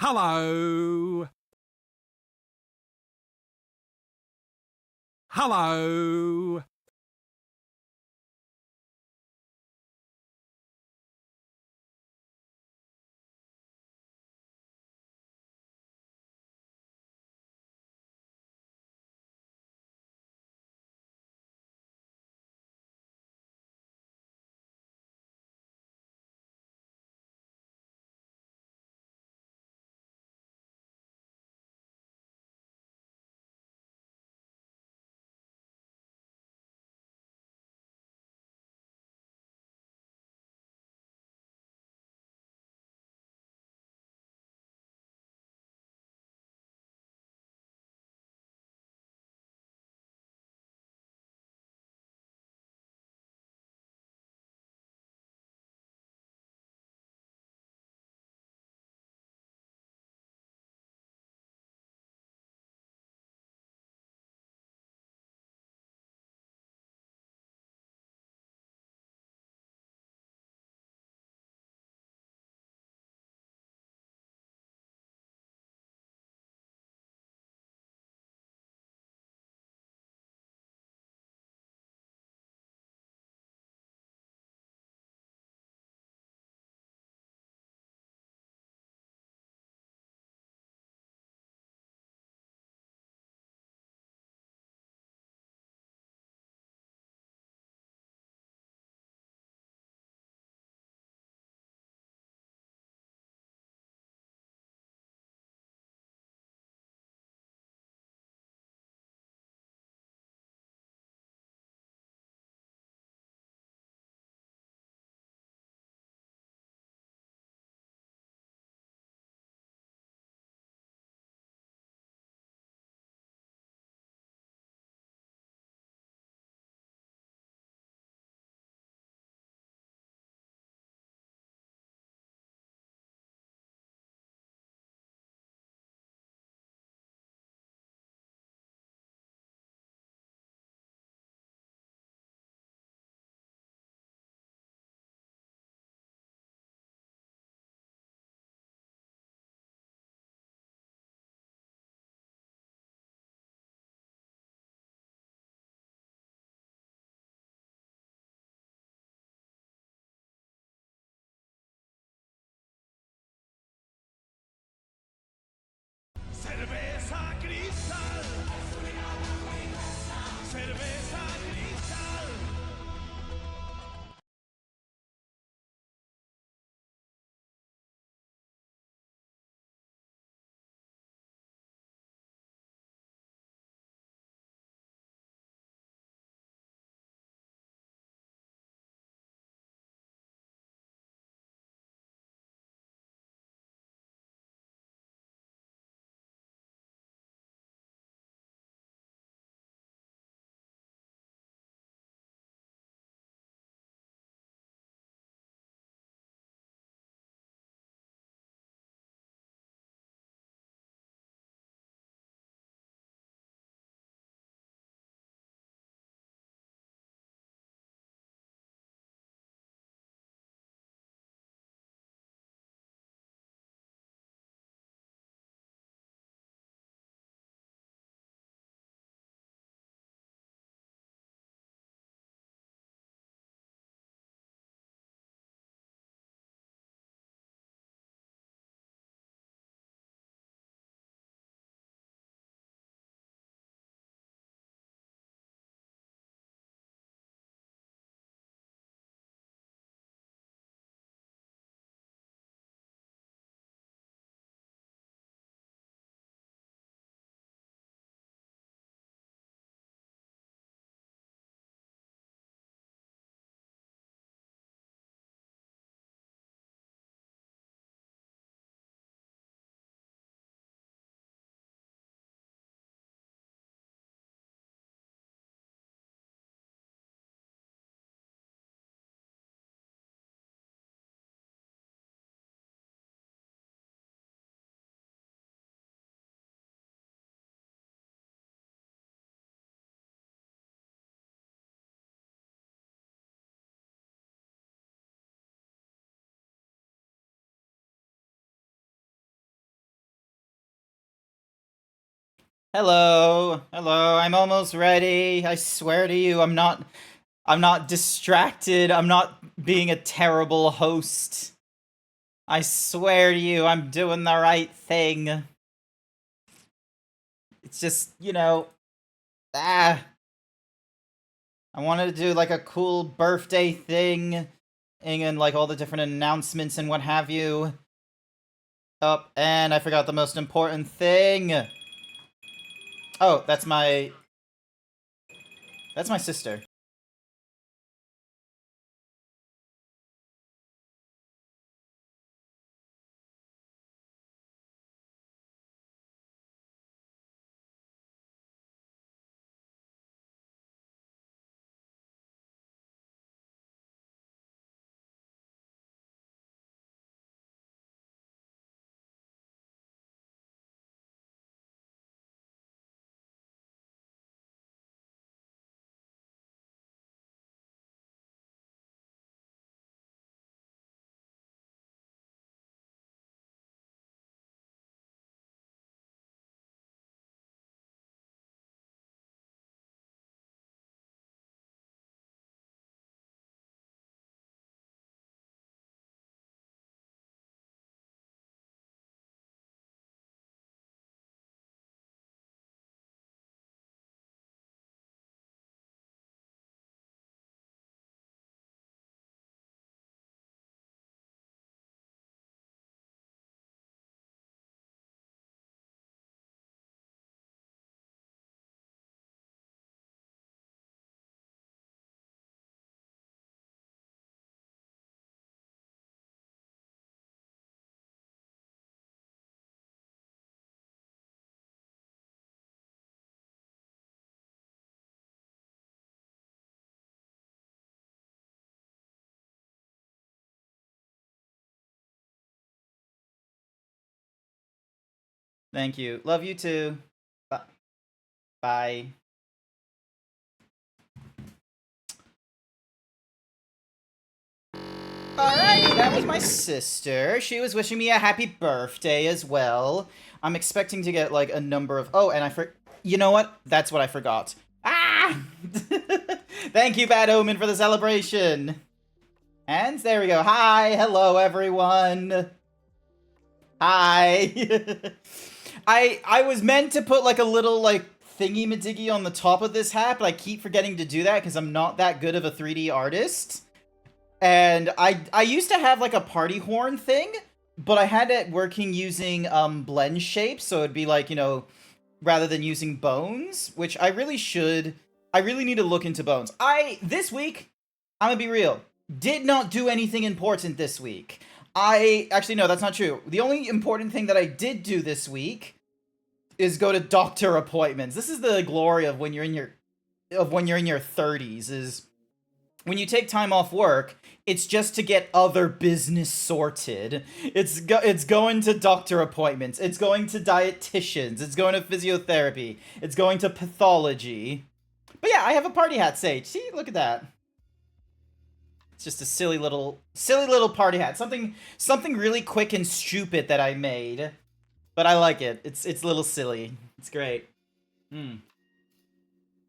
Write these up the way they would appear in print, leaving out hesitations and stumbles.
Hello. Hello. Cerveza cristal. Cerveza cristal. Hello. Hello. I'm almost ready. I swear to you, I'm not distracted. I'm not being a terrible host. I swear to you, I'm doing the right thing. It's just, ah, I wanted to do like a cool birthday thing and like all the different announcements and what have you. Oh, and I forgot the most important thing. Oh, that's my sister. Thank you. Love you too. Bye. Alrighty, that was my sister. She was wishing me a happy birthday as well. I'm expecting to get like a number of. Oh, and You know what? That's what I forgot. Ah! Thank you, Bad Omen, for the celebration. And there we go. Hi, hello, everyone. Hi. I was meant to put like a little like thingy-majiggy on the top of this hat, but I keep forgetting to do that because I'm not that good of a 3D artist. And I used to have like a party horn thing, but I had it working using blend shapes, so it'd be like, rather than using bones, which I really need to look into bones. This week, I'm gonna be real, did not do anything important this week. Actually, no, that's not true. The only important thing that I did do this week is go to doctor appointments. This is the glory of when you're in your 30s, is when you take time off work, it's just to get other business sorted. It's going to doctor appointments. It's going to dietitians. It's going to physiotherapy. It's going to pathology. But yeah, I have a party hat, Sage. See, look at that. It's just a silly little party hat. Something really quick and stupid that I made, but I like it. It's a little silly. It's great. Hmm.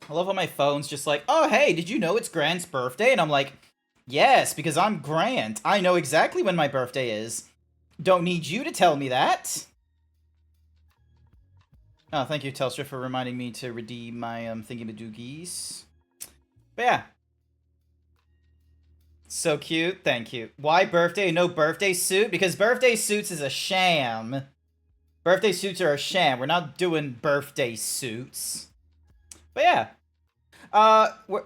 I love how my phone's just like, oh, hey, did you know it's Grant's birthday? And I'm like, yes, because I'm Grant. I know exactly when my birthday is. Don't need you to tell me that. Oh, thank you, Telstra, for reminding me to redeem my thingy-madoogies. But yeah. So cute, thank you. Why birthday? No birthday suit? Because birthday suits is a sham. Birthday suits are a sham. We're not doing birthday suits. But yeah.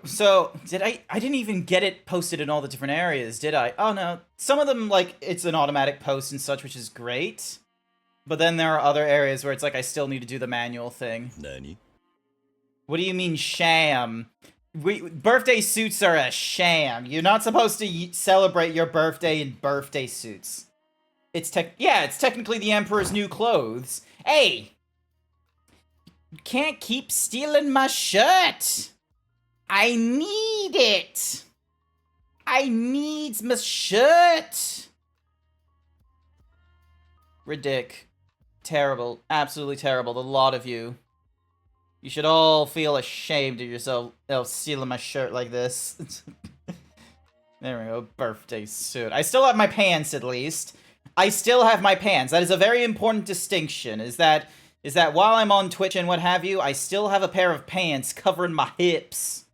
So I didn't even get it posted in all the different areas, did I? Oh no. Some of them, like, it's an automatic post and such, which is great. But then there are other areas where it's like I still need to do the manual thing. Nani? What do you mean sham? Birthday suits are a sham. You're not supposed to celebrate your birthday in birthday suits. It's technically the Emperor's new clothes. Hey! You can't keep stealing my shirt! I need it! I needs my shirt! Ridic. Terrible. Absolutely terrible. The lot of you. You should all feel ashamed of yourself stealing my shirt like this. There we go, birthday suit. I still have my pants, at least. I still have my pants. That is a very important distinction, is that while I'm on Twitch and what have you, I still have a pair of pants covering my hips.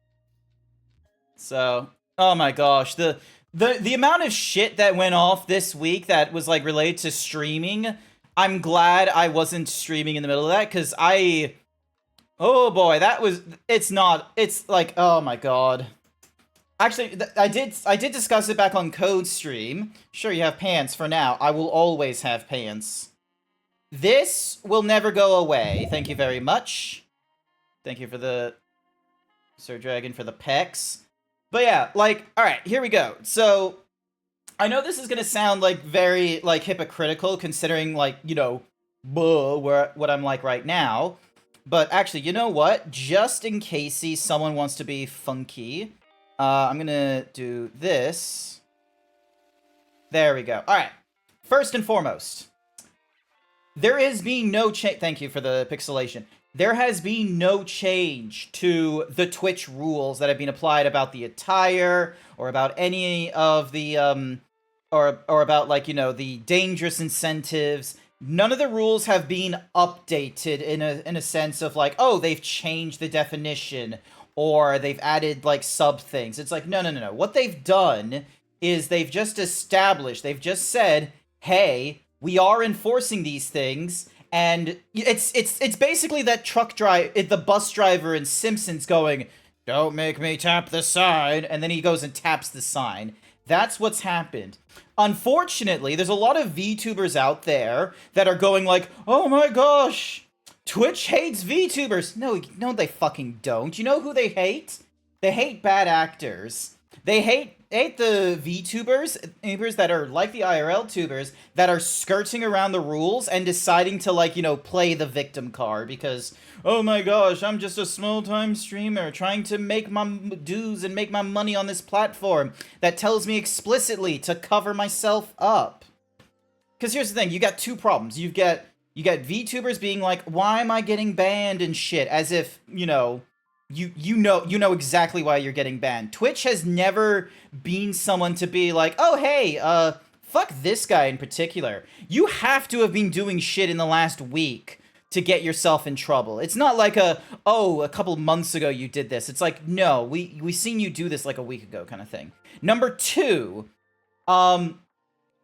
So, oh my gosh, the amount of shit that went off this week that was, like, related to streaming, I'm glad I wasn't streaming in the middle of that, because oh boy, it's like, oh my god. Actually, I did discuss it back on Code Stream. Sure, you have pants for now. I will always have pants. This will never go away. Thank you very much. Thank you for the Sir Dragon for the pecs. But yeah, like, alright, here we go. So, I know this is gonna sound, like, very, like, hypocritical, considering, like, you know, what I'm like right now. But actually, you know what? Just in case someone wants to be funky, I'm gonna do this. There we go. Alright. First and foremost, there has been no change. Thank you for the pixelation. There has been no change to the Twitch rules that have been applied about the attire, or about any of the, or about, like, you know, the dangerous incentives. None of the rules have been updated in a sense of, like, oh, they've changed the definition, or they've added, like, sub things. It's like, no. What they've done is they've just established, they've just said, hey, we are enforcing these things, and it's basically that the bus driver in Simpsons going, don't make me tap the sign, and then he goes and taps the sign. That's what's happened. Unfortunately, there's a lot of VTubers out there that are going like, oh my gosh, Twitch hates VTubers. No, they fucking don't. You know who they hate? They hate bad actors. They hate the VTubers that are like the IRL tubers that are skirting around the rules and deciding to, like, you know, play the victim card because, oh my gosh, I'm just a small-time streamer trying to make my dues and make my money on this platform that tells me explicitly to cover myself up. Because here's the thing, you got two problems. You got VTubers being like, why am I getting banned and shit, as if, you know, you know exactly why you're getting banned. Twitch has never been someone to be like, oh hey, fuck this guy in particular. You have to have been doing shit in the last week to get yourself in trouble. It's not like a couple months ago you did this. It's like, no, we seen you do this like a week ago kind of thing. Number two,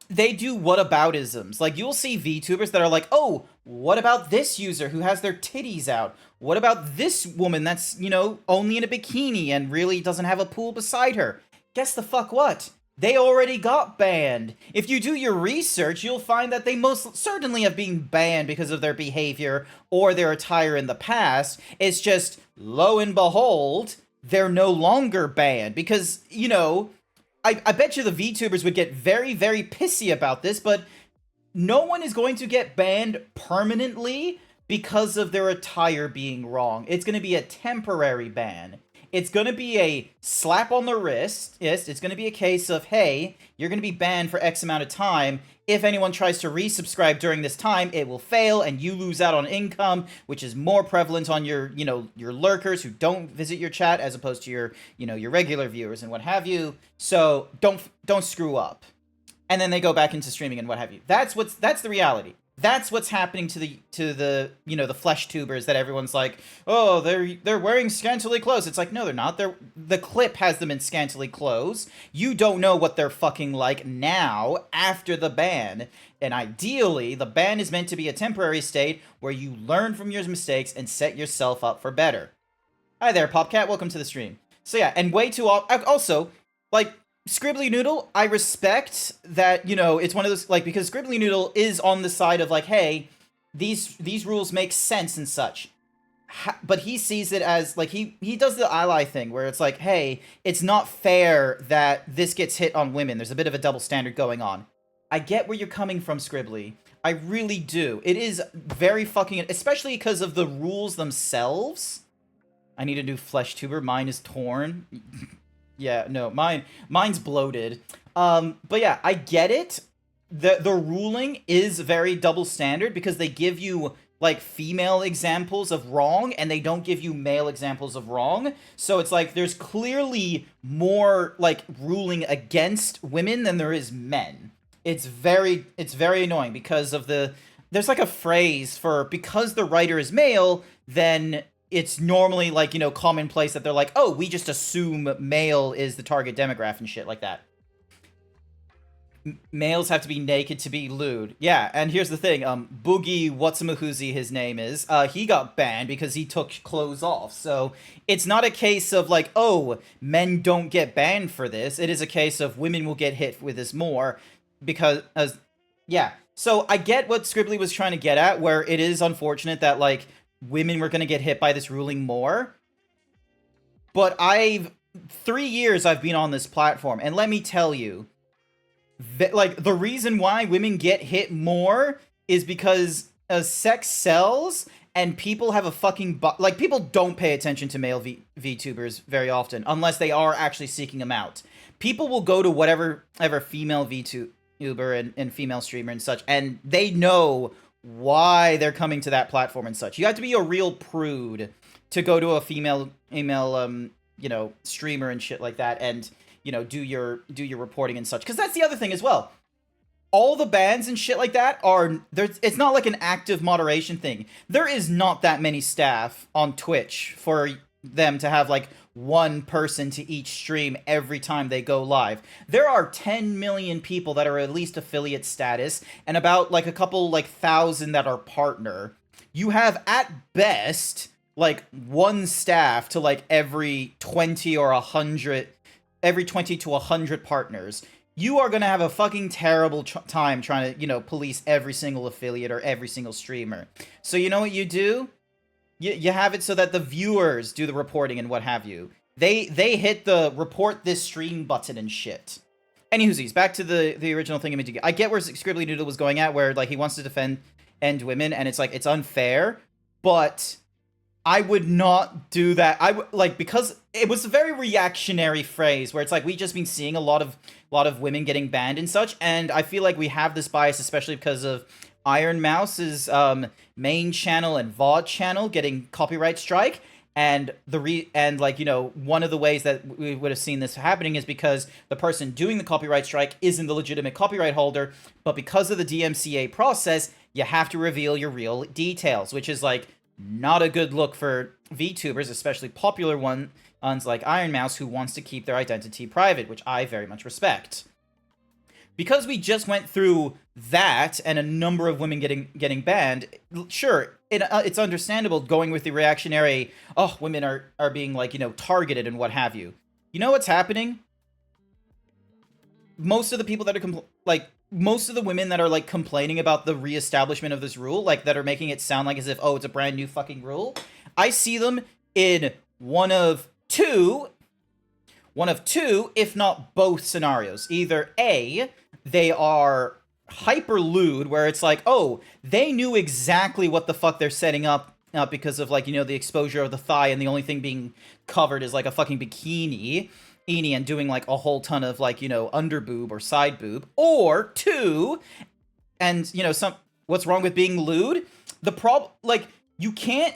they do whataboutisms. Like, you'll see VTubers that are like, oh, what about this user who has their titties out? What about this woman that's, you know, only in a bikini and really doesn't have a pool beside her? Guess the fuck what? They already got banned. If you do your research, you'll find that they most certainly have been banned because of their behavior or their attire in the past. It's just, lo and behold, they're no longer banned because, you know, I bet you the VTubers would get very, very pissy about this, but no one is going to get banned permanently because of their attire being wrong. It's going to be a temporary ban. It's going to be a slap on the wrist. Yes, it's going to be a case of, hey, you're going to be banned for X amount of time. If anyone tries to resubscribe during this time, it will fail and you lose out on income, which is more prevalent on your, you know, your lurkers who don't visit your chat as opposed to your, you know, your regular viewers and what have you. So don't screw up. And then they go back into streaming and what have you. That's the reality. That's what's happening to the you know, the flesh tubers that everyone's like, oh, they're wearing scantily clothes. It's like, no, they're not. The clip has them in scantily clothes. You don't know what they're fucking like now after the ban. And ideally, the ban is meant to be a temporary state where you learn from your mistakes and set yourself up for better. Hi there, Popcat. Welcome to the stream. So yeah, and way too also, like, Scribbly Noodle, I respect that, you know, it's one of those, like, because Scribbly Noodle is on the side of, like, hey, these rules make sense and such. But he sees it as, like, he does the ally thing, where it's like, hey, it's not fair that this gets hit on women. There's a bit of a double standard going on. I get where you're coming from, Scribbly. I really do. It is very fucking, especially because of the rules themselves. I need a new flesh tuber. Mine is torn. Yeah, no, mine's bloated. But yeah, I get it. The ruling is very double standard because they give you like female examples of wrong and they don't give you male examples of wrong. So it's like there's clearly more like ruling against women than there is men. It's very annoying because of there's like a phrase for because the writer is male, then it's normally like, commonplace that they're like, "Oh, we just assume male is the target demographic and shit like that." Males have to be naked to be lewd. Yeah, and here's the thing, Boogie Whatsamahuzi, his name is, he got banned because he took clothes off. So it's not a case of like, oh, men don't get banned for this. It is a case of women will get hit with this more because, yeah. So I get what Scribbly was trying to get at, where it is unfortunate that like women were going to get hit by this ruling more. But 3 years I've been on this platform, and let me tell you, like, the reason why women get hit more is because sex sells and people have a fucking like, people don't pay attention to male VTubers very often unless they are actually seeking them out. People will go to whatever female VTuber and female streamer and such, and they know why they're coming to that platform and such. You have to be a real prude to go to a female streamer and shit like that and do your reporting and such. Because that's the other thing as well. All the bans and shit like that it's not like an active moderation thing. There is not that many staff on Twitch for them to have like one person to each stream every time they go live. There are 10 million people that are at least affiliate status and about like a couple like thousand that are partner. You have at best like one staff to like every 20 or 100 every 20 to 100 partners. You are going to have a fucking terrible time trying to, police every single affiliate or every single streamer. So you know what you do? You have it so that the viewers do the reporting and what have you. They hit the report this stream button and shit. Anywhoosies, back to the original thing. I get where Scribbly Noodle was going at, where like he wants to defend women, and it's like it's unfair, but I would not do that. Because it was a very reactionary phrase where it's like we just been seeing a lot of women getting banned and such, and I feel like we have this bias especially because of Iron Mouse's main channel and VOD channel getting copyright strike, and one of the ways that we would have seen this happening is because the person doing the copyright strike isn't the legitimate copyright holder, but because of the DMCA process, you have to reveal your real details, which is like not a good look for VTubers, especially popular ones like Iron Mouse, who wants to keep their identity private, which I very much respect. Because we just went through that and a number of women getting banned, sure, it's understandable going with the reactionary, oh, women are being like, targeted and what have you. You know what's happening? Most of the people that are most of the women that are like complaining about the reestablishment of this rule, like that are making it sound like as if, oh, it's a brand new fucking rule, I see them in one of two, if not both scenarios. Either A, they are hyper lewd, where it's like, oh, they knew exactly what the fuck they're setting up because of like, the exposure of the thigh, and the only thing being covered is like a fucking bikini and doing like a whole ton of like, under boob or side boob. Or two, and what's wrong with being lewd? The problem, like, you can't.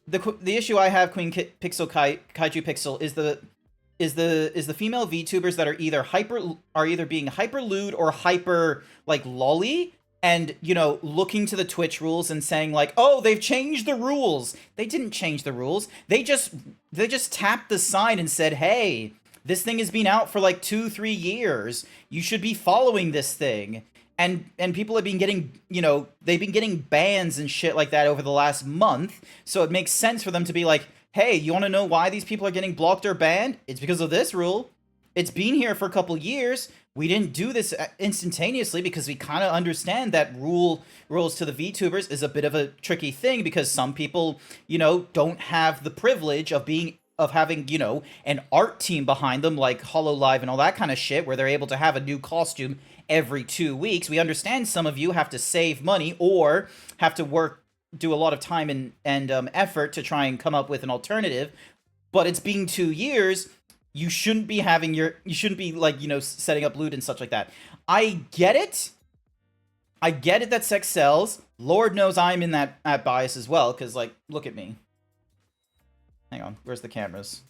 The issue I have, Queen Pixel Kaiju Pixel, is the female VTubers that are either being hyper lewd or hyper like lolly, and looking to the Twitch rules and saying like, oh, they've changed the rules. They didn't change the rules. They just tapped the sign and said, hey, this thing has been out for like 2-3 years. You should be following this thing. And people have been getting, they've been getting bans and shit like that over the last month. So it makes sense for them to be like, hey, you want to know why these people are getting blocked or banned? It's because of this rule. It's been here for a couple years. We didn't do this instantaneously because we kind of understand that rules to the VTubers is a bit of a tricky thing, because some people, don't have the privilege of having, an art team behind them like HoloLive and all that kind of shit, where they're able to have a new costume every 2 weeks. We understand some of you have to save money or have to do a lot of time and effort to try and come up with an alternative, but it's been 2 years. You shouldn't be like, setting up loot and such like that. I get it. I get it that sex sells. Lord knows I'm in that bias as well, because, like, look at me. Hang on, where's the cameras?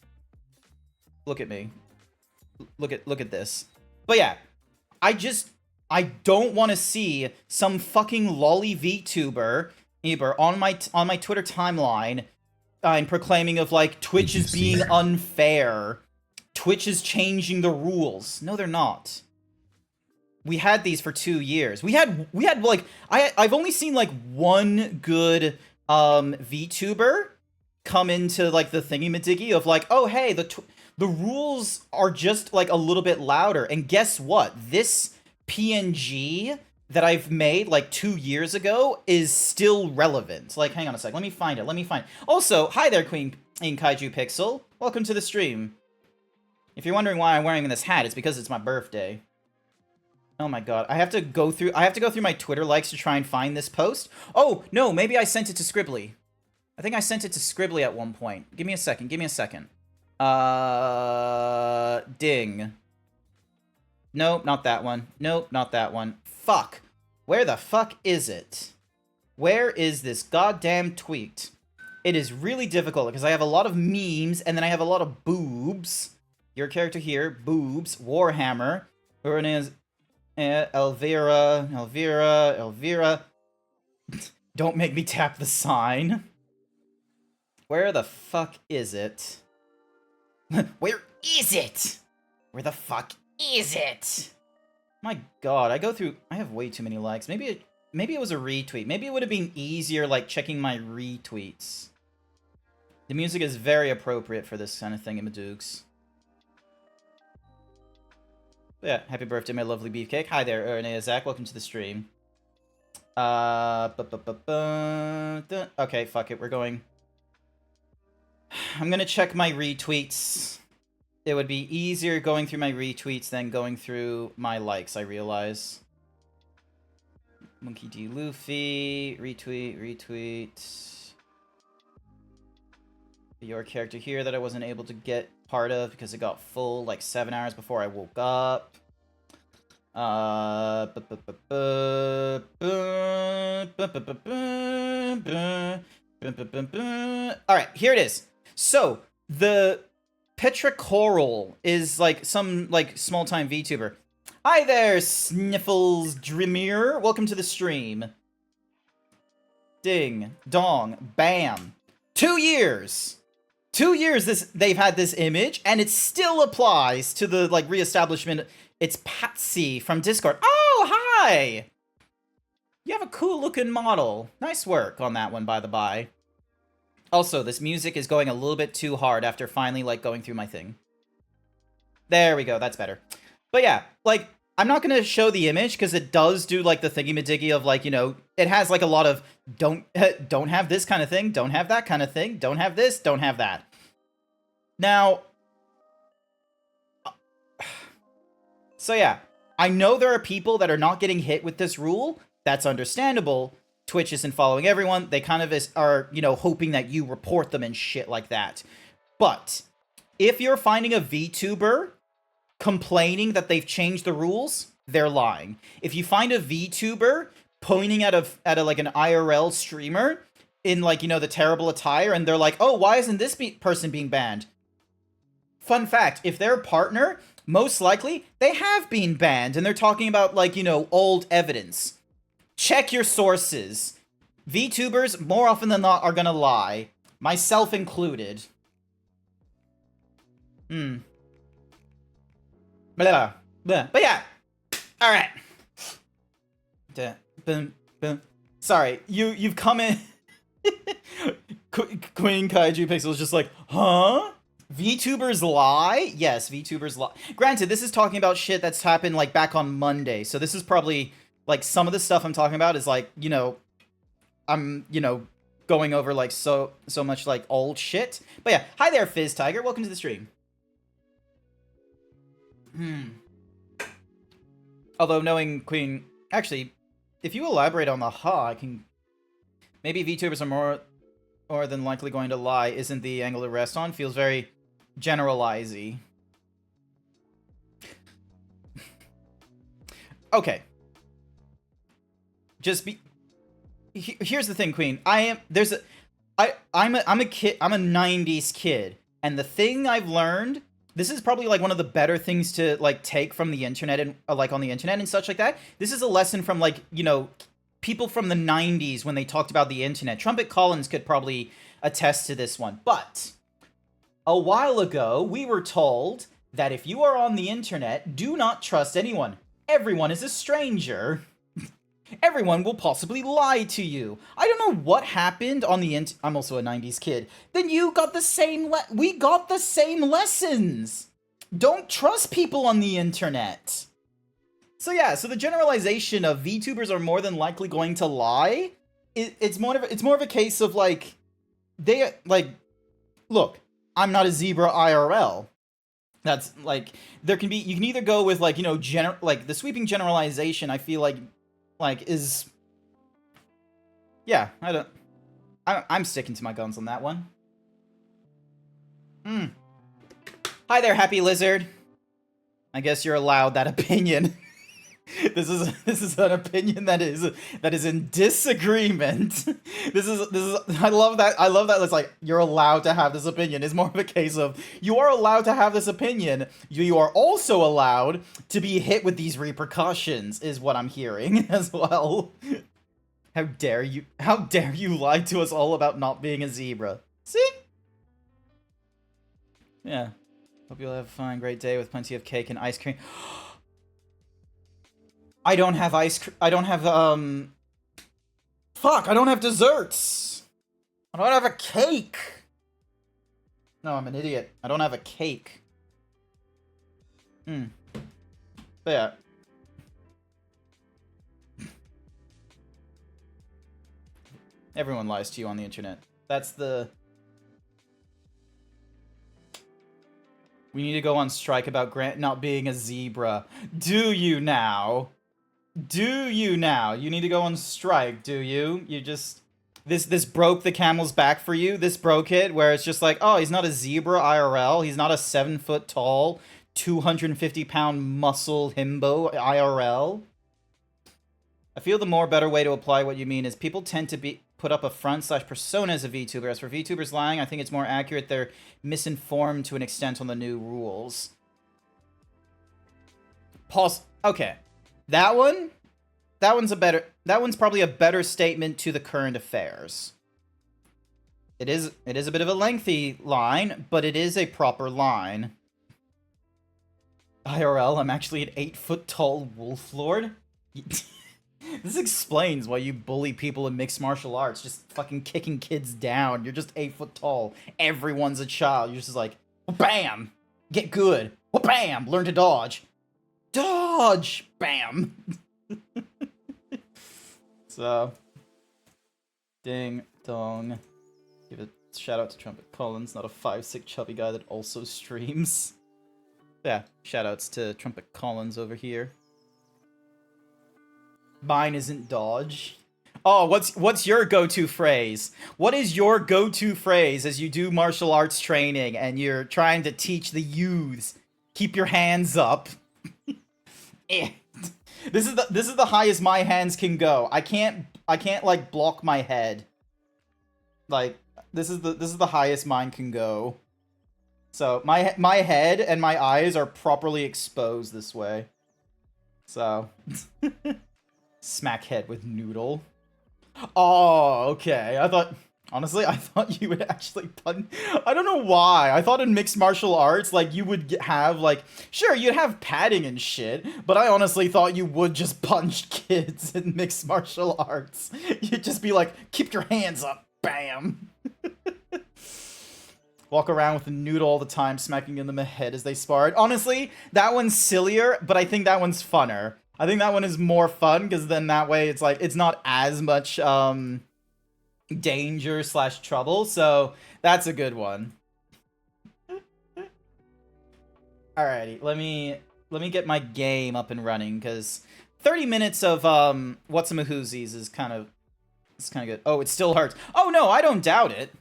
Look at me. Look at this. But yeah, I don't want to see some fucking lolly VTuber on my Twitter timeline and proclaiming of like Twitch is being unfair. Twitch is changing the rules. No, they're not. We had these for 2 years. We had like I've only seen like one good VTuber come into like the thingy-majiggy of like, oh hey, the rules are just like a little bit louder. And guess what? This PNG that I've made like 2 years ago is still relevant. Like, hang on a sec. Let me find it. Also, hi there, Queen in Kaiju Pixel. Welcome to the stream. If you're wondering why I'm wearing this hat, it's because it's my birthday. Oh my god. I have to go through my Twitter likes to try and find this post. Oh, no, maybe I sent it to Scribbly. I think I sent it to Scribbly at one point. Give me a second. Ding. Nope, not that one. Nope, not that one. Fuck. Where the fuck is it? Where is this goddamn tweet? It is really difficult because I have a lot of memes and then I have a lot of boobs. Your character here, boobs, Warhammer. Her name is Elvira. Don't make me tap the sign. Where the fuck is it? Where is it? Where the fuck is it? My god, I have way too many likes. Maybe it was a retweet. Maybe it would have been easier, like, checking my retweets. The music is very appropriate for this kind of thing, Imadukes. Yeah, happy birthday, my lovely beefcake. Hi there, Ernea Zach. Welcome to the stream. Okay, fuck it. We're going. I'm gonna check my retweets. It would be easier going through my retweets than going through my likes, I realize. Monkey D. Luffy. Retweet. Your character here that I wasn't able to get part of because it got full like 7 hours before I woke up. Alright, here it is. So, the Petrichoral is like some like small-time VTuber. Hi there, Sniffles Dreamer. Welcome to the stream. Ding, dong, bam. 2 years! 2 years they've had this image, and it still applies to the like reestablishment. It's Patsy from Discord. Oh, hi! You have a cool looking model. Nice work on that one, by the by. Also, this music is going a little bit too hard after finally like going through my thing. There we go, that's better. But yeah, like, I'm not gonna show the image because it does do like the thingy-majiggy of like, you know, it has like a lot of don't have this kind of thing, don't have that kind of thing, don't have this, don't have that. Now, so yeah, I know there are people that are not getting hit with this rule. That's understandable. Twitch isn't following everyone. They kind of are, you know, hoping that you report them and shit like that. But if you're finding a VTuber complaining that they've changed the rules, they're lying. If you find a VTuber pointing at a like an IRL streamer in like, you know, the terrible attire and they're like, "Oh, why isn't this person being banned?" Fun fact, if they're a partner, most likely they have been banned and they're talking about like, you know, old evidence. Check your sources. VTubers, more often than not, are gonna lie. Myself included. Blah. Blah. But yeah. Alright. Sorry, you've come in... Queen Kaiju Pixel is just like, huh? VTubers lie? Yes, VTubers lie. Granted, this is talking about shit that's happened, like, back on Monday, so this is probably... Like, some of the stuff I'm talking about is, like, you know, I'm, you know, going over, like, so much, like, old shit. But yeah, hi there, Fizz Tiger. Welcome to the stream. Although, knowing Queen... Actually, if you elaborate on the I can... Maybe VTubers are more than likely going to lie isn't the angle to rest on. Feels very generalizing. Okay. just be. Here's the thing, Queen. I'm a kid. I'm a '90s kid, and the thing I've learned. This is probably like one of the better things to like take from the internet and like on the internet and such like that. This is a lesson from like, you know, people from the 90s when they talked about the internet. Trumpet Collins could probably attest to this one. But a while ago, we were told that if you are on the internet, do not trust anyone. Everyone is a stranger. Everyone will possibly lie to you. I don't know what happened on the I'm also a 90s kid. Then you got the same we got the same lessons. Don't trust people on the internet. So yeah, so the generalization of VTubers are more than likely going to lie, it's more of a case of like they like look, I'm not a zebra IRL. That's like you can either go with like, you know, like the sweeping generalization I feel like is yeah, I'm sticking to my guns on that one. Hi there, Happy Lizard. I guess you're allowed that opinion. This is an opinion that is in disagreement. This is I love that it's like you're allowed to have this opinion. It's more of a case of you are allowed to have this opinion. You are also allowed to be hit with these repercussions, is what I'm hearing as well. How dare you lie to us all about not being a zebra. See? Yeah. Hope you'll have a fine, great day with plenty of cake and ice cream. I don't have I don't have, fuck, I don't have desserts! I don't have a cake! No, I'm an idiot. I don't have a cake. But yeah. Everyone lies to you on the internet. That's the... We need to go on strike about Grant not being a zebra. Do you now? Do you now? You need to go on strike, do you? You just... This broke the camel's back for you? This broke it? Where it's just like, oh, he's not a zebra IRL. He's not a 7-foot tall, 250-pound muscle himbo IRL. I feel the more better way to apply what you mean is people tend to put up a front/persona as a VTuber. As for VTubers lying, I think it's more accurate they're misinformed to an extent on the new rules. Okay. That one's probably a better statement to the current affairs. It is a bit of a lengthy line, but it is a proper line. IRL, I'm actually an 8-foot tall wolf lord. This explains why you bully people in mixed martial arts, just fucking kicking kids down. You're just 8 foot tall. Everyone's a child. You're just like, bam, get good. Bam, learn to dodge. Dodge! Bam! So, ding dong. Give a shout out to Trumpet Collins, not a 5'6" chubby guy that also streams. Yeah, shout outs to Trumpet Collins over here. Mine isn't dodge. Oh, what's your go-to phrase? What is your go-to phrase as you do martial arts training and you're trying to teach the youths? Keep your hands up. This is the highest my hands can go. I can't like block my head. Like this is the highest mine can go. So my head and my eyes are properly exposed this way. So smack head with noodle. Oh, okay. Honestly, I thought you would actually punch. I don't know why. I thought in mixed martial arts, like, you would have, like, sure, you'd have padding and shit, but I honestly thought you would just punch kids in mixed martial arts. You'd just be like, keep your hands up, bam. Walk around with a noodle all the time, smacking them in the head as they sparred. Honestly, that one's sillier, but I think that one's funner. I think that one is more fun, because then that way it's like, it's not as much, danger/trouble, so that's a good one. Alrighty, let me get my game up and running, because 30 minutes of whatsamahoozies is kind of good. Oh, it still hurts. Oh no, I don't doubt it.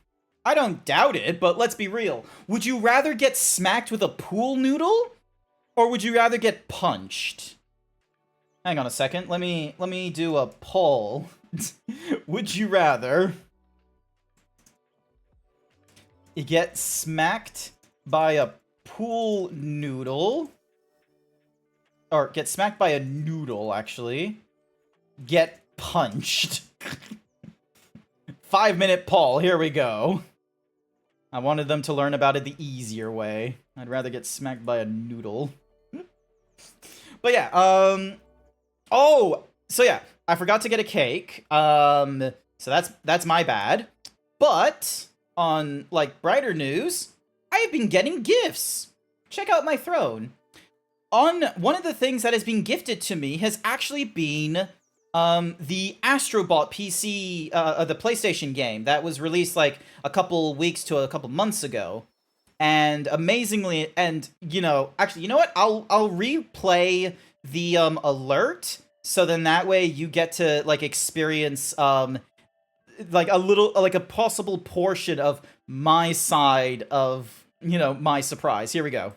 I don't doubt it, but let's be real. Would you rather get smacked with a pool noodle, or would you rather get punched? Hang on a second. Let me do a poll. Would you rather get smacked by a pool noodle, or get smacked by a noodle, actually, get punched? 5-minute poll, here we go. I wanted them to learn about it the easier way. I'd rather get smacked by a noodle. But yeah, oh, so yeah, I forgot to get a cake. So that's my bad. But on like brighter news, I've been getting gifts. Check out my throne. On one of the things that has been gifted to me has actually been the Astrobot PC, the PlayStation game that was released like a couple weeks to a couple months ago. And amazingly, and you know, actually, you know what? I'll replay the alert, so then that way you get to like experience like a little, like a possible portion of my side of, you know, my surprise. Here we go.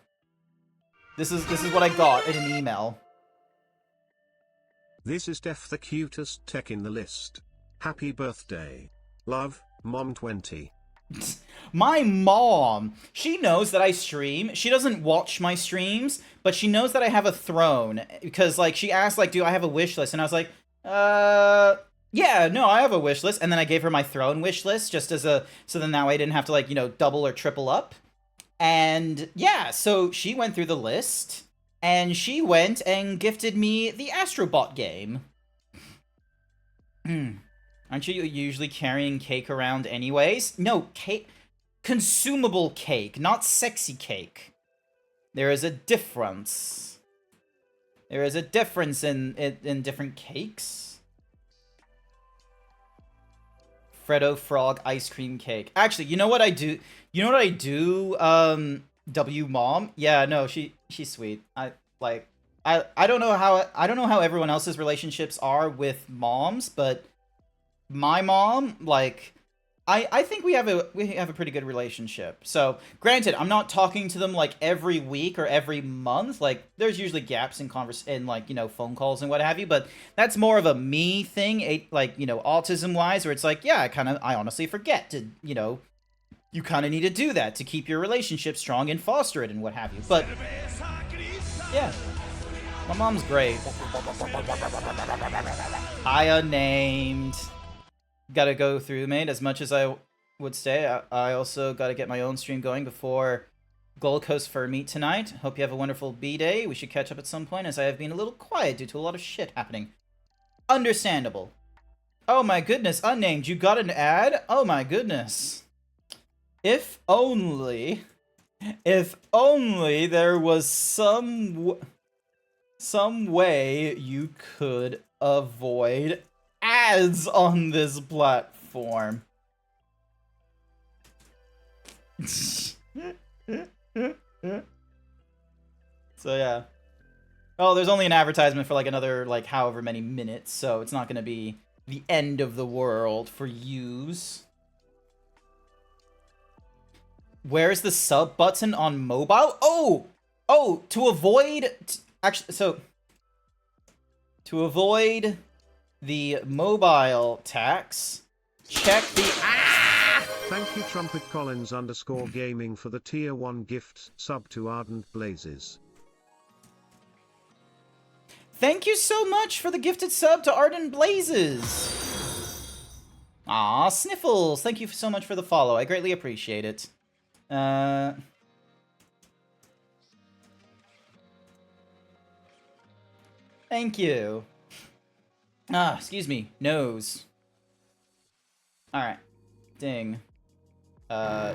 This is what I got in an email. This is Def, the cutest tech in the list. Happy birthday. Love, Mom20. My mom, she knows that I stream. She doesn't watch my streams, but she knows that I have a throne, because like she asked like, do I have a wish list? And I was like, yeah, no, I have a wish list. And then I gave her my throne wish list just as a, so then that way I didn't have to like, you know, double or triple up. And yeah, so she went through the list and she went and gifted me the Astrobot game. Aren't you usually carrying cake around anyways? No, cake. Consumable cake, not sexy cake. There is a difference. There is a difference in different cakes. Freddo Frog ice cream cake. Actually, you know what I do? You know what I do? W mom? Yeah, no, she's sweet. I don't know how everyone else's relationships are with moms, but my mom, like, I think we have a pretty good relationship. So, granted, I'm not talking to them like every week or every month. Like, there's usually gaps in like, you know, phone calls and what have you. But that's more of a me thing, like, you know, autism wise, where it's like, yeah, I honestly forget to, you know, you kind of need to do that to keep your relationship strong and foster it and what have you. But yeah, my mom's great. I unnamed. Gotta go through, mate. As much as I would say, I also gotta get my own stream going before Gold Coast Fur Meet tonight. Hope you have a wonderful B-Day. We should catch up at some point, as I have been a little quiet due to a lot of shit happening. Understandable. Oh my goodness, unnamed, you got an ad? Oh my goodness. If only there was some way you could avoid ads on this platform. So yeah. Oh, there's only an advertisement for like another like however many minutes, so it's not gonna be the end of the world for yous. Where's the sub button on mobile? Oh, to avoid to avoid the mobile tax, check the Thank you Trumpet Collins _gaming for the tier 1 gift sub to Ardent Blazes. Thank you so much for the gifted sub to Ardent Blazes. Aw, Sniffles, thank you so much for the follow. I greatly appreciate it. Thank you. Excuse me. Nose. Alright. Ding. Dong.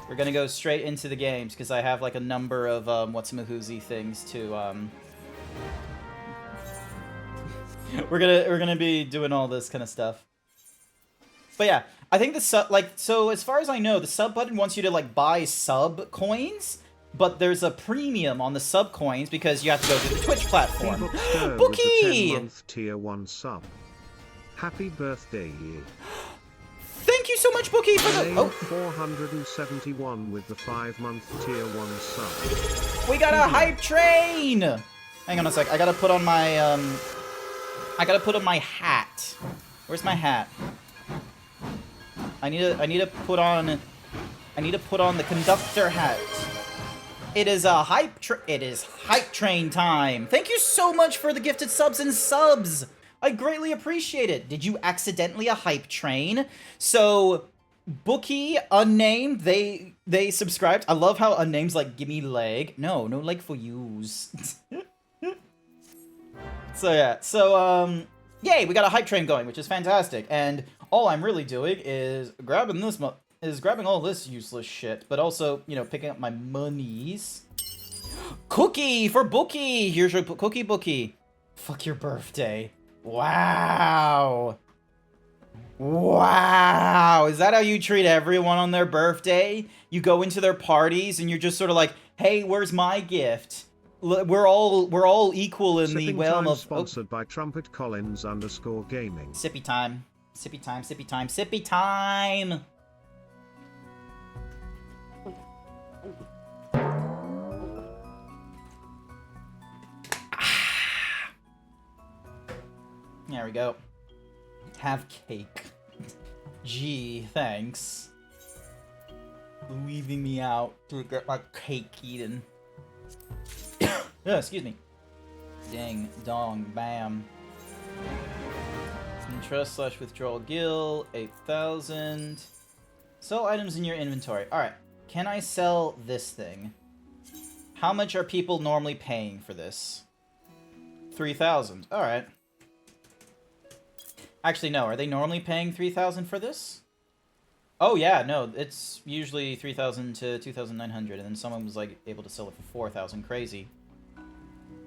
We're gonna go straight into the games, because I have, like, a number of, whatsamahoozy things to, We're gonna be doing all this kind of stuff. But yeah, I think the sub, like, so as far as I know, the sub button wants you to, like, buy sub coins, but there's a premium on the sub coins because you have to go to the Twitch platform. Bookie! 10-month tier 1 sub. Happy birthday, you. Thank you so much, Bookie, for the 471 with the 5-month tier 1 sub. We got a hype train! Hang on a sec. I gotta put on my, I gotta put on my hat. Where's my hat? I need to put on the conductor hat. It is hype train time. Thank you so much for the gifted subs and subs. I greatly appreciate it. Did you accidentally a hype train? So, Bookie, Unnamed, they subscribed. I love how Unnamed's like, gimme leg. No leg for yous. So yeah, yay, we got a hype train going, which is fantastic. And all I'm really doing is grabbing all this useless shit, but also, you know, picking up my monies. Cookie for Bookie! Here's your cookie, Bookie. Fuck your birthday. Wow. Wow. Is that how you treat everyone on their birthday? You go into their parties and you're just sort of like, hey, where's my gift? We're all equal in the realm of... Sponsored by TrumpetCollins _ gaming. Sippy time. Sippy time, sippy time, sippy time! There we go. Have cake. Gee, thanks. Leaving me out to get my cake eaten. Yeah, excuse me. Ding, dong, bam. Trust / withdrawal gil, 8,000. Sell items in your inventory. Alright, can I sell this thing? How much are people normally paying for this? 3,000. Alright. Actually, no. Are they normally paying 3,000 for this? Oh, yeah, no. It's usually 3,000 to 2,900, and then someone was, like, able to sell it for 4,000. Crazy.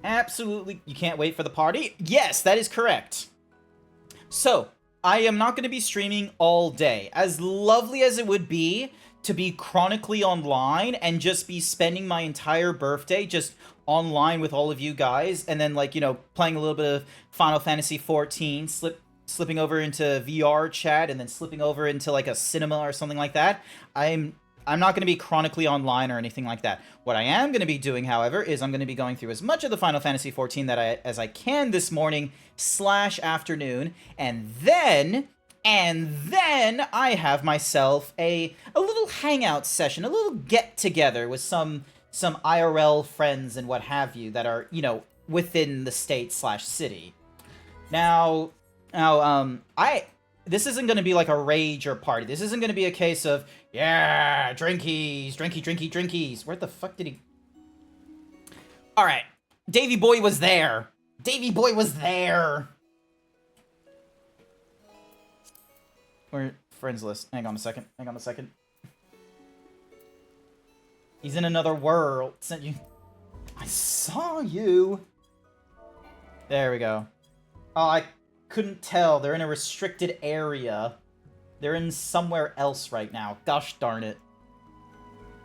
Absolutely. You can't wait for the party? Yes, that is correct. So, I am not going to be streaming all day. As lovely as it would be to be chronically online and just be spending my entire birthday just online with all of you guys, and then, like, you know, playing a little bit of Final Fantasy XIV, slipping over into VR chat, and then slipping over into, like, a cinema or something like that. I'm not going to be chronically online or anything like that. What I am going to be doing, however, is I'm going to be going through as much of the Final Fantasy XIV as I can this morning / afternoon, and then I have myself a little hangout session, a little get-together with some IRL friends and what have you that are, you know, within the state / city. Now, this isn't going to be like a rage or party. This isn't going to be a case of, yeah, drinkies. Where the fuck did he... Alright. Davy Boy was there. Where... Friends list. Hang on a second. He's in another world. Sent you... I saw you. There we go. Oh, I couldn't tell. They're in a restricted area. They're in somewhere else right now. Gosh darn it.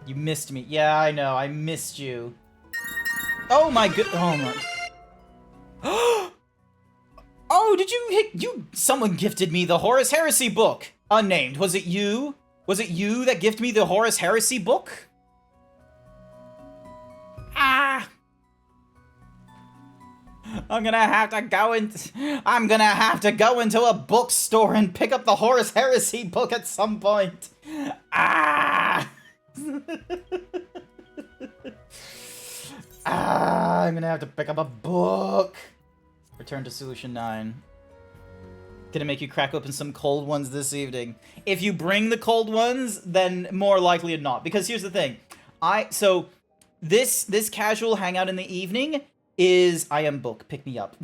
You missed me. Yeah, I know. I missed you. Oh my good. Oh my. Oh, did you someone gifted me the Horus Heresy book. Unnamed. Was it you? Was it you that gifted me the Horus Heresy book? Ah. I'm gonna have to go into a bookstore and pick up the Horus Heresy book at some point. Ah! I'm gonna have to pick up a book. Return to Solution 9. Gonna make you crack open some cold ones this evening. If you bring the cold ones, then more likely than not. Because here's the thing. So this casual hangout in the evening is I am book. Pick me up.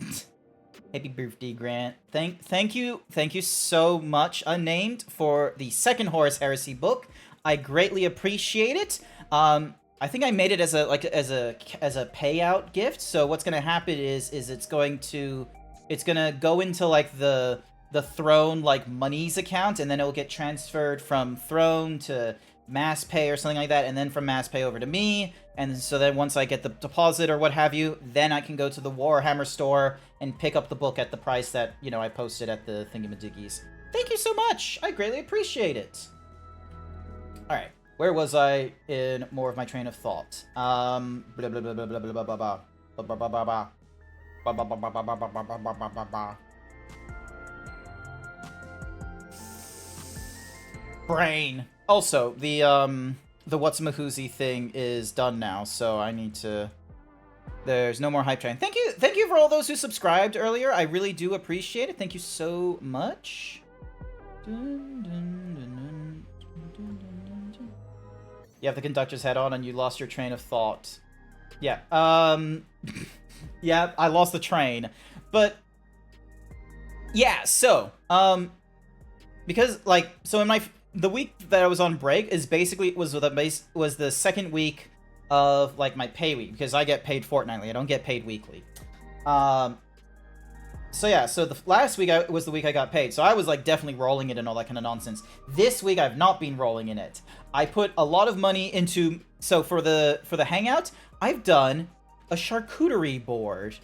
Happy birthday, Grant. Thank you so much, Unnamed, for the second Horus Heresy book. I greatly appreciate it. I think I made it as a payout gift. So what's gonna happen is it's gonna go into like the Throne like monies account, and then it'll get transferred from Throne to Mass Pay or something like that, and then from Mass Pay over to me. And so then once I get the deposit or what have you, then I can go to the Warhammer store and pick up the book at the price that, you know, I posted at the Thingamadickies. Thank you so much! I greatly appreciate it! Alright, where was I in more of my train of thought? Blah, blah, blah, blah, blah, blah, blah, blah. Ba ba ba ba ba. Ba ba ba ba ba ba ba ba ba ba ba ba. Brain. Also, the What's-a-Mahoozy thing is done now, so I need to... There's no more hype train. Thank you for all those who subscribed earlier. I really do appreciate it. Thank you so much. You have the conductor's head on and you lost your train of thought. Yeah, yeah, I lost the train. But, yeah, so, because, like, so in the week that I was on break is basically, was the second week of, like, my pay week, because I get paid fortnightly, I don't get paid weekly. So yeah, so the last week was the week I got paid, so I was, like, definitely rolling it and all that kind of nonsense. This week I've not been rolling in it. I put a lot of money into, so for the hangout, I've done a charcuterie board.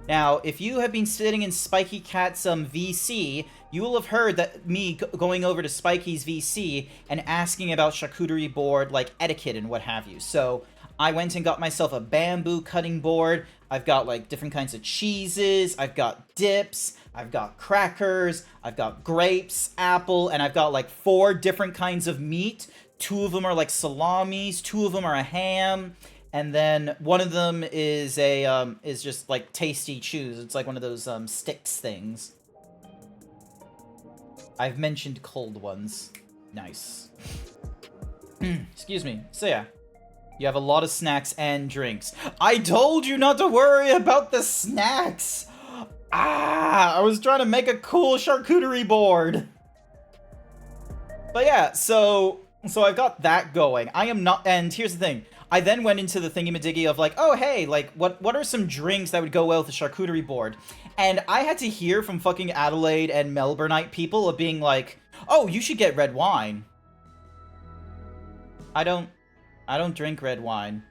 Now, if you have been sitting in Spiky Cat's VC, you will have heard that me going over to Spiky's VC and asking about charcuterie board, like, etiquette and what have you. So, I went and got myself a bamboo cutting board. I've got, like, different kinds of cheeses. I've got dips. I've got crackers. I've got grapes, apple, and I've got, like, 4 different kinds of meat. 2 of them are, like, salamis. 2 of them are a ham. And then one of them is is just like tasty chews. It's like one of those sticks things. I've mentioned cold ones. Nice. Excuse me. So yeah, you have a lot of snacks and drinks. I told you not to worry about the snacks. I was trying to make a cool charcuterie board. But yeah, so I've got that going. I am not, and here's the thing. I then went into the thingy-majiggy of like, oh, hey, like, what are some drinks that would go well with a charcuterie board? And I had to hear from fucking Adelaide and Melbourneite people of being like, oh, you should get red wine. I don't drink red wine.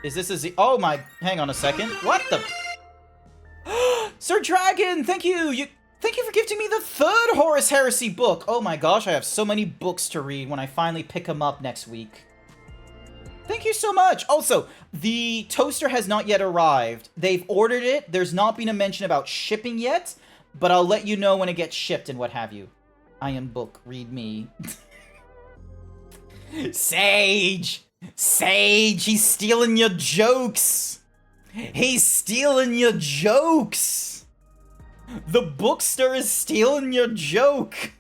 Is this a oh my, hang on a second. What the? Sir Dragon, thank you. Thank you for gifting me the 3rd Horus Heresy book. Oh my gosh, I have so many books to read when I finally pick them up next week. Thank you so much! Also, the toaster has not yet arrived. They've ordered it. There's not been a mention about shipping yet, but I'll let you know when it gets shipped and what have you. I am book, read me. Sage! Sage, he's stealing your jokes! He's stealing your jokes! The bookster is stealing your joke!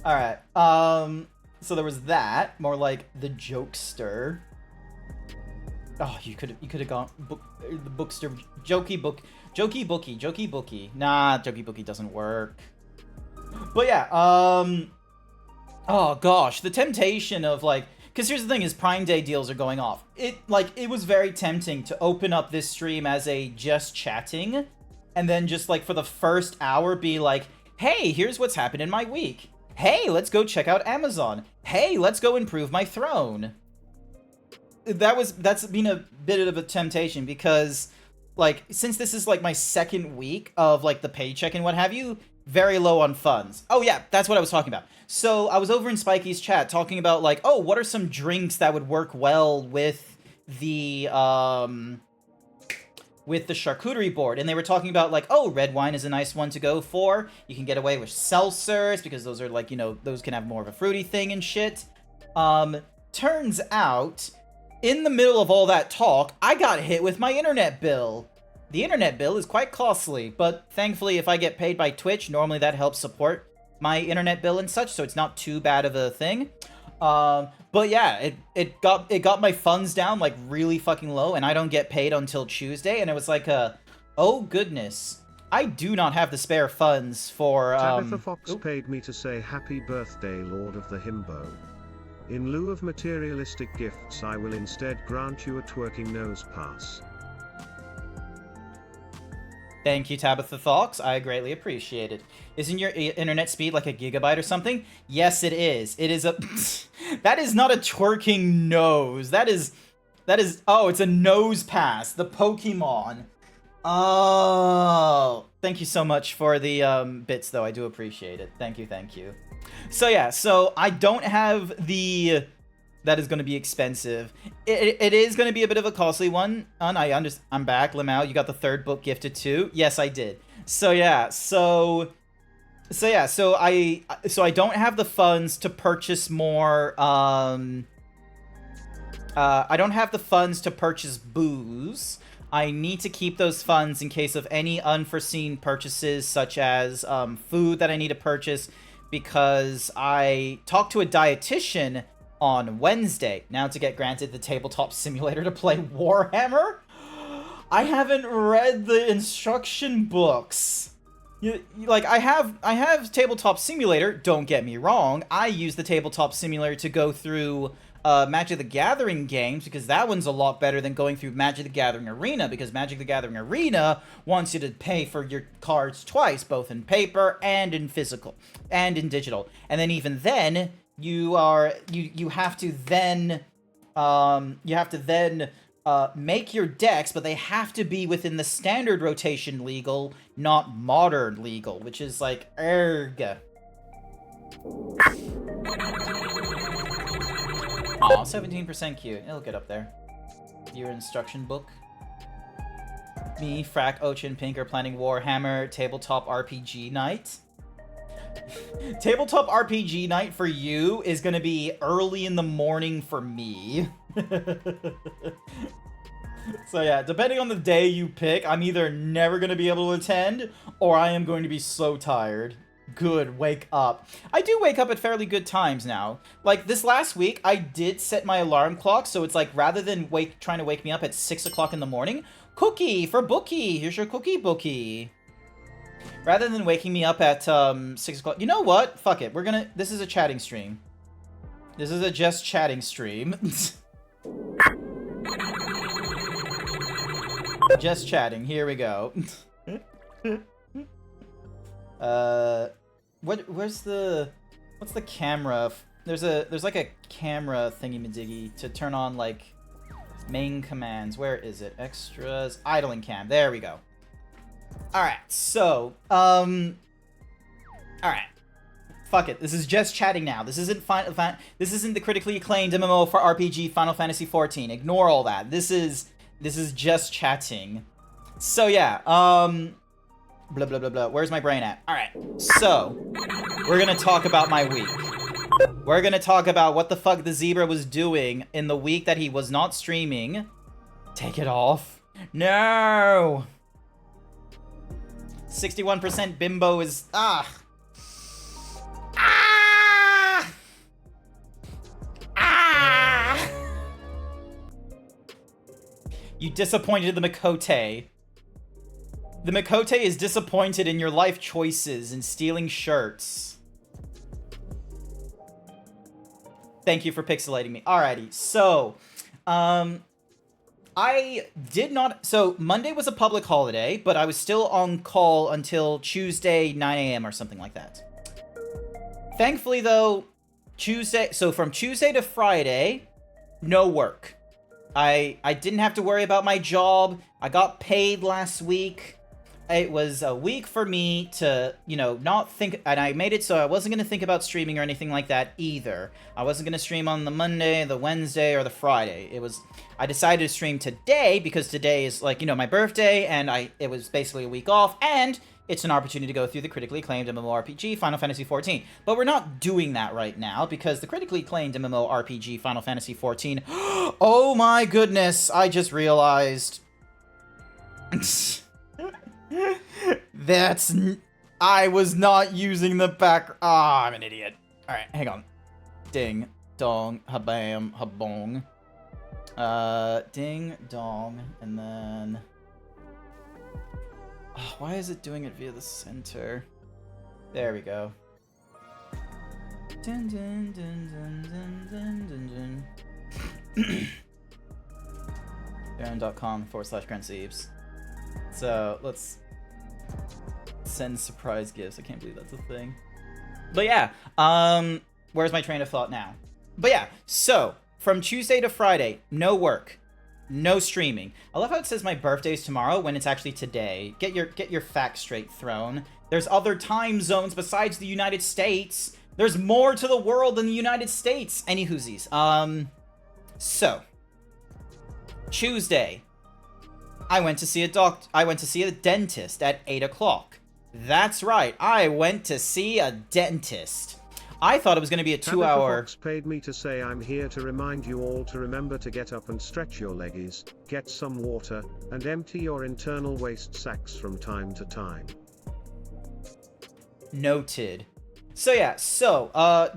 Alright, so there was that, more like the jokester. Oh, you could have gone the bookster, jokey bookie. Nah, jokey bookie doesn't work. But yeah, oh gosh, the temptation of like, because here's the thing is Prime Day deals are going off. It was very tempting to open up this stream as a just chatting, and then just like for the first hour be like, hey, here's what's happened in my week. Hey, let's go check out Amazon. Hey, let's go improve my throne. That's been a bit of a temptation because, like, since this is like my second week of like the paycheck and what have you, very low on funds. Oh yeah, that's what I was talking about. So I was over in Spiky's chat talking about like, oh, what are some drinks that would work well with the charcuterie board, and they were talking about like, oh, red wine is a nice one to go for. You can get away with seltzers because those are like, you know, those can have more of a fruity thing and shit. Turns out, in the middle of all that talk, I got hit with my internet bill. The internet bill is quite costly, but thankfully if I get paid by Twitch, normally that helps support my internet bill and such, so it's not too bad of a thing. But yeah, it got my funds down like really fucking low, and I don't get paid until Tuesday, and it was like oh goodness, I do not have the spare funds for Tabitha Fox paid me to say happy birthday, Lord of the Himbo. In lieu of materialistic gifts, I will instead grant you a twerking nose pass. Thank you, Tabitha Fox. I greatly appreciate it. Isn't your internet speed like a gigabyte or something? Yes, it is. It is a... That is not a twerking nose. That is... Oh, it's a nose pass. The Pokemon. Oh. Thank you so much for the bits, though. I do appreciate it. Thank you, thank you. So yeah, so I don't have the... That is going to be expensive. It is going to be a bit of a costly one. And I'm back, Limau. You got the third book gifted too. Yes, I did. So yeah, so I don't have the funds to purchase more. I don't have the funds to purchase booze. I need to keep those funds in case of any unforeseen purchases, such as food that I need to purchase, because I talked to a dietitian on Wednesday. Now to get granted the tabletop simulator to play Warhammer? I haven't read the instruction books. Like, I have tabletop simulator, don't get me wrong. I use the tabletop simulator to go through Magic the Gathering games, because that one's a lot better than going through Magic the Gathering Arena, because Magic the Gathering Arena wants you to pay for your cards twice, both in paper and in physical, and in digital. And then even then, you have to then make your decks, but they have to be within the standard rotation legal, not modern legal, which is like, erg. Aw, 17% cute. It'll get up there. Your instruction book. Me, Frack, Ochi, and Pink are planning Warhammer tabletop RPG night. Tabletop RPG night for you is gonna be early in the morning for me. So yeah, depending on the day you pick, I'm either never gonna be able to attend, or I am going to be so tired. Good, wake up. I do wake up at fairly good times now. Like, this last week, I did set my alarm clock, so it's like, rather than trying to wake me up at 6 o'clock in the morning, cookie for Bookie! Here's your cookie, Bookie! Rather than waking me up at 6 o'clock... You know what? Fuck it. This is a chatting stream. This is a just chatting stream. Just chatting. Here we go. What's the camera? There's like a camera thingy-majiggy to turn on, like, main commands. Where is it? Extras. Idling cam. There we go. Alright, so, alright. Fuck it, this is just chatting now. This isn't this isn't the critically acclaimed MMO for RPG Final Fantasy XIV. Ignore all that. This is just chatting. So yeah, blah blah blah blah. Where's my brain at? Alright, so, we're gonna talk about my week. We're gonna talk about what the fuck the zebra was doing in the week that he was not streaming. Take it off. No! 61% bimbo is... Ah! You disappointed the Mikote. The Mikote is disappointed in your life choices and stealing shirts. Thank you for pixelating me. Alrighty, so... I did not... So, Monday was a public holiday, but I was still on call until Tuesday, 9 a.m. or something like that. Thankfully, though, So, from Tuesday to Friday, no work. I didn't have to worry about my job. I got paid last week. It was a week for me to, not think... And I made it so I wasn't going to think about streaming or anything like that either. I wasn't going to stream on the Monday, the Wednesday, or the Friday. I decided to stream today because today is, my birthday, and it was basically a week off, and it's an opportunity to go through the critically acclaimed MMORPG Final Fantasy XIV. But we're not doing that right now, because the critically acclaimed MMORPG Final Fantasy XIV... Oh my goodness, I just realized... I was not using the back... Ah, I'm an idiot. Alright, hang on. Ding, dong, habam, habong. Ding, dong, and then... Oh, why is it doing it via the center? There we go. Dun, dun, dun, dun, dun, dun, dun, dun. Baron.com/GrantZeebs. So, let's send surprise gifts. I can't believe that's a thing. But yeah, where's my train of thought now? But yeah, so, from Tuesday to Friday, no work. No streaming. I love how it says my birthday's tomorrow when it's actually today. Get your facts straight, Throne. There's other time zones besides the United States. There's more to the world than the United States. Any whoosies. So Tuesday, I went to see a dentist at 8 o'clock. That's right, I went to see a dentist. I thought it was going to be a 2-hour... Fox paid me to say I'm here to remind you all to remember to get up and stretch your leggies, get some water, and empty your internal waste sacs from time to time. Noted. So yeah,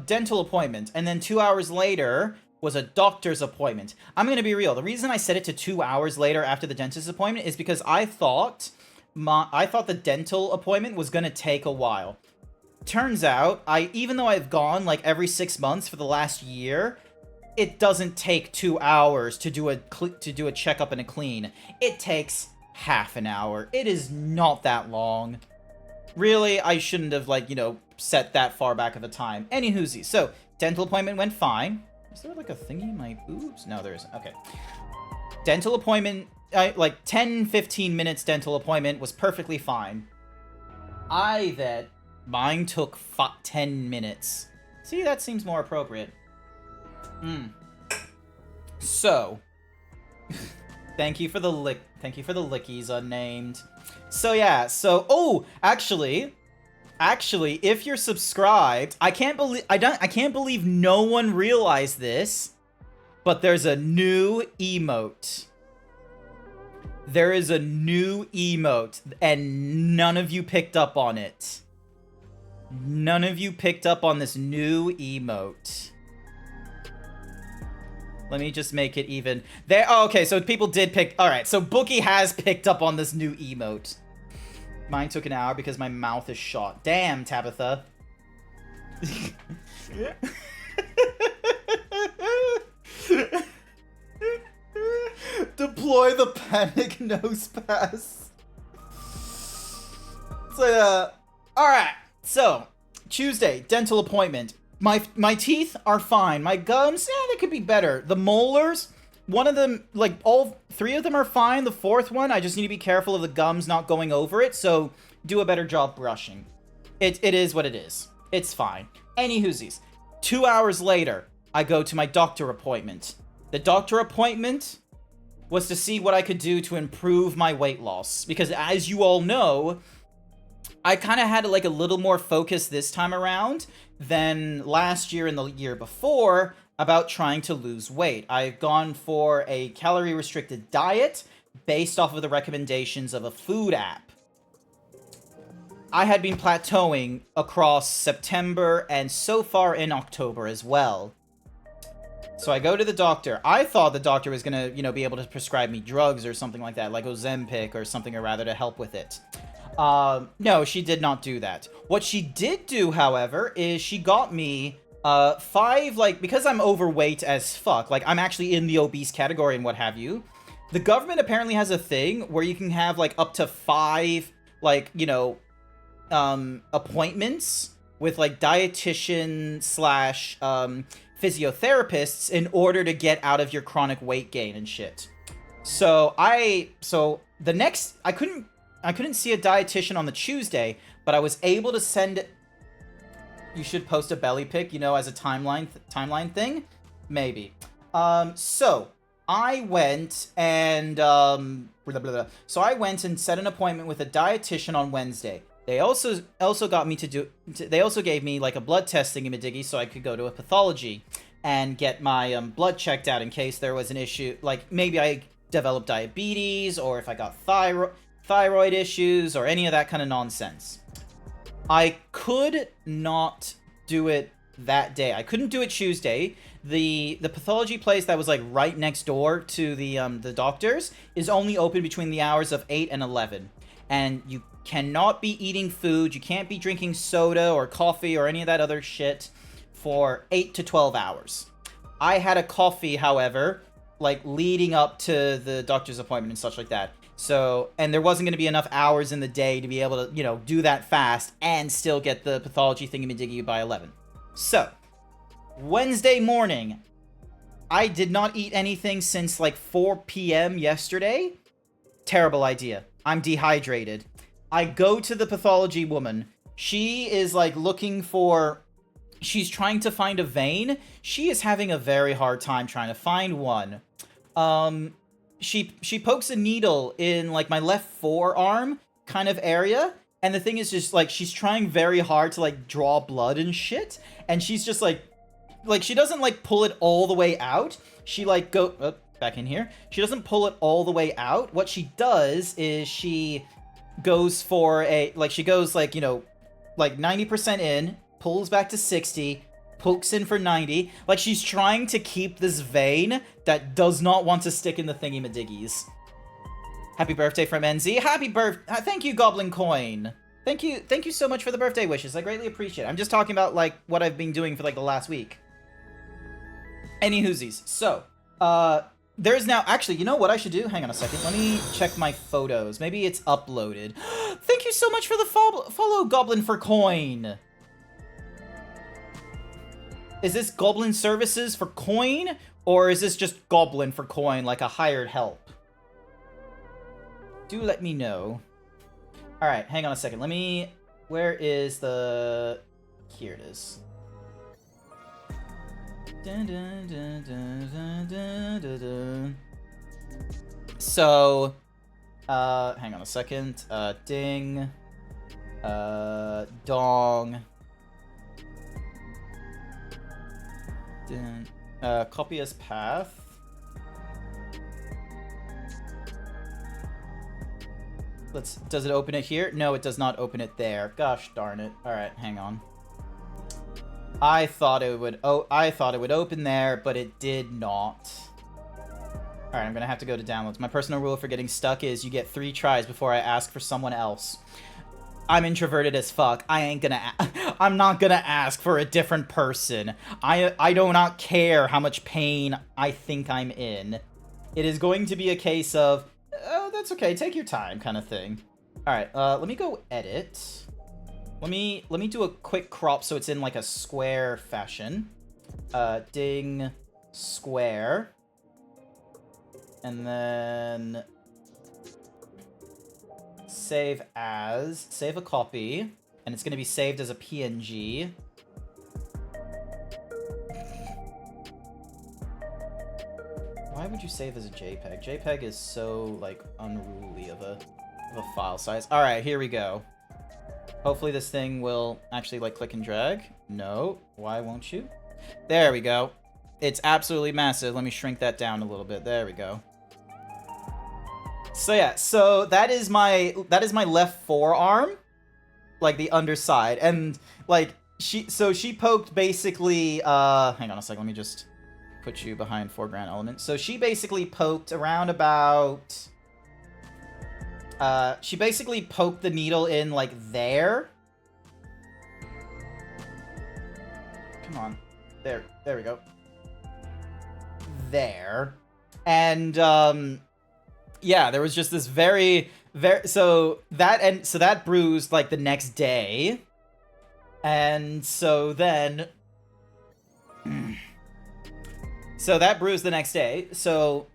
dental appointment, and then 2 hours later was a doctor's appointment. I'm gonna be real. The reason I set it to 2 hours later after the dentist appointment is because I thought the dental appointment was gonna take a while. Turns out, even though I've gone like every 6 months for the last year, it doesn't take 2 hours to do a checkup and a clean. It takes half an hour. It is not that long. Really, I shouldn't have, like, set that far back of a time. Any whoosies. So, dental appointment went fine. Is there, like, a thingy in my boobs? No, there isn't. Okay. Dental appointment, like, 10-15 minutes dental appointment was perfectly fine. Mine took 10 minutes. See, that seems more appropriate. So, thank you for the lickies, unnamed. So yeah, oh, actually, if you're subscribed, I can't believe no one realized this, but there's a new emote. There is a new emote, and none of you picked up on it. None of you picked up on this new emote. Let me just make it even. There. Oh, okay, so people did pick. All right, so Bookie has picked up on this new emote. Mine took an hour because my mouth is shot. Damn, Tabitha. Deploy the panic nose pass. So, all right. So, Tuesday, dental appointment. My teeth are fine. My gums, they could be better. The molars, one of them, like, all 3 of them are fine. The 4th one, I just need to be careful of the gums not going over it, so do a better job brushing. It is what it is. It's fine. Any whoosies. 2 hours later, I go to my doctor appointment. The doctor appointment was to see what I could do to improve my weight loss. Because as you all know, I kind of had like a little more focus this time around than last year and the year before about trying to lose weight. I've gone for a calorie-restricted diet based off of the recommendations of a food app. I had been plateauing across September and so far in October as well. So I go to the doctor. I thought the doctor was going to, be able to prescribe me drugs or something like that, like Ozempic or something or rather to help with it. No, she did not do that. What she did do, however, is she got me 5, like, because I'm overweight as fuck, like, I'm actually in the obese category and what have you. The government apparently has a thing where you can have, like, up to 5, like, appointments with, like, dietitian slash, physiotherapists in order to get out of your chronic weight gain and shit. So I couldn't see a dietitian on the Tuesday, but I was able to send. You should post a belly pic, as a timeline thing, maybe. So I went and So I went and set an appointment with a dietitian on Wednesday. They also got me to do. They also gave me like a blood test thingy-majiggy so I could go to a pathology and get my blood checked out in case there was an issue, like maybe I developed diabetes or if I got thyroid issues or any of that kind of nonsense. I could not do it that day. I couldn't do it Tuesday. The pathology place that was like right next door to the doctor's is only open between the hours of 8 and 11. And you cannot be eating food, you can't be drinking soda or coffee or any of that other shit for 8 to 12 hours. I had a coffee, however, like leading up to the doctor's appointment and such like that. So, and there wasn't going to be enough hours in the day to be able to, do that fast and still get the pathology thingy-majiggy by 11. So, Wednesday morning, I did not eat anything since like 4 p.m. yesterday. Terrible idea. I'm dehydrated. I go to the pathology woman. She is like looking for she's trying to find a vein. She is having a very hard time trying to find one. She pokes a needle in, like, my left forearm kind of area, and the thing is just, like, she's trying very hard to, like, draw blood and shit, and she's just, like, she doesn't, like, pull it all the way out. She, like, back in here. She doesn't pull it all the way out. What she does is she goes for a, like, she goes, like, you know, like, 90% in, pulls back to 60, pokes in for 90. Like, she's trying to keep this vein that does not want to stick in the thingy-madiggies. Happy birthday from NZ. Happy thank you, Goblin Coin. Thank you so much for the birthday wishes. I greatly appreciate it. I'm just talking about, like, what I've been doing for, like, the last week. Any whoosies. So, there's now, actually, you know what I should do? Hang on a second. Let me check my photos. Maybe it's uploaded. Thank you so much for the follow, Goblin for coin. Is this Goblin Services for coin? Or is this just Goblin for coin, like a hired help? Do let me know. Alright, hang on a second. Where is the... Here it is. So, hang on a second. Ding. Dong. Ding. Copy as path. Does it open it here? No, it does not open it there. Gosh darn it. Alright, hang on. I thought it would open there, but it did not. Alright, I'm gonna have to go to downloads. My personal rule for getting stuck is you get 3 tries before I ask for someone else. I'm introverted as fuck. I'm not gonna ask for a different person. I do not care how much pain I think I'm in. It is going to be a case of, oh, that's okay, take your time kind of thing. Alright, let me go edit. Let me do a quick crop so it's in like a square fashion. Ding, square. And then save as, save a copy, and it's going to be saved as a PNG. Why would you save as a JPEG? JPEG is so, like, unruly of a file size. Alright, here we go. Hopefully this thing will actually, like, click and drag. No. Why won't you? There we go. It's absolutely massive. Let me shrink that down a little bit. There we go. So yeah, so that is my left forearm, like the underside, and like she poked basically hang on a second, let me just put you behind foreground element. So she basically poked around about she basically poked the needle in like there. Come on. There we go. There. And yeah, there was just this very so that bruised like the next day. And so then so that bruised the next day. So,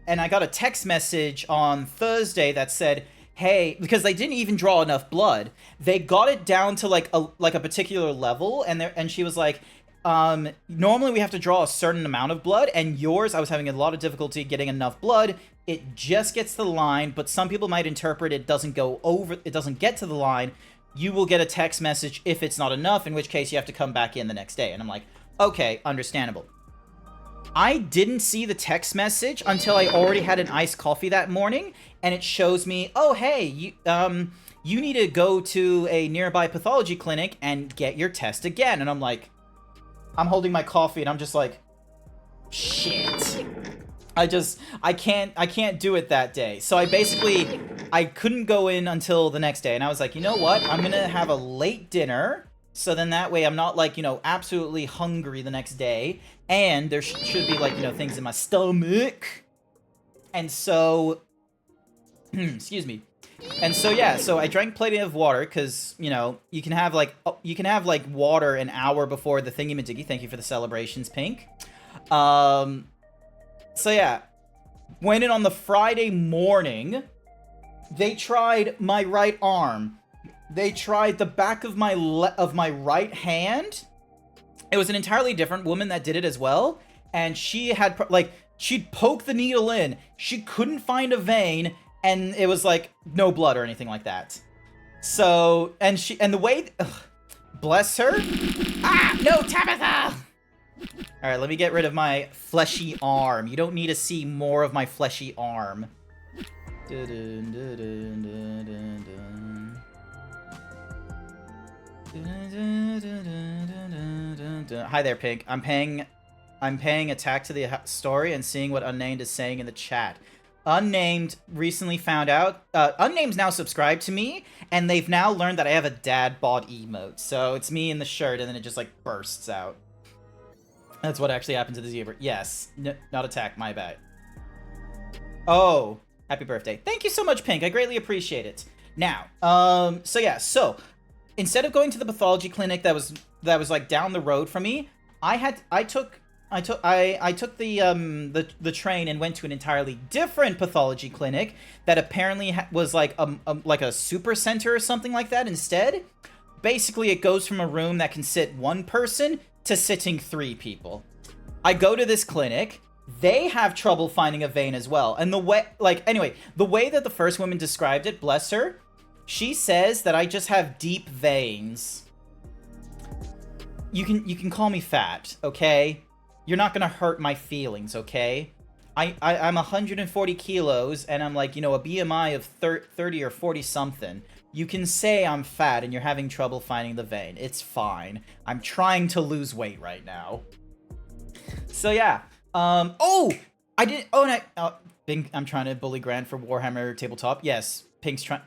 and I got a text message on Thursday that said, hey, because they didn't even draw enough blood. They got it down to like a particular level, and she was like, normally we have to draw a certain amount of blood, and yours, I was having a lot of difficulty getting enough blood. It just gets to the line, but some people might interpret it doesn't get to the line. You will get a text message if it's not enough, in which case you have to come back in the next day. And I'm like, okay, understandable. I didn't see the text message until I already had an iced coffee that morning, and it shows me, oh, hey, you need to go to a nearby pathology clinic and get your test again. And I'm like, I'm holding my coffee, and I'm just like, shit. I can't do it that day. So I couldn't go in until the next day, and I was like, you know what? I'm gonna have a late dinner, so then that way I'm not, like, you know, absolutely hungry the next day, and there should be, like, you know, things in my stomach. And so, excuse me. And so, yeah, so I drank plenty of water, because, you know, you can have, like, water an hour before the thingy-majiggy. Thank you for the celebrations, Pink. So, yeah, went in on the Friday morning. They tried my right arm. They tried the back of my right hand. It was an entirely different woman that did it as well, and she had like she'd poke the needle in, she couldn't find a vein, and it was like no blood or anything like that. So and the way, bless her. Ah, no, Tabitha. All right, let me get rid of my fleshy arm. You don't need to see more of my fleshy arm. Hi there, Pink. I'm paying attack to the story and seeing what Unnamed is saying in the chat. Unnamed recently found out. Unnamed's now subscribed to me, and they've now learned that I have a dad bod emote. So it's me in the shirt, and then it just like bursts out. That's what actually happened to the zebra. Yes, not attack. My bad. Oh, happy birthday! Thank you so much, Pink. I greatly appreciate it. Now, so yeah, so instead of going to the pathology clinic that was like down the road from me, I took the train and went to an entirely different pathology clinic that apparently was like a super center or something like that instead. Basically, it goes from a room that can sit one person to sitting 3 people. I go to this clinic. They have trouble finding a vein as well. And the way, the way that the first woman described it, bless her, she says that I just have deep veins. You can call me fat, okay? You're not gonna hurt my feelings, okay? I'm 140 kilos, and I'm like, you know, a BMI of 30 or 40 something. You can say I'm fat and you're having trouble finding the vein. It's fine. I'm trying to lose weight right now. So yeah. Oh! I didn't... Oh, and Pink, I'm trying to bully Grant for Warhammer Tabletop. Yes, Pink's trying...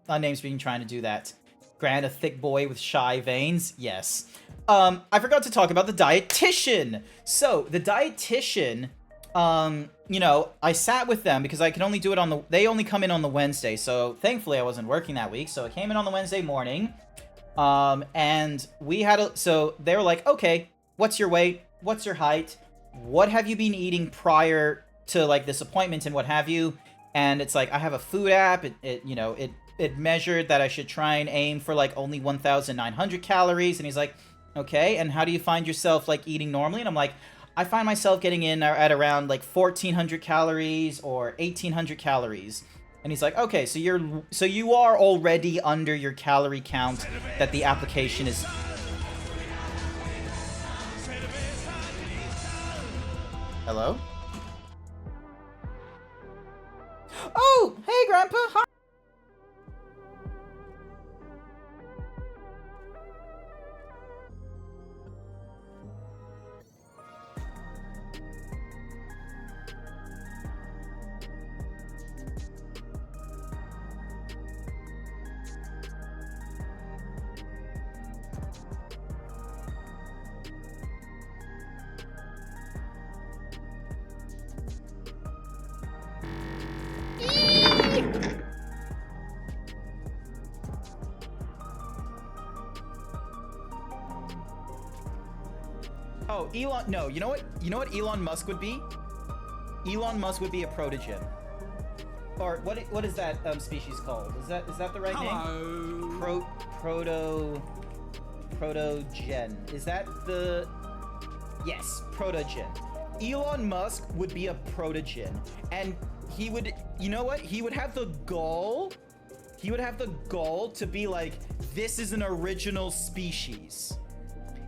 Unnamed's been trying to do that. Grant, a thick boy with shy veins? Yes. I forgot to talk about the dietitian. So, the dietitian... you know, I sat with them because I can only do it on the... They only come in on the Wednesday, so thankfully I wasn't working that week, so I came in on the Wednesday morning, and we had a... So, they were like, okay, what's your weight? What's your height? What have you been eating prior to, like, this appointment and what have you? And it's like, I have a food app, it measured that I should try and aim for, like, only 1,900 calories, and he's like, okay, and how do you find yourself, like, eating normally? And I'm like... I find myself getting in at around like 1,400 calories or 1,800 calories. And he's like, okay, so you are already under your calorie count that the application is... Hello? Oh, hey, Grandpa. Hi. Oh, Elon, no, you know what Elon Musk would be? Elon Musk would be a protogen. Or what is that species called? Is that the right name? Protogen. Is that the... Yes, protogen. Elon Musk would be a protogen. And he would, you know what? He would have the goal to be like, this is an original species.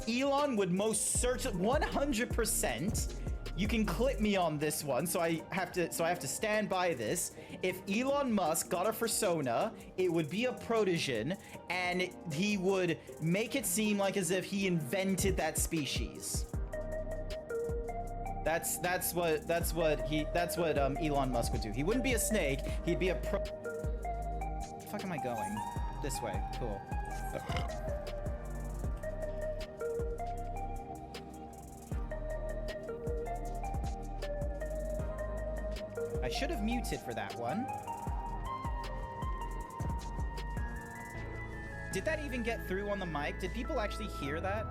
Elon would most certainly 100%. You can clip me on this one, so I have to stand by this. If Elon Musk got a persona, it would be a protogen, and he would make it seem like as if he invented that species. That's what Elon Musk would do. He wouldn't be a snake. He'd be a pro. Where the fuck am I going? This way. Cool. I should have muted for that one. Did that even get through on the mic? Did people actually hear that?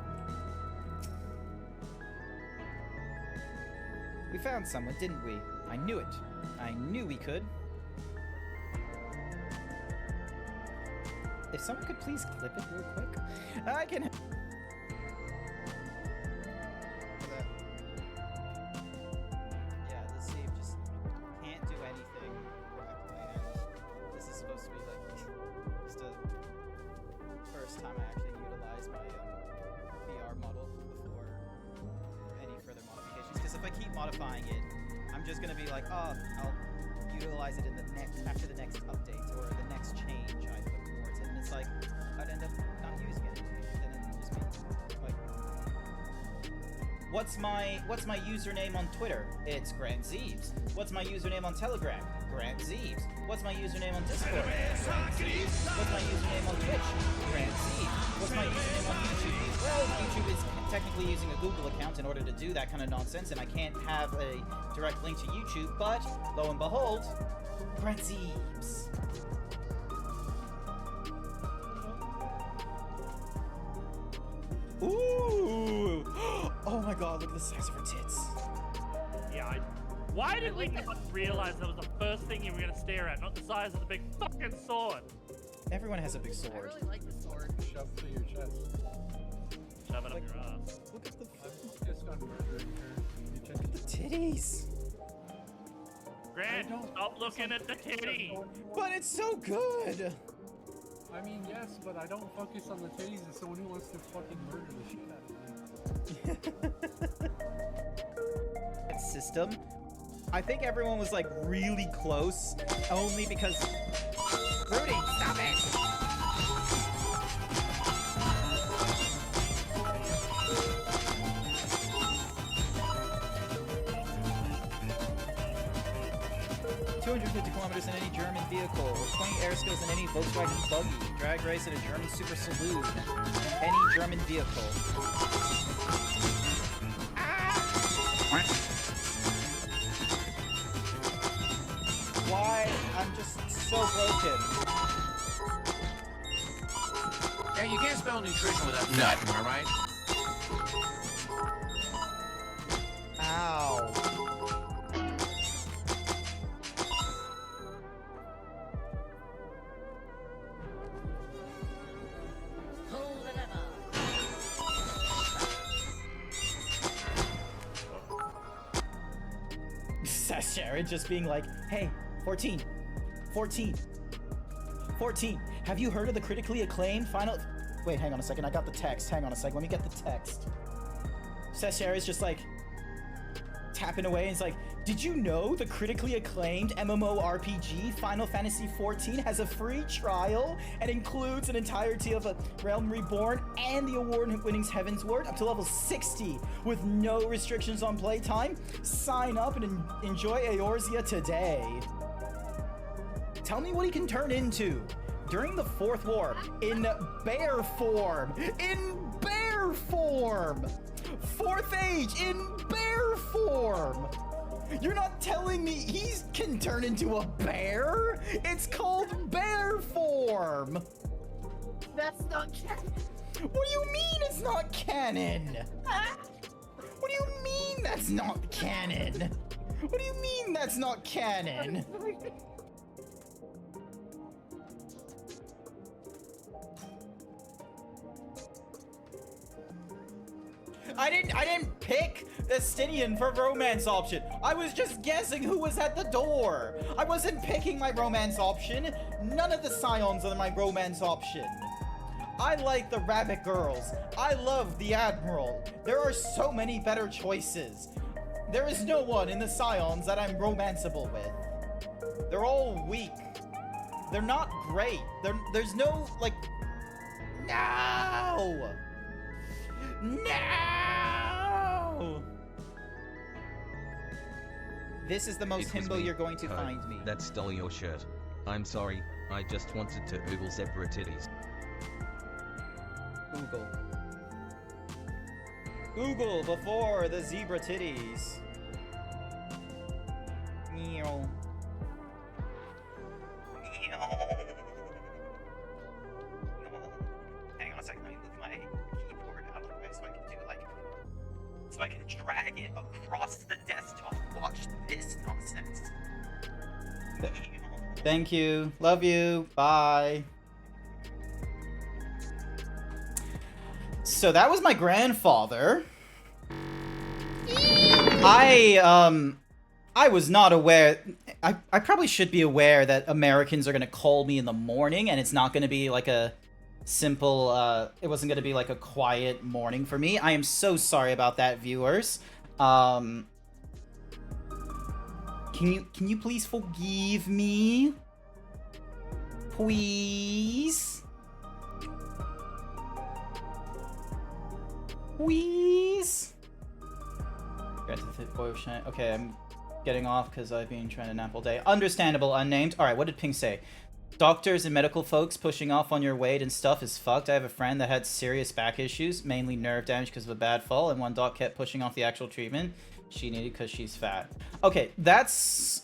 We found someone, didn't we? I knew it. I knew we could. If someone could please clip it real quick. I can... if I keep modifying it, I'm just gonna be like, oh, I'll utilize it in the after the next update or the next change I put towards it, and it's like I'd end up not using it, and then just be like, what's my username on Twitter? It's GrantZeebs. What's my username on Telegram? GrantZeebs. What's my username on Discord? GrantZeebs. What's my username on Twitch? GrantZeebs. What's my username on YouTube? Well, YouTube is technically using a Google account in order to do that kind of nonsense, and I can't have a direct link to YouTube, but lo and behold, GrantZeebs. Ooh! Oh my god, look at the size of her tits. Yeah, why did we not realize that was the first thing you were gonna stare at, not the size of the big fucking sword? Everyone has a big I sword. really like the sword. Shove it to your chest. Shove it Like- up your ass. Look at the I'm just on murdering her. You check it. titties. Grant, don't stop focus looking on at the titties, titty. that's the one you want. But it's so good. I mean, yes, but I don't focus on the titties as someone who wants to fucking murder the shit out of me. That system. I think everyone was like really close, only because. Rudy, stop it! 250 kilometers in any German vehicle, 20 air skills in any Volkswagen buggy, drag race in a German super saloon, any German vehicle. Why? I'm just so broken. Yeah, you can't spell nutrition without nut, am I right? Ow. Pull the lever. Sharon just being like, hey, 14, 14, 14. Have you heard of the critically acclaimed final... Wait, hang on a second. I got the text. Hang on a second. Let me get the text. Sharon's just like tapping away and it's like, did you know the critically acclaimed MMORPG Final Fantasy XIV has a free trial and includes an entirety of a Realm Reborn and the award-winning Heavensward up to level 60 with no restrictions on playtime? Sign up and enjoy Eorzea today. Tell me what he can turn into during the Fourth War in bear form. In bear form. Fourth Age in bear form. You're not telling me he can turn into a bear? It's called bear form. That's not canon. What do you mean it's not canon? What do you mean that's not canon? What do you mean that's not canon? I didn't pick Estinian for romance option. I was just guessing who was at the door. I wasn't picking my romance option. None of the Scions are my romance option. I like the rabbit girls. I love the Admiral. There are so many better choices. There is no one in the Scions that I'm romanceable with. They're all weak. They're not great. There's no, like... No! No! This is the most It was himbo me. you're going to Oh, find me. That stole your shirt. I'm sorry, I just wanted to oogle zebra titties. Google. Google before the zebra titties. Meow. Hang on a second, let me move my keyboard out of the way so I can do like... So I can drag it across the desktop. Watch this nonsense. Thank you. Love you. Bye. So that was my grandfather. I was not aware. I probably should be aware that Americans are gonna call me in the morning, and it's not gonna be like a simple. It wasn't gonna be like a quiet morning for me. I am so sorry about that, viewers. Can you please forgive me? Please? Please? Okay, I'm getting off because I've been trying to nap all day. Understandable, unnamed. Alright, what did Ping say? Doctors and medical folks pushing off on your weight and stuff is fucked. I have a friend that had serious back issues, mainly nerve damage because of a bad fall, and one doc kept pushing off the actual treatment she needed because she's fat. Okay, that is,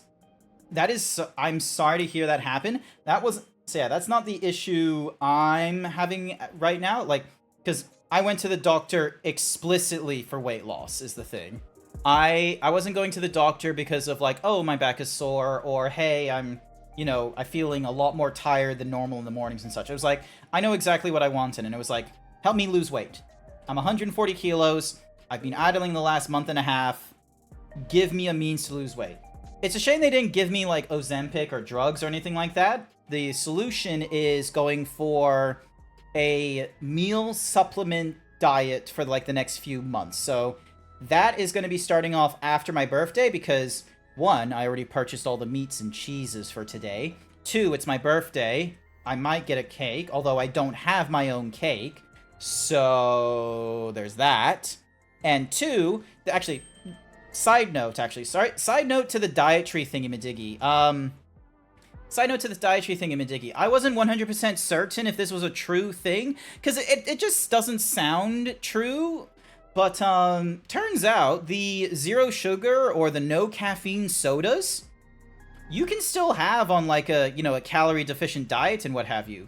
I'm sorry to hear that happen. So yeah, that's not the issue I'm having right now. Like, because I went to the doctor explicitly for weight loss is the thing. I wasn't going to the doctor because of like, oh, my back is sore, or hey, I'm feeling a lot more tired than normal in the mornings and such. It was like, I know exactly what I wanted, and it was like, help me lose weight. I'm 140 kilos. I've been idling the last month and a half. Give me a means to lose weight. It's a shame they didn't give me, like, Ozempic or drugs or anything like that. The solution is going for a meal supplement diet for, like, the next few months. So that is going to be starting off after my birthday because... 1, I already purchased all the meats and cheeses for today. 2, it's my birthday. I might get a cake, although I don't have my own cake. So, there's that. And 2, actually, side note to the dietary thingy-majiggy. I wasn't 100% certain if this was a true thing, because it just doesn't sound true. But, turns out the zero sugar or the no caffeine sodas, you can still have on, like, a calorie deficient diet and what have you.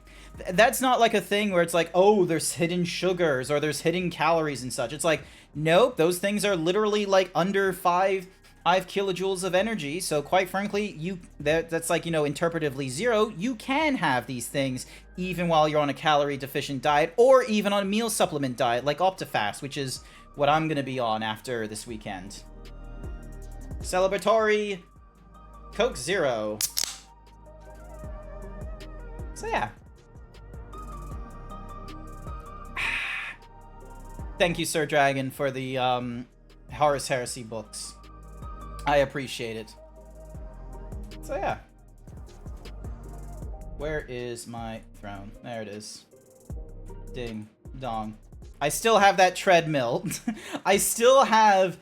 That's not like a thing where it's like, oh, there's hidden sugars or there's hidden calories and such. It's like, nope, those things are literally, like, under 5 kilojoules of energy. So, quite frankly, that's like, interpretively zero. You can have these things even while you're on a calorie deficient diet or even on a meal supplement diet like Optifast, which is what I'm going to be on after this weekend. Celebratory Coke Zero. So yeah. Thank you, Sir Dragon, for the Horus Heresy books. I appreciate it. So yeah. Where is my throne? There it is. Ding dong. I still have that treadmill. I still have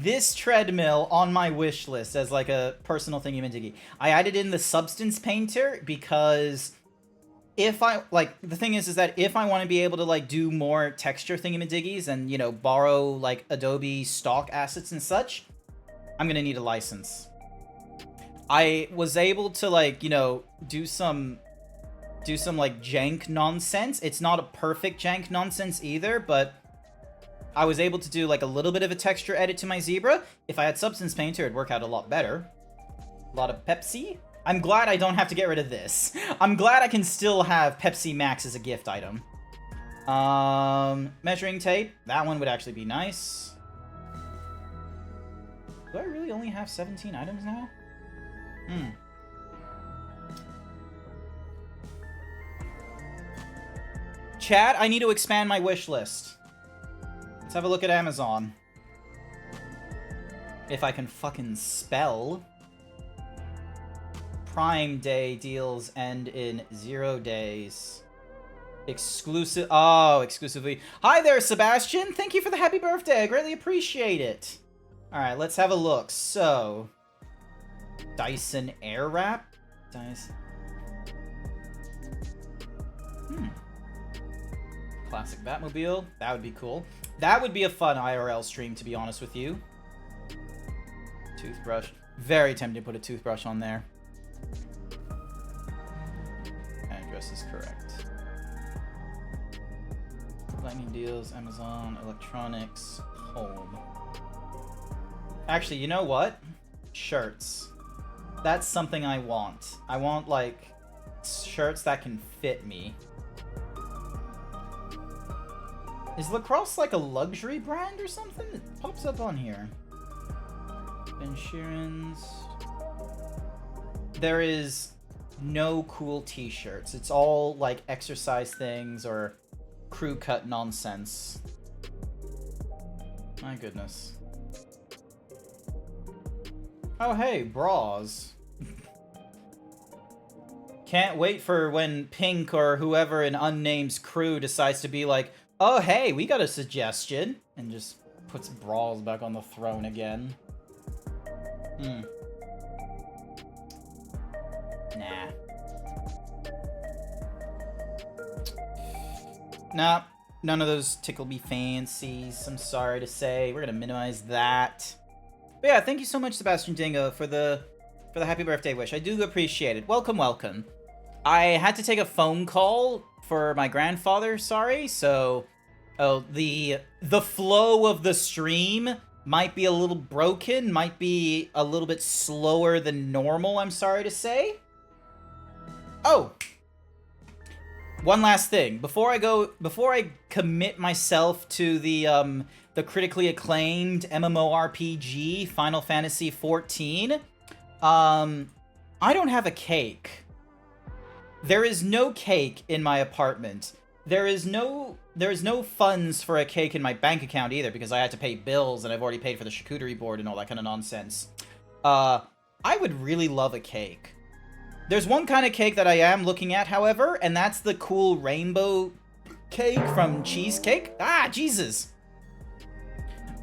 this treadmill on my wish list as like a personal thingy-majiggy. I added in the substance painter because if I, like, the thing is that if I want to be able to, like, do more texture thingy-majiggies and, borrow, like, Adobe stock assets and such, I'm gonna need a license. I was able to, like, do some like jank nonsense. It's not a perfect jank nonsense either, but I was able to do like a little bit of a texture edit to my zebra. If I had Substance Painter, it'd work out a lot better. A lot of Pepsi. I'm glad I don't have to get rid of this. I'm glad I can still have Pepsi Max as a gift item. Measuring tape. That one would actually be nice. Do I really only have 17 items now? Chat, I need to expand my wish list. Let's have a look at Amazon. If I can fucking spell. Prime Day deals end in 0 days. Exclusively. Hi there, Sebastian. Thank you for the happy birthday. I greatly appreciate it. Alright, let's have a look. So, Dyson Airwrap? Dyson. Classic Batmobile. That would be cool. That would be a fun IRL stream, to be honest with you. Toothbrush. Very tempted to put a toothbrush on there. Address is correct. Lightning deals, Amazon, electronics, home. Actually, you know what? Shirts. That's something I want. I want, like, shirts that can fit me. Is Lacrosse like a luxury brand or something? It pops up on here. Insurance. There is no cool t-shirts. It's all like exercise things or crew cut nonsense. My goodness. Oh, hey, bras. Can't wait for when Pink or whoever in Unnamed's crew decides to be like, oh, hey, we got a suggestion. And just puts bras back on the throne again. Nah. Nah, none of those tickle me fancies, I'm sorry to say. We're gonna minimize that. But yeah, thank you so much, Sebastian Dingo, for the happy birthday wish. I do appreciate it. Welcome, welcome. I had to take a phone call for my grandfather, sorry, so the flow of the stream might be a little broken, might be a little bit slower than normal, I'm sorry to say. Oh! One last thing. Before I commit myself to the critically acclaimed MMORPG Final Fantasy XIV, I don't have a cake. There is no cake in my apartment. There is no funds for a cake in my bank account either because I had to pay bills and I've already paid for the charcuterie board and all that kind of nonsense. I would really love a cake. There's one kind of cake that I am looking at, however, and that's the cool rainbow cake from Cheesecake. Ah, Jesus!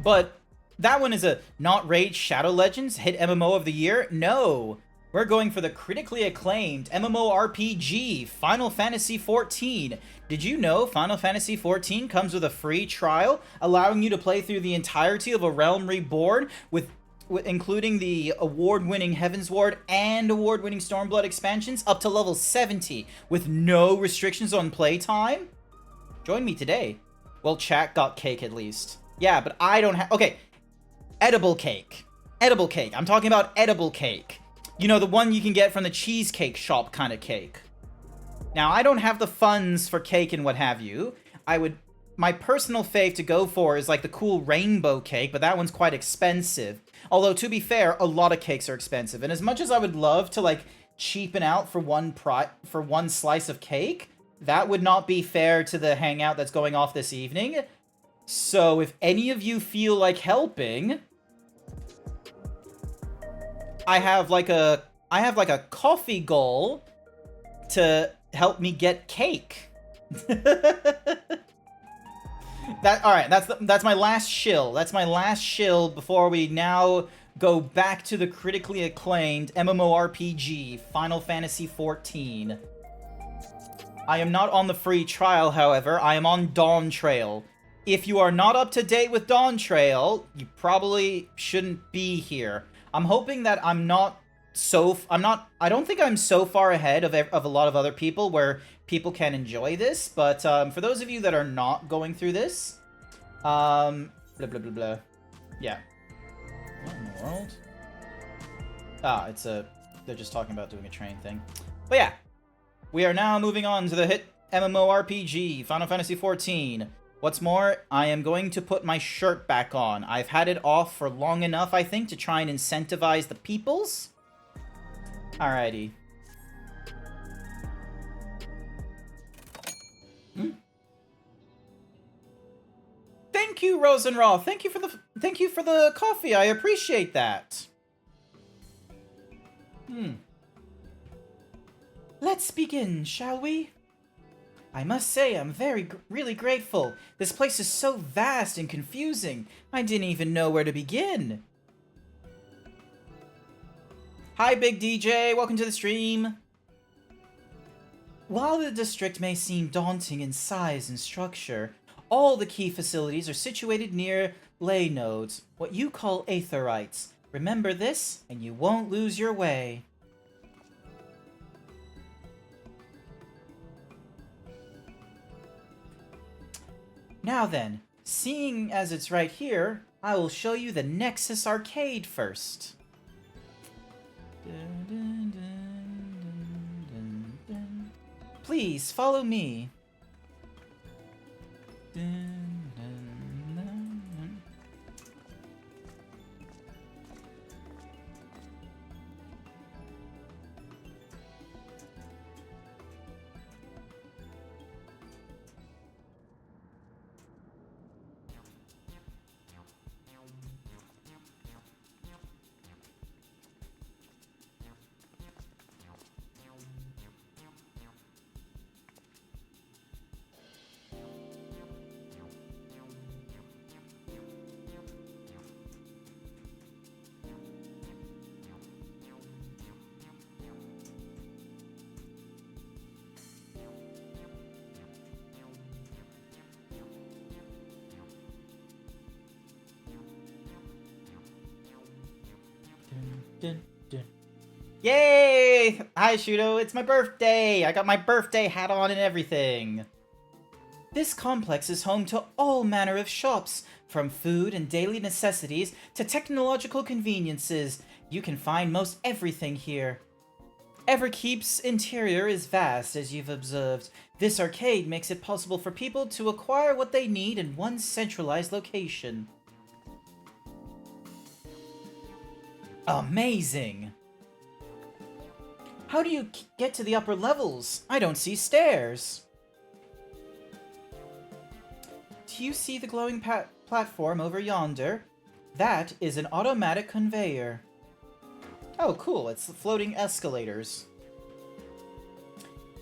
But that one is a not Raid Shadow Legends hit MMO of the year? No! We're going for the critically acclaimed MMORPG Final Fantasy XIV. Did you know Final Fantasy XIV comes with a free trial, allowing you to play through the entirety of A Realm Reborn with including the award-winning Heavensward and award-winning Stormblood expansions up to level 70 with no restrictions on playtime? Join me today. Well, chat got cake at least. Yeah, but I don't have... Okay, edible cake. Edible cake. I'm talking about edible cake. You know, the one you can get from the cheesecake shop kind of cake. Now, I don't have the funds for cake and what have you. My personal fave to go for is like the cool rainbow cake, but that one's quite expensive. Although, to be fair, a lot of cakes are expensive. And as much as I would love to, like, cheapen out for one slice of cake, that would not be fair to the hangout that's going off this evening. So, if any of you feel like helping, I have like a coffee goal to help me get cake. Alright, that's my last shill. That's my last shill before we now go back to the critically acclaimed MMORPG Final Fantasy XIV. I am not on the free trial, however. I am on Dawn Trail. If you are not up to date with Dawn Trail, you probably shouldn't be here. I'm hoping that I don't think I'm so far ahead of a lot of other people where people can enjoy this, but for those of you that are not going through this, blah, blah, blah, blah. Yeah. What in the world? Ah, they're just talking about doing a train thing. But yeah, we are now moving on to the hit MMORPG, Final Fantasy XIV. What's more, I am going to put my shirt back on. I've had it off for long enough, I think, to try and incentivize the peoples. Alrighty. Thank you, Rosenraw. Thank you for the coffee. I appreciate that. Let's begin, shall we? I must say, I'm really grateful. This place is so vast and confusing. I didn't even know where to begin. Hi, Big DJ. Welcome to the stream. While the district may seem daunting in size and structure, all the key facilities are situated near ley nodes, what you call aetherites. Remember this, and you won't lose your way. Now then, seeing as it's right here, I will show you the Nexus Arcade first. Please, follow me. dun, dun. Yay! Hi, Shudo. It's my birthday. I got my birthday hat on and everything. This complex is home to all manner of shops, from food and daily necessities to technological conveniences. You can find most everything here. Everkeep's interior is vast, as you've observed. This arcade makes it possible for people to acquire what they need in one centralized location. Amazing! How do you get to the upper levels? I don't see stairs. Do you see the glowing platform over yonder? That is an automatic conveyor. Oh, cool. It's floating escalators.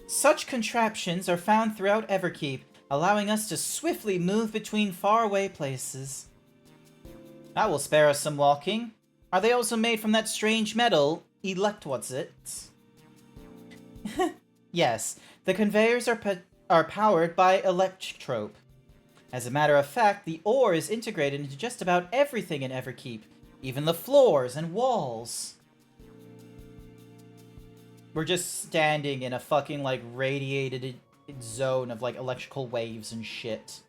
Such contraptions are found throughout Everkeep, allowing us to swiftly move between faraway places. That will spare us some walking. Are they also made from that strange metal, what's-it? Yes, the conveyors are powered by electrope. As a matter of fact, the ore is integrated into just about everything in Everkeep, even the floors and walls. We're just standing in a fucking, like, radiated zone of, like, electrical waves and shit.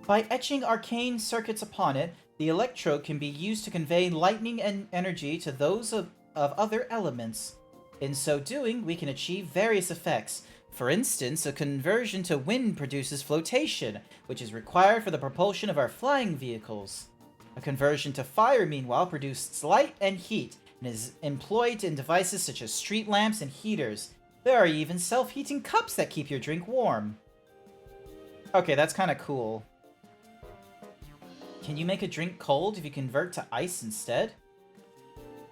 By etching arcane circuits upon it, the electrode can be used to convey lightning and energy to those of other elements. In so doing, we can achieve various effects. For instance, a conversion to wind produces flotation, which is required for the propulsion of our flying vehicles. A conversion to fire, meanwhile, produces light and heat, and is employed in devices such as street lamps and heaters. There are even self-heating cups that keep your drink warm. Okay, that's kind of cool. Can you make a drink cold if you convert to ice instead?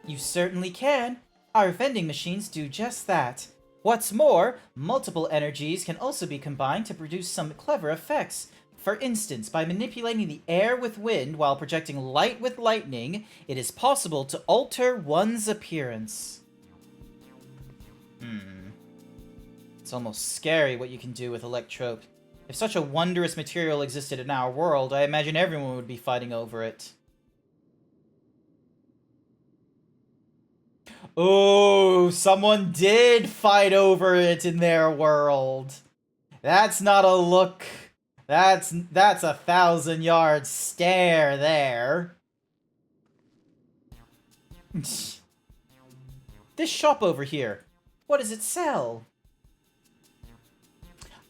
You certainly can. Our vending machines do just that. What's more, multiple energies can also be combined to produce some clever effects. For instance, by manipulating the air with wind while projecting light with lightning, it is possible to alter one's appearance. It's almost scary what you can do with electrope. If such a wondrous material existed in our world, I imagine everyone would be fighting over it. Oh, someone did fight over it in their world. That's not a look. That's a 1,000-yard stare there. This shop over here. What does it sell?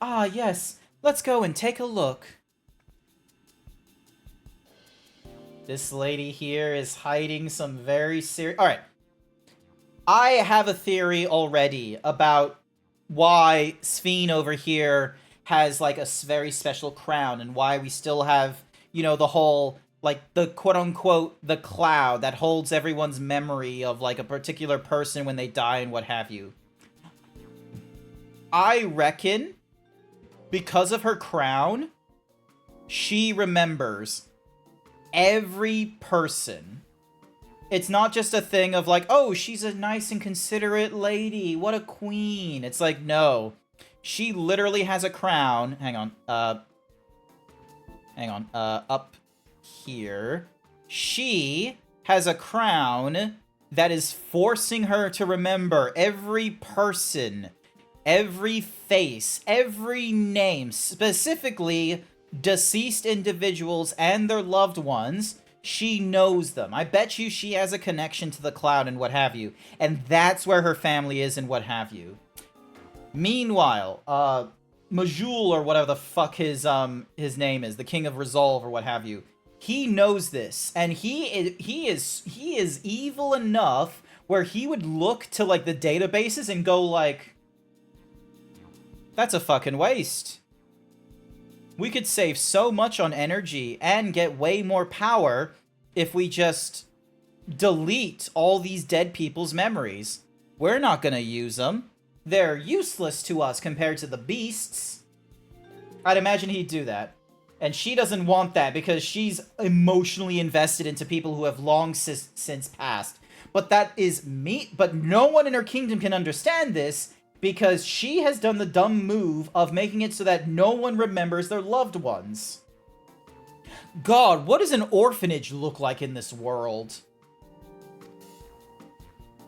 Ah, yes. Let's go and take a look. This lady here is hiding some very serious... Alright. I have a theory already about why Sphene over here has, like, a very special crown, and why we still have, you know, the whole, like, the quote-unquote, the cloud that holds everyone's memory of, like, a particular person when they die and what have you. I reckon, because of her crown, she remembers every person. It's not just a thing of like, oh, she's a nice and considerate lady, what a queen. It's like, no. She literally has a crown. Hang on, up here. She has a crown that is forcing her to remember every person, every face, every name, specifically deceased individuals and their loved ones. She knows them. I bet you she has a connection to the cloud and what have you. And that's where her family is and what have you. Meanwhile, Majul, or whatever the fuck his name is, the King of Resolve or what have you, he knows this, and he is evil enough where he would look to, like, the databases and go like, that's a fucking waste. We could save so much on energy and get way more power if we just delete all these dead people's memories. We're not gonna use them. They're useless to us compared to the beasts. I'd imagine he'd do that. And she doesn't want that because she's emotionally invested into people who have long since passed. But that is me. But no one in her kingdom can understand this because she has done the dumb move of making it so that no one remembers their loved ones. God, what does an orphanage look like in this world?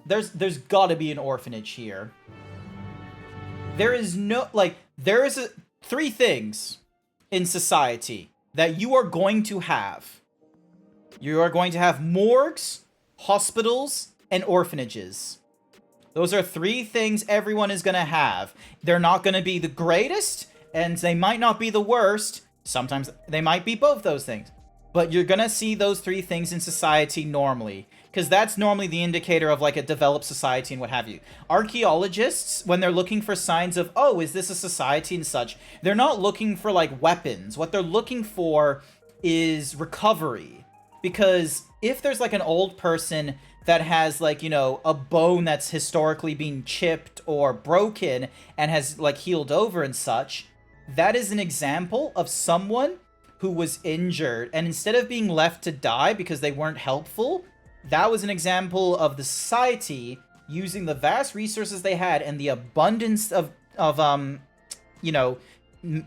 there's gotta be an orphanage here. There is no, like, there is three things in society that you are going to have. You are going to have morgues, hospitals, and orphanages. Those are three things everyone is going to have. They're not going to be the greatest, and they might not be the worst. Sometimes they might be both those things. But you're going to see those three things in society normally. Because that's normally the indicator of, like, a developed society and what have you. Archaeologists, when they're looking for signs of, oh, is this a society and such, they're not looking for, like, weapons. What they're looking for is recovery. Because if there's, like, an old person that has, like, you know, a bone that's historically been chipped or broken and has, like, healed over and such, that is an example of someone who was injured. And instead of being left to die because they weren't helpful, that was an example of the society using the vast resources they had and the abundance of you know,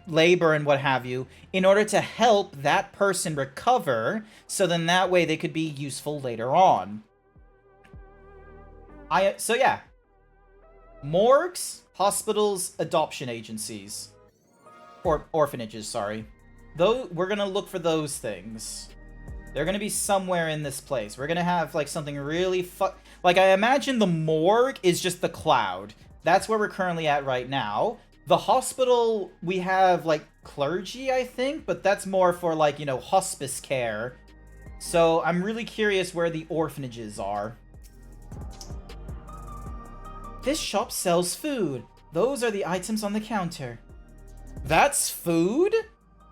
labor and what have you, in order to help that person recover, so then that way they could be useful later on. So yeah. Morgues, hospitals, adoption agencies. Or orphanages, sorry. Though we're gonna look for those things. They're gonna be somewhere in this place. We're gonna have, like, something really like, I imagine the morgue is just the cloud. That's where we're currently at right now. The hospital, we have, like, clergy, I think, but that's more for, like, you know, hospice care. So I'm really curious where the orphanages are. This shop sells food. Those are the items on the counter. That's food?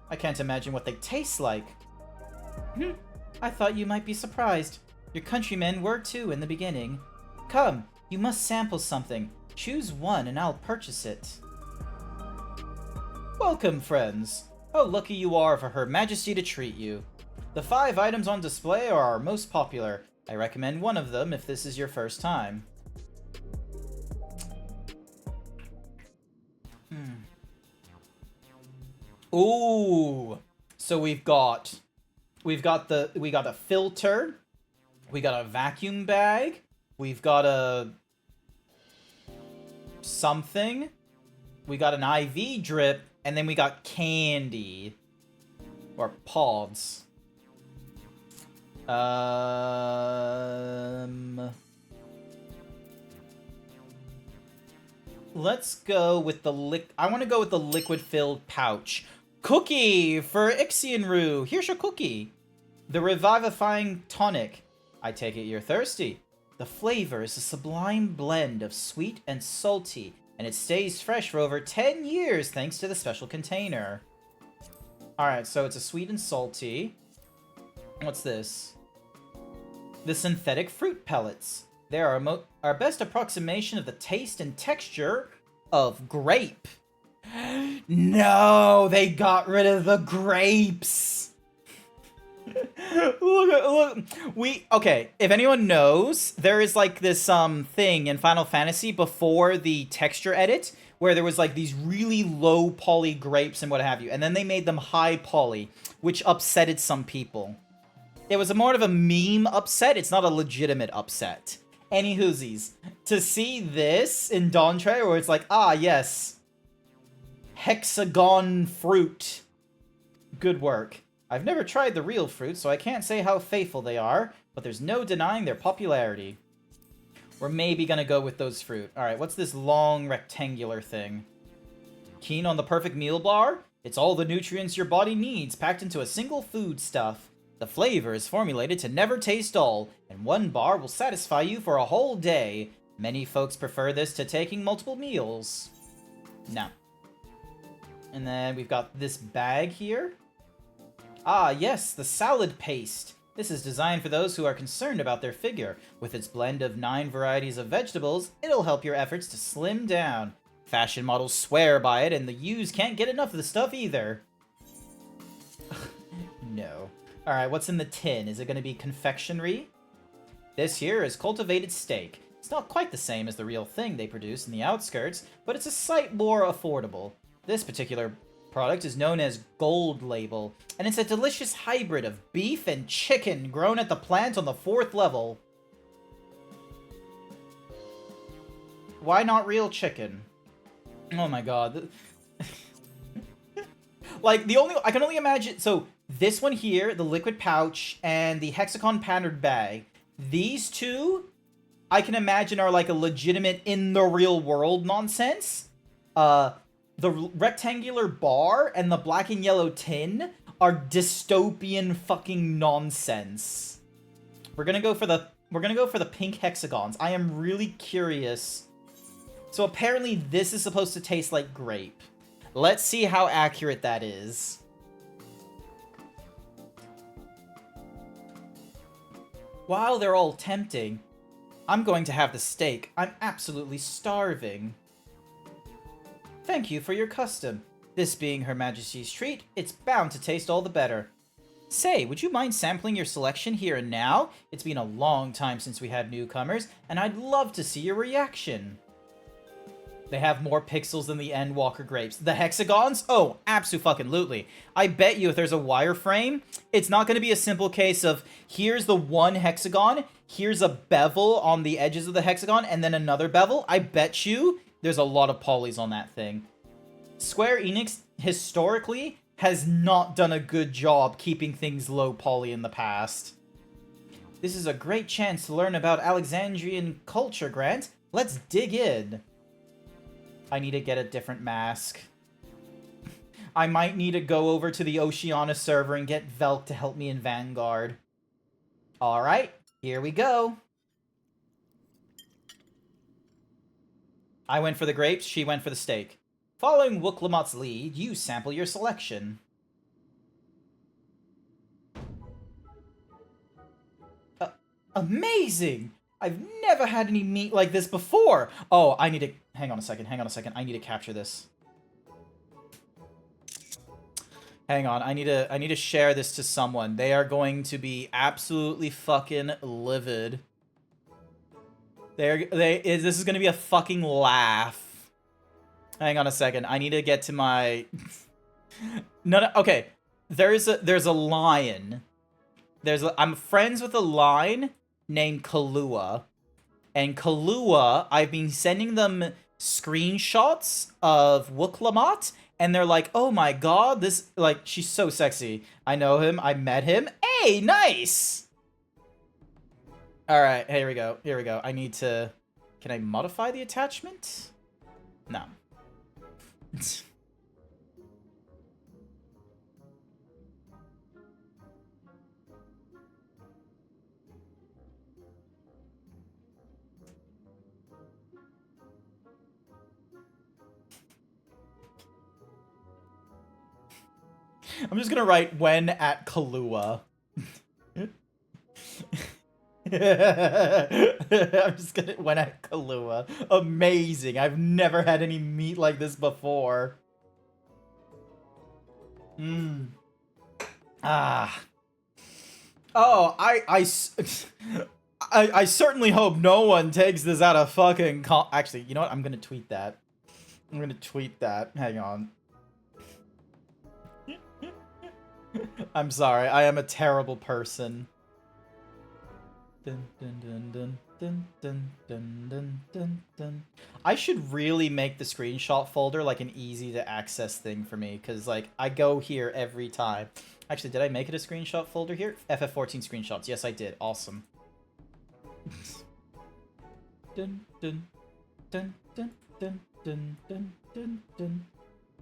I can't imagine what they taste like. I thought you might be surprised. Your countrymen were too in the beginning. Come, you must sample something. Choose one and I'll purchase it. Welcome, friends. How lucky you are for Her Majesty to treat you. The 5 items on display are our most popular. I recommend one of them if this is your first time. Ooh. So we got a filter, we got a vacuum bag, we've got a something, we got an IV drip, and then we got candy or pods. Let's go with the I want to go with the liquid-filled pouch. Cookie for Ixianru. Here's your cookie. The revivifying tonic. I take it you're thirsty. The flavor is a sublime blend of sweet and salty, and it stays fresh for over 10 years thanks to the special container. Alright, so it's a sweet and salty. What's this? The synthetic fruit pellets. They are our best approximation of the taste and texture of grape. No, they got rid of the grapes. look. Okay, if anyone knows, there is like this thing in Final Fantasy before the texture edit where there was like these really low poly grapes and what have you, and then they made them high poly, which upsetted some people. It was more of a meme upset, it's not a legitimate upset. Anywhoosies, to see this in Dawntre where it's like, ah yes, hexagon fruit. Good work. I've never tried the real fruit, so I can't say how faithful they are, but there's no denying their popularity. We're maybe gonna go with those fruit. Alright, what's this long rectangular thing? Keen on the perfect meal bar? It's all the nutrients your body needs, packed into a single foodstuff. The flavor is formulated to never taste dull, and one bar will satisfy you for a whole day. Many folks prefer this to taking multiple meals. No. And then we've got this bag here. Ah, yes, the salad paste. This is designed for those who are concerned about their figure. With its blend of 9 varieties of vegetables, it'll help your efforts to slim down. Fashion models swear by it, and the youths can't get enough of the stuff either. No. Alright, what's in the tin? Is it going to be confectionery? This here is cultivated steak. It's not quite the same as the real thing they produce in the outskirts, but it's a sight more affordable. This particular product is known as Gold Label, and it's a delicious hybrid of beef and chicken grown at the plant on the 4th level. Why not real chicken? Oh my god. Like, I can only imagine, so this one here, the liquid pouch, and the hexagon patterned bag, these two, I can imagine are like a legitimate in the real world nonsense. The rectangular bar and the black and yellow tin are dystopian fucking nonsense. We're gonna go for the pink hexagons. I am really curious. So apparently this is supposed to taste like grape. Let's see how accurate that is. While they're all tempting, I'm going to have the steak. I'm absolutely starving. Thank you for your custom. This being Her Majesty's treat, it's bound to taste all the better. Say, would you mind sampling your selection here and now? It's been a long time since we had newcomers, and I'd love to see your reaction. They have more pixels than the Endwalker grapes. The hexagons? Oh, abso-fucking-lutely. I bet you if there's a wireframe, it's not going to be a simple case of, here's the one hexagon, here's a bevel on the edges of the hexagon, and then another bevel. I bet you there's a lot of polys on that thing. Square Enix, historically, has not done a good job keeping things low poly in the past. This is a great chance to learn about Alexandrian culture, Grant. Let's dig in. I need to get a different mask. I might need to go over to the Oceania server and get Velk to help me in Vanguard. Alright, here we go. I went for the grapes, she went for the steak. Following Wooklamot's lead, you sample your selection. Amazing! I've never had any meat like this before! Oh, I need to... Hang on a second. I need to capture this. Hang on, I need to share this to someone. They are going to be absolutely fucking livid. This is gonna be a fucking laugh. Hang on a second. I need to get to my... No, okay. There's a lion. I'm friends with a lion named Kahlua. And Kahlua, I've been sending them screenshots of Wooklamot, and they're like, oh my god, this, like, she's so sexy. I know him, I met him. Hey, nice! Alright, here we go. I need to... Can I modify the attachment? No. I'm just gonna write when at Kahlua. I'm just gonna when at Kahlua. Amazing. I've never had any meat like this before. Ah. Oh, I certainly hope no one takes this out of fucking Actually, you know what? I'm gonna tweet that. Hang on. I'm sorry, I am a terrible person. Dun, dun, dun, dun, dun, dun, dun, dun, dun, dun. I should really make the screenshot folder like an easy to access thing for me, because like I go here every time. Actually, did I make it a screenshot folder here? FF14 screenshots. Yes, I did. Awesome. Dun dun dun dun dun dun dun dun dun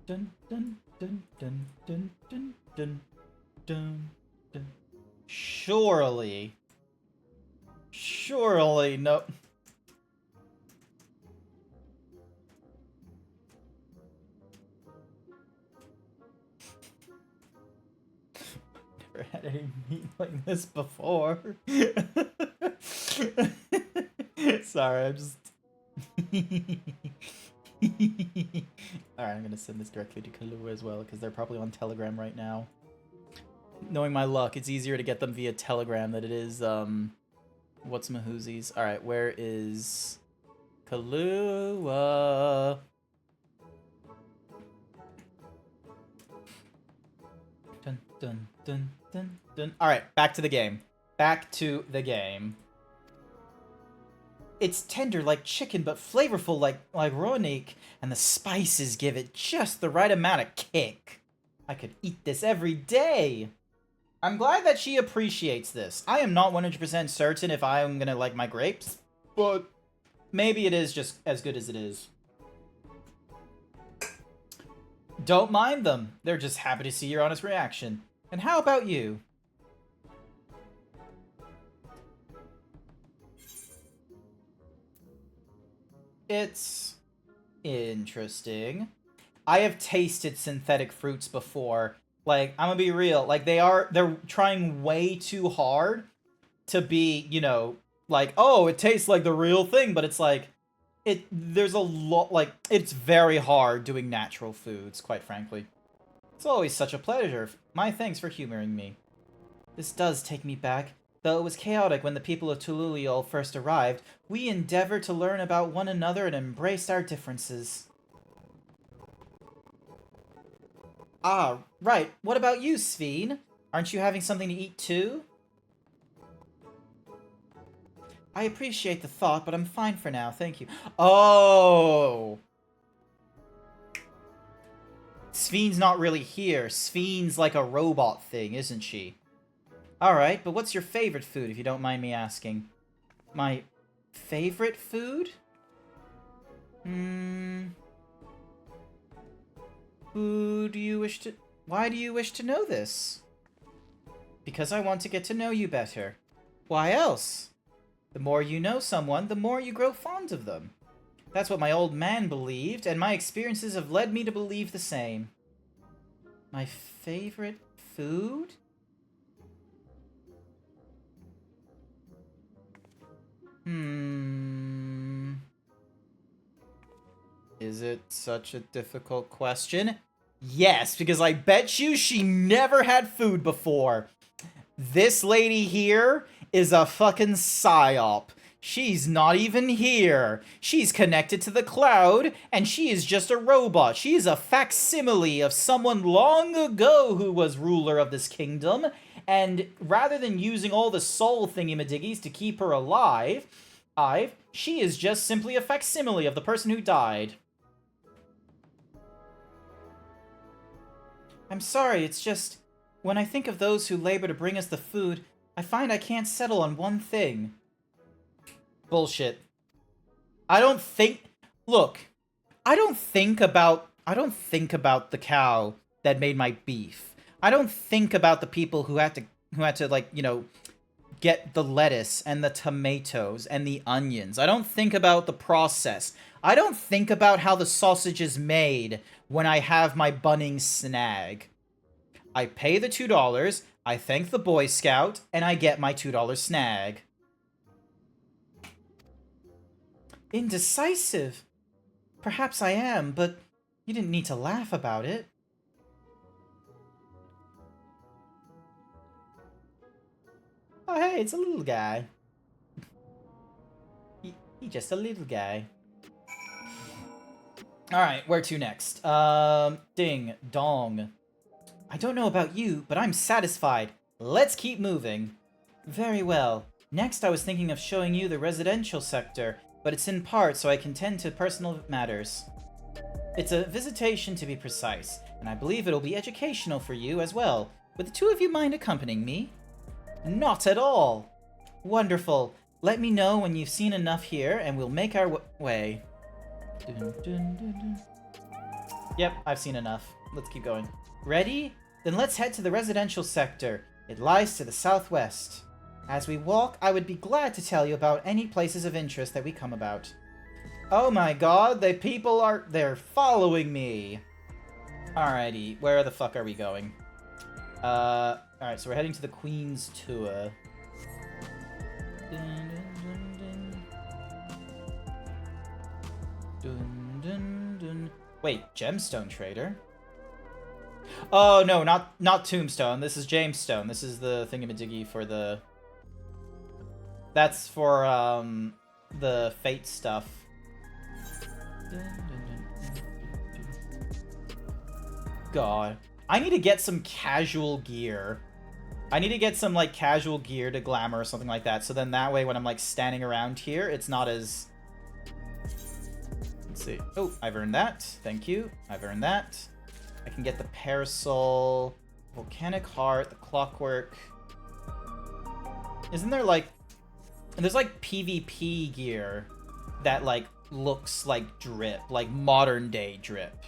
dun dun dun dun dun dun dun dun dun. Surely no. Never had any meat like this before. Sorry, I'm just... Alright, I'm gonna send this directly to Kahlua as well, because they're probably on Telegram right now. Knowing my luck, it's easier to get them via Telegram than it is, what's Mahoozies? Alright, where is... Kahlua? Dun, dun, dun, dun, dun. Alright, back to the game. It's tender like chicken, but flavorful like ronik, and the spices give it just the right amount of kick. I could eat this every day. I'm glad that she appreciates this. I am not 100% certain if I am gonna like my grapes, but maybe it is just as good as it is. Don't mind them. They're just happy to see your honest reaction. And how about you? It's interesting. I have tasted synthetic fruits before. Like, I'm gonna be real. Like, they're trying way too hard to be, you know, like, oh, it tastes like the real thing, but it's like, there's a lot, like, it's very hard doing natural foods, quite frankly. It's always such a pleasure. My thanks for humoring me. This does take me back. Though it was chaotic when the people of Tululiol first arrived, we endeavored to learn about one another and embraced our differences. Ah, right. What about you, Sveen? Aren't you having something to eat too? I appreciate the thought, but I'm fine for now, thank you. Oh! Sveen's not really here. Sveen's like a robot thing, isn't she? Alright, but what's your favorite food, if you don't mind me asking? My favorite food? Who do you wish to... Why do you wish to know this? Because I want to get to know you better. Why else? The more you know someone, the more you grow fond of them. That's what my old man believed, and my experiences have led me to believe the same. My favorite food? Is it such a difficult question? Yes, because I bet you she never had food before. This lady here is a fucking psyop. She's not even here. She's connected to the cloud, and she is just a robot. She is a facsimile of someone long ago who was ruler of this kingdom, and rather than using all the soul thingy-madiggies to keep her alive, she is just simply a facsimile of the person who died. I'm sorry, it's just, when I think of those who labor to bring us the food, I find I can't settle on one thing. Bullshit. I don't think... Look, I don't think about the cow that made my beef. I don't think about the people who had to like, you know, get the lettuce and the tomatoes and the onions. I don't think about the process. I don't think about how the sausage is made when I have my Bunnings snag. I pay the $2, I thank the Boy Scout, and I get my $2 snag. Indecisive. Perhaps I am, but you didn't need to laugh about it. Oh, hey, it's a little guy. He just a little guy. Alright, where to next? Ding dong. I don't know about you, but I'm satisfied. Let's keep moving. Very well. Next, I was thinking of showing you the residential sector, but it's in part, so I can tend to personal matters. It's a visitation, to be precise, and I believe it'll be educational for you as well. Would the two of you mind accompanying me? Not at all. Wonderful. Let me know when you've seen enough here, and we'll make our way. Dun, dun, dun, dun. Yep, I've seen enough. Let's keep going. Ready? Then let's head to the residential sector. It lies to the southwest. As we walk, I would be glad to tell you about any places of interest that we come about. Oh my god, they're following me. Alrighty, where the fuck are we going? Alright, so we're heading to the Queen's Tour. Dun, dun, dun, dun. Dun, dun, dun. Wait, Gemstone Trader? Oh, no, not Tombstone. This is Jamestone. This is the thingamadiggy for the... That's for, the Fate stuff. God. I need to get some casual gear. I need to get some, like, casual gear to glamour or something like that, so then that way when I'm, like, standing around here, it's not as... Let's see. Oh, I've earned that. Thank you. I've earned that. I can get the parasol, volcanic heart, the clockwork. Isn't there, like... There's, like, PvP gear that, like, looks like drip. Like, modern-day drip.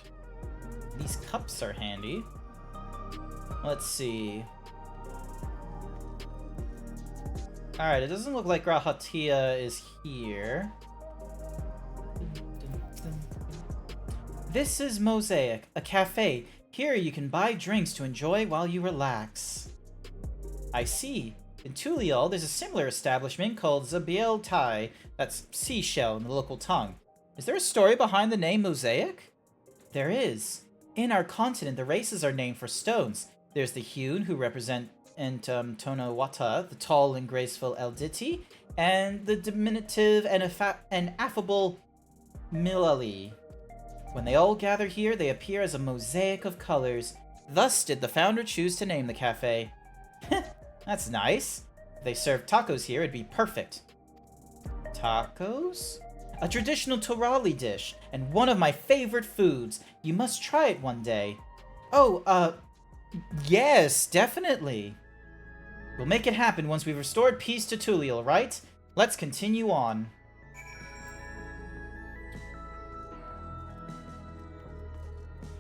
These cups are handy. Let's see. Alright, it doesn't look like Grahatia is here. This is Mosaic, a cafe. Here you can buy drinks to enjoy while you relax. I see. In Tulial, there's a similar establishment called Zeebs Tai. That's seashell in the local tongue. Is there a story behind the name Mosaic? There is. In our continent, the races are named for stones. There's the Hewn, who represent Tonawata, the tall and graceful Elditi, and the diminutive and affable Milali. When they all gather here, they appear as a mosaic of colors. Thus did the founder choose to name the cafe. That's nice. If they served tacos here, it'd be perfect. Tacos? A traditional Torali dish, and one of my favorite foods. You must try it one day. Oh, yes, definitely. We'll make it happen once we've restored peace to Tulial, right? Let's continue on.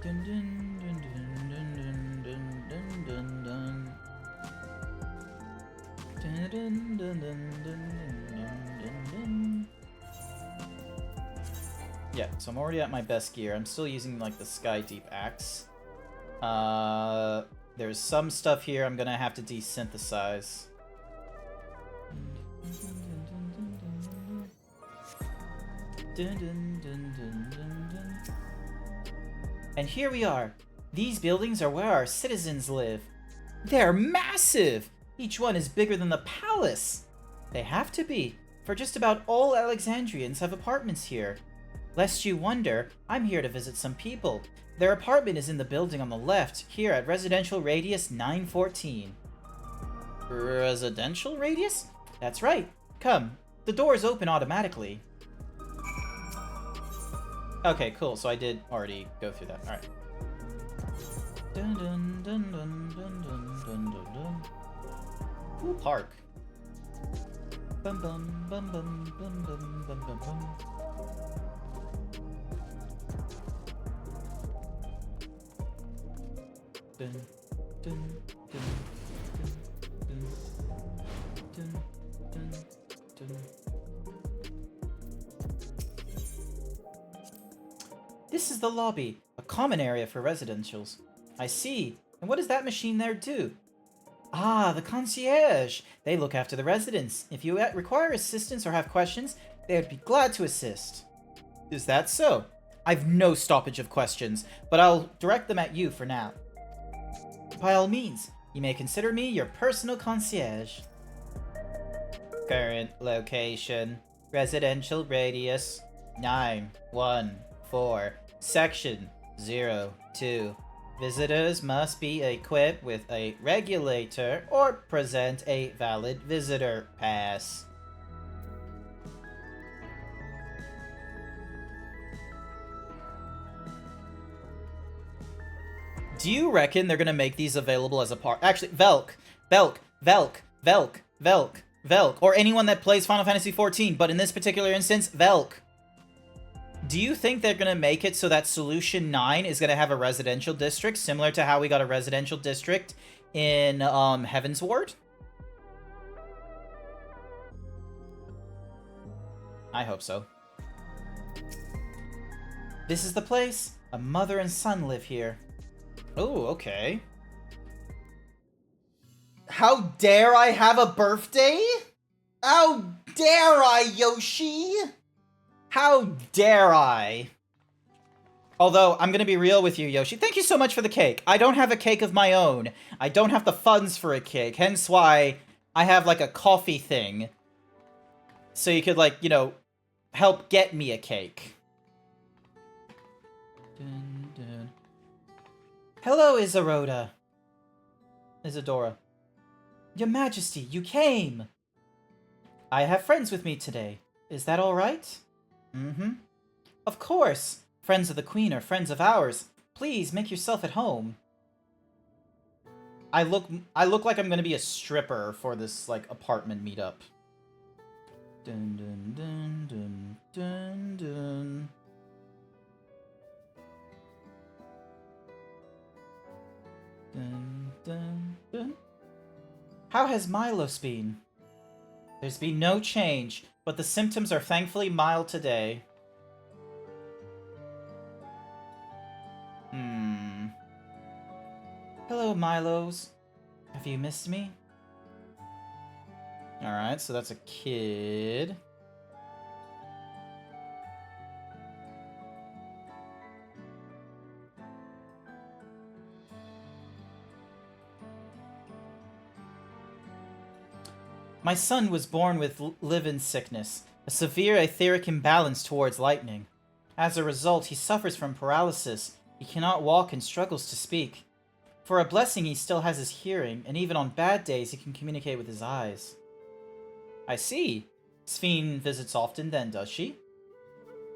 Dun, dun, dun, dun, dun, dun, dun, dun, dun. Dun, dun, dun, dun, dun, dun, dun, dun. Yeah, so I'm already at my best gear. I'm still using, like, the Sky Deep Axe. There's some stuff here I'm gonna have to desynthesize. And here we are. These buildings are where our citizens live. They're massive! Each one is bigger than the palace. They have to be, for just about all Alexandrians have apartments here. Lest you wonder, I'm here to visit some people. Their apartment is in the building on the left, here at Residential Radius 914. Residential Radius? That's right. Come. The doors open automatically. Okay, cool. So I did already go through that. Alright. Dun dun dun dun dun dun dun dun dun. Cool park. Bum bum bum bum bum bum bum bum bum. Dun, dun, dun, dun, dun, dun, dun, dun. This is the lobby, a common area for residentials. I see. And what does that machine there do? Ah, the concierge. They look after the residents. If you require assistance or have questions, they would be glad to assist. Is that so? I've no stoppage of questions, but I'll direct them at you for now. By all means, you may consider me your personal concierge. Current location, residential radius 914, section 02. Visitors must be equipped with a regulator or present a valid visitor pass. Do you reckon they're gonna make these available as a part? Actually, Velk, or anyone that plays Final Fantasy XIV, but in this particular instance, Velk. Do you think they're gonna make it so that Solution 9 is gonna have a residential district, similar to how we got a residential district in Heaven's Ward? I hope so. This is the place. A mother and son live here. Oh, okay. How dare I have a birthday? How dare I, Yoshi? How dare I? Although, I'm gonna be real with you, Yoshi. Thank you so much for the cake. I don't have a cake of my own. I don't have the funds for a cake, hence why I have, like, a coffee thing. So you could, like, you know, help get me a cake. Dun, dun. Hello, Isadora. Your Majesty, you came! I have friends with me today. Is that alright? Mm-hmm. Of course! Friends of the Queen are friends of ours. Please, make yourself at home. I look like I'm gonna be a stripper for this, like, apartment meetup. Dun dun dun dun dun dun. Dun dun dun. How has Milos been? There's been no change, but the symptoms are thankfully mild today. Hello, Milos. Have you missed me? Alright, so that's a kid. My son was born with live-in sickness, a severe etheric imbalance towards lightning. As a result, he suffers from paralysis. He cannot walk and struggles to speak. For a blessing, he still has his hearing, and even on bad days, he can communicate with his eyes. I see. Sphene visits often then, does she?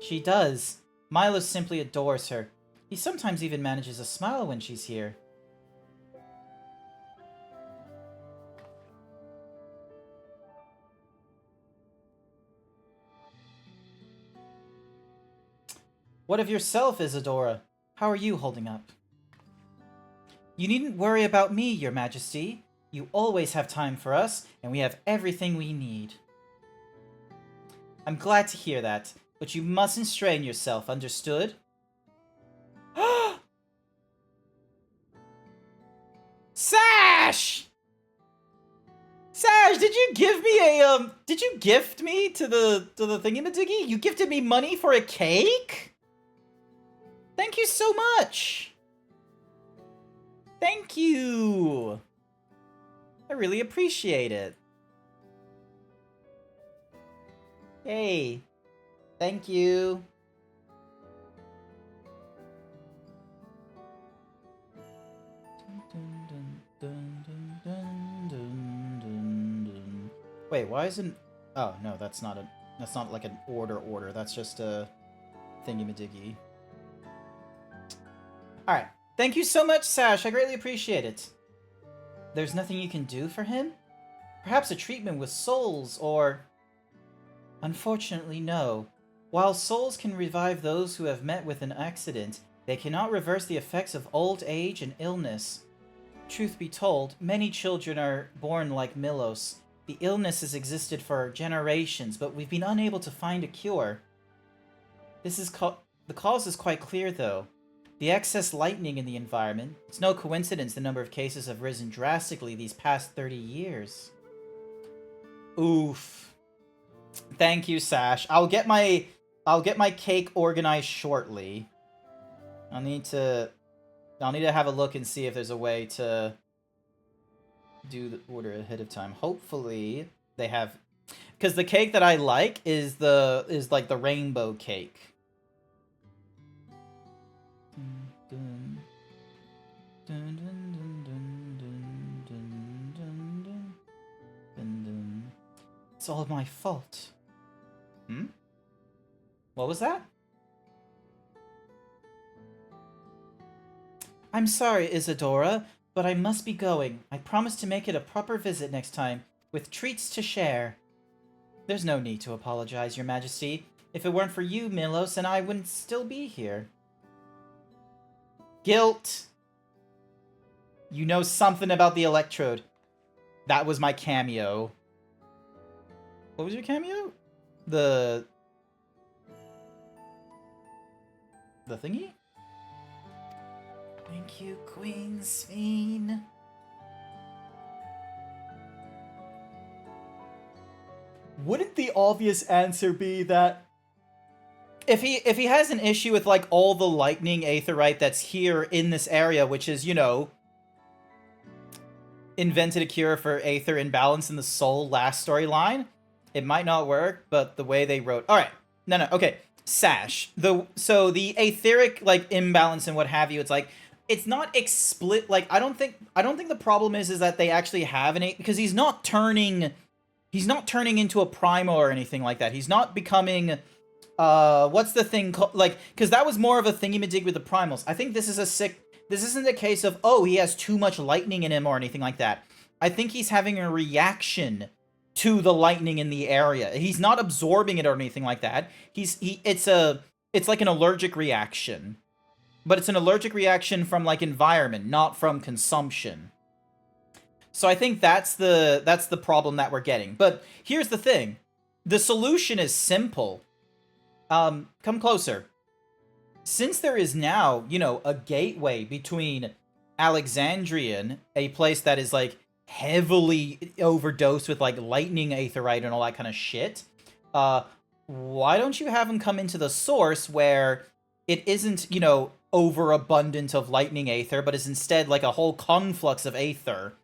She does. Milos simply adores her. He sometimes even manages a smile when she's here. What of yourself, Isadora? How are you holding up? You needn't worry about me, Your Majesty. You always have time for us, and we have everything we need. I'm glad to hear that, but you mustn't strain yourself, understood? Sash! Sash, did you give me a, did you gift me to the thingamadiggy? You gifted me money for a cake? Thank you so much! Thank you! I really appreciate it. Hey, thank you. Wait, why isn't... Oh, no, that's not like an order. That's just a thingy-majiggy. Alright. Thank you so much, Sash. I greatly appreciate it. There's nothing you can do for him? Perhaps a treatment with souls, or... Unfortunately, no. While souls can revive those who have met with an accident, they cannot reverse the effects of old age and illness. Truth be told, many children are born like Milos. The illness has existed for generations, but we've been unable to find a cure. The cause is quite clear, though. The excess lightning in the environment. It's no coincidence the number of cases have risen drastically these past 30 years. Oof. Thank you, Sash. I'll get my cake organized shortly. I'll need to have a look and see if there's a way to do the order ahead of time. Hopefully they have, because the cake that I like is like the rainbow cake. It's all my fault. What was that? I'm sorry, Isadora, but I must be going. I promise to make it a proper visit next time, with treats to share. There's no need to apologize, Your Majesty. If it weren't for you, Milos, and I wouldn't still be here. Guilt! You know something about the electrode. That was my cameo. What was your cameo? The thingy? Thank you, Queen Sphene. Wouldn't the obvious answer be that if he has an issue with like all the lightning aetherite that's here in this area, which is, you know, invented a cure for aether imbalance in the soul last storyline, it might not work, but the way they wrote... Alright, no, okay. Sash. So the aetheric, like, imbalance and what have you, it's like, it's not like I don't think the problem is that they actually have an because he's not turning into a primal or anything like that. He's not becoming what's the thing called, like, because that was more of a thingy-majig with the primals. I think this isn't a case of, oh, he has too much lightning in him or anything like that. I think he's having a reaction to the lightning in the area. He's not absorbing it or anything like that. It's like an allergic reaction. But it's an allergic reaction from, like, environment, not from consumption. So I think that's the problem that we're getting. But here's the thing. The solution is simple. Come closer. Since there is now, you know, a gateway between Alexandrian, a place that is, like, heavily overdosed with, like, lightning aetherite and all that kind of shit, why don't you have him come into the source where it isn't, you know, overabundant of lightning aether, but is instead, like, a whole conflux of aether?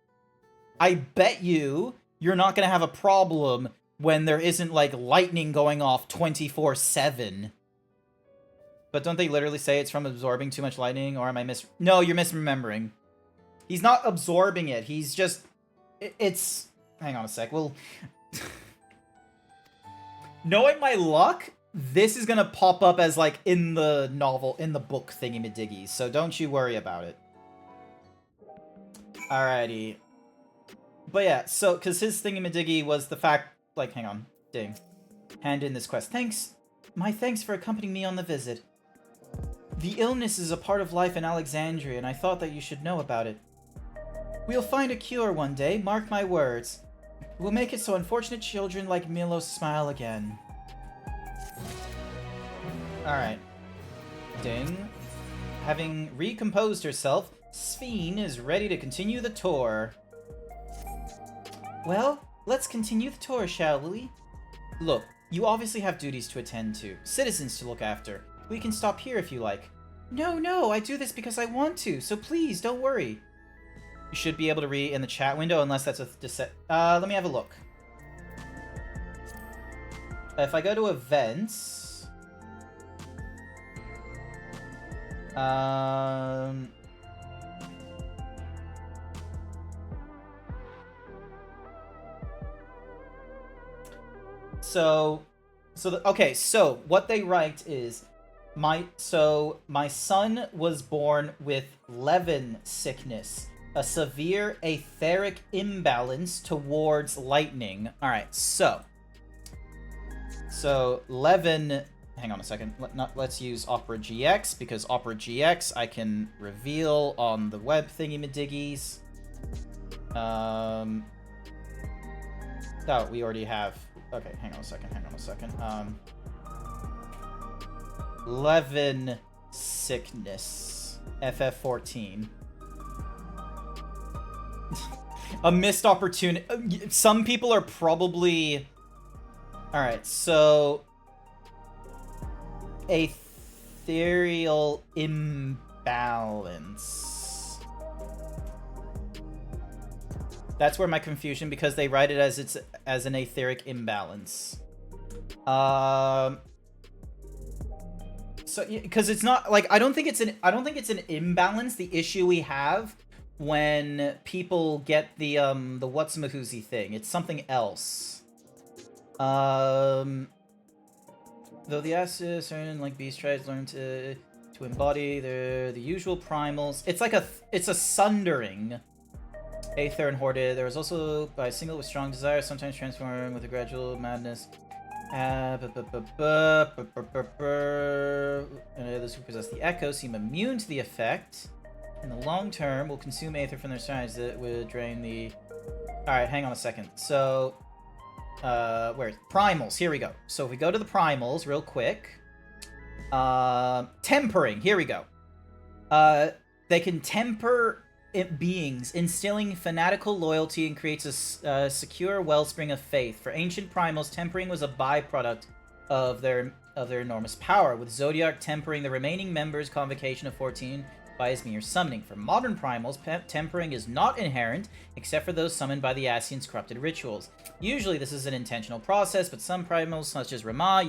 I bet you're not gonna have a problem when there isn't, like, lightning going off 24/7. But don't they literally say it's from absorbing too much lightning, or am I No, you're misremembering. He's not absorbing it, he's just... It's... Hang on a sec, well... Knowing my luck, this is gonna pop up as, like, in the novel, in the book thingy-madiggies, so don't you worry about it. Alrighty. But yeah, so, because his thingy-madiggy was the fact... Like, hang on. Ding. Hand in this quest. Thanks. My thanks for accompanying me on the visit. The illness is a part of life in Alexandria, and I thought that you should know about it. We'll find a cure one day, mark my words. We'll make it so unfortunate children like Milo smile again. Alright. Ding. Having recomposed herself, Sphene is ready to continue the tour. Well, let's continue the tour, shall we? Look, you obviously have duties to attend to, citizens to look after. We can stop here if you like. No, I do this because I want to, so please, don't worry. You should be able to read in the chat window, unless that's let me have a look. If I go to events... Okay, so what they write is my son was born with Levin sickness, a severe etheric imbalance towards lightning. All right, so Levin, hang on a second. Let's use Opera GX, because Opera GX I can reveal on the web thingy-madiggies. Oh, we already have. Okay, hang on a second. Levin sickness. FF14. A missed opportunity. Some people are probably... Alright, so... Ethereal imbalance. That's where my confusion, because they write it as an etheric imbalance. So, because it's not like I don't think it's an imbalance. The issue we have when people get the what's-mahoozy thing, it's something else. Though the asses certain like beast tribes learn to embody the usual primals. It's like a sundering. Aether and Hoarded. There is also by a single with strong desire, sometimes transforming with a gradual madness. And others who possess the Echo seem immune to the effect. In the long term, will consume Aether from their sides that would drain the... Alright, hang on a second. So, where's Primals? Here we go. So if we go to the Primals real quick. Tempering. Here we go. They can temper beings, instilling fanatical loyalty and creates a secure wellspring of faith. For ancient primals, tempering was a byproduct of their enormous power, with Zodiac tempering the remaining members' convocation of 14 by his mere summoning. For modern primals, tempering is not inherent, except for those summoned by the Ascians' corrupted rituals. Usually this is an intentional process, but some primals, such as Ramah,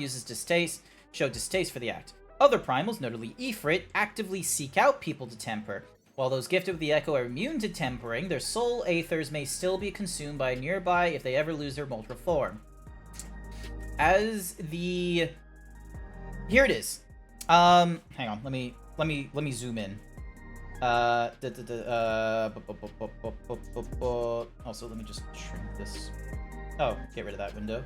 show distaste for the act. Other primals, notably Ifrit, actively seek out people to temper. While those gifted with the Echo are immune to tempering, their soul aethers may still be consumed by nearby if they ever lose their mortal form. As the... Here it is. Hang on, let me zoom in. Also, let me just shrink this. Oh, get rid of that window.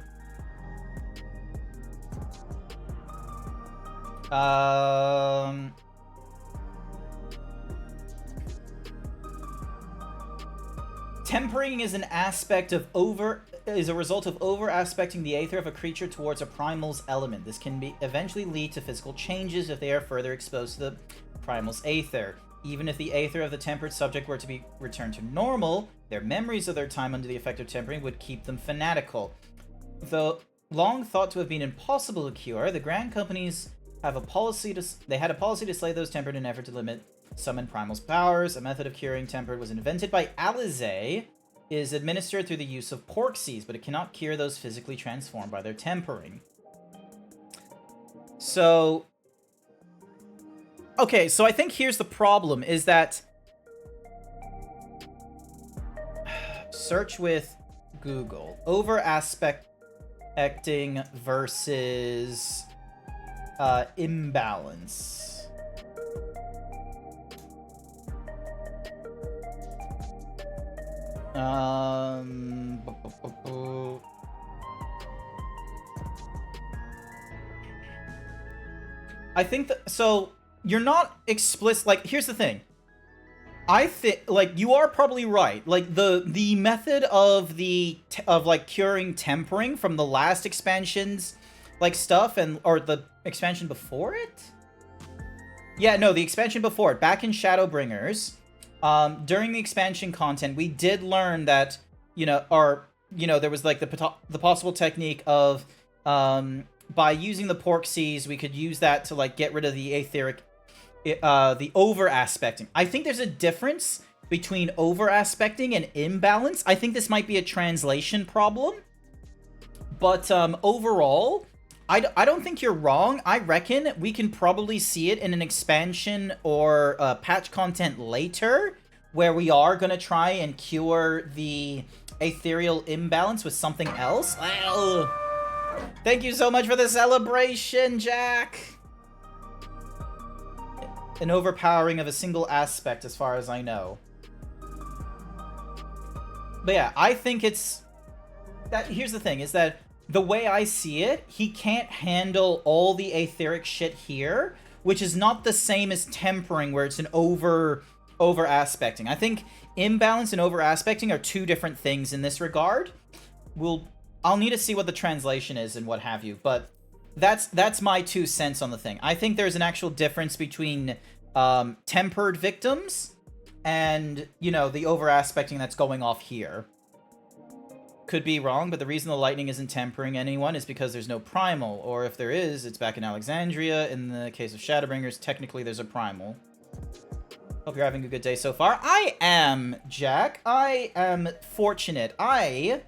Tempering is an aspect of is a result of over-aspecting the aether of a creature towards a primal's element. This can eventually lead to physical changes if they are further exposed to the primal's aether. Even if the aether of the tempered subject were to be returned to normal, their memories of their time under the effect of tempering would keep them fanatical. Though long thought to have been impossible to cure, the Grand Companies had a policy to slay those tempered in an effort to limit summon primal's powers. A method of curing tempered was invented by Alizé, is administered through the use of porksies, but it cannot cure those physically transformed by their tempering. So... Okay, so I think here's the problem, is that... Search with Google. Over-aspecting versus... imbalance. I think that, so you're not explicit, like, here's the thing. I think, like, you are probably right. Like, the method of like curing tempering from the last expansion's like stuff or the expansion before it? Yeah, no, the expansion before it, back in Shadowbringers. During the expansion content, we did learn that, there was like the possible technique of, by using the porksies, we could use that to like get rid of the aetheric, the over-aspecting. I think there's a difference between over-aspecting and imbalance. I think this might be a translation problem, but overall, I don't think you're wrong. I reckon we can probably see it in an expansion or patch content later, where we are going to try and cure the ethereal imbalance with something else. Well, thank you so much for the celebration, Jack! An overpowering of a single aspect, as far as I know. But yeah, I think it's... Here's the thing, is that the way I see it, he can't handle all the aetheric shit here, which is not the same as tempering, where it's an over-aspecting. I think imbalance and over-aspecting are two different things in this regard. I'll need to see what the translation is and what have you, but that's my 2 cents on the thing. I think there's an actual difference between tempered victims and, the over-aspecting that's going off here. Could be wrong, but the reason the lightning isn't tempering anyone is because there's no primal, or if there is, it's back in Alexandria. In the case of Shadowbringers, technically there's a primal. Hope you're having a good day so far. I am, Jack. I am fortunate. I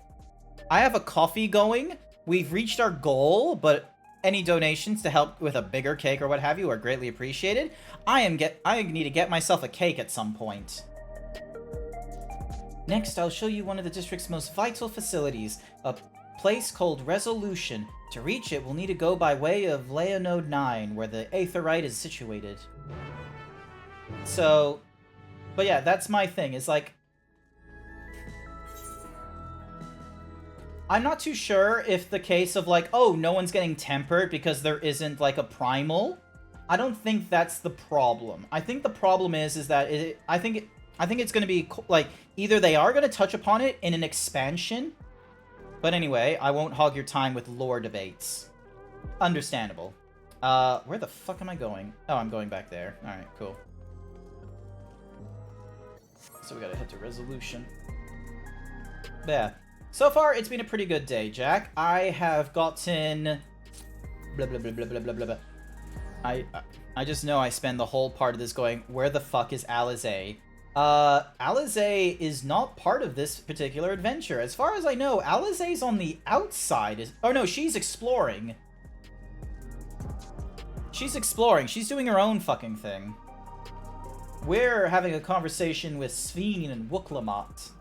have a coffee going. We've reached our goal, but any donations to help with a bigger cake or what have you are greatly appreciated. I need to get myself a cake at some point. Next, I'll show you one of the district's most vital facilities, a place called Resolution. To reach it, we'll need to go by way of Leonode 9, where the Aetherite is situated. So, but yeah, that's my thing, is like... I'm not too sure if the case of like, oh, no one's getting tempered because there isn't like a primal. I don't think that's the problem. I think the problem is that I think it's going to be, like, either they are going to touch upon it in an expansion, but anyway, I won't hog your time with lore debates. Understandable. Where the fuck am I going? Oh, I'm going back there. Alright, cool. So we gotta head to Resolution. But yeah. So far, it's been a pretty good day, Jack. I have gotten... Blah, blah, blah, blah, blah, blah, blah, blah. I just know I spend the whole part of this going, where the fuck is Alizé? Alizé is not part of this particular adventure. As far as I know, Alizé's on the outside. Oh no, she's exploring. She's exploring. She's doing her own fucking thing. We're having a conversation with Sveen and Wooklamat.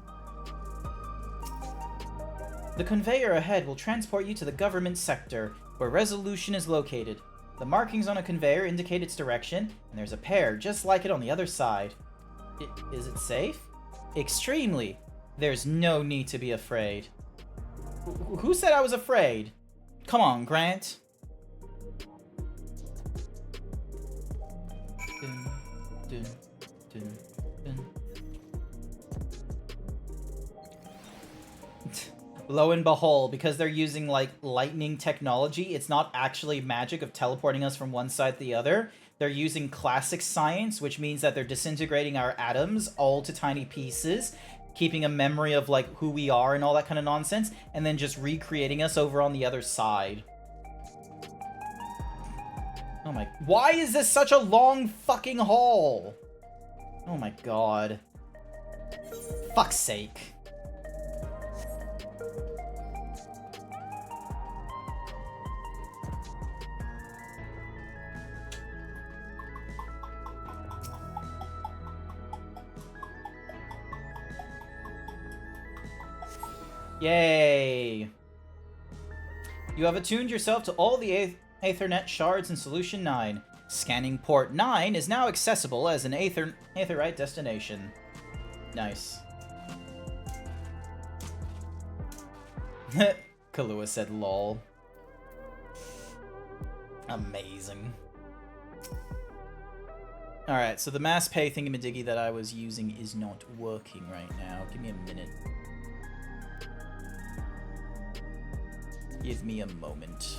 The conveyor ahead will transport you to the government sector, where Resolution is located. The markings on a conveyor indicate its direction, and there's a pair just like it on the other side. Is it safe? Extremely. There's no need to be afraid. Who said I was afraid? Come on, Grant. Dun, dun, dun, dun. Lo and behold, because they're using, like, lightning technology, it's not actually magic of teleporting us from one side to the other. They're using classic science, which means that they're disintegrating our atoms all to tiny pieces, keeping a memory of, like, who we are and all that kind of nonsense, and then just recreating us over on the other side. Oh my... Why is this such a long fucking haul? Oh my god. Fuck's sake. Yay! You have attuned yourself to all the Aethernet shards in Solution 9. Scanning Port 9 is now accessible as an Aetherite destination. Nice. Kahlua said lol. Amazing. Alright, so the mass pay thingamadiggy that I was using is not working right now. Give me a minute. Give me a moment.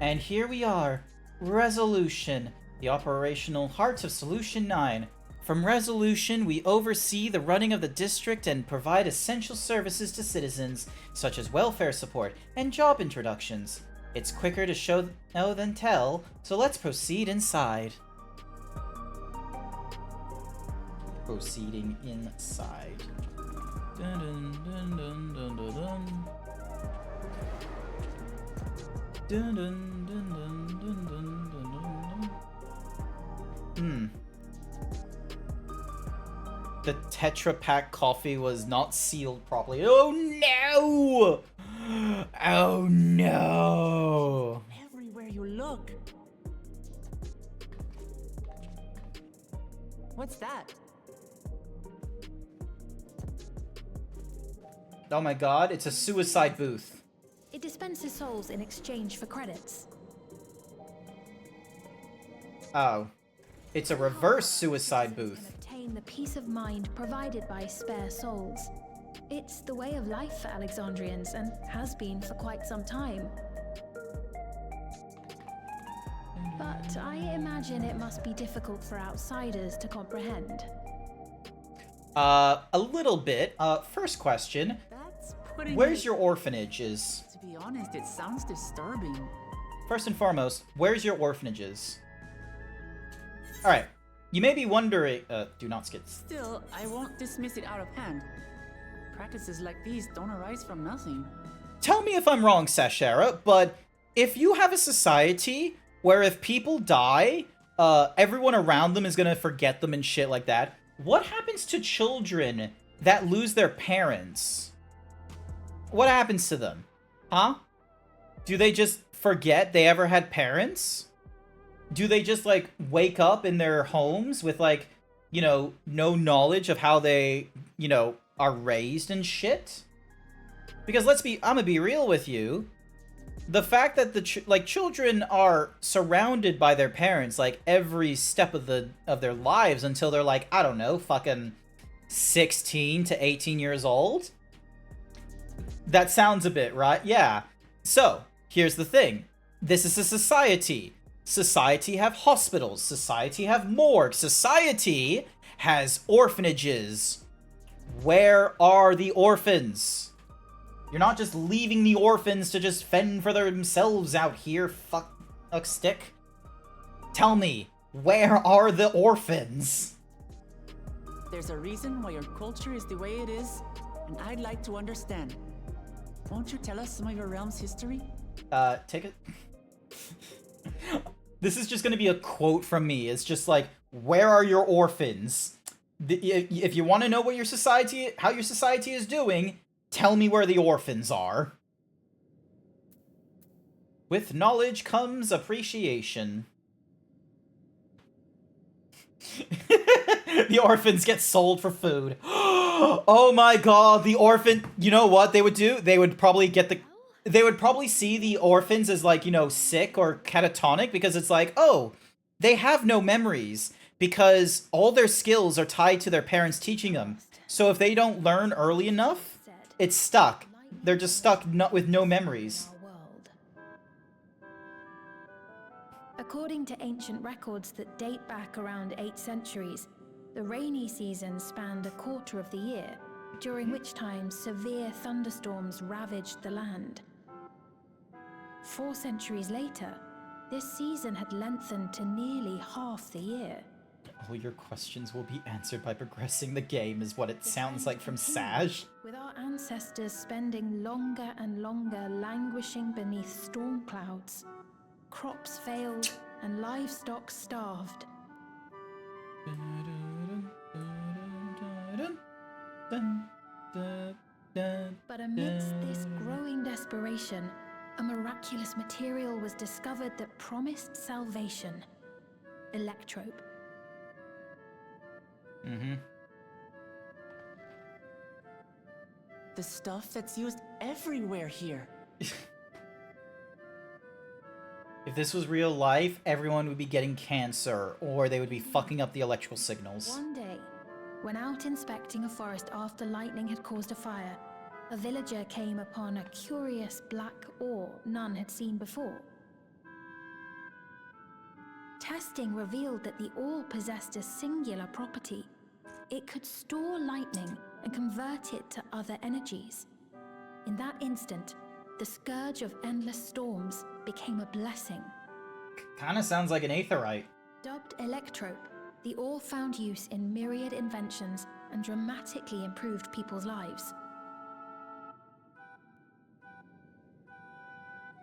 And here we are. Resolution. The operational heart of Solution 9. From Resolution, we oversee the running of the district and provide essential services to citizens, such as welfare support and job introductions. It's quicker to show than tell, so let's proceed inside. Proceeding inside. Dun, dun, dun, dun, dun, dun, dun. Dun, dun, dun, dun, dun, dun, dun, dun. The Tetra Pak coffee was not sealed properly. Oh no! Oh no! Everywhere you look. What's that? Oh my god, it's a suicide booth. It dispenses souls in exchange for credits. Oh. It's a reverse suicide booth. Obtain the peace of mind provided by spare souls. It's the way of life for Alexandrians and has been for quite some time. But I imagine it must be difficult for outsiders to comprehend. A little bit. First question. Where's your orphanages? To be honest, it sounds disturbing. First and foremost, where's your orphanages? Alright. You may be wondering... do not skip. Still, I won't dismiss it out of hand. Practices like these don't arise from nothing. Tell me if I'm wrong, Sashera, but if you have a society where if people die, everyone around them is gonna forget them and shit like that, what happens to children that lose their parents? What happens to them? Huh? Do they just forget they ever had parents? Do they just, like, wake up in their homes with, like, you know, no knowledge of how they, you know, are raised and shit? Because I'm gonna be real with you. The fact that children are surrounded by their parents, like, every step of their lives until they're, like, I don't know, fucking 16 to 18 years old? That sounds a bit, right? Yeah. So, here's the thing. This is a society. Society have hospitals. Society have morgues. Society has orphanages. Where are the orphans? You're not just leaving the orphans to just fend for themselves out here, fuck stick. Tell me, where are the orphans? There's a reason why your culture is the way it is, and I'd like to understand. Won't you tell us some of your realm's history? Take it. This is just going to be a quote from me. It's just like, where are your orphans? If you want to know what your society, how your society is doing, tell me where the orphans are. With knowledge comes appreciation. The orphans get sold for food. Oh my god, the orphan... You know what they would do? They would probably get the... They would probably see the orphans as, like, you know, sick or catatonic, because it's like, oh, they have no memories, because all their skills are tied to their parents teaching them. So if they don't learn early enough, it's stuck. They're just stuck with no memories. According to ancient records that date back around 8 centuries, the rainy season spanned a quarter of the year, during which time severe thunderstorms ravaged the land. 4 centuries later, this season had lengthened to nearly half the year. All your questions will be answered by progressing the game, is what it sounds like from Saj. With our ancestors spending longer and longer languishing beneath storm clouds, crops failed and livestock starved. But amidst this growing desperation, a miraculous material was discovered that promised salvation. Electrope. The stuff that's used everywhere here. If this was real life, everyone would be getting cancer, or they would be fucking up the electrical signals. One day, when out inspecting a forest after lightning had caused a fire, a villager came upon a curious black ore none had seen before. Testing revealed that the ore possessed a singular property. It could store lightning and convert it to other energies. In that instant, the scourge of endless storms became a blessing. Kinda sounds like an aetherite. Dubbed Electrope, the ore found use in myriad inventions and dramatically improved people's lives.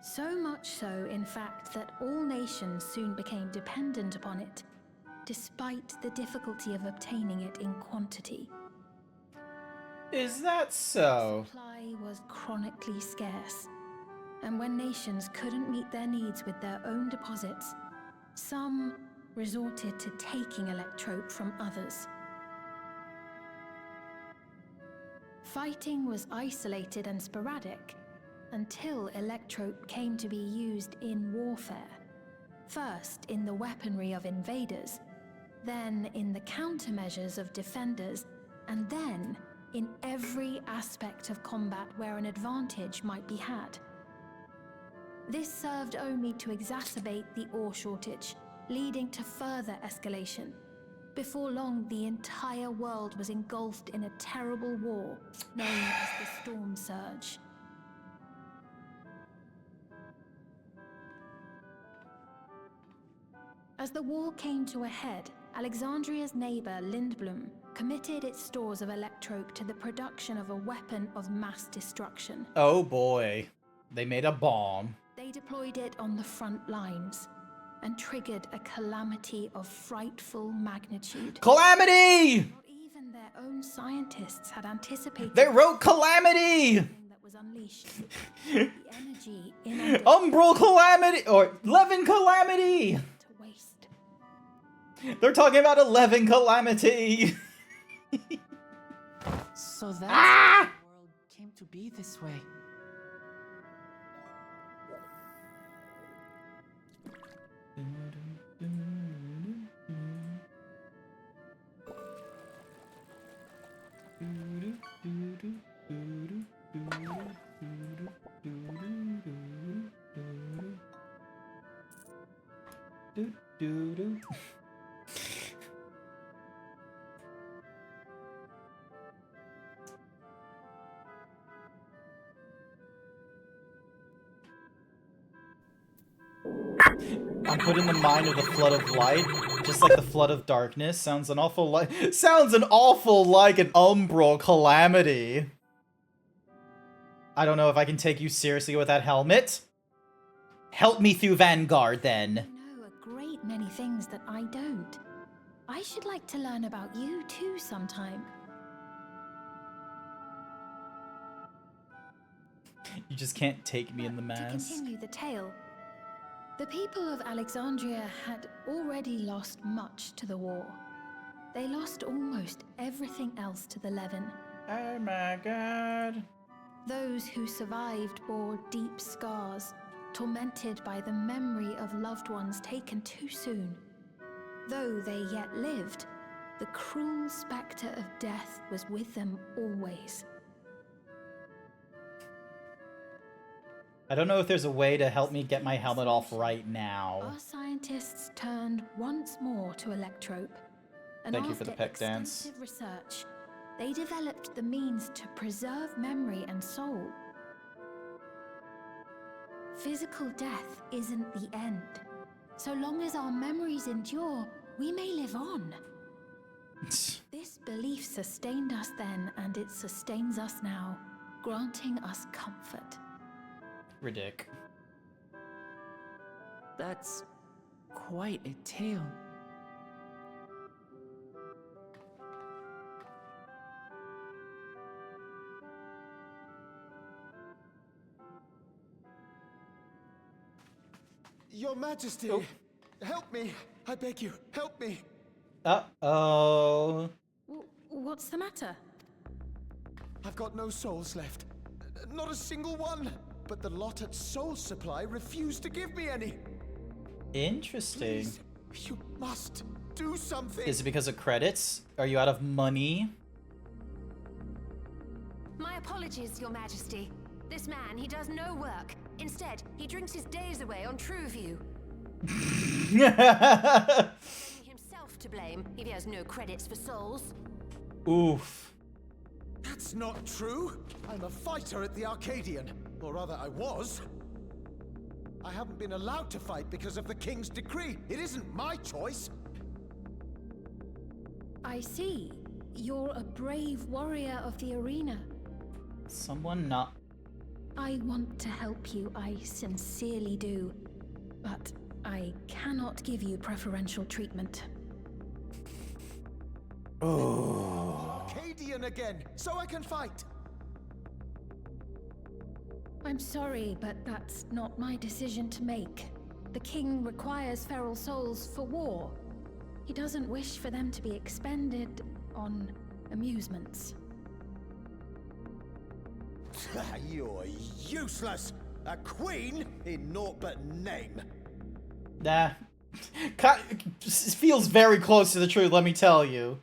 So much so, in fact, that all nations soon became dependent upon it, despite the difficulty of obtaining it in quantity. Is that so? Supply was chronically scarce, and when nations couldn't meet their needs with their own deposits, some resorted to taking Electrope from others. Fighting was isolated and sporadic until Electrope came to be used in warfare. First in the weaponry of invaders, then in the countermeasures of defenders, and then in every aspect of combat where an advantage might be had. This served only to exacerbate the ore shortage, leading to further escalation. Before long, the entire world was engulfed in a terrible war known as the Storm Surge. As the war came to a head, Alexandria's neighbor Lindblum committed its stores of Electrope to the production of a weapon of mass destruction. Oh boy. They made a bomb. They deployed it on the front lines and triggered a calamity of frightful magnitude. Calamity! Not even their own scientists had anticipated. They wrote Calamity! That was unleashed. The energy in Umbral Calamity! Or Levin Calamity! to waste. They're talking about 11 Calamity! So that's how the world came to be this way. I'm put in the mind of the flood of light, just like the flood of darkness. Sounds an awful like an umbral calamity. I don't know if I can take you seriously with that helmet. Help me through Vanguard, then. No, a many things that I don't. I should like to learn about you too sometime. You just can't take me in the To mask. continue the tale, the people of Alexandria had already lost much to the war. They lost almost everything else to the Levin. Oh my god. Those who survived bore deep scars, tormented by the memory of loved ones taken too soon. Though they yet lived, the cruel spectre of death was with them always. I don't know if there's a way to help me get my helmet off right now. Our scientists turned once more to Electrope. And Thank you for the after peck dance. extensive research, they developed the means to preserve memory and soul. Physical death isn't the end. So long as our memories endure, we may live on. This belief sustained us then, and it sustains us now, granting us comfort. Ridic. That's quite a tale. Your Majesty, help me! I beg you, help me! Uh-oh. What's the matter? I've got no souls left. Not a single one! But the lot at Soul Supply refused to give me any! Interesting. Please, you must do something! Is it because of credits? Are you out of money? My apologies, Your Majesty. This man, he does no work. Instead, he drinks his days away on TrueView. Himself to blame if he has no credits for souls. Oof. That's not true! I'm a fighter at the Arcadian. Or rather, I was. I haven't been allowed to fight because of the King's decree. It isn't my choice. I see. You're a brave warrior of the arena. Someone not... I want to help you, I sincerely do. But I cannot give you preferential treatment. Oh. Arcadian again, so I can fight! I'm sorry, but that's not my decision to make. The king requires feral souls for war. He doesn't wish for them to be expended on amusements. You're useless! A queen in naught but name! Nah. Feels very close to the truth, let me tell you.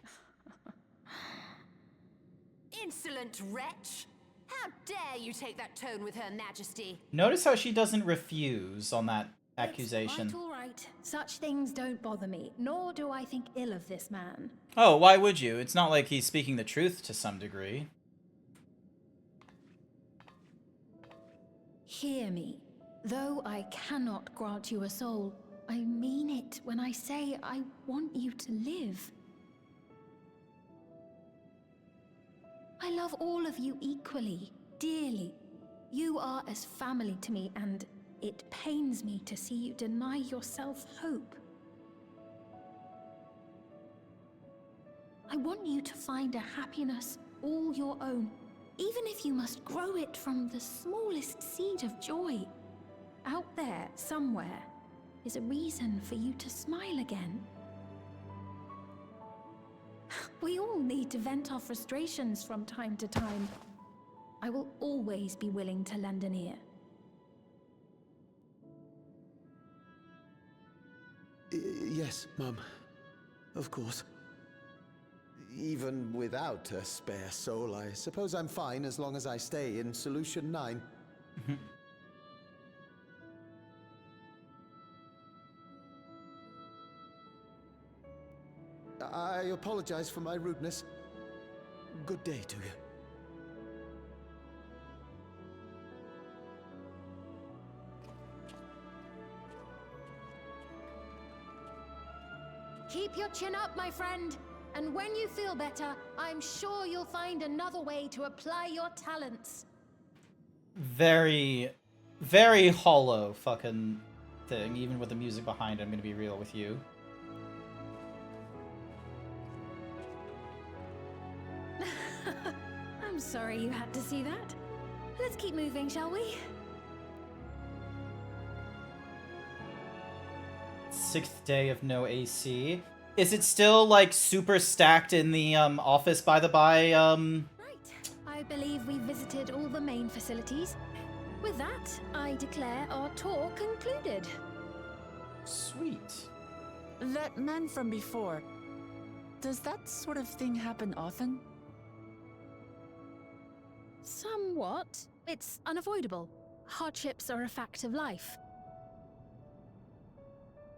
Insolent wretch! How dare you take that tone with Her Majesty? Notice how she doesn't refuse on that accusation. It's quite all right. Such things don't bother me, nor do I think ill of this man. Oh, why would you? It's not like he's speaking the truth to some degree. Hear me. Though I cannot grant you a soul, I mean it when I say I want you to live. I love all of you equally, dearly. You are as family to me, and it pains me to see you deny yourself hope. I want you to find a happiness all your own, even if you must grow it from the smallest seed of joy. Out there, somewhere, is a reason for you to smile again. We all need to vent our frustrations from time to time. I will always be willing to lend an ear. Yes, Mum. Of course. Even without a spare soul, I suppose I'm fine as long as I stay in Solution 9. I apologize for my rudeness. Good day to you. Keep your chin up, my friend. And when you feel better, I'm sure you'll find another way to apply your talents. Very, very hollow fucking thing, even with the music behind it, I'm gonna be real with you. I'm sorry you had to see that. Let's keep moving, shall we? 6th day of no AC. Is it still, like, super stacked in the, office, by the by, Right. I believe we've visited all the main facilities. With that, I declare our tour concluded. Sweet. That man from before, does that sort of thing happen often? Somewhat. It's unavoidable. Hardships are a fact of life.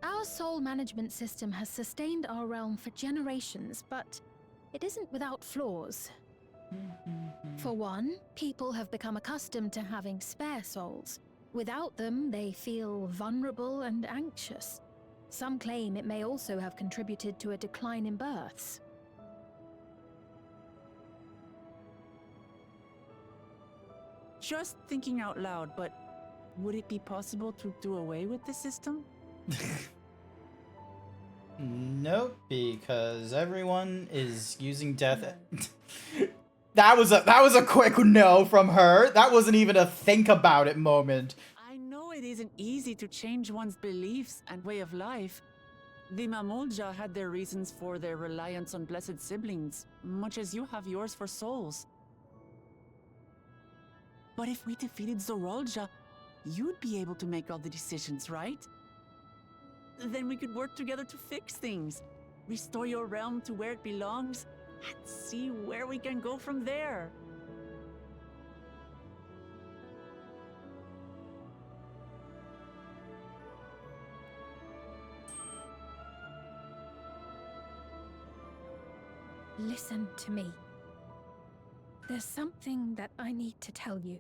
Our soul management system has sustained our realm for generations, but it isn't without flaws. For one, people have become accustomed to having spare souls. Without them, they feel vulnerable and anxious. Some claim it may also have contributed to a decline in births. Just thinking out loud, but would it be possible to do away with the system? Nope, because everyone is using death. That was a quick no from her. That wasn't even a think about it moment. I know it isn't easy to change one's beliefs and way of life. The Mamulja had their reasons for their reliance on blessed siblings, much as you have yours for souls. But if we defeated Zorolja, you'd be able to make all the decisions, right? Then we could work together to fix things, restore your realm to where it belongs, and see where we can go from there. Listen to me. There's something that I need to tell you.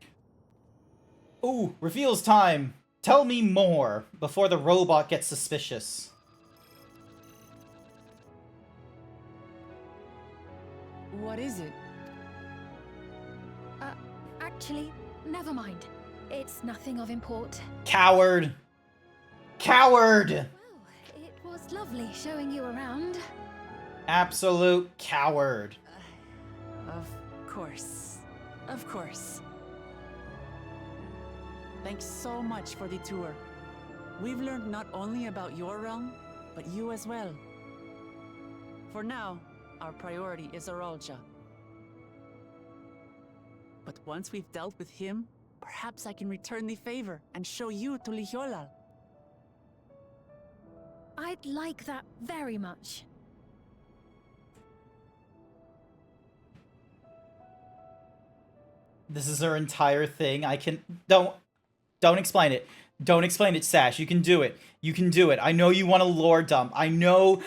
Ooh, reveals time. Tell me more before the robot gets suspicious. What is it? Actually, never mind. It's nothing of import. Coward. Coward! Well, it was lovely showing you around. Absolute coward. Of course. Of course. Thanks so much for the tour. We've learned not only about your realm, but you as well. For now, our priority is Zorolja. But once we've dealt with him, perhaps I can return the favor and show you to Lihiolal. I'd like that very much. This is her entire thing. I can... Don't explain it. Don't explain it, Sash. You can do it. You can do it. I know you want a lore dump. I know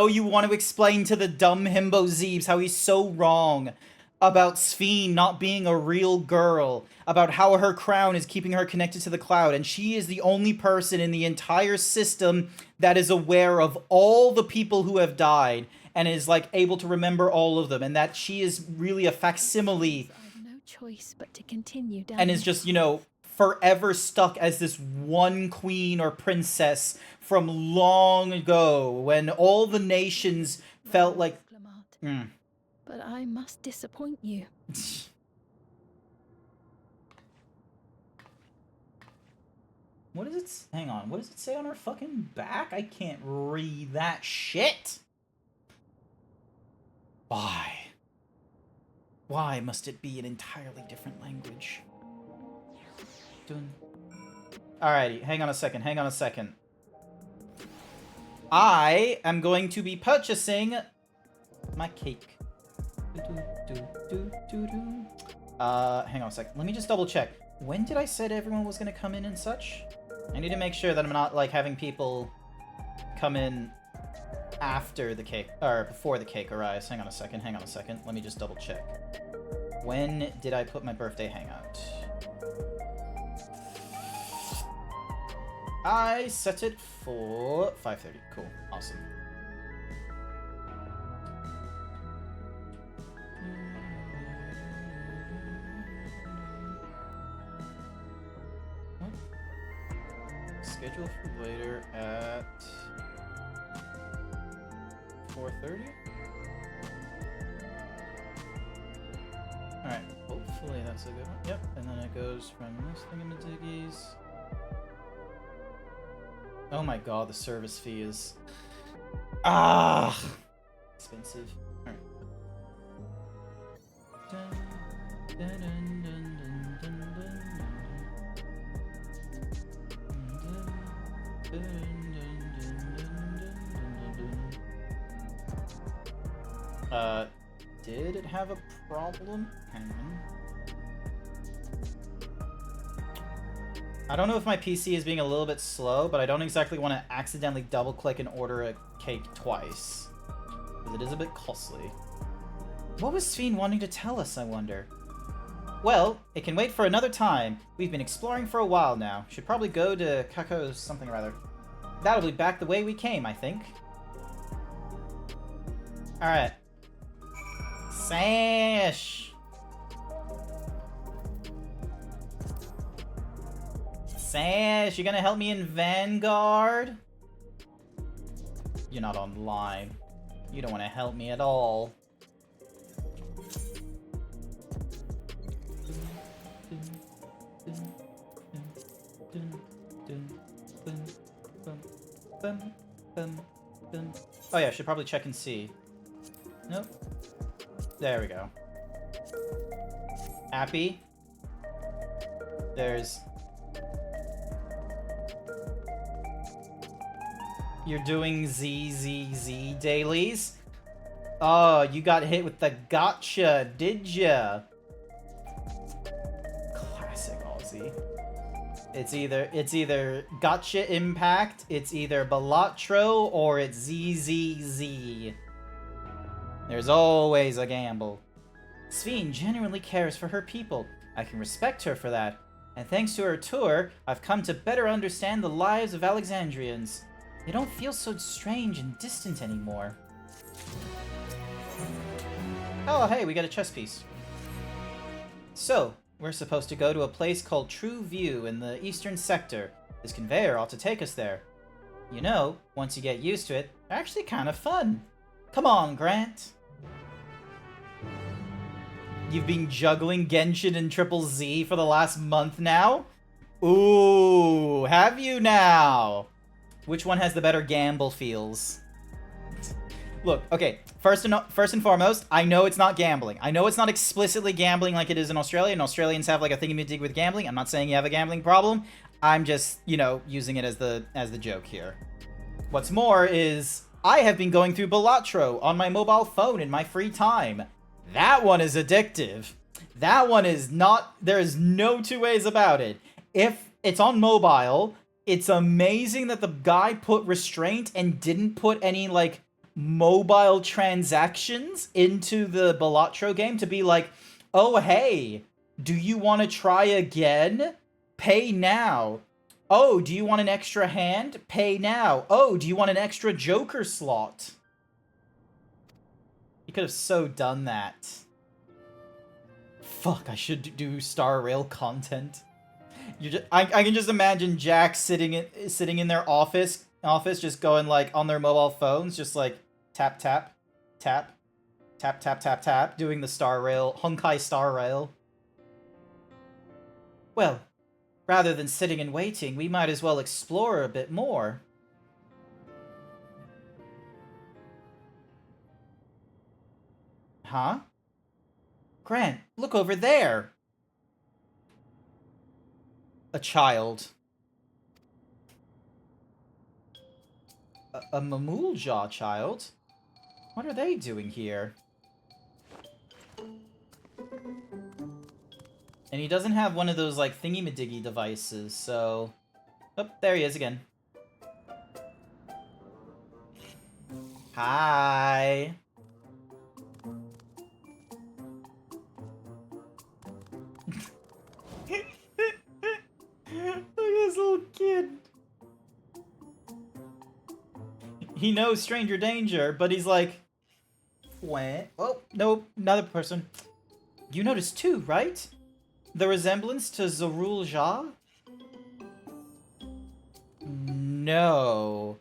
you want to explain to the dumb Himbo Zeebs how he's so wrong about Sphene not being a real girl, about how her crown is keeping her connected to the cloud, and she is the only person in the entire system that is aware of all the people who have died and is, like, able to remember all of them, and that she is really a facsimile I've no choice but to continue down. and is just, you know, forever stuck as this one queen or princess from long ago when all the nations felt like... But I must disappoint you. What does it... Hang on. What does it say on her fucking back? I can't read that shit. Why? Why must it be an entirely different language? Alrighty, hang on a second, hang on a second. I am going to be purchasing my cake. Hang on a second. Let me just double check. When did I said everyone was gonna come in and such? I need to make sure that I'm not, like, having people come in after the cake, or before the cake arrives. Hang on a second, hang on a second. Let me just double check. When did I put my birthday hangout? I set it for 5:30. Cool. Awesome. schedule for later at 4:30. Alright, hopefully that's a good one. Yep, and then it goes from this thingamajiggies. Oh my god, the service fee is... Ah! Expensive. Alright. Did it have a problem? Hang on. I don't know if my PC is being a little bit slow, but I don't exactly want to accidentally double-click and order a cake twice. Because it is a bit costly. What was Sven wanting to tell us, I wonder? Well, it can wait for another time. We've been exploring for a while now. Should probably go to Kako's something or other. That'll be back the way we came, I think. Alright. Sash! Sash, you gonna help me in Vanguard? You're not online. You don't want to help me at all. Oh yeah, should probably check and see. Nope. There we go. Happy? There's... You're doing ZZZ dailies? Oh, you got hit with the gotcha, did ya? Classic Aussie. It's either gotcha impact, it's either Balatro, or it's ZZZ. There's always a gamble. Sven genuinely cares for her people. I can respect her for that. And thanks to her tour, I've come to better understand the lives of Alexandrians. They don't feel so strange and distant anymore. Oh, hey, we got a chess piece. So, we're supposed to go to a place called True View in the eastern sector. This conveyor ought to take us there. You know, once you get used to it, they're actually kind of fun. Come on, Grant. You've been juggling Genshin and Triple Z for the last month now? Ooh, have you now? Which one has the better gamble feels? Look, okay, first and foremost, I know it's not gambling. I know it's not explicitly gambling like it is in Australia, and Australians have like a thingamajig with gambling. I'm not saying you have a gambling problem. I'm just, you know, using it as the joke here. What's more is, I have been going through Balatro on my mobile phone in my free time. That one is addictive. That one is not, there is no two ways about it. If it's on mobile, it's amazing that the guy put restraint and didn't put any, like, mobile transactions into the Balatro game to be like, oh, hey, do you want to try again? Pay now. Oh, do you want an extra hand? Pay now. Oh, do you want an extra Joker slot? He could have so done that. Fuck, I should do Star Rail content. I can just imagine Jack sitting in their office, just going like on their mobile phones, just like tap tap, tap, tap tap tap tap, doing the Star Rail, Honkai Star Rail. Well, rather than sitting and waiting, we might as well explore a bit more. Huh? Grant, look over there! A child. A Mamulja child? What are they doing here? And he doesn't have one of those, like, thingy-madiggy devices, so... Oh, there he is again. Hi! Look at this little kid. He knows stranger danger, but he's like... What? Oh, no, another person. You noticed too, right? The resemblance to Zorul Ja? no.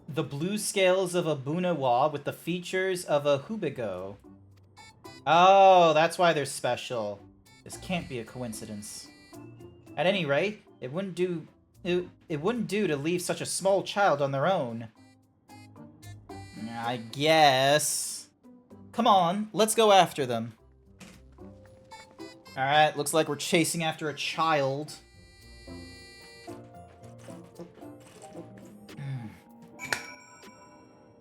The blue scales of a Bunawa with the features of a Hubigo. Oh, that's why they're special. This can't be a coincidence. At any rate, it wouldn't do to leave such a small child on their own. I guess. Come on, let's go after them. Alright, looks like we're chasing after a child.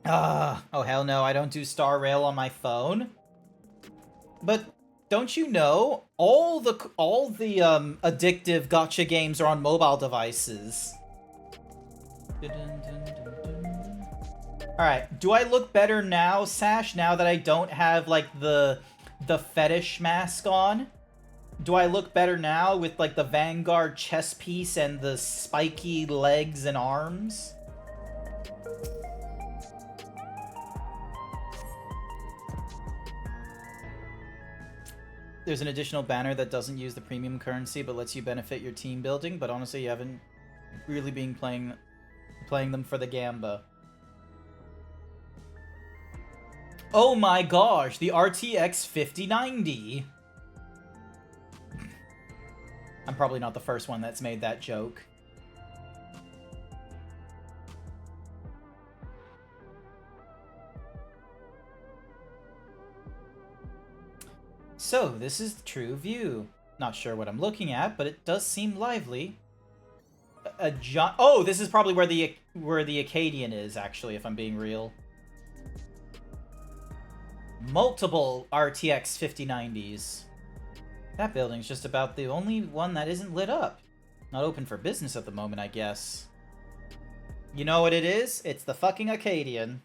Oh hell no, I don't do Star Rail on my phone. But don't you know, all the addictive gacha games are on mobile devices. Alright, do I look better now, Sash, now that I don't have, like, the fetish mask on? Do I look better now with, like, the Vanguard chest piece and the spiky legs and arms? There's an additional banner that doesn't use the premium currency but lets you benefit your team building, but honestly you haven't really been playing them for the gamba. Oh my gosh, the RTX 5090! I'm probably not the first one that's made that joke. So, this is the true view. Not sure what I'm looking at, but it does seem lively. Oh, this is probably where the Acadian is, actually, if I'm being real. Multiple RTX 5090s. That building's just about the only one that isn't lit up. Not open for business at the moment, I guess. You know what it is? It's the fucking Acadian.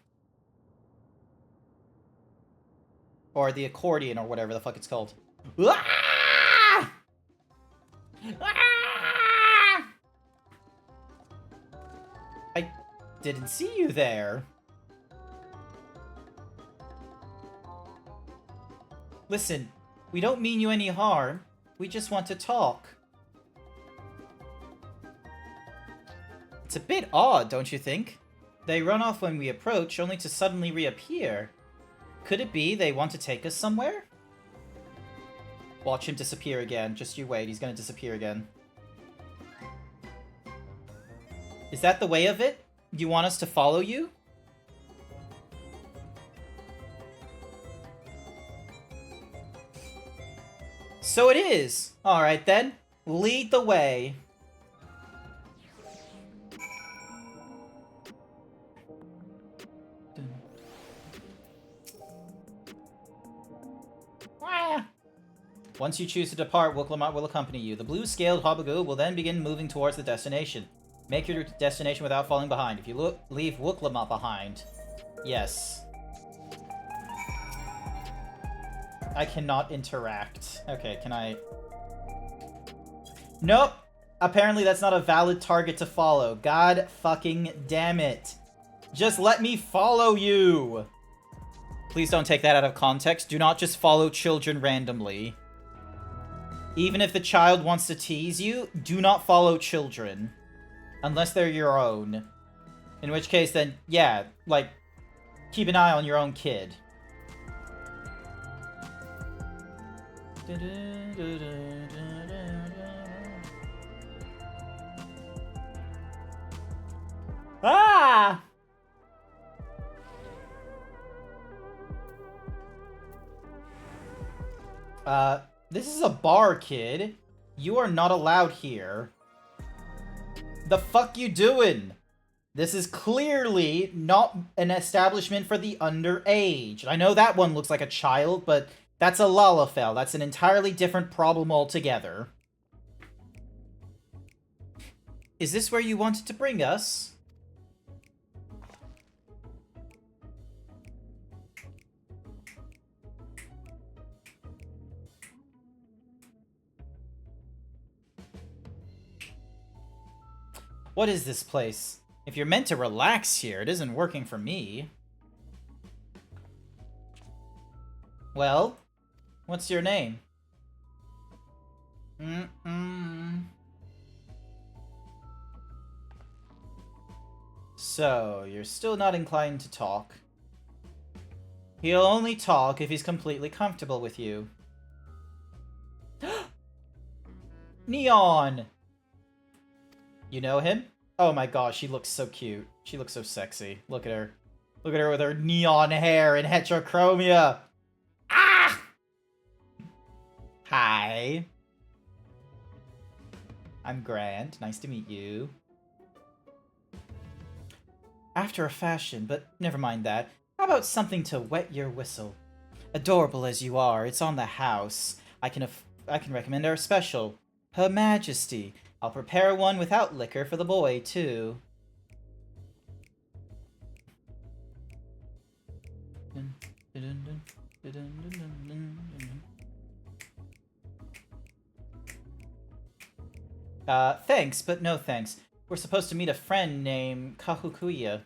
Or the accordion, or whatever the fuck it's called. Ah! Ah! I didn't see you there. Listen, we don't mean you any harm. We just want to talk. It's a bit odd, don't you think? They run off when we approach, only to suddenly reappear. Could it be they want to take us somewhere? Watch him disappear again. Just you wait, he's gonna disappear again. Is that the way of it? You want us to follow you? So it is! Alright then, lead the way. Once you choose to depart, Wooklamot will accompany you. The blue-scaled Hobagu will then begin moving towards the destination. Make your destination without falling behind. If you leave Wooklamot behind... Yes. I cannot interact. Okay, can I... Nope! Apparently that's not a valid target to follow. God fucking damn it. Just let me follow you! Please don't take that out of context. Do not just follow children randomly. Even if the child wants to tease you, do not follow children. Unless they're your own. In which case, then, yeah, like, keep an eye on your own kid. Ah! This is a bar, kid. You are not allowed here. The fuck you doing? This is clearly not an establishment for the underage. I know that one looks like a child, but that's a Lalafell. That's an entirely different problem altogether. Is this where you wanted to bring us? What is this place? If you're meant to relax here, it isn't working for me. Well, what's your name? So, you're still not inclined to talk. He'll only talk if he's completely comfortable with you. Neon! You know him? Oh my gosh, she looks so cute. She looks so sexy. Look at her. Look at her with her neon hair and heterochromia. Ah! Hi. I'm Grant. Nice to meet you. After a fashion, but never mind that. How about something to wet your whistle? Adorable as you are, it's on the house. I can recommend our special. Her Majesty. I'll prepare one without liquor for the boy, too. Thanks, but no thanks. We're supposed to meet a friend named Kahukuya.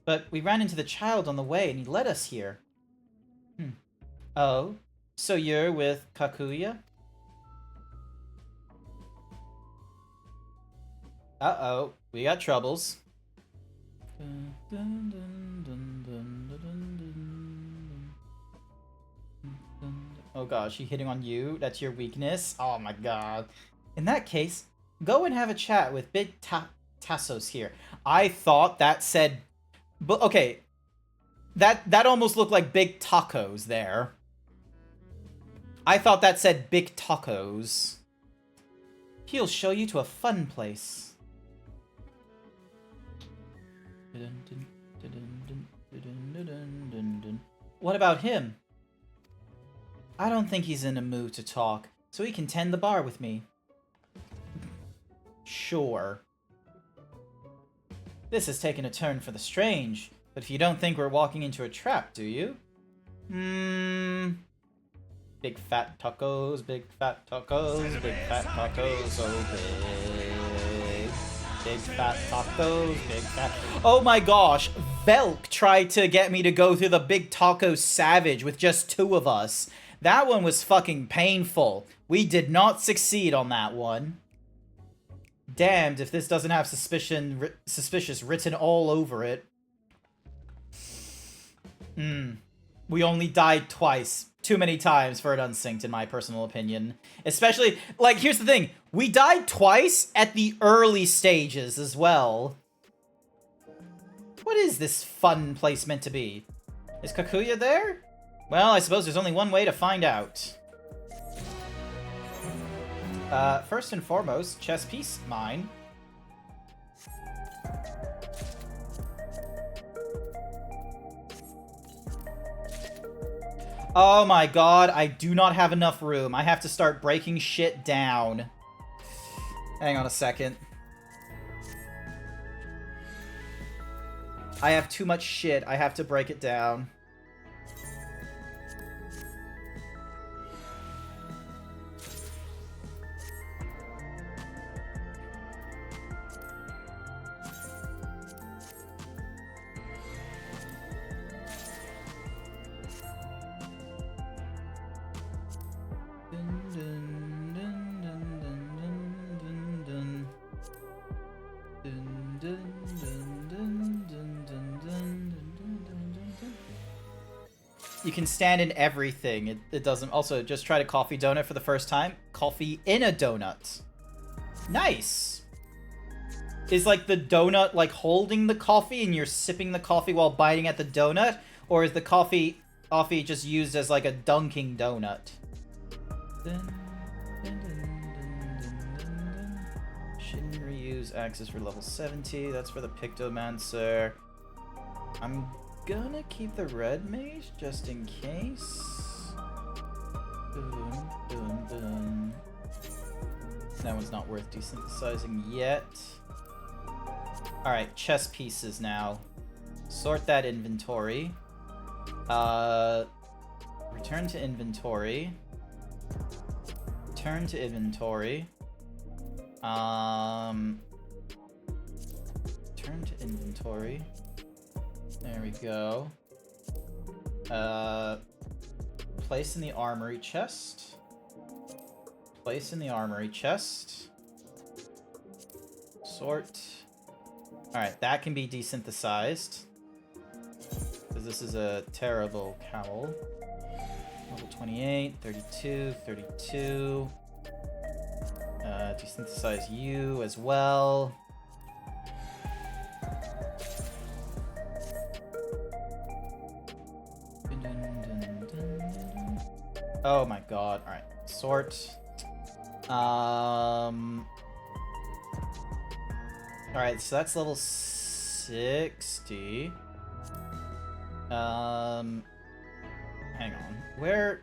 But we ran into the child on the way and he led us here. Oh? So you're with Kakuya? Uh-oh. We got troubles. Oh gosh, he hitting on you? That's your weakness? Oh my god. In that case, go and have a chat with Big Tassos here. I thought that said... But okay, that almost looked like Big Tacos there. I thought that said Big Tacos. He'll show you to a fun place. What about him? I don't think he's in a mood to talk, so he can tend the bar with me. Sure. This has taken a turn for the strange, but if you don't think we're walking into a trap, do you? Big fat tacos, big fat tacos, big fat tacos, oh big. Big fat tacos, big fat... Oh my gosh, Velk tried to get me to go through the Big Taco Savage with just 2 of us. That one was fucking painful. We did not succeed on that one. Damned if this doesn't have suspicious written all over it. We only died twice. Too many times for it unsynced, in my personal opinion. Especially, like, here's the thing. We died twice at the early stages as well. What is this fun place meant to be? Is Kakuya there? Well, I suppose there's only one way to find out. First and foremost, chess piece, mine. Oh my god, I do not have enough room. I have to start breaking shit down. Hang on a second. I have too much shit. I have to break it down. You can stand in everything. It doesn't... Also, just try to coffee donut for the first time. Coffee in a donut. Nice! Is, like, the donut, like, holding the coffee and you're sipping the coffee while biting at the donut? Or is the coffee just used as, like, a dunking donut? Shinryu's axis for level 70. That's for the Pictomancer. I'm gonna keep the red mage just in case. Boom, boom, boom. That one's not worth desynthesizing yet. Alright, chess pieces now. Sort that inventory. Return to inventory. Return to inventory. Turn to inventory. There we go. Place in the armory chest. Place in the armory chest. Sort. Alright, that can be desynthesized. Because this is a terrible cowl. Level 28, 32, 32. Desynthesize you as well. Oh my god. Alright. Sort. Alright, so that's level 60. Hang on. Where...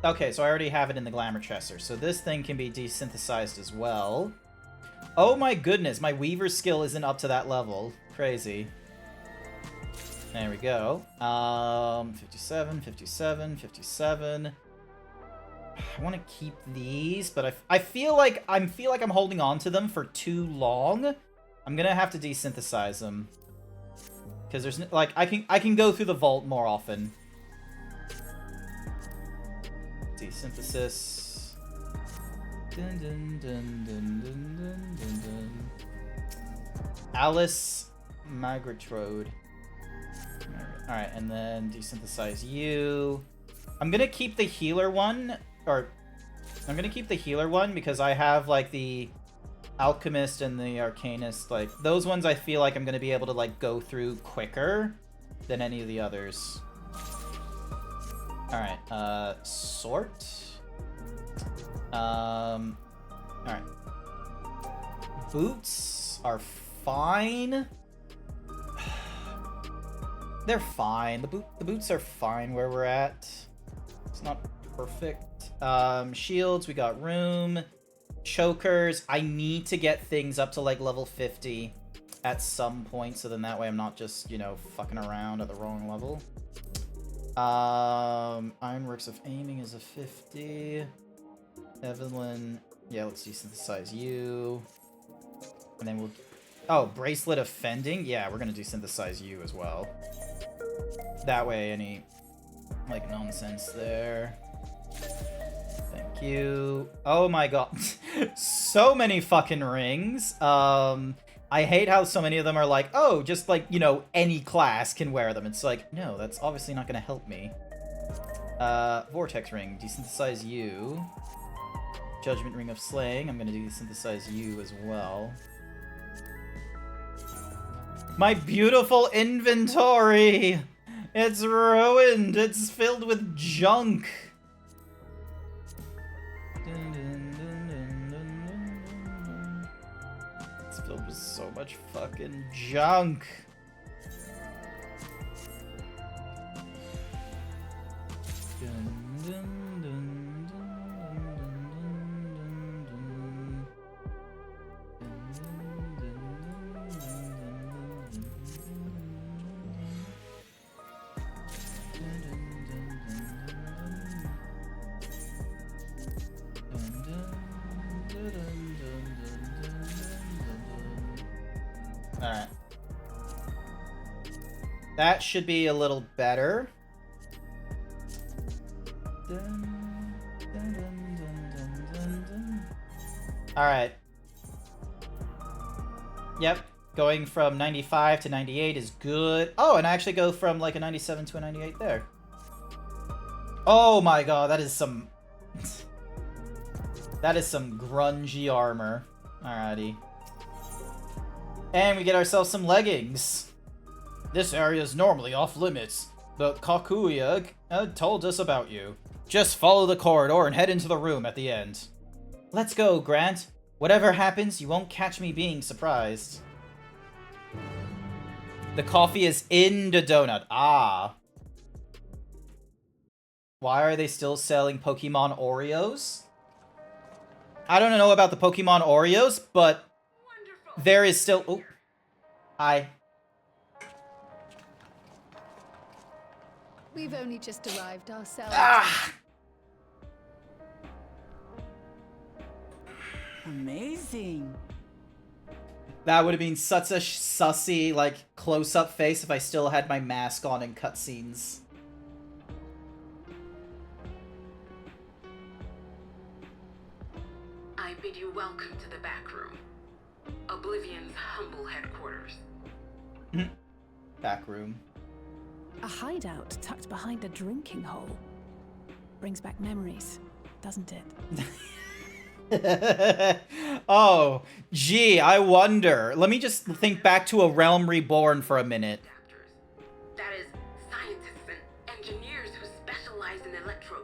Okay, so I already have it in the Glamour Chester, so this thing can be desynthesized as well. Oh my goodness, my Weaver skill isn't up to that level. Crazy. There we go. 57, 57, 57. I want to keep these, but I feel like I'm holding on to them for too long. I'm gonna have to desynthesize them because there's like I can go through the vault more often. Desynthesis. Dun, dun, dun, dun, dun, dun, dun, dun. Alice Magritrode. Alright, and then desynthesize you. I'm gonna keep the healer one, because I have, like, the Alchemist and the Arcanist, like, those ones I feel like I'm gonna be able to, like, go through quicker than any of the others. Alright, sort. Alright. Boots are fine. They're fine. The boots are fine where we're at. It's not perfect. Shields, we got room. Chokers. I need to get things up to like level 50 at some point, so then that way I'm not just, you know, fucking around at the wrong level. Ironworks of Aiming is a 50. Evelyn. Yeah, let's desynthesize you. And then we'll... Oh, Bracelet of Fending? Yeah, we're gonna desynthesize you as well. That way, any, like, nonsense there. Thank you. Oh my god. So many fucking rings. I hate how so many of them are like, oh, just like, you know, any class can wear them. It's like, no, that's obviously not gonna help me. Vortex Ring. Desynthesize you. Judgment Ring of Slaying. I'm gonna desynthesize you as well. My beautiful inventory! It's ruined! It's filled with junk! It's filled with so much fucking junk! Alright. That should be a little better. Alright. Yep. Going from 95 to 98 is good. Oh, and I actually go from like a 97 to a 98 there. Oh my god, that is some... that is some grungy armor. Alrighty. And we get ourselves some leggings. This area is normally off limits, but Kakuya told us about you. Just follow the corridor and head into the room at the end. Let's go, Grant. Whatever happens, you won't catch me being surprised. The coffee is in the donut. Ah. Why are they still selling Pokemon Oreos? I don't know about the Pokemon Oreos, but there is still... Oh. Hi. We've only just arrived ourselves. Ah! Amazing. That would have been such a sussy, like, close-up face if I still had my mask on in cutscenes. I bid you welcome to the back room. Oblivion's humble headquarters. Back room. A hideout tucked behind a drinking hole. Brings back memories, doesn't it? Oh, gee, I wonder. Let me just think back to A Realm Reborn for a minute. That is, scientists and engineers who specialize in electro.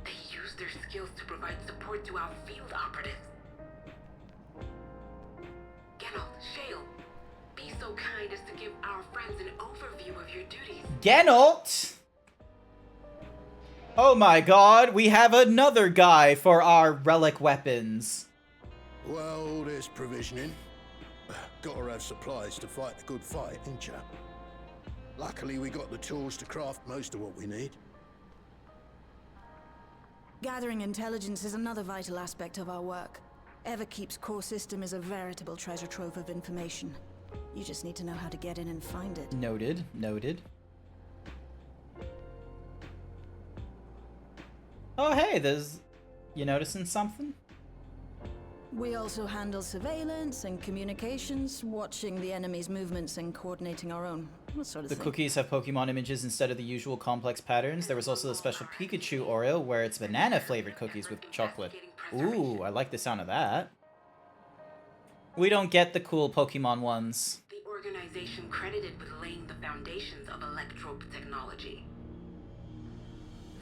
They use their skills to provide support to our field operatives. Geralt, Shale, be so kind as to give our friends an overview of your duties. Geralt! Oh my god, we have another guy for our relic weapons. Well, there's provisioning. Gotta have supplies to fight a good fight, ain't ya? Luckily, we got the tools to craft most of what we need. Gathering intelligence is another vital aspect of our work. Everkeep's core system is a veritable treasure trove of information. You just need to know how to get in and find it. Noted, noted. Oh hey, there's... You noticing something? We also handle surveillance and communications, watching the enemy's movements and coordinating our own. What sort of The thing. cookies have Pokemon images instead of the usual complex patterns. There was also the special Pikachu Oreo where it's banana-flavored cookies with chocolate. Ooh, I like the sound of that. We don't get the cool Pokemon ones. The organization credited with laying the foundations of electrope technology.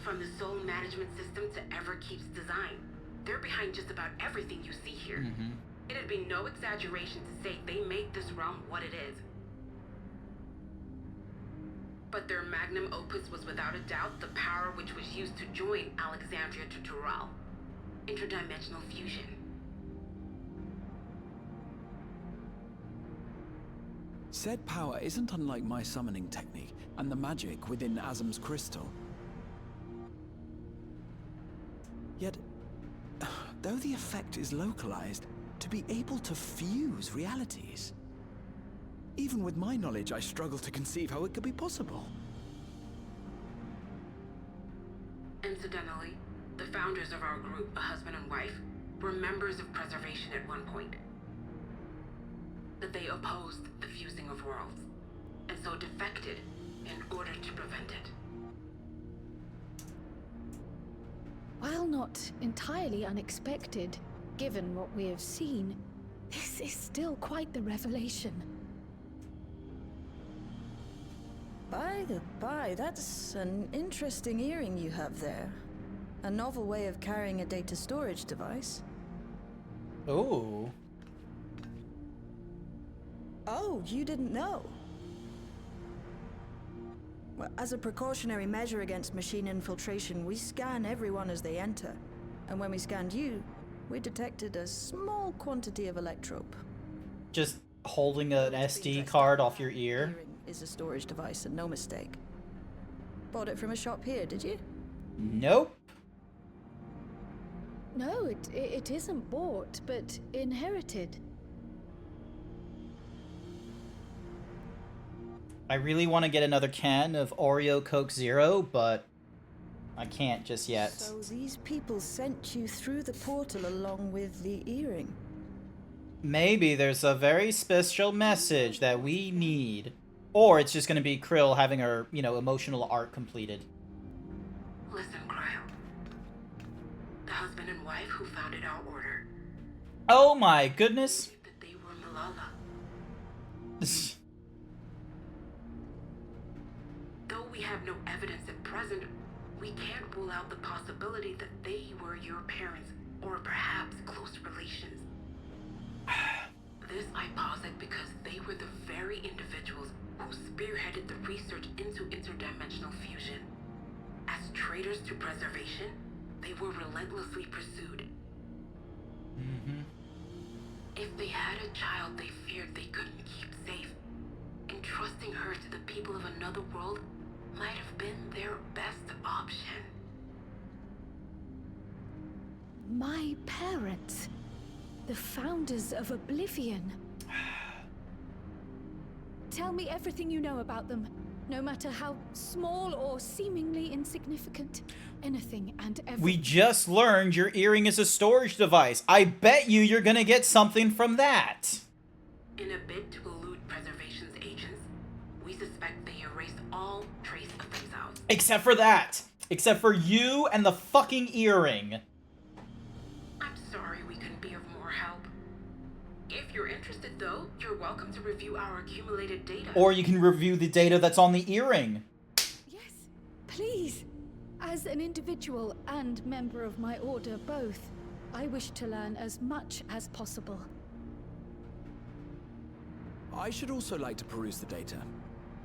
From the soul management system to Everkeep's design, they're behind just about everything you see here. It'd be no exaggeration to say they made this realm what it is. But their magnum opus was without a doubt the power which was used to join Alexandria to Tural. Interdimensional fusion. Said power isn't unlike my summoning technique and the magic within Azam's crystal. Yet, though the effect is localized, to be able to fuse realities. Even with my knowledge, I struggle to conceive how it could be possible. Incidentally, the founders of our group, a husband and wife, were members of Preservation at one point. That they opposed the fusing of worlds, and so defected in order to prevent it. While not entirely unexpected, given what we have seen, this is still quite the revelation. By the by, that's an interesting earring you have there. A novel way of carrying a data storage device. Ooh. Oh, you didn't know? Well, as a precautionary measure against machine infiltration, we scan everyone as they enter. And when we scanned you, we detected a small quantity of electrope. Just holding an SD card off your ear? Is a storage device and no mistake. Bought it from a shop here, did you? Nope. No, it isn't bought, but inherited. I really want to get another can of Oreo Coke Zero, but I can't just yet. So these people sent you through the portal along with the earring? Maybe there's a very special message that we need. Or it's just going to be Krill having her, you know, emotional arc completed. Listen, Krill. The husband and wife who founded our order. Oh my goodness. That they were Malala. Though we have no evidence at present, we can't rule out the possibility that they were your parents, or perhaps close relations. This I posit because they were the very individuals who spearheaded the research into interdimensional fusion. As traitors to preservation, they were relentlessly pursued. If they had a child they feared they couldn't keep safe, entrusting her to the people of another world might have been their best option. My parents, the founders of Oblivion. Tell me everything you know about them. No matter how small or seemingly insignificant, anything and everything. We just learned your earring is a storage device. I bet you're gonna get something from that. In a bid to elude preservation's agents, we suspect they erased all trace of themselves. Except for that. Except for you and the fucking earring. I'm sorry we couldn't be of more help. If you're interested, though, you're welcome to review our accumulated data. Or you can review the data that's on the earring. Yes, please. As an individual and member of my order both, I wish to learn as much as possible. I should also like to peruse the data.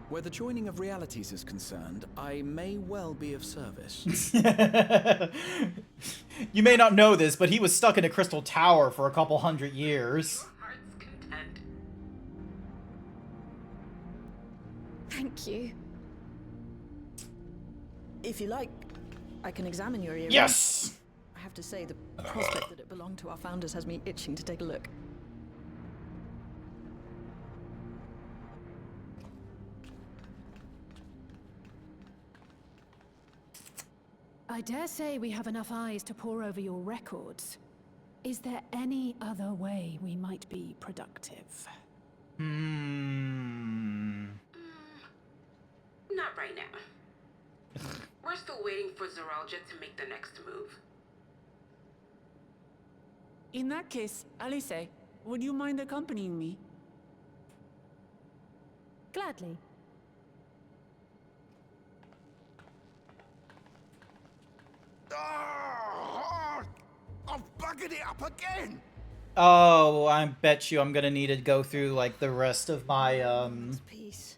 Where the joining of realities is concerned, I may well be of service. You may not know this, but he was stuck in a crystal tower for a couple hundred years. Heart's content. Thank you. If you like, I can examine your earring. Yes! I have to say, the prospect that it belonged to our founders has me itching to take a look. I dare say we have enough eyes to pore over your records. Is there any other way we might be productive? Not right now. We're still waiting for Zoralja to make the next move. In that case, Alice, would you mind accompanying me? Gladly. I've buggered it up again! Oh, I bet you I'm gonna need to go through, like, the rest of my, Peace.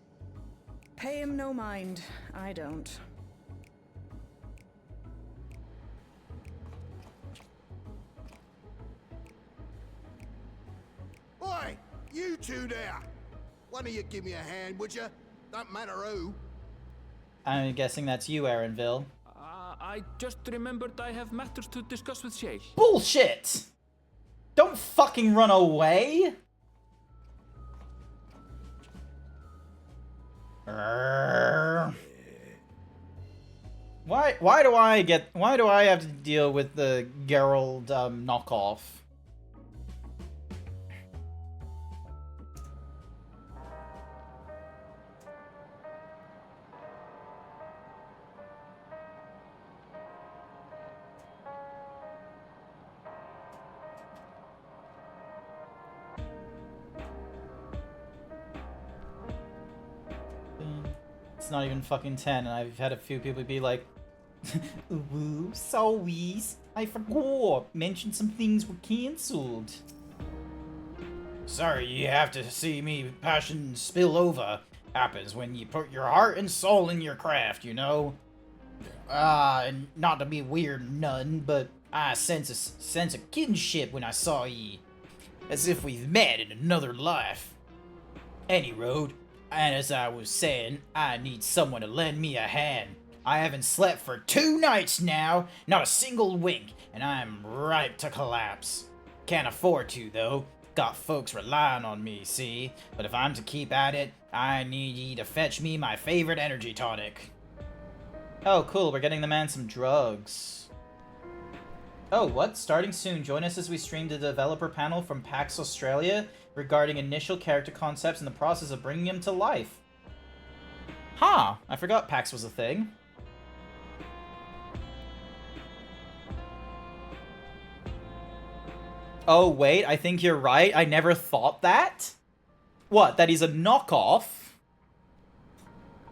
Pay him no mind. I don't. Oi! You two there! One of you give me a hand, would you? Don't matter who. I'm guessing that's you, Aaronville. I just remembered I have matters to discuss with Shay. Bullshit! Don't fucking run away! Why do I have to deal with the Geralt knockoff? It's not even fucking 10, and I've had a few people be like, "Ooh, sorry, I forgot. Mentioned some things were cancelled." Sorry, you have to see me passion spill over. Happens when you put your heart and soul in your craft, you know? And not to be weird none, but I sense a kinship when I saw ye. As if we've met in another life. Any road. And as I was saying, I need someone to lend me a hand. I haven't slept for 2 nights now, not a single wink, and I'm ripe to collapse. Can't afford to, though. Got folks relying on me, see? But if I'm to keep at it, I need ye to fetch me my favorite energy tonic. Oh, cool, we're getting the man some drugs. Oh, what? Starting soon, join us as we stream the developer panel from PAX Australia regarding initial character concepts in the process of bringing them to life. Huh, I forgot PAX was a thing. Oh, wait, I think you're right. I never thought that. What, that he's a knockoff?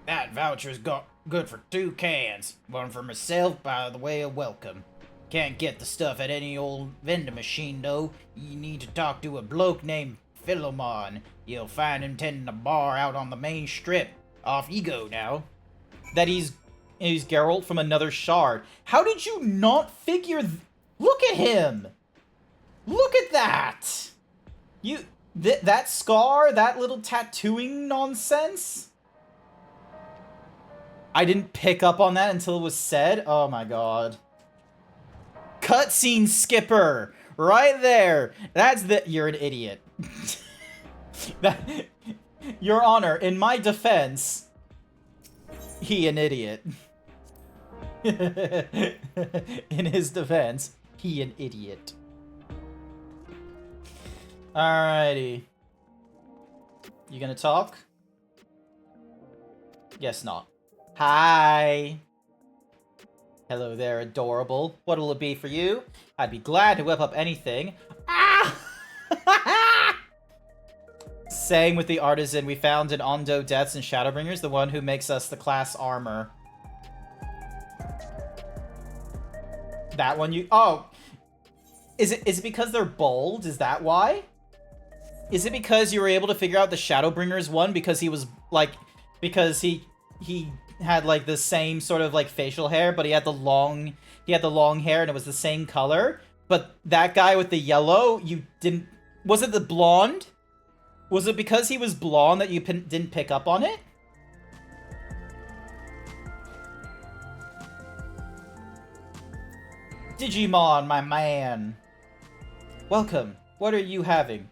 That voucher's got good for 2 cans. One for myself by the way of welcome. Can't get the stuff at any old vending machine, though. You need to talk to a bloke named Philemon. You'll find him tending a bar out on the main strip. Off you go now. That he's Geralt from another shard. How did you not figure Look at him! Look at that! That scar, that little tattooing nonsense? I didn't pick up on that until it was said. Oh my god. Cutscene skipper! Right there! You're an idiot. Your Honor, in my defense, He an idiot. In his defense, he an idiot. Alrighty. You gonna talk? Guess not. Hi. Hello there, adorable. What'll it be for you? I'd be glad to whip up anything. Ah! Saying with the artisan we found in Ondo Deaths and Shadowbringers, the one who makes us the class armor. That one you... Oh! Is it because they're bold? Is that why? Is it because you were able to figure out the Shadowbringers one because he was, like... Because he had, like, the same sort of, like, facial hair, but he had the long hair and it was the same color? But that guy with the yellow, you didn't... Was it the blonde? Was it because he was blonde that you didn't pick up on it? Digimon, my man. Welcome. What are you having?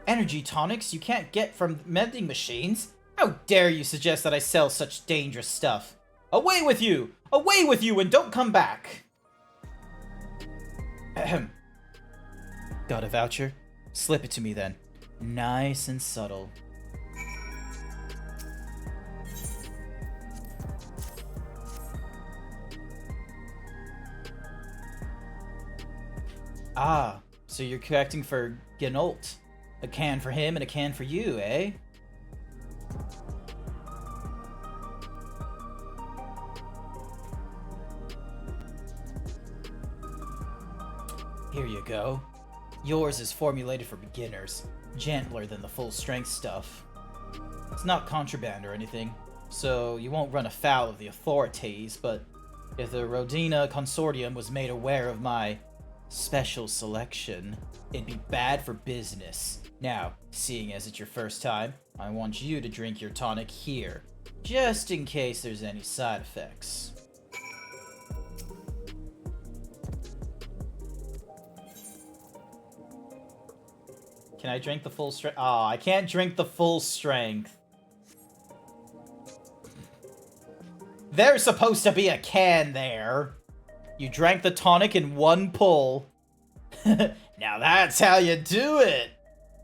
Energy tonics you can't get from vending machines? How dare you suggest that I sell such dangerous stuff? Away with you! Away with you and don't come back! Ahem. Got a voucher? Slip it to me then. Nice and subtle. Ah, so you're collecting for Genolt. A can for him and a can for you, eh? Here you go. Yours is formulated for beginners, gentler than the full-strength stuff. It's not contraband or anything, so you won't run afoul of the authorities, but if the Rodina Consortium was made aware of my special selection, it'd be bad for business. Now, seeing as it's your first time, I want you to drink your tonic here, just in case there's any side effects. Can I drink the full strength? Oh, I can't drink the full strength. There's supposed to be a can there. You drank the tonic in one pull. Now that's how you do it.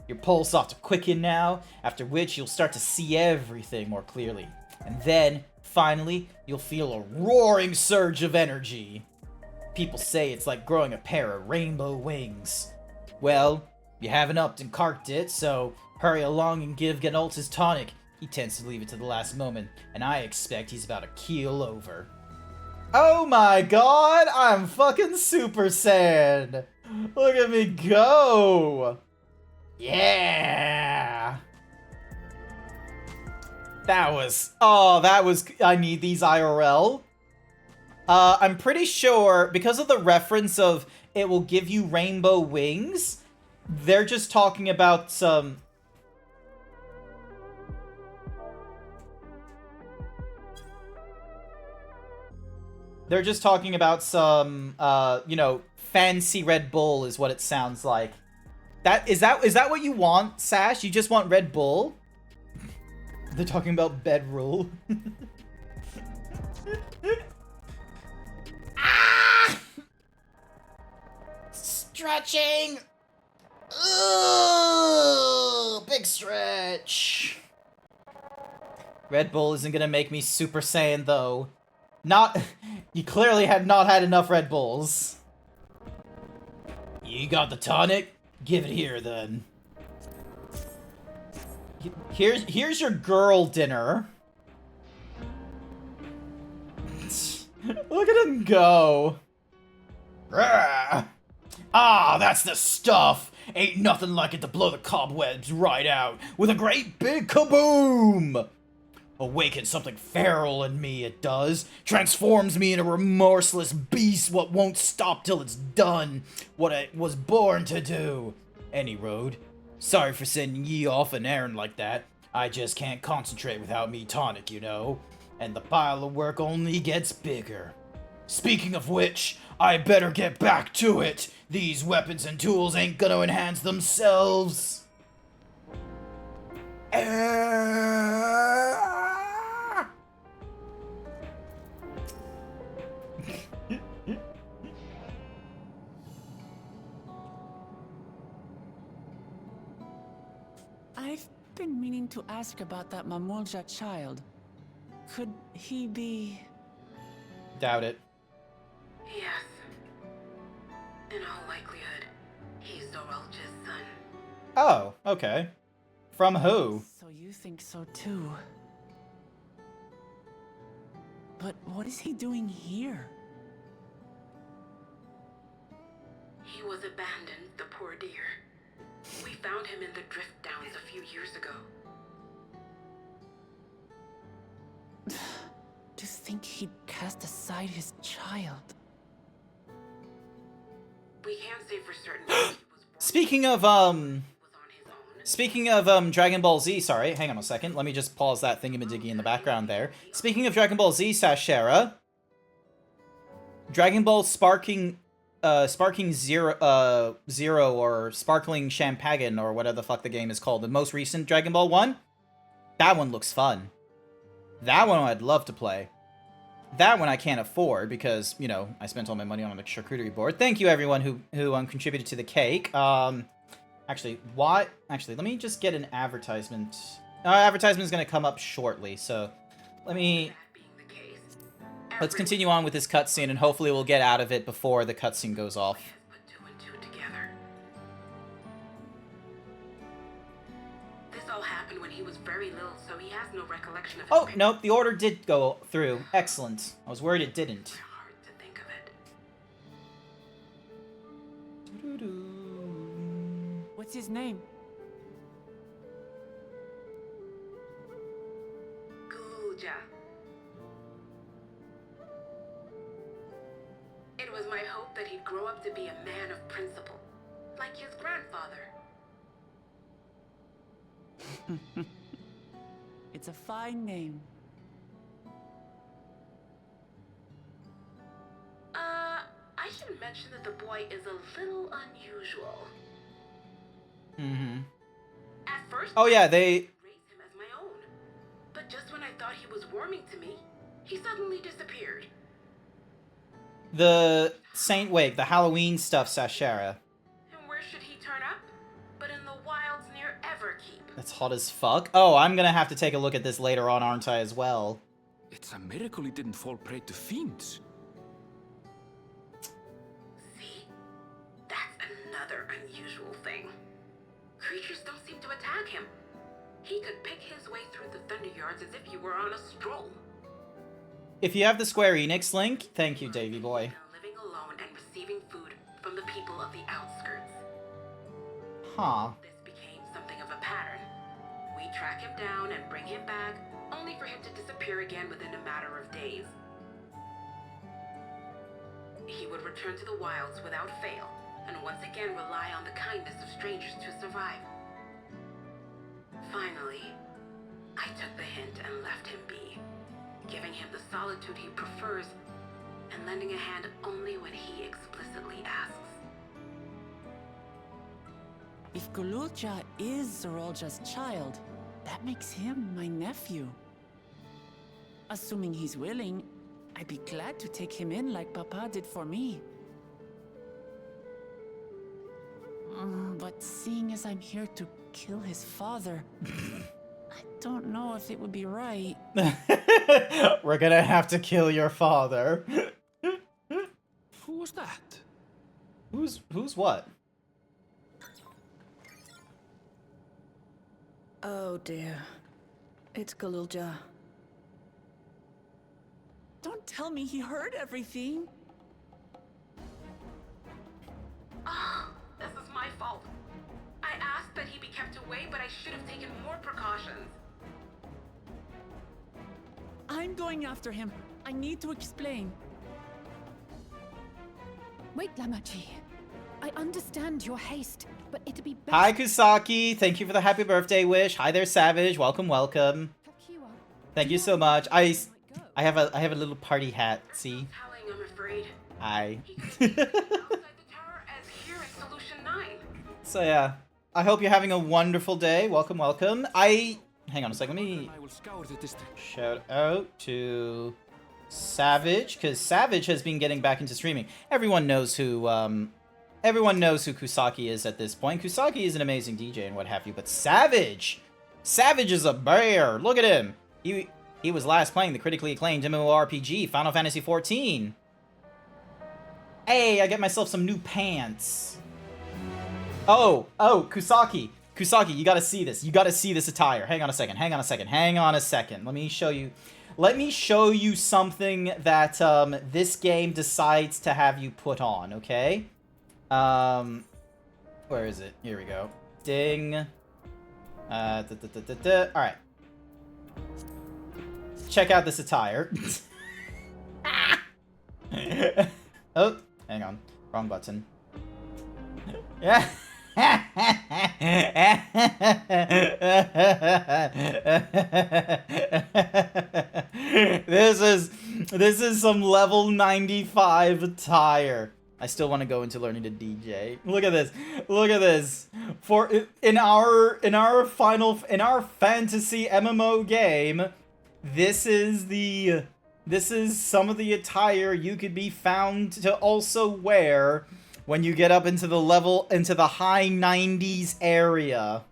Your pulse ought to quicken now, after which you'll start to see everything more clearly. And then, finally, you'll feel a roaring surge of energy. People say it's like growing a pair of rainbow wings. Well, you haven't upped and carked it, so hurry along and give Genolt his tonic. He tends to leave it to the last moment, and I expect he's about to keel over. Oh my god, I'm fucking Super Saiyan! Look at me go! Yeah! That was... Oh, that was... I need these IRL. I'm pretty sure, because of the reference of it will give you rainbow wings, they're just talking about some... They're just talking about some, you know, fancy Red Bull is what it sounds like. Is that what you want, Sash? You just want Red Bull? They're talking about bedroll. Ah! Stretching! Ooh, big stretch. Red Bull isn't gonna make me Super Saiyan, though. You clearly have not had enough Red Bulls. You got the tonic? Give it here, then. Here's your girl dinner. Look at him go. Ah, that's the stuff. Ain't nothing like it to blow the cobwebs right out with a great big kaboom. Awakens something feral in me, it does. Transforms me in a remorseless beast what won't stop till it's done what it was born to do. Any road. Sorry for sending ye off an errand like that. I just can't concentrate without me tonic, you know. And the pile of work only gets bigger. Speaking of which, I better get back to it. These weapons and tools ain't gonna enhance themselves. I've been meaning to ask about that Mamulja child. Could he be... Doubt it. Yes. In all likelihood, he's Zoralja's son. Oh, okay. From who? So you think so too. But what is he doing here? He was abandoned, the poor dear. We found him in the drift downs a few years ago. To think he'd cast aside his child. We can't say for certain if he was born. Speaking of Dragon Ball Z, sorry, hang on a second. Let me just pause that thingamadiggy in the background there. Speaking of Dragon Ball Z, Sashera, Dragon Ball Sparking Zero or Sparkling Champagne or whatever the fuck the game is called, the most recent Dragon Ball one, that one looks fun. That one I'd love to play. That one I can't afford because, you know, I spent all my money on the charcuterie board. Thank you everyone who contributed to the cake. Actually, let me just get an advertisement. Advertisement is going to come up shortly, so let's continue on with this cutscene, and hopefully we'll get out of it before the cutscene goes off. This all happened when he was very little, so he has no recollection of his Oh, nope, the order did go through. Excellent. I was worried it didn't. What's his name? Gulja. It was my hope that he'd grow up to be a man of principle, like his grandfather. It's a fine name. I should mention that the boy is a little unusual. Mm-hmm. At first, Oh yeah, they... I raised him as my own. But just when I thought he was warming to me, he suddenly disappeared. The Saint Wake, the Halloween stuff, Sashera. And where should he turn up? But in the wilds near Everkeep. That's hot as fuck. Oh, I'm gonna have to take a look at this later on, aren't I, as well? It's a miracle he didn't fall prey to fiends. See? That's another unusual thing. Creatures don't seem to attack him. He could pick his way through the Thunder Yards as if he were on a stroll. If you have the Square Enix link, thank you, Davy boy. Living alone and receiving food from the people of the outskirts. Huh. This became something of a pattern. We track him down and bring him back, only for him to disappear again within a matter of days. He would return to the wilds without fail, and once again rely on the kindness of strangers to survive. Finally, I took the hint and left him be, giving him the solitude he prefers and lending a hand only when he explicitly asks. If Gululja is Zoralja's child, that makes him my nephew. Assuming he's willing, I'd be glad to take him in like Papa did for me. But seeing as I'm here to kill his father, I don't know if it would be right. We're gonna have to kill your father. Who was that? Who's what? Oh dear. It's Gululja. Don't tell me he heard everything. Oh, this is my fault. I asked that he be kept away, but I should have taken more precautions. I'm going after him. I need to explain. Wait, Lamachi. I understand your haste, but it'd be better. Hi, Kusaki. Thank you for the happy birthday wish. Hi there, Savage. Welcome, welcome. Thank you so much. I have a little party hat. See? I'm afraid. Hi. As here in Solution 9. So yeah, I hope you're having a wonderful day. Welcome, welcome. I hang on a second. Let me I will scour the district. shout out to Savage, because Savage has been getting back into streaming. Everyone knows who Kusaki is at this point. Kusaki is an amazing DJ and what have you, but Savage is a bear. Look at him. He was last playing the critically acclaimed MMORPG Final Fantasy XIV. Hey, I get myself some new pants. Oh, Kusaki, you gotta see this. You gotta see this attire. Hang on a second. Let me show you something that this game decides to have you put on, okay? Where is it? Here we go. Ding. Alright. Check out this attire. Oh, hang on. Wrong button. Yeah. This is some level 95 attire. I still want to go into learning to DJ. Look at this. Look at this. For in our fantasy MMO game, this is some of the attire you could be found to also wear when you get up into the high 90s area.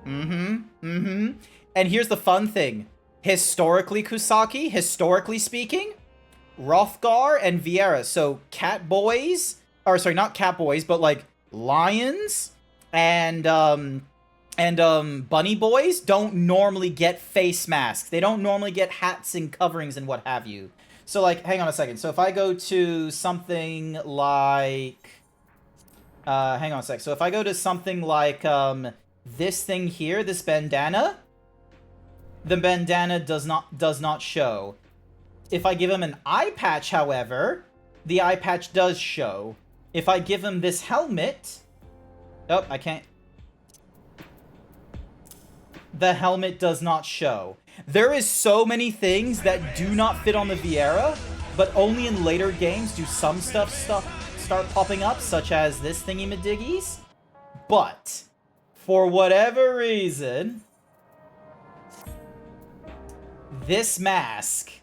And here's the fun thing. Historically, Kusaki, historically speaking, Hrothgar and Viera, so cat boys, or sorry, not cat boys, but like lions and bunny boys don't normally get face masks. They don't normally get hats and coverings and what have you. So like, hang on a second. So if I go to something like, hang on a sec. So if I go to something like this thing here, this bandana, the bandana does not show. If I give him an eye patch, however, the eye patch does show. If I give him this helmet... Oh, I can't... The helmet does not show. There is so many things that do not fit on the Viera, but only in later games do some stuff start popping up, such as this thingy-madiggies. But, for whatever reason, this mask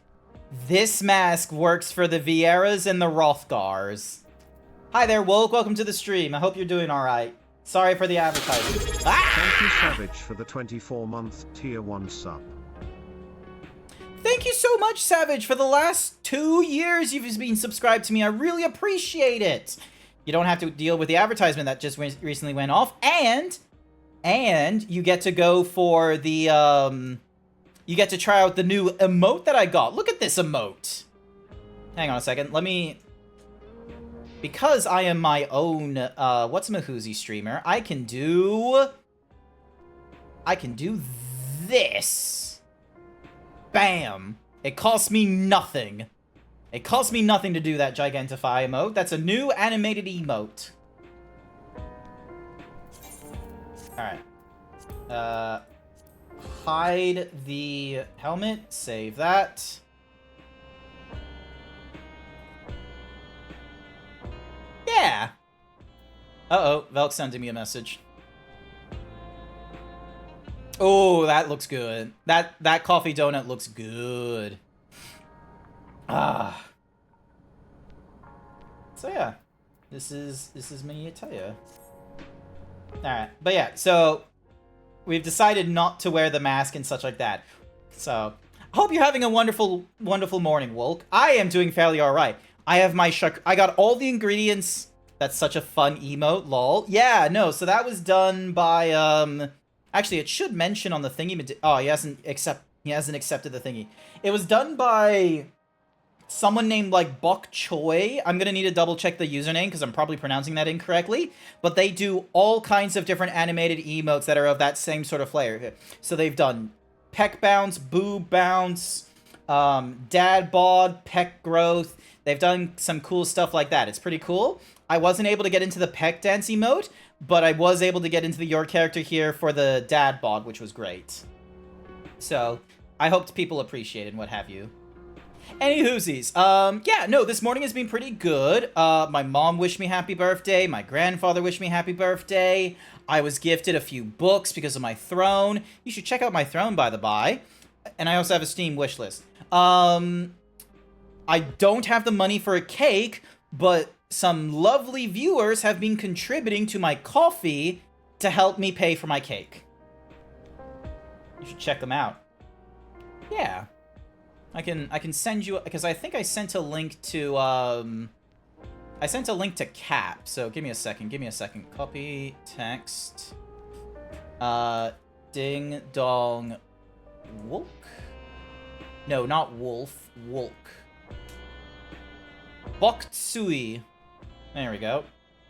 works for the Vieras and the Hrothgars. Hi there, Woke. Welcome to the stream. I hope you're doing alright. Sorry for the advertising. Thank you, Savage, for the 24-month Tier 1 sub. Thank you so much, Savage. For the last 2 years you've been subscribed to me. I really appreciate it. You don't have to deal with the advertisement that just recently went off. And you get to go for the, you get to try out the new emote that I got. Look at this emote. Hang on a second. Let me... Because I am my own, what's-a-mahoozy streamer, I can do this. Bam. It costs me nothing. It costs me nothing to do that Gigantify emote. That's a new animated emote. Alright. Hide the helmet. Save that. Yeah. Uh-oh, Velk sending me a message. Oh, that looks good. That coffee donut looks good. Ah. So yeah, this is me attire. All right, but yeah, so we've decided not to wear the mask and such like that. So I hope you're having a wonderful morning, Wolk. I am doing fairly all right. I have my I got all the ingredients. That's such a fun emote, lol. Yeah, no, so that was done by, actually, it should mention on the thingy. Oh, he hasn't accepted the thingy. It was done by someone named, like, Bok Choi. I'm gonna need to double check the username, because I'm probably pronouncing that incorrectly. But they do all kinds of different animated emotes that are of that same sort of flair. So they've done peck bounce, boob bounce, dad bod, peck growth. They've done some cool stuff like that. It's pretty cool. I wasn't able to get into the peck dance emote, but I was able to get into the your character here for the dad bod, which was great. So, I hoped people appreciate it and what have you. Anywhoosies, yeah, no, this morning has been pretty good. My mom wished me happy birthday. My grandfather wished me happy birthday. I was gifted a few books because of my throne. You should check out my throne, by the by. And I also have a Steam wishlist. I don't have the money for a cake, but some lovely viewers have been contributing to my coffee to help me pay for my cake. You should check them out. Yeah. I can send you, because I think I sent a link to, I sent a link to Cap, so give me a second, Copy, text, ding dong, wolk? No, not wolf, wolk. Boktsui. There we go.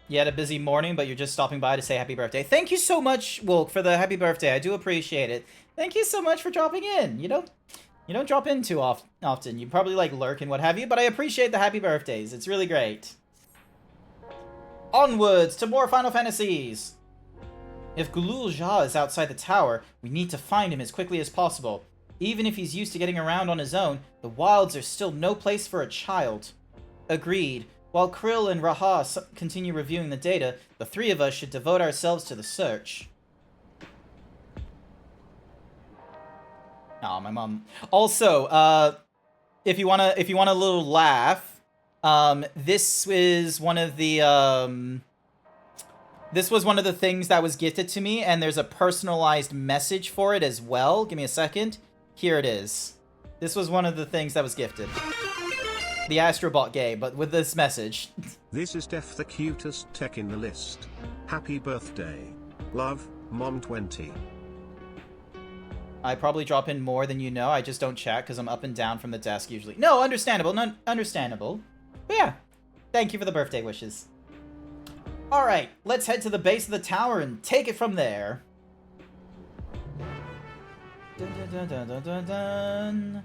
You had a busy morning, but you're just stopping by to say happy birthday. Thank you so much, Wolk, for the happy birthday. I do appreciate it. Thank you so much for dropping in. You don't drop in too often. You probably like lurk and what have you, but I appreciate the happy birthdays. It's really great. Onwards to more Final Fantasies. If Gulul Jha is outside the tower, we need to find him as quickly as possible. Even if he's used to getting around on his own, the wilds are still no place for a child. Agreed. While Krill and Raha continue reviewing the data, the three of us should devote ourselves to the search. Oh, my mom. Also, if you want a little laugh, this was one of the things that was gifted to me, and there's a personalized message for it as well. Give me a second. Here it is. This was one of the things that was gifted. The Astrobot game, but with this message. This is Def, the cutest tech in the list. Happy birthday. Love, Mom 20. I probably drop in more than you know. I just don't chat because I'm up and down from the desk usually. No, understandable. No, understandable. But yeah, thank you for the birthday wishes. Alright, let's head to the base of the tower and take it from there. Dun, dun, dun, dun, dun, dun.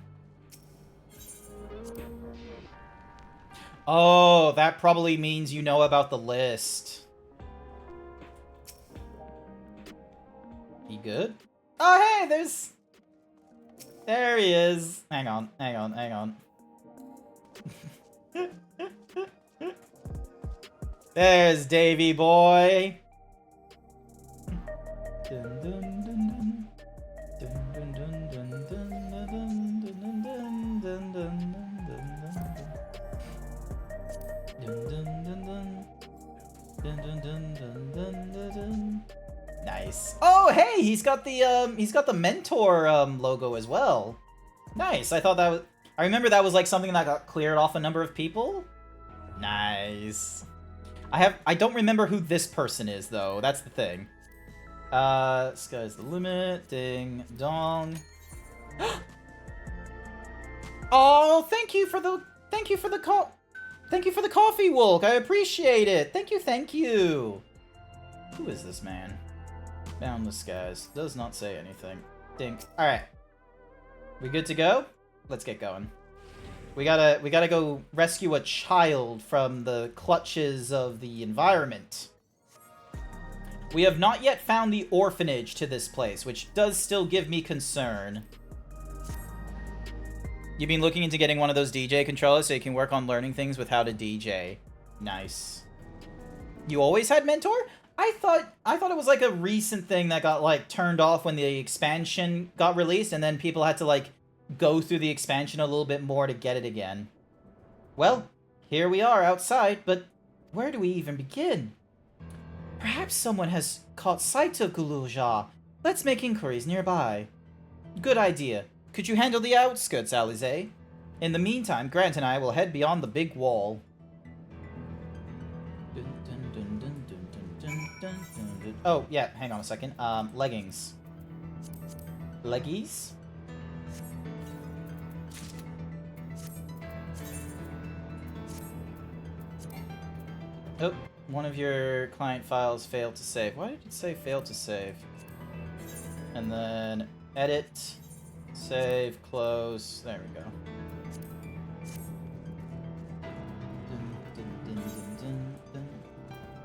Oh, that probably means you know about the list. He good? Oh, hey, there he is. Hang on. There's Davy boy. Dun, dun, dun, dun. Dun, dun, dun, dun, dun, dun, dun, dun, dun, dun. Nice. Oh, hey, he's got the mentor logo as well. Nice. I remember that was like something that got cleared off a number of people. Nice. I don't remember who this person is though. That's the thing. Sky's the limit. Ding dong. Oh, thank you for the call. Thank you for the coffee, Wolk. I appreciate it. Thank you. Who is this man? Boundless skies. Does not say anything. Dink. Alright. We good to go? Let's get going. We gotta go rescue a child from the clutches of the environment. We have not yet found the orphanage to this place, which does still give me concern. You've been looking into getting one of those DJ controllers so you can work on learning things with how to DJ. Nice. You always had Mentor? I thought it was like a recent thing that got like turned off when the expansion got released, and then people had to like go through the expansion a little bit more to get it again. Well, here we are outside, but where do we even begin? Perhaps someone has caught sight of Gulul Jha. Let's make inquiries nearby. Good idea. Could you handle the outskirts, Alize? In the meantime, Grant and I will head beyond the big wall. Oh, yeah, hang on a second. Leggings. Leggies? Oh, one of your client files failed to save. Why did it say failed to save? And then edit. Save, close, there we go.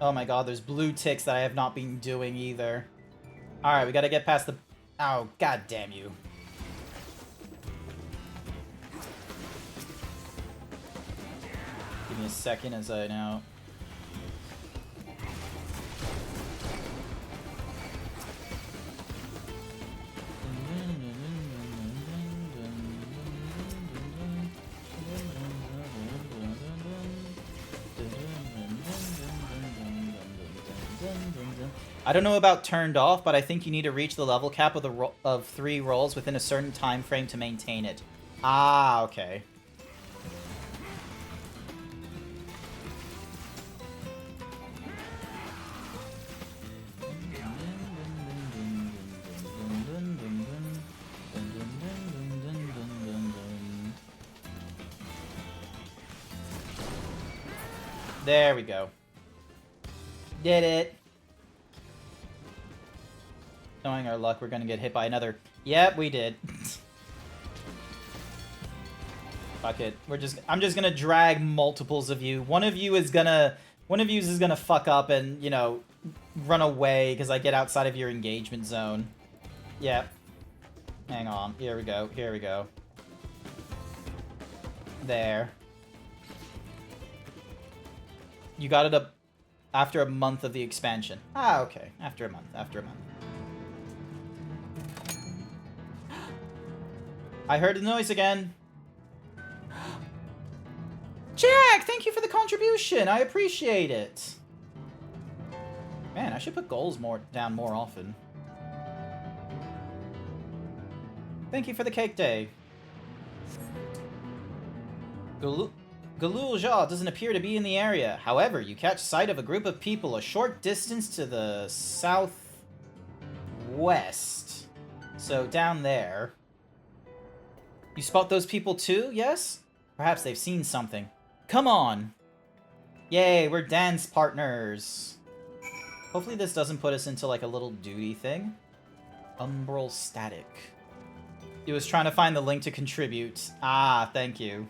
Oh my god, there's blue ticks that I have not been doing either. Alright, we gotta get past the... Oh, god damn you. a second as I now... I don't know about turned off, but I think you need to reach the level cap of the 3 rolls within a certain time frame to maintain it. Ah, okay. There we go. Did it. Knowing our luck, we're gonna get hit by another... Yep, we did. Fuck it. I'm just gonna drag multiples of you. One of you is gonna fuck up and, you know, run away because I get outside of your engagement zone. Yep. Hang on. Here we go. Here we go. There. You got it up after a month of the expansion. Ah, okay. After a month. After a month. I heard the noise again. Jack, thank you for the contribution. I appreciate it. Man, I should put goals down more often. Thank you for the cake day. Galul Jha doesn't appear to be in the area. However, you catch sight of a group of people a short distance to the southwest. So down there. You spot those people too, yes? Perhaps they've seen something. Come on! Yay, we're dance partners! Hopefully this doesn't put us into like a little duty thing. Umbral static. He was trying to find the link to contribute. Ah, thank you.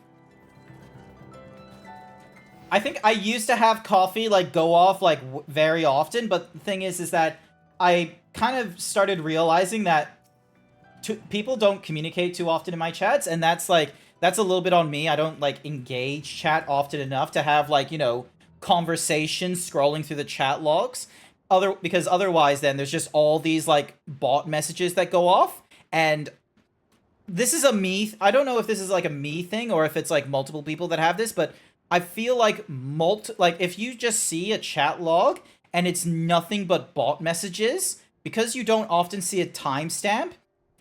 I think I used to have coffee like go off like very often, but the thing is that I kind of started realizing that people don't communicate too often in my chats, and that's a little bit on me. I don't like engage chat often enough to have like, you know, conversations scrolling through the chat logs. Because otherwise then there's just all these like bot messages that go off, and this is a me. I don't know if this is like a me thing or if it's like multiple people that have this, but I feel like if you just see a chat log and it's nothing but bot messages, because you don't often see a timestamp,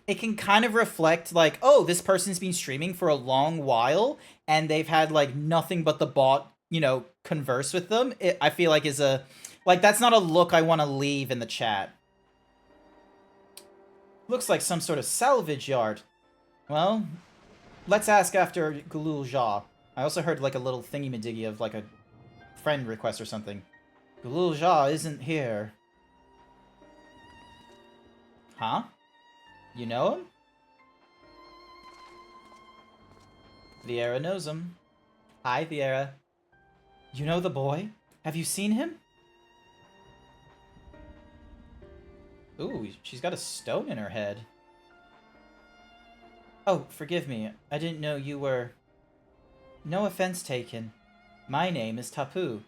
it can kind of reflect like, oh, this person's been streaming for a long while and they've had like nothing but the bot, you know, converse with them. I feel like is a, like, that's not a look I want to leave in the chat. Looks like some sort of salvage yard. Well, let's ask after Galul Jha. I also heard like a little thingy-majiggy of like a friend request or something. Galul Jha isn't here. Huh? You know him? Viera knows him. Hi, Viera. You know the boy? Have you seen him? Ooh, she's got a stone in her head. Oh, forgive me. I didn't know you were... No offense taken. My name is Tapu.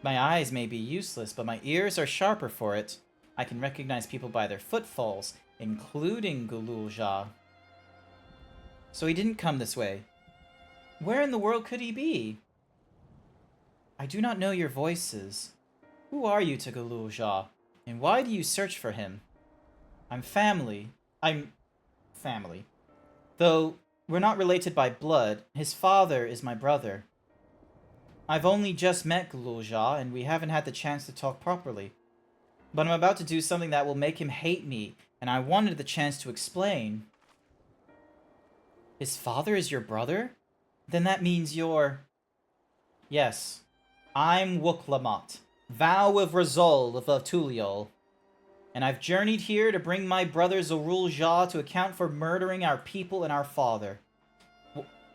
My eyes may be useless, but my ears are sharper for it. I can recognize people by their footfalls, including Galul Jha. So he didn't come this way. Where in the world could he be? I do not know your voices. Who are you to Galul Jha, and why do you search for him? I'm family. Though we're not related by blood, his father is my brother. I've only just met Galul Jha, and we haven't had the chance to talk properly. But I'm about to do something that will make him hate me, and I wanted the chance to explain. His father is your brother? Then that means you're... Yes. I'm Wuklamot, Vow of Resolve of Tuliol. And I've journeyed here to bring my brother Zorul Jha to account for murdering our people and our father.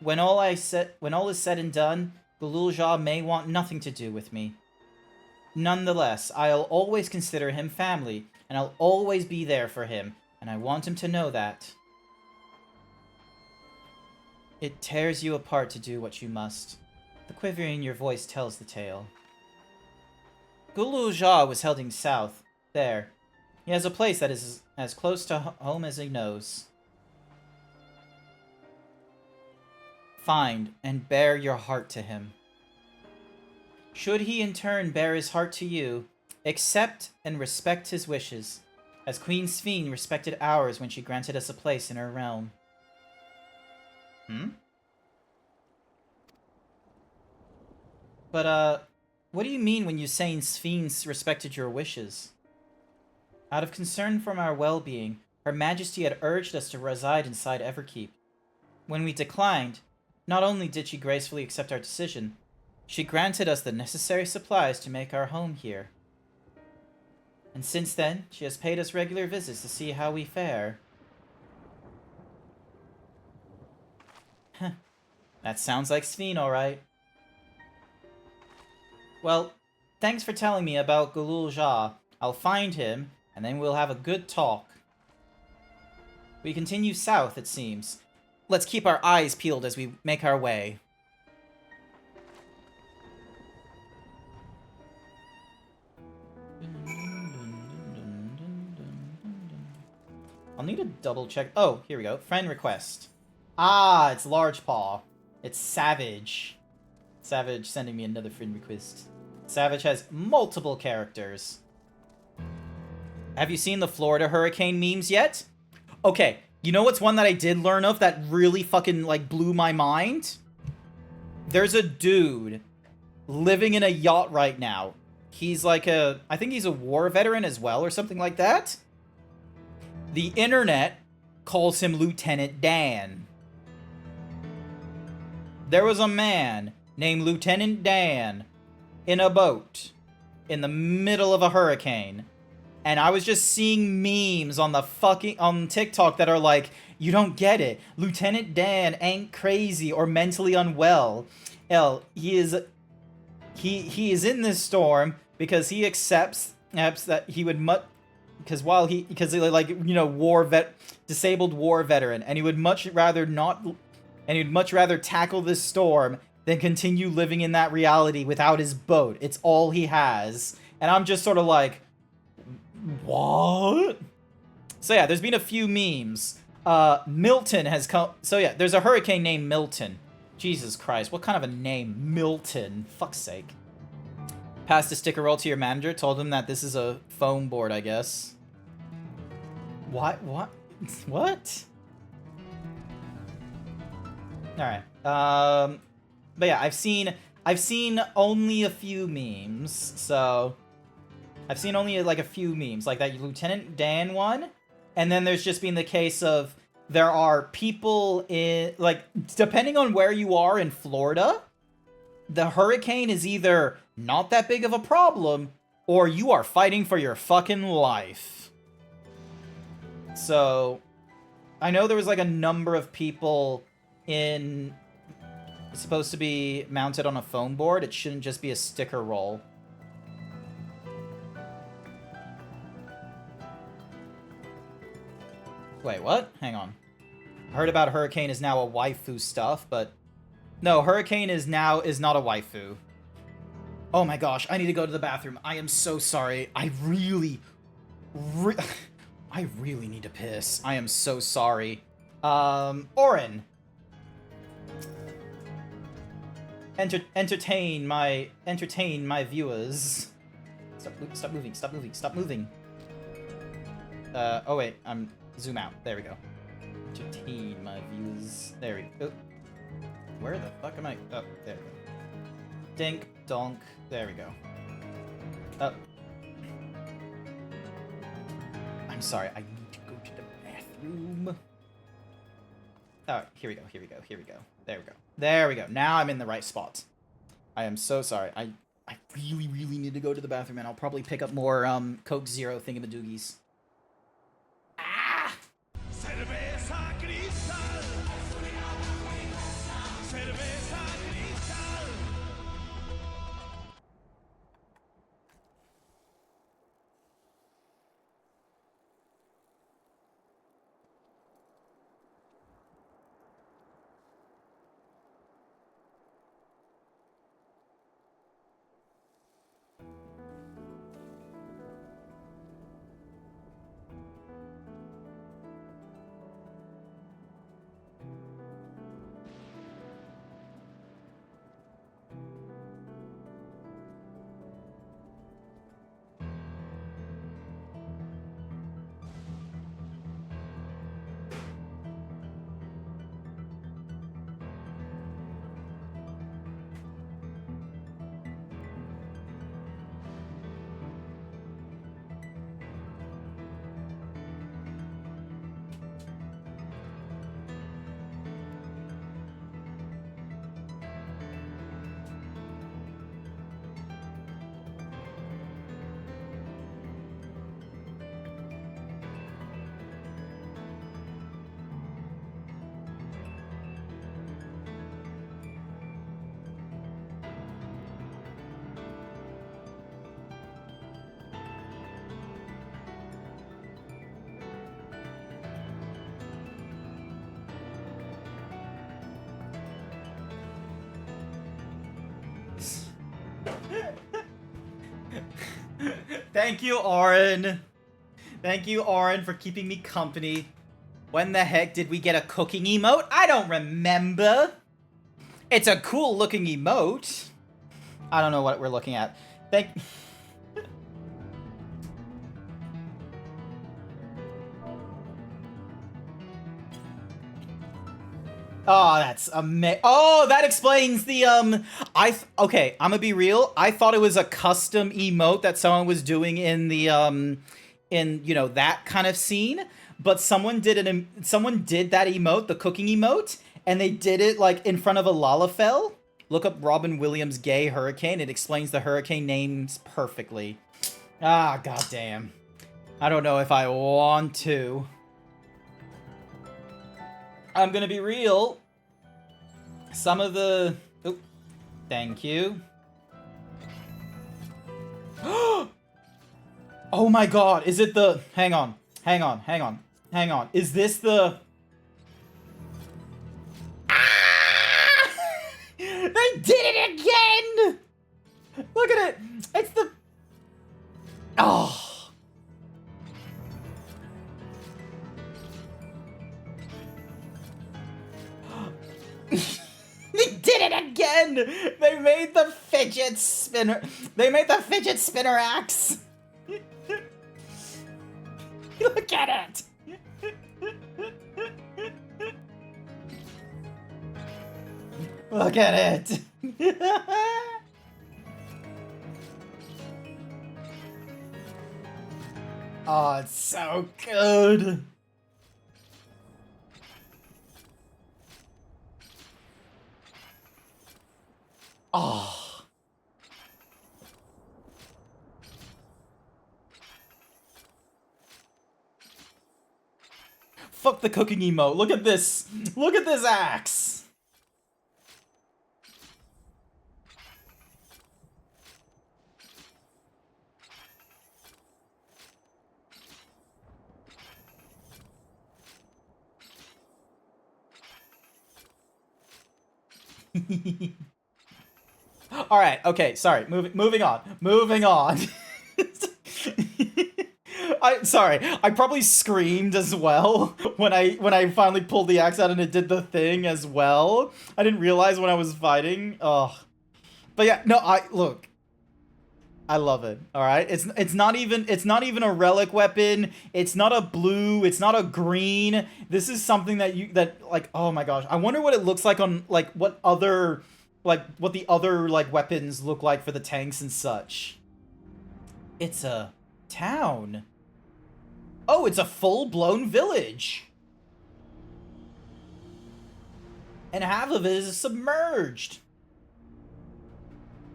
When all is said and done, Galul Jha may want nothing to do with me. Nonetheless, I'll always consider him family, and I'll always be there for him, and I want him to know that. It tears you apart to do what you must. The quiver in your voice tells the tale. Gulu Jia was heading south. There. He has a place that is as close to home as he knows. Find and bear your heart to him. Should he in turn bear his heart to you, accept and respect his wishes, as Queen Sphene respected ours when she granted us a place in her realm. But, what do you mean when you say Sphene respected your wishes? Out of concern for our well-being, Her Majesty had urged us to reside inside Everkeep. When we declined, not only did she gracefully accept our decision, she granted us the necessary supplies to make our home here. And since then, she has paid us regular visits to see how we fare. Heh. That sounds like Sphene, alright. Well, thanks for telling me about Gulul Jia. I'll find him, and then we'll have a good talk. We continue south, it seems. Let's keep our eyes peeled as we make our way. I'll need to double check. Oh, here we go. Friend request. Ah, it's Large Paw. It's Savage. Savage sending me another friend request. Savage has multiple characters. Have you seen the Florida hurricane memes yet? Okay, you know what's one that I did learn of that really fucking, like, blew my mind? There's a dude living in a yacht right now. He's like I think he's a war veteran as well, or something like that. The internet calls him Lieutenant Dan. There was a man named Lieutenant Dan in a boat in the middle of a hurricane. And I was just seeing memes on the on TikTok that are like, you don't get it. Lieutenant Dan ain't crazy or mentally unwell. He is in this storm because he accepts that he would because disabled war veteran, and he would much rather tackle this storm than continue living in that reality without his boat. It's all he has. And I'm just sort of like, what? So yeah, there's been a few memes. Milton has come. So yeah, there's a hurricane named Milton. Jesus Christ, what kind of a name? Milton. Fuck's sake. Passed a sticker roll to your manager, told him that this is a foam board, I guess. What? What? Alright. But yeah, I've seen only a few memes, so I've seen only like a few memes, like that Lieutenant Dan one, and then there's just been the case of there are people in, like, depending on where you are in Florida, the hurricane is either not that big of a problem, or you are fighting for your fucking life. So, I know there was like a number of people in... It's supposed to be mounted on a foam board. It shouldn't just be a sticker roll. Wait, what? Hang on. I heard about Hurricane is now a waifu stuff, but... No, Hurricane is not a waifu. Oh my gosh, I need to go to the bathroom. I am so sorry. I really need to piss. I am so sorry. Orin. Entertain my viewers. Stop moving. Oh wait, zoom out. There we go. Entertain my viewers. There we go. Where the fuck am I? Oh, there we go. Dink, donk. There we go. Up. I'm sorry, I need to go to the bathroom. Oh, here we go. There we go. Now I'm in the right spot. I am so sorry. I really need to go to the bathroom, and I'll probably pick up more Coke Zero thingamadoogies. Cerveza cristal. Cerveza cristal. Thank you, Oren. Thank you, Oren, for keeping me company. When the heck did we get a cooking emote? I don't remember. It's a cool looking emote. I don't know what we're looking at. Thank... Oh, that's amazing. Oh, that explains the, okay, I'm gonna be real. I thought it was a custom emote that someone was doing in the, in, you know, that kind of scene. But someone did that emote, the cooking emote, and they did it, like, in front of a Lalafell. Look up Robin Williams gay hurricane. It explains the hurricane names perfectly. Ah, goddamn. I don't know if I want to. I'm gonna be real. Some of the... Oh, thank you. Oh my god, is it the... Hang on. Is this the... Ah! They did it again! Look at it! It's the... Oh... They did it again! They made the fidget spinner... They made the fidget spinner axe! Look at it! Look at it! Oh, it's so good! Oh. Fuck the cooking emote. Look at this. Look at this axe. All right. Okay. Sorry. Moving on. Sorry. I probably screamed as well when I finally pulled the axe out and it did the thing as well. I didn't realize when I was fighting. Oh. But yeah. No. Look. I love it. All right. It's not even a relic weapon. It's not a blue. It's not a green. This is something that like, oh my gosh. I wonder what it looks like on like what the other like weapons look like for the tanks and such. It's a town. Oh, it's a full-blown village. And half of it is submerged.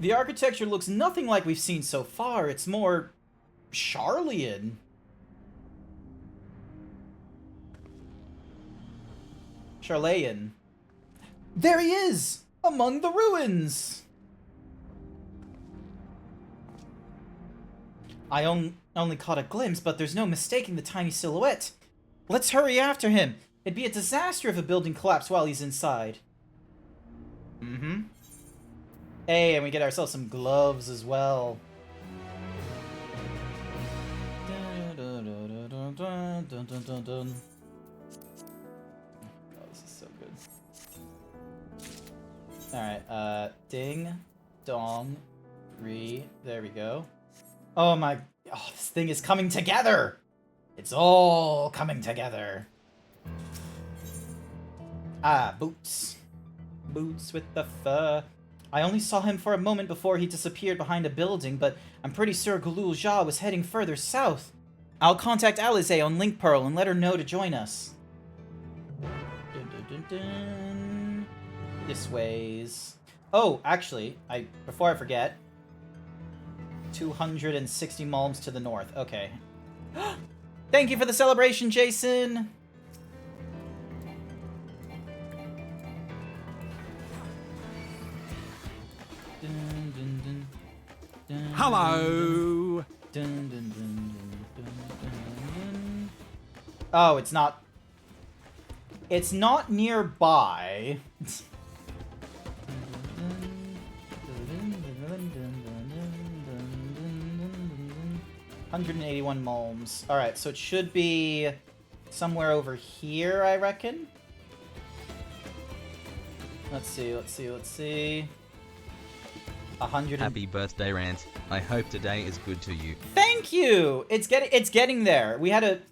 The architecture looks nothing like we've seen so far. It's more Charlian. Charlayan. There he is! Among the ruins! I only caught a glimpse, but there's no mistaking the tiny silhouette. Let's hurry after him. It'd be a disaster if a building collapsed while he's inside. Mm-hmm. Hey, and we get ourselves some gloves as well. Oh, this is so good. Alright, ding, dong, there we go. Oh my, this thing is coming together! It's all coming together. Ah, Boots. Boots with the fur. I only saw him for a moment before he disappeared behind a building, but I'm pretty sure Gulul Jah was heading further south. I'll contact Alize on Link Pearl and let her know to join us. Dun, dun, dun, dun. This ways. Oh, actually, before I forget, 260 malms to the north. Okay. Thank you for the celebration, Jason! Dun, dun, dun, dun, Hello! Dun, dun, dun, dun, dun, dun, dun. Oh, it's not... It's not nearby. 181 mulms. Alright, so it should be somewhere over here, I reckon. Let's see, let's see, let's see. 100. Happy birthday, Rant. I hope today is good to you. Thank you. It's getting there.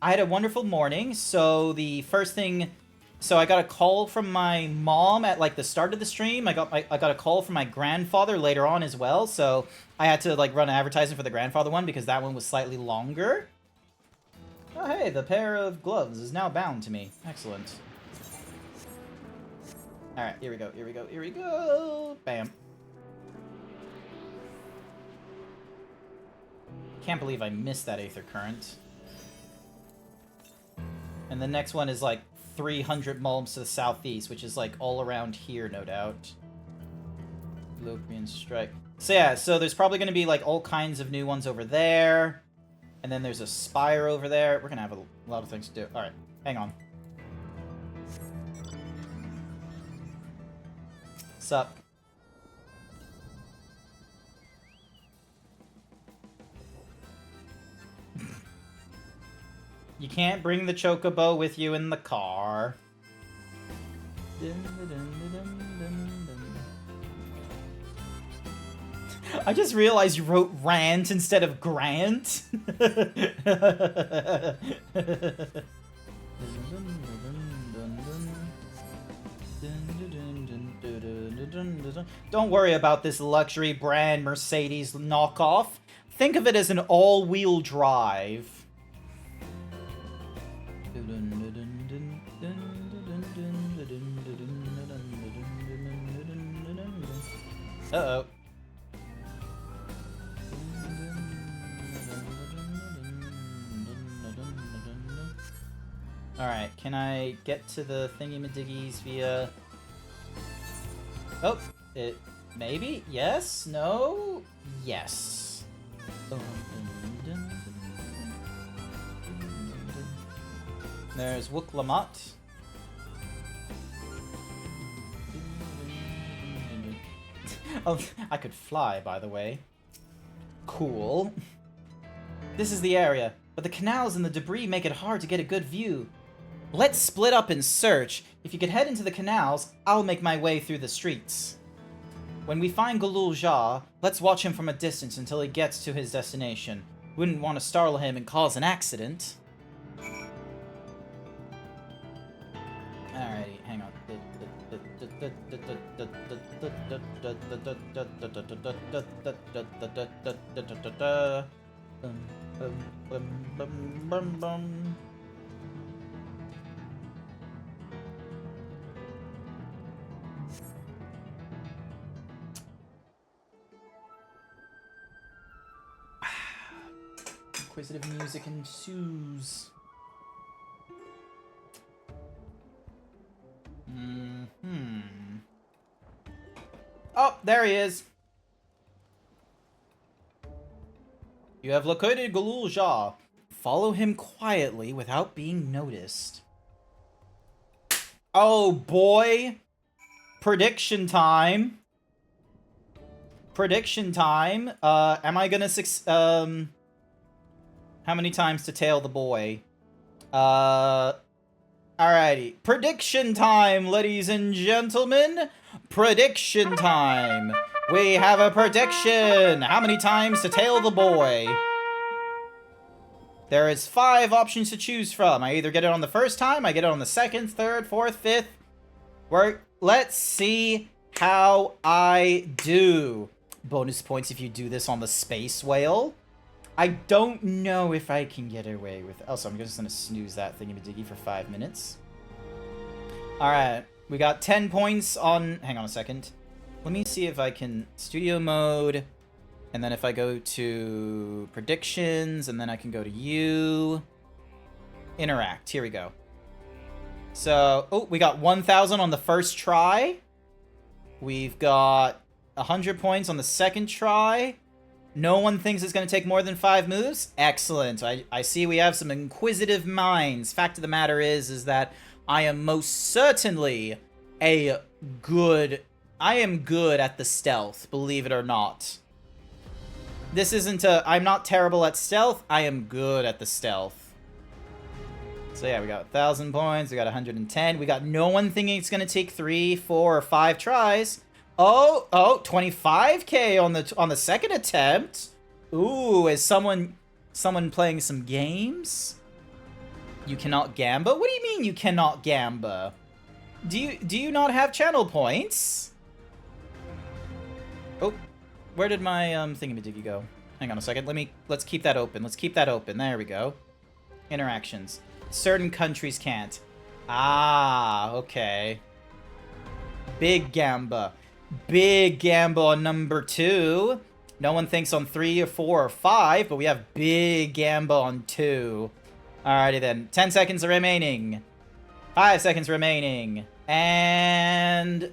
I had a wonderful morning. So the first thing, so I got a call from my mom at like the start of the stream. I got a call from my grandfather later on as well. So I had to like run an advertisement for the grandfather one because that one was slightly longer. Oh hey, the pair of gloves is now bound to me. Excellent. All right, here we go. Here we go. Here we go. Bam. Can't believe I missed that Aether Current. And the next one is like 300 mulms to the southeast, which is like all around here, no doubt. Locrian Strike. So yeah, so there's probably going to be like all kinds of new ones over there. And then there's a Spire over there. We're going to have a lot of things to do. Alright, hang on. Sup? You can't bring the chocobo with you in the car. I just realized you wrote rant instead of grant. Don't worry about this luxury brand Mercedes knockoff. Think of it as an all-wheel drive. Uh-oh. Alright, can I get to the thingy-madiggies via... Oh, it... Maybe? Yes? No? Yes. There's Wuk-Lamat. Oh, I could fly, by the way. Cool. This is the area, but the canals and the debris make it hard to get a good view. Let's split up and search. If you could head into the canals, I'll make my way through the streets. When we find Gulul Jah, let's watch him from a distance until he gets to his destination. Wouldn't want to startle him and cause an accident. Alrighty, hang on. Inquisitive music ensues. Oh, there he is. You have located Gulul Jah. Follow him quietly without being noticed. Oh boy. Prediction time. Prediction time. Am I gonna how many times to tail the boy? Alrighty. Prediction time, ladies and gentlemen. Prediction time. We have a prediction. How many times to tail the boy? There is 5 options to choose from. I either get it on the first time, I get it on the second, third, fourth, fifth. Let's see how I do. Bonus points if you do this on the space whale. I don't know if I can get away with it. Also, I'm just going to snooze that thingy-majiggy for 5 minutes. Alright, we got 10 points on... Hang on a second. Let me see if I can... Studio mode. And then if I go to predictions, and then I can go to you. Interact. Here we go. So, oh, we got 1,000 on the first try. We've got 100 points on the second try. No one thinks it's going to take more than 5 moves? Excellent. I see we have some inquisitive minds. Fact of the matter is that I am most certainly I am good at the stealth, believe it or not. This isn't a... I'm not terrible at stealth. I am good at the stealth. So yeah, we got 1,000 points. We got 110. We got no one thinking it's going to take 3, 4, or 5 tries. Oh, 25k on the second attempt. Ooh, is someone playing some games? You cannot gamba? What do you mean you cannot gamba? Do you not have channel points? Oh, where did my thingamajiggy go? Hang on a second. Let's keep that open. Let's keep that open. There we go. Interactions. Certain countries can't. Ah, okay. Big gamba. Big gamba on number 2. No one thinks on 3 or 4 or 5, but we have big gamba on 2. Alrighty then. 10 seconds remaining. 5 seconds remaining. And...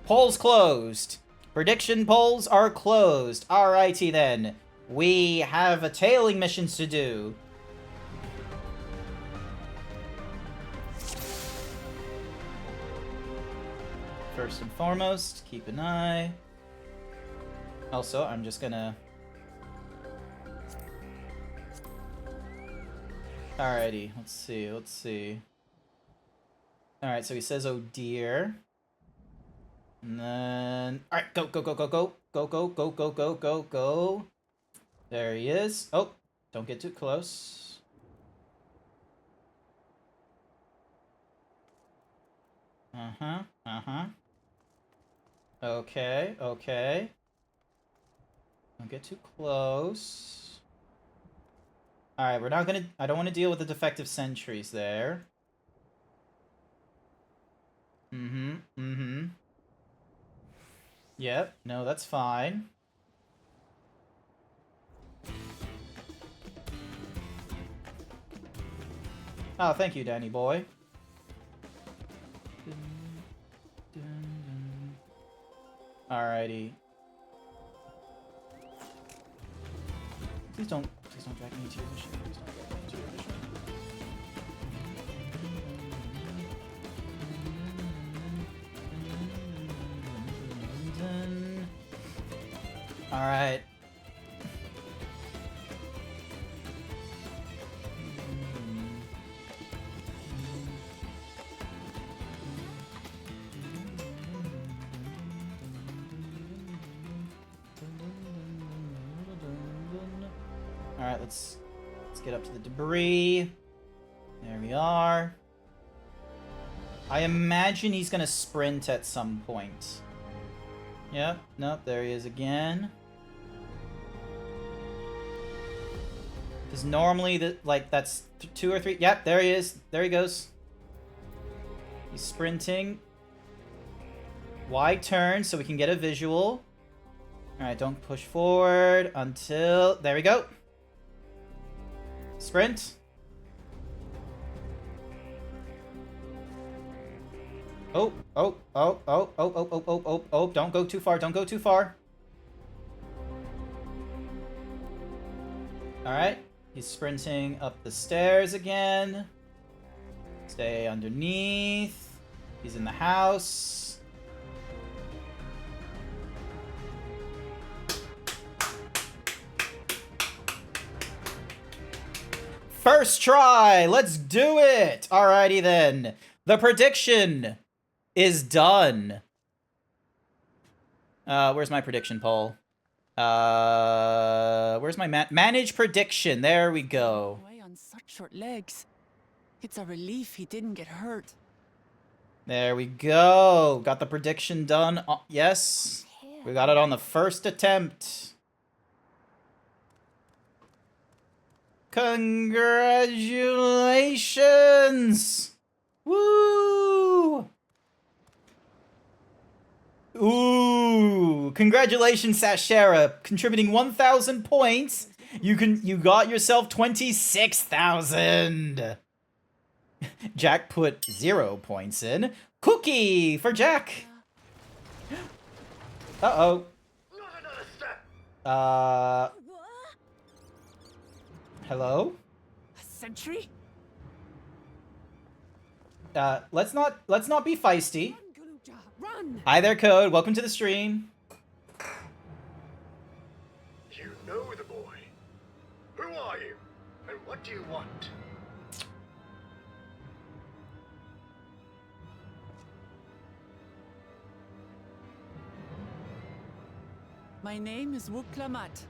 polls closed. Prediction polls are closed. Alrighty then. We have a tailing missions to do. First and foremost, keep an eye. Also, I'm just gonna... Alrighty, let's see. Alright, so he says, oh dear. And then... Alright, go. Go. There he is. Oh, don't get too close. Okay. Don't get too close. Alright, we're not gonna... I don't want to deal with the defective sentries there. Yep, no, that's fine. Oh, thank you, Danny boy. Alrighty. Please don't drag me into your mission. Please don't drag me into your mission. Alright. Alright, let's get up to the debris. There we are. I imagine he's gonna sprint at some point. Yep, nope, there he is again. Because normally, that's 2 or 3... Yep, there he is. There he goes. He's sprinting. Wide turn so we can get a visual. Alright, don't push forward until... There we go. Sprint. Oh, don't go too far, don't go too far. Alright, he's sprinting up the stairs again. Stay underneath. He's in the house. First try! Let's do it! Alrighty then. The prediction is done. Where's my prediction poll? Where's my manage prediction? There we go. Away on such short legs. It's a relief he didn't get hurt. There we go. Got the prediction done. Yes. We got it on the first attempt. Congratulations! Woo! Ooh! Congratulations, Sashera, contributing 1,000 points. You got yourself 26,000. Jack put 0 points in. Cookie for Jack. Uh-oh. Hello? A sentry? Let's not be feisty. Run! Hi there, Code. Welcome to the stream. You know the boy. Who are you? And what do you want? My name is Wuklamat,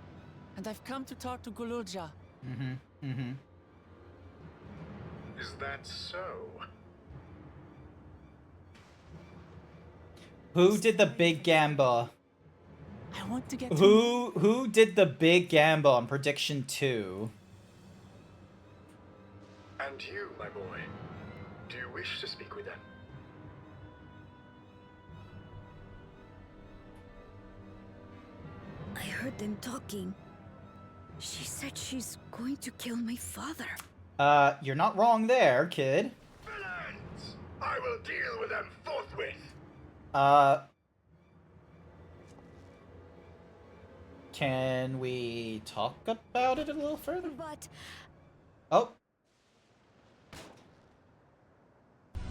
and I've come to talk to Gululja. Is that so? Who did the big gamble? I want to get Who did the big gamble on prediction 2? And you, my boy, do you wish to speak with them? I heard them talking. She said she's going to kill my father. You're not wrong there, kid. Villains! I will deal with them forthwith. Can we talk about it a little further? But... Oh.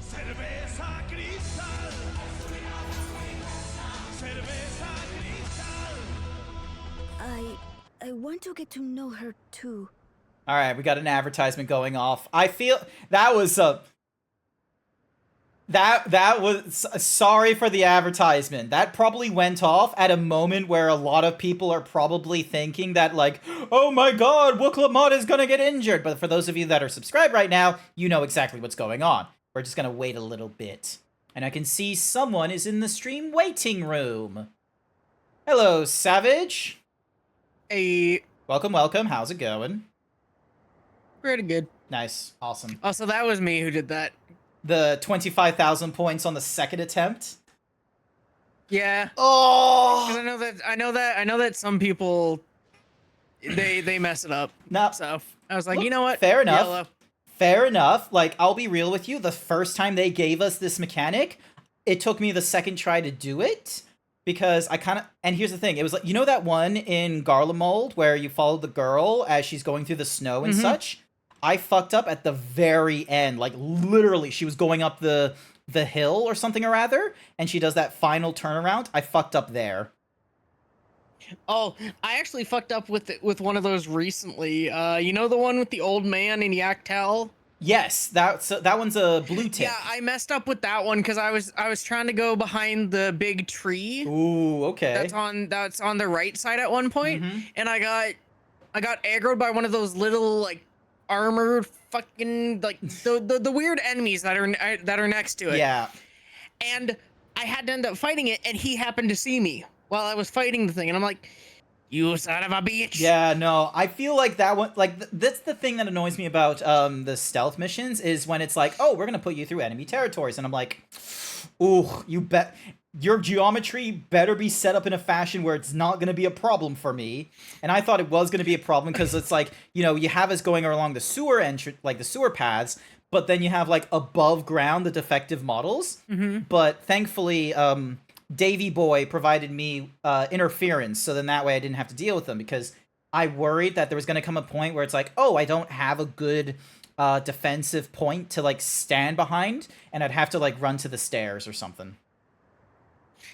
Cerveza cristal. Cerveza cristal. I want to get to know her too. All right, we got an advertisement going off. I feel that was a that was sorry for the advertisement. That probably went off at a moment where a lot of people are probably thinking that like, oh my god, Wuklamat is gonna get injured. But for those of you that are subscribed right now, you know exactly what's going on. We're just gonna wait a little bit. And I can see someone is in the stream waiting room. Hello, Savage. Hey. Welcome, welcome. How's it going? Pretty good. Nice. Awesome. Oh, so that was me who did that. The 25,000 points on the second attempt? Yeah. Oh! 'Cause I know that some people they mess it up. No. So I was like, you know what? Fair enough. YOLO. Fair enough. Like, I'll be real with you. The first time they gave us this mechanic, it took me the second try to do it. Because I kind of... And here's the thing. It was like... You know that one in Garlemald where you follow the girl as she's going through the snow and such? I fucked up at the very end. Like, literally, she was going up the hill or something or rather, and she does that final turnaround. I fucked up there. Oh, I actually fucked up with one of those recently. You know the one with the old man in Yaktel? Yes, that one's a blue tick. Yeah, I messed up with that one because I was trying to go behind the big tree. Ooh, okay. That's on the right side at one point, and I got aggroed by one of those little like armored fucking like the weird enemies that are next to it. Yeah. And I had to end up fighting it, and he happened to see me while I was fighting the thing, and I'm like, you son of a bitch. Yeah, no, I feel like that one, like, that's the thing that annoys me about the stealth missions, is when it's like, oh, we're gonna put you through enemy territories, and I'm like, ooh, you bet, your geometry better be set up in a fashion where it's not gonna be a problem for me, and I thought it was gonna be a problem, because it's like, you know, you have us going along the sewer like the sewer paths, but then you have, like, above ground, the defective models, but thankfully, Davy Boy provided me interference, so then that way I didn't have to deal with them, because I worried that there was going to come a point where it's like, oh, I don't have a good defensive point to, like, stand behind, and I'd have to, like, run to the stairs or something.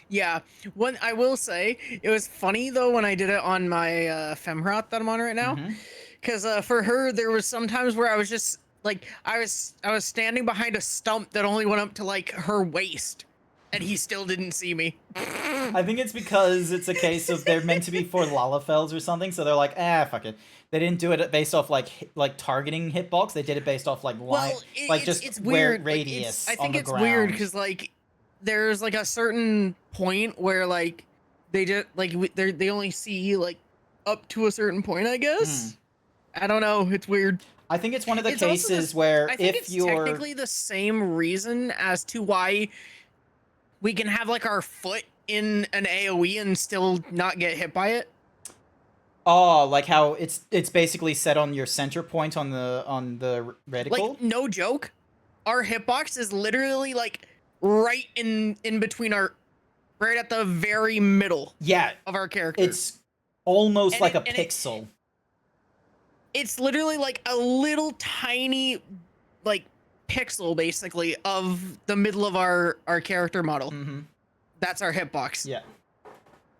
Yeah, one I will say, it was funny, though, when I did it on my Femrot that I'm on right now, because for her, there was some times where I was just, like, I was standing behind a stump that only went up to, like, her waist. And he still didn't see me. I think it's because it's a case of they're meant to be for Lalafels or something, so they're like, fuck it. They didn't do it based off like targeting hitbox. They did it based off like line, it's weird. Radius. I think on the it's ground. weird because like there's like a certain point where like they just like they only see like up to a certain point. I guess. I don't know. It's weird. I think it's one of the cases where I think if it's you're technically the same reason as to why we can have like our foot in an AoE and still not get hit by it. Oh, like how it's basically set on your center point on the reticle? Like no joke, our hitbox is literally like right in between right at the very middle. Yeah, of our character. It's almost like a pixel. It's literally like a little tiny like pixel basically of the middle of our character model. That's our hitbox. Yeah.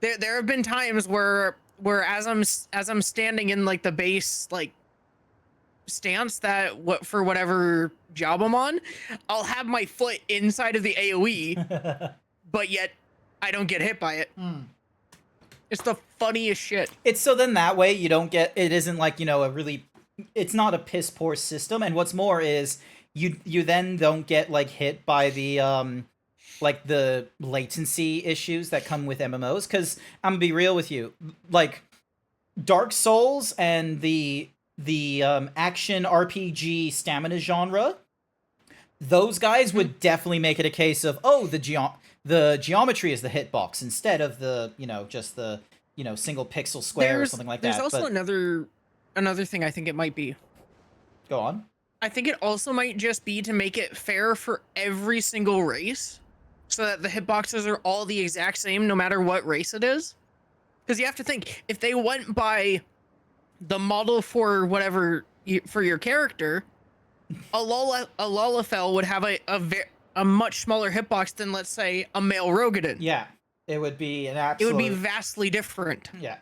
There have been times where where as I'm standing in like the base like stance that for whatever job I'm on, I'll have my foot inside of the AoE, but yet I don't get hit by it. It's the funniest shit. It's so then that way you don't get, it isn't like, you know, a really, it's not a piss poor system. And what's more is you then don't get like hit by the like the latency issues that come with MMOs. Cause I'm gonna be real with you, like Dark Souls and the action RPG stamina genre, those guys would definitely make it a case of, oh, the geometry is the hitbox instead of the, you know, just the, you know, single pixel square or something like that. There's also but... another thing I think it might be. Go on. I think it also might just be to make it fair for every single race, so that the hitboxes are all the exact same no matter what race it is. Because you have to think, if they went by the model for whatever for your character, a Lalafell would have a much smaller hitbox than, let's say, a male Rogadin. Yeah, it would be an absolute... It would be vastly different. Yeah.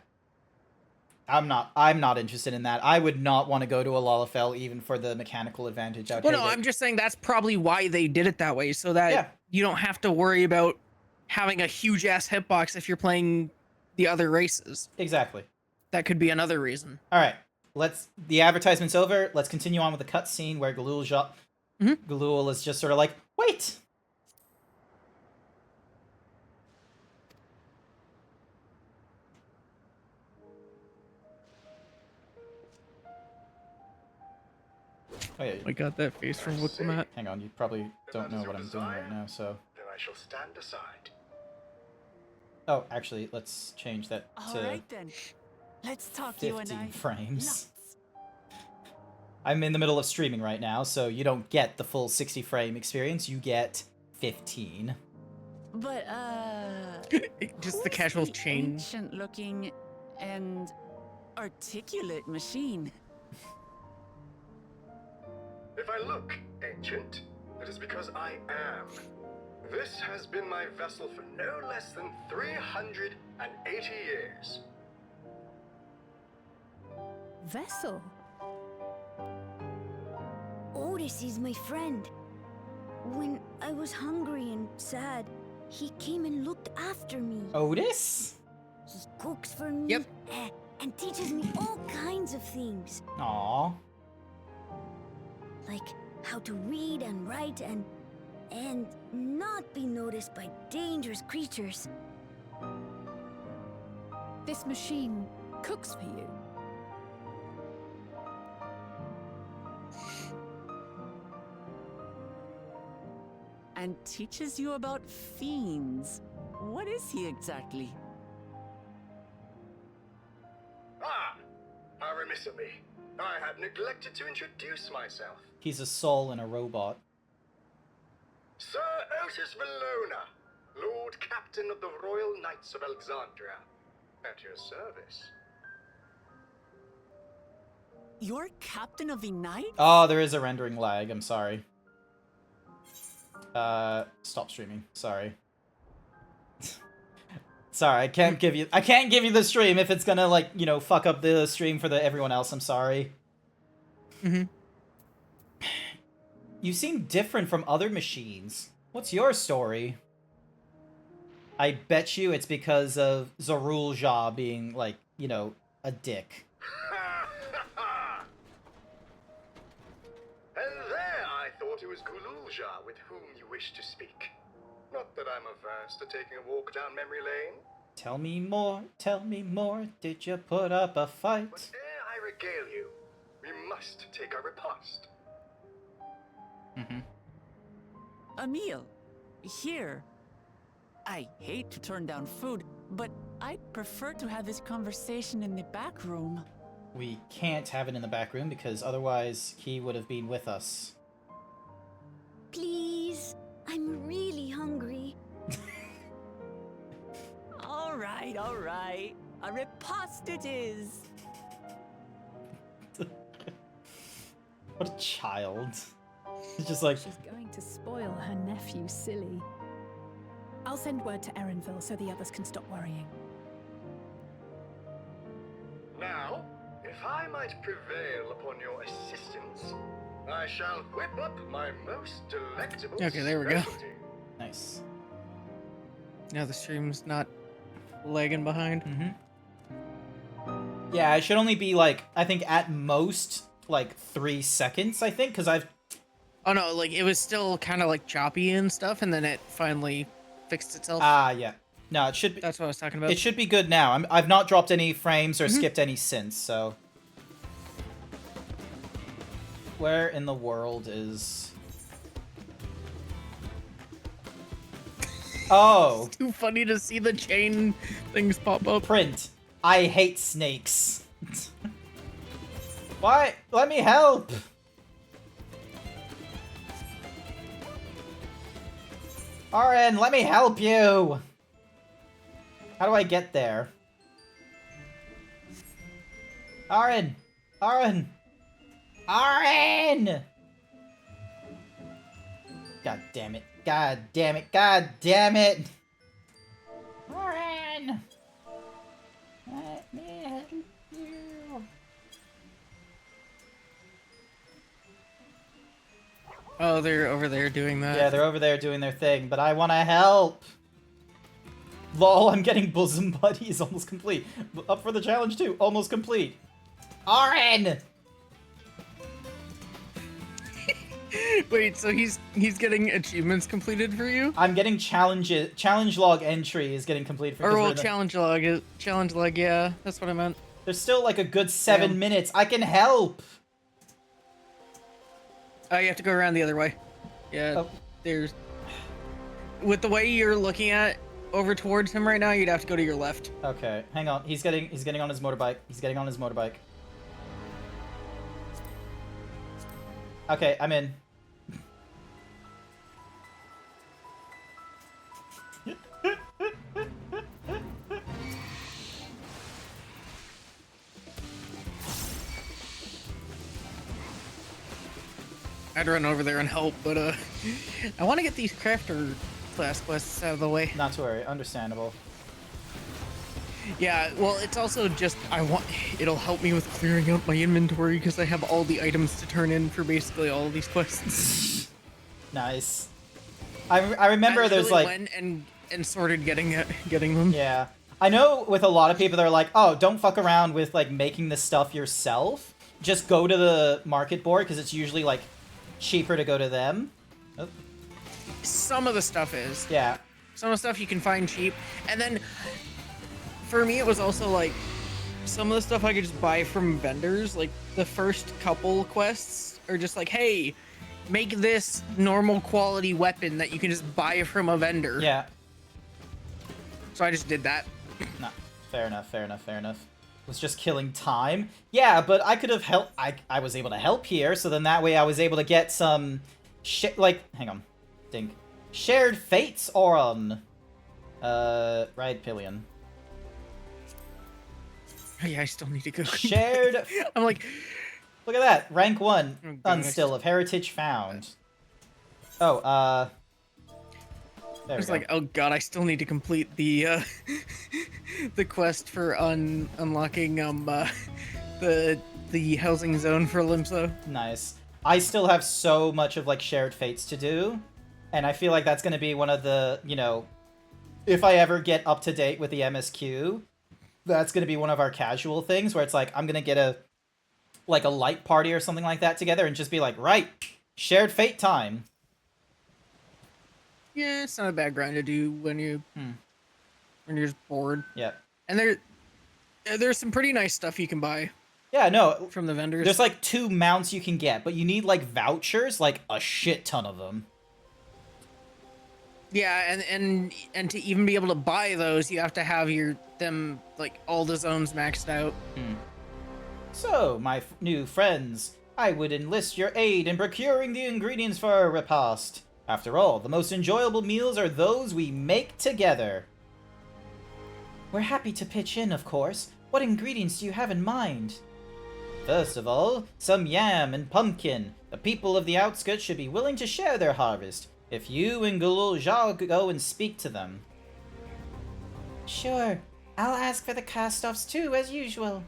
I'm not interested in that. I would not want to go to a Lalafell even for the mechanical advantage. Well, no, I'm just saying that's probably why they did it that way, so that you don't have to worry about having a huge ass hitbox if you're playing the other races. Exactly. That could be another reason. All right, the advertisement's over. Let's continue on with the cutscene where Galul is just sort of like, wait. Oh, yeah. I got that face from Wookamat. Hang on, you probably don't know what I'm doing right now, so... Then I shall stand aside. Oh, actually, let's change that to... Alright then. Let's talk 15 you and I. frames. I'm in the middle of streaming right now, so you don't get the full 60 frame experience, you get 15. But, just the casual change. Ancient looking and articulate machine. If I look ancient, it is because I am. This has been my vessel for no less than 380 years. Vessel? Otis is my friend. When I was hungry and sad, he came and looked after me. Otis? He cooks for me and teaches me all kinds of things. Aww. Like how to read and write and not be noticed by dangerous creatures. This machine cooks for you. And teaches you about fiends. What is he exactly? Ah! How remiss of me. I had neglected to introduce myself. He's a soul in a robot. Sir Otis Valona, Lord Captain of the Royal Knights of Alexandria. At your service. You're captain of the knight? Oh, there is a rendering lag, I'm sorry. Stop streaming, sorry. Sorry, I can't give you the stream if it's gonna, like, you know, fuck up the stream for everyone else. I'm sorry. You seem different from other machines. What's your story? I bet you it's because of Zorul Jha being, like, you know, a dick. And there I thought it was Gululja with whom you wish to speak. Not that I'm averse to taking a walk down memory lane. Tell me more, did you put up a fight? But ere I regale you, we must take our repast. A meal. Here. I hate to turn down food, but I'd prefer to have this conversation in the back room. We can't have it in the back room because otherwise he would have been with us. Please, I'm really hungry. All right. A repast it is. What a child. It's just like... She's going to spoil her nephew silly. I'll send word to Erenville so the others can stop worrying. If I might prevail upon your assistance, I shall whip up my most delectable Okay, there we go. specialty. Nice. Now the stream's not lagging behind. Yeah, it should only be like, I think at most, like 3 seconds, I think, because I've... Oh no, like it was still kind of like choppy and stuff, and then it finally fixed itself. Ah, yeah. No, it should be... That's what I was talking about. It should be good now. I've not dropped any frames or skipped any since, so... Where in the world is... Oh! It's too funny to see the chain things pop up. Print. I hate snakes. Why? Let me help! RN, let me help you! How do I get there? RN! RN! RN! God damn it. God damn it. God damn it! RN! Let me help you. Oh, they're over there doing that. Yeah, they're over there doing their thing, but I want to help. Lol, I'm getting bosom buddies almost complete. Up for the challenge too, almost complete. RN! Wait, so he's getting achievements completed for you? I'm getting challenge log entry is getting completed for Or well, challenge log, yeah, that's what I meant. There's still like a good 7 minutes. I can help. Oh, you have to go around the other way. Yeah, there's... With the way you're looking at over towards him right now, you'd have to go to your left. Okay, hang on. He's getting on his motorbike. He's getting on his motorbike. Okay, I'm in. I'd run over there and help, but I want to get these crafter class quests out of the way. Not to worry, understandable. Yeah, well, it's also just it'll help me with clearing out my inventory because I have all the items to turn in for basically all of these quests. Nice. I remember there's like went and sorted getting them. Yeah. I know with a lot of people they're like, "Oh, don't fuck around with like making this stuff yourself. Just go to the market board because it's usually like cheaper to go to them." Oh. Some of the stuff is. Yeah. Some of the stuff you can find cheap. And then for me it was also like some of the stuff I could just buy from vendors. Like the first couple quests are just like, "Hey, make this normal quality weapon that you can just buy from a vendor." Yeah. So I just did that. No, fair enough, fair enough, fair enough. Was just killing time. Yeah, but I could have helped. I was able to help here, so then that way I was able to get some hang on. Dink. Shared Fates Auron. Ride Pillion. Oh, yeah, I still need to go. Shared. I'm like, look at that. Rank 1. Oh, God, Unstill of Heritage found. Oh, there I was we go. like, oh god, I still need to complete the the quest for unlocking the housing zone for Limso. Nice. I still have so much of like Shared Fates to do, and I feel like that's going to be one of the, you know, if I ever get up to date with the MSQ, that's going to be one of our casual things where it's like I'm going to get a light party or something like that together and just be like, right, Shared Fate time. Yeah, it's not a bad grind to do when you're just bored. Yeah. And there's some pretty nice stuff you can buy. Yeah, no. From the vendors. There's like 2 mounts you can get, but you need like vouchers, like a shit ton of them. Yeah, and to even be able to buy those, you have to have them like all the zones maxed out. So, my new friends, I would enlist your aid in procuring the ingredients for our repast. After all, the most enjoyable meals are those we make together. We're happy to pitch in, of course. What ingredients do you have in mind? First of all, some yam and pumpkin. The people of the outskirts should be willing to share their harvest. If you and Gulul go and speak to them. Sure. I'll ask for the cast-offs too, as usual.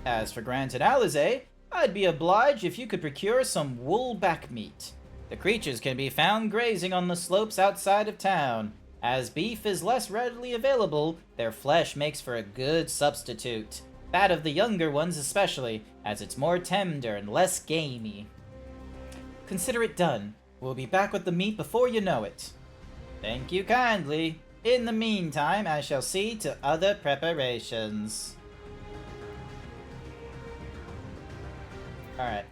As for Grant and Alize, I'd be obliged if you could procure some wool back meat. The creatures can be found grazing on the slopes outside of town. As beef is less readily available, their flesh makes for a good substitute. That of the younger ones especially, as it's more tender and less gamey. Consider it done. We'll be back with the meat before you know it. Thank you kindly. In the meantime, I shall see to other preparations. Alright.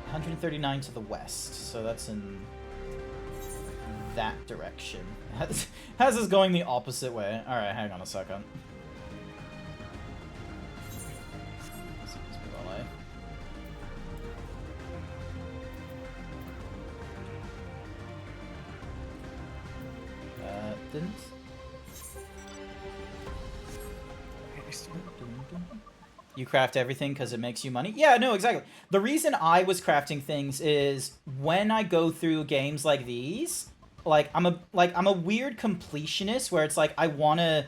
139 to the west, so that's in that direction. How's this going the opposite way? Alright, hang on a second. Didn't. You craft everything because it makes you money? Yeah, no, exactly. The reason I was crafting things is when I go through games like these, like I'm a weird completionist where it's like I wanna,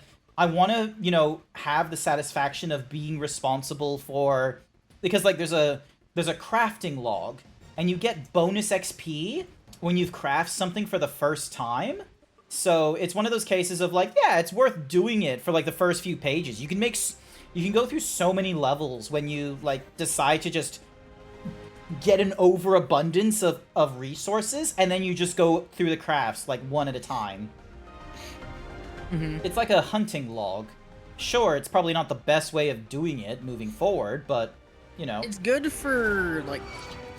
you know, have the satisfaction of being responsible for, because like there's a crafting log and you get bonus XP when you've crafted something for the first time. So it's one of those cases of like, yeah, it's worth doing it for like the first few pages. You can go through so many levels when you like decide to just get an overabundance of resources, and then you just go through the crafts like one at a time. It's like a hunting log. Sure, it's probably not the best way of doing it moving forward, but you know. It's good for like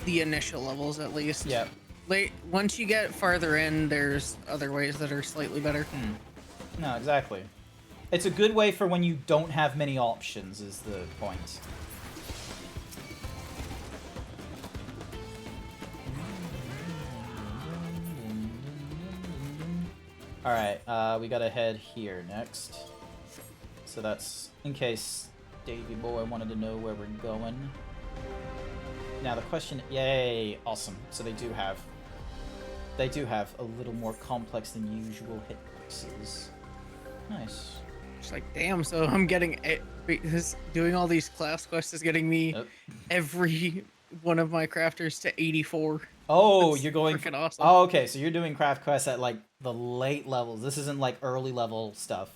the initial levels at least. Yeah. Once you get farther in, there's other ways that are slightly better. No, exactly. It's a good way for when you don't have many options, is the point. Alright, we gotta head here next. So that's in case Davey Boy wanted to know where we're going. Now the question... Yay! Awesome. So they do have a little more complex than usual hitboxes. Nice. It's like, damn, so I'm getting... doing all these class quests is getting me every one of my crafters to 84. Oh, That's you're going... freaking awesome. Oh, okay, so you're doing craft quests at, like, the late levels. This isn't, like, early level stuff.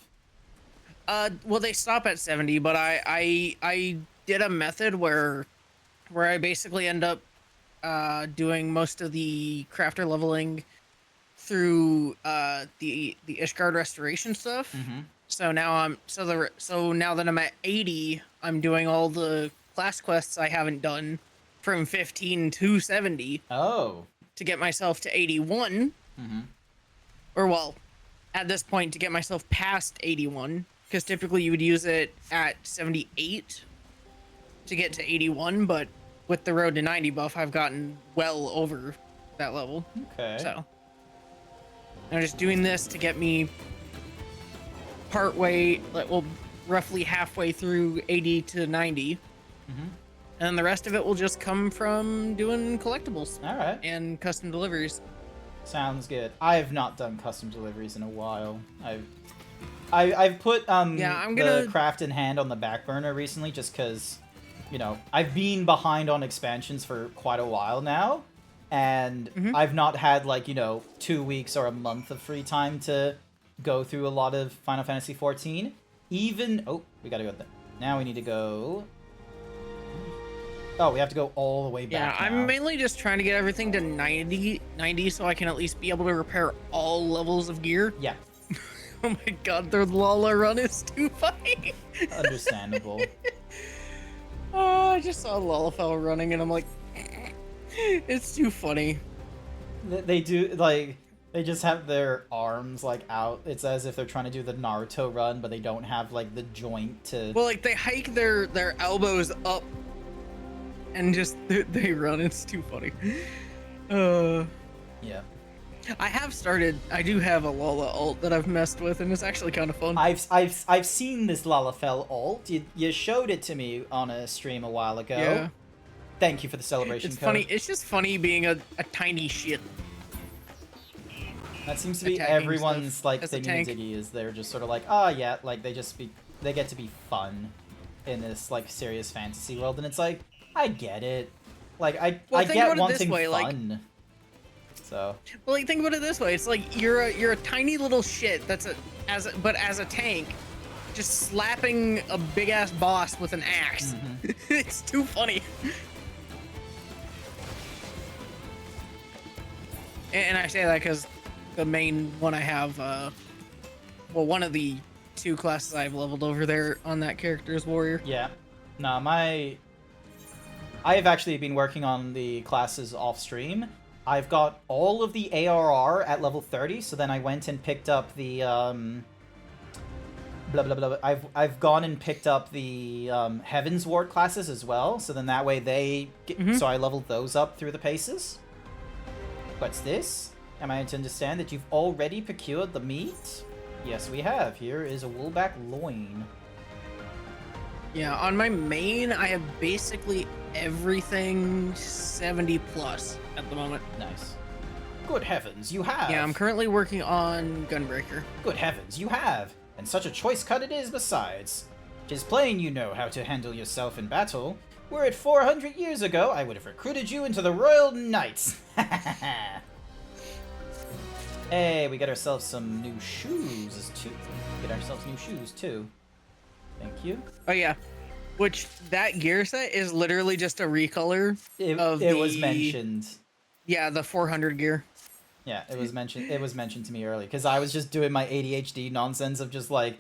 Well, they stop at 70, but I did a method where I basically end up doing most of the crafter leveling through the Ishgard restoration stuff. So now now that I'm at 80, I'm doing all the class quests I haven't done from 15 to 70. Oh. To get myself to 81. Or well, at this point to get myself past 81, because typically you would use it at 78 to get to 81, but with the Road to 90 buff, I've gotten well over that level. Okay. So I'm just doing this to get me partway, well, roughly halfway through 80 to 90. And then the rest of it will just come from doing collectibles. All right. And custom deliveries. Sounds good. I have not done custom deliveries in a while. I've put the craft in hand on the back burner recently just because, you know, I've been behind on expansions for quite a while now, and I've not had, like, you know, 2 weeks or a month of free time to go through a lot of Final Fantasy XIV. Even... Oh, we gotta go there. Now we need to go... Oh, we have to go all the way back now. I'm mainly just trying to get everything to 90 so I can at least be able to repair all levels of gear. Yeah. Oh my god, their Lala run is too funny. Understandable. Oh, I just saw Lalafell running and I'm like, it's too funny. They do, like, they just have their arms, like, out. It's as if they're trying to do the Naruto run, but they don't have, like, the joint to... Well, like, they hike their elbows up and just, they run. It's too funny. Yeah. I do have a Lala ult that I've messed with, and it's actually kind of fun. I've seen this Lalafell ult. You showed it to me on a stream a while ago. Yeah. Thank you for the celebration It's code. funny. It's just funny being a tiny shit. That seems to be Attacking everyone's stuff like as a thing in tank. Ziggy is they're just sort of like, oh yeah, like they get to be fun. in this like serious fantasy world, and it's like I get it. Like I Well, think get about it this wanting way, like- fun. So Well, like think about it this way: it's like you're a tiny little shit that's as a tank, just slapping a big ass boss with an axe. It's too funny. And I say that because the main one I have, well, one of the 2 classes I've leveled over there on that character is warrior. yeah, no, I have actually been working on the classes off stream. I've got all of the ARR at level 30, so then I went and picked up the blah blah blah. I've gone and picked up the Heaven's Ward classes as well, so then that way they get, so I leveled those up through the paces. What's this? Am I to understand that you've already procured the meat? Yes, we have. Here is a woolback loin. Yeah, on my main, I have basically everything 70 plus at the moment. Nice. Good heavens, you have! Yeah, I'm currently working on Gunbreaker. Good heavens, you have! And such a choice cut it is besides. 'Tis plain you know how to handle yourself in battle. Were it 400 years ago, I would have recruited you into the Royal Knights. Hey, we got ourselves some new shoes too. Get ourselves new shoes too. Thank you. Oh yeah, which that gear set is literally just a recolor of it was mentioned. Yeah, the 400 gear. Yeah, it was mentioned. It was mentioned to me early because I was just doing my ADHD nonsense of just like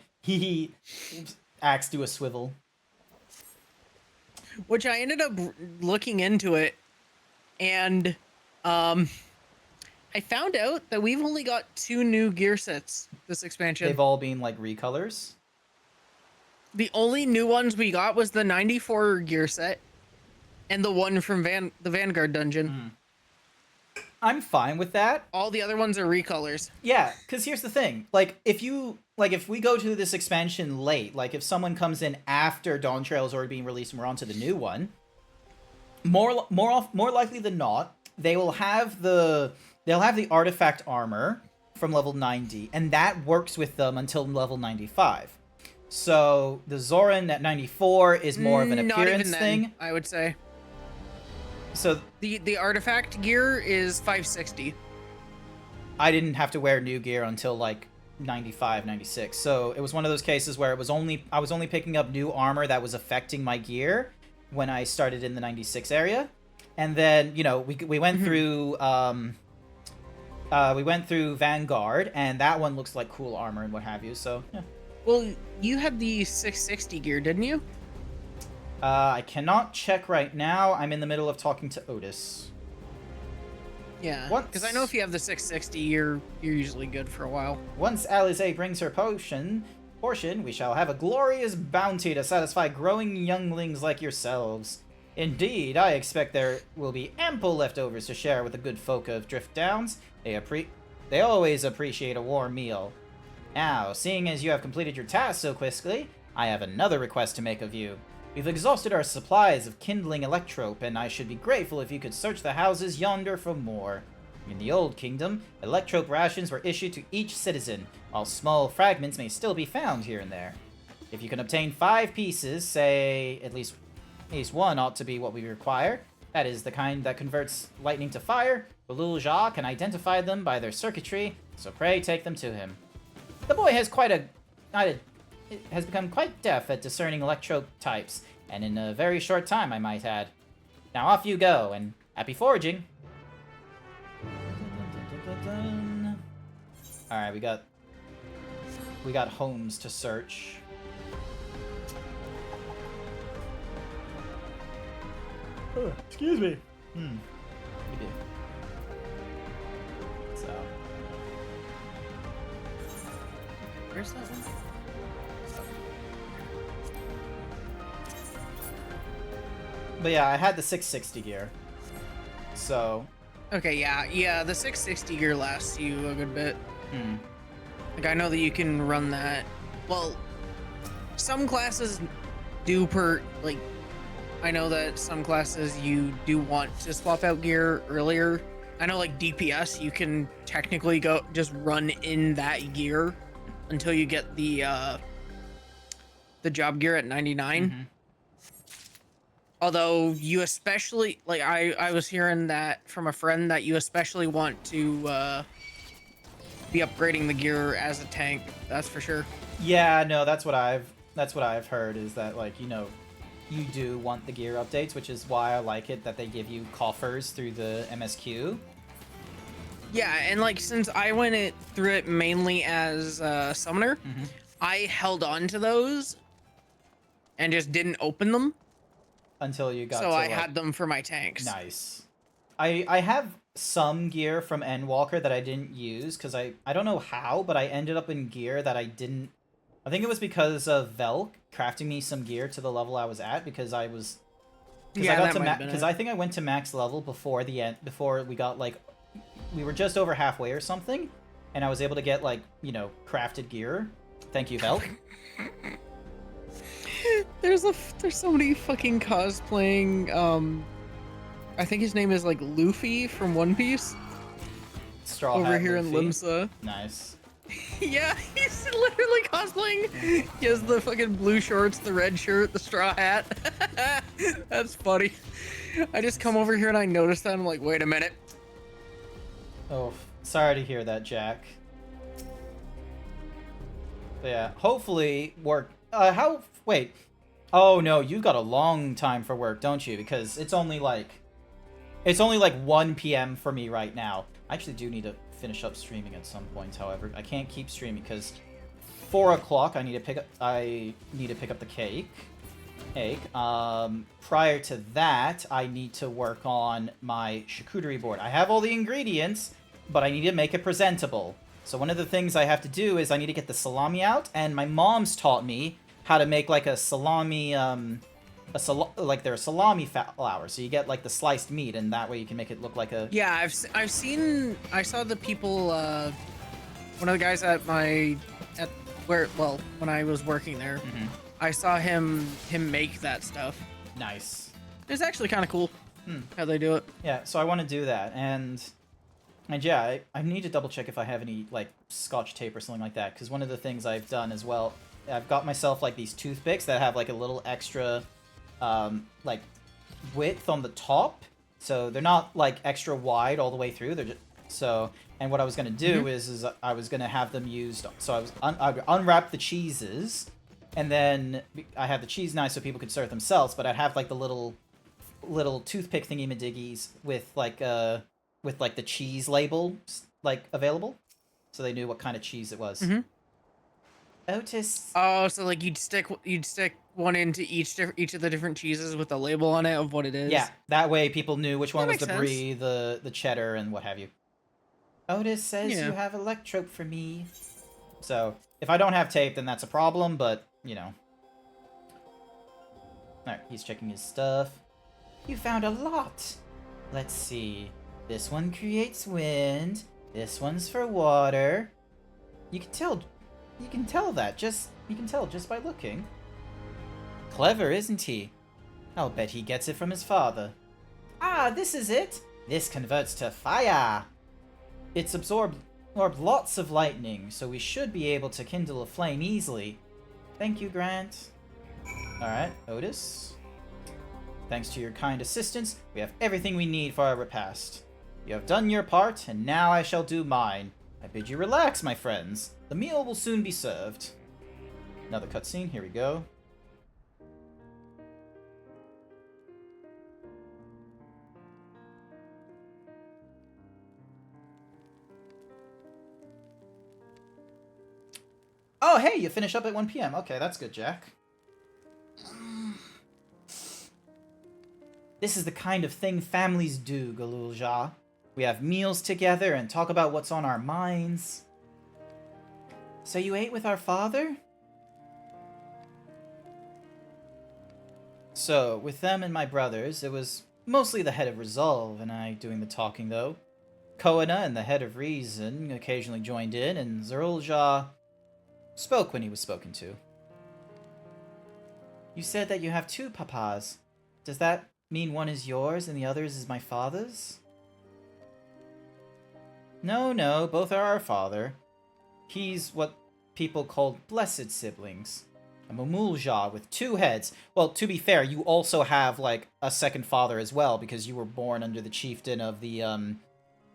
axe do a swivel. Which I ended up looking into it, and I found out that we've only got 2 new gear sets this expansion. They've all been like recolors. The only new ones we got was the 94 gear set, and the one from the Vanguard dungeon. I'm fine with that. All the other ones are recolors. Yeah, because here's the thing. Like, if we go to this expansion late, like if someone comes in after Dawn Trail is already being released and we're onto the new one, more likely than not, they'll have the artifact armor from level 90, and that works with them until level 95. So the Zoran at 94 is more of an appearance thing, I would say. So the artifact gear is 560. I didn't have to wear new gear until like 95, 96. So it was one of those cases where I was only picking up new armor that was affecting my gear when I started in the 96 area. And then, you know, we went through Vanguard, and that one looks like cool armor and what have you. So, yeah. Well, you had the 660 gear, didn't you? I cannot check right now. I'm in the middle of talking to Otis. Yeah, because I know if you have the 660, you're usually good for a while. Once Alize brings her portion, we shall have a glorious bounty to satisfy growing younglings like yourselves. Indeed, I expect there will be ample leftovers to share with the good folk of Drift Downs. They always appreciate a warm meal. Now, seeing as you have completed your task so quickly, I have another request to make of you. We've exhausted our supplies of kindling electrope, and I should be grateful if you could search the houses yonder for more. In the Old Kingdom, electrope rations were issued to each citizen, while small fragments may still be found here and there. If you can obtain 5 pieces, say at least one ought to be what we require. That is the kind that converts lightning to fire. Belul Jah can identify them by their circuitry, so pray take them to him. The boy has has become quite deft at discerning electrope types, and in a very short time, I might add. Now off you go, and happy foraging! Alright, we got homes to search. Oh, excuse me. We do. So. Where's that one? But yeah, I had the 660 gear. So. Okay, yeah, the 660 gear lasts you a good bit. Like, I know that you can run that. Well, some classes do like, I know that some classes you do want to swap out gear earlier. I know, like, DPS, you can technically just run in that gear until you get the the job gear at 99. Although you especially, like, I was hearing that from a friend that you especially want to be upgrading the gear as a tank. That's for sure. Yeah, no, that's what I've heard, is that, like, you know, you do want the gear updates, which is why I like it that they give you coffers through the MSQ. Yeah, and like since I went through it mainly as a summoner, I held on to those and just didn't open them until you got so to, I like, had them for my tanks. Nice. I have some gear from Endwalker that I didn't use because I don't know how, but I ended up in gear that I didn't. I think it was because of Velk crafting me some gear to the level I was at, because I was. Yeah, that might have been because it. I think I went to max level before the end, before we got, like, we were just over halfway or something, and I was able to get, like, you know, crafted gear. Thank you, Velk. There's somebody fucking cosplaying, I think his name is like Luffy from One Piece. Straw over Hat here Luffy. in Limsa. Nice. Yeah, he's literally cosplaying. He has the fucking blue shorts, the red shirt, the straw hat. That's funny. I just come over here and I noticed that. I'm like, wait a minute. Oh, sorry to hear that, Jack. But yeah, hopefully work. Wait. Oh no, you've got a long time for work, don't you? Because it's only like 1 p.m. for me right now. I actually do need to finish up streaming at some point. However, I can't keep streaming because 4 o'clock I need to pick up the cake. Prior to that, I need to work on my charcuterie board. I have all the ingredients, but I need to make it presentable. So one of the things I have to do is I need to get the salami out, and my mom's taught me how to make like a salami, like they're salami flour. So you get like the sliced meat, and that way you can make it look like a. Yeah, I saw the people. One of the guys when I was working there, I saw him make that stuff. Nice. It's actually kind of cool how they do it. Yeah, so I want to do that, and yeah, I need to double check if I have any like Scotch tape or something like that, because one of the things I've done as well, I've got myself like these toothpicks that have like a little extra like width on the top, so they're not like extra wide all the way through. They're just and what I was gonna do is I was gonna have them used. So I would unwrap the cheeses, and then I have the cheese knife so people could serve themselves. But I'd have like the little toothpick thingy-madiggies with like the cheese label like available, so they knew what kind of cheese it was. Otis. Oh, so like you'd stick one into each of the different cheeses with a label on it of what it is. Yeah, that way people knew which one was the makes brie, the cheddar, and what have you. Otis says you have electrope for me. So if I don't have tape, then that's a problem. But you know. All right, he's checking his stuff. You found a lot. Let's see. This one creates wind. This one's for water. You can tell just by looking. Clever, isn't he? I'll bet he gets it from his father. Ah, this is it. This converts to fire. It's absorbed lots of lightning, so we should be able to kindle a flame easily. Thank you, Grant. Alright, Otis. Thanks to your kind assistance, we have everything we need for our repast. You have done your part, and now I shall do mine. I bid you relax, my friends. The meal will soon be served. Another cutscene, here we go. Oh, hey, you finish up at 1 p.m. Okay, that's good, Jack. This is the kind of thing families do, Galulja. We have meals together and talk about what's on our minds. So you ate with our father? So, with them and my brothers, it was mostly the head of Resolve and I doing the talking, though. Koana and the head of Reason occasionally joined in, and Zerulja spoke when he was spoken to. You said that you have 2 papas. Does that mean one is yours and the other is my father's? No, both are our father. He's what people call blessed siblings. I'm a Mulja with 2 heads. Well, to be fair, you also have, like, a second father as well, because you were born under the chieftain of the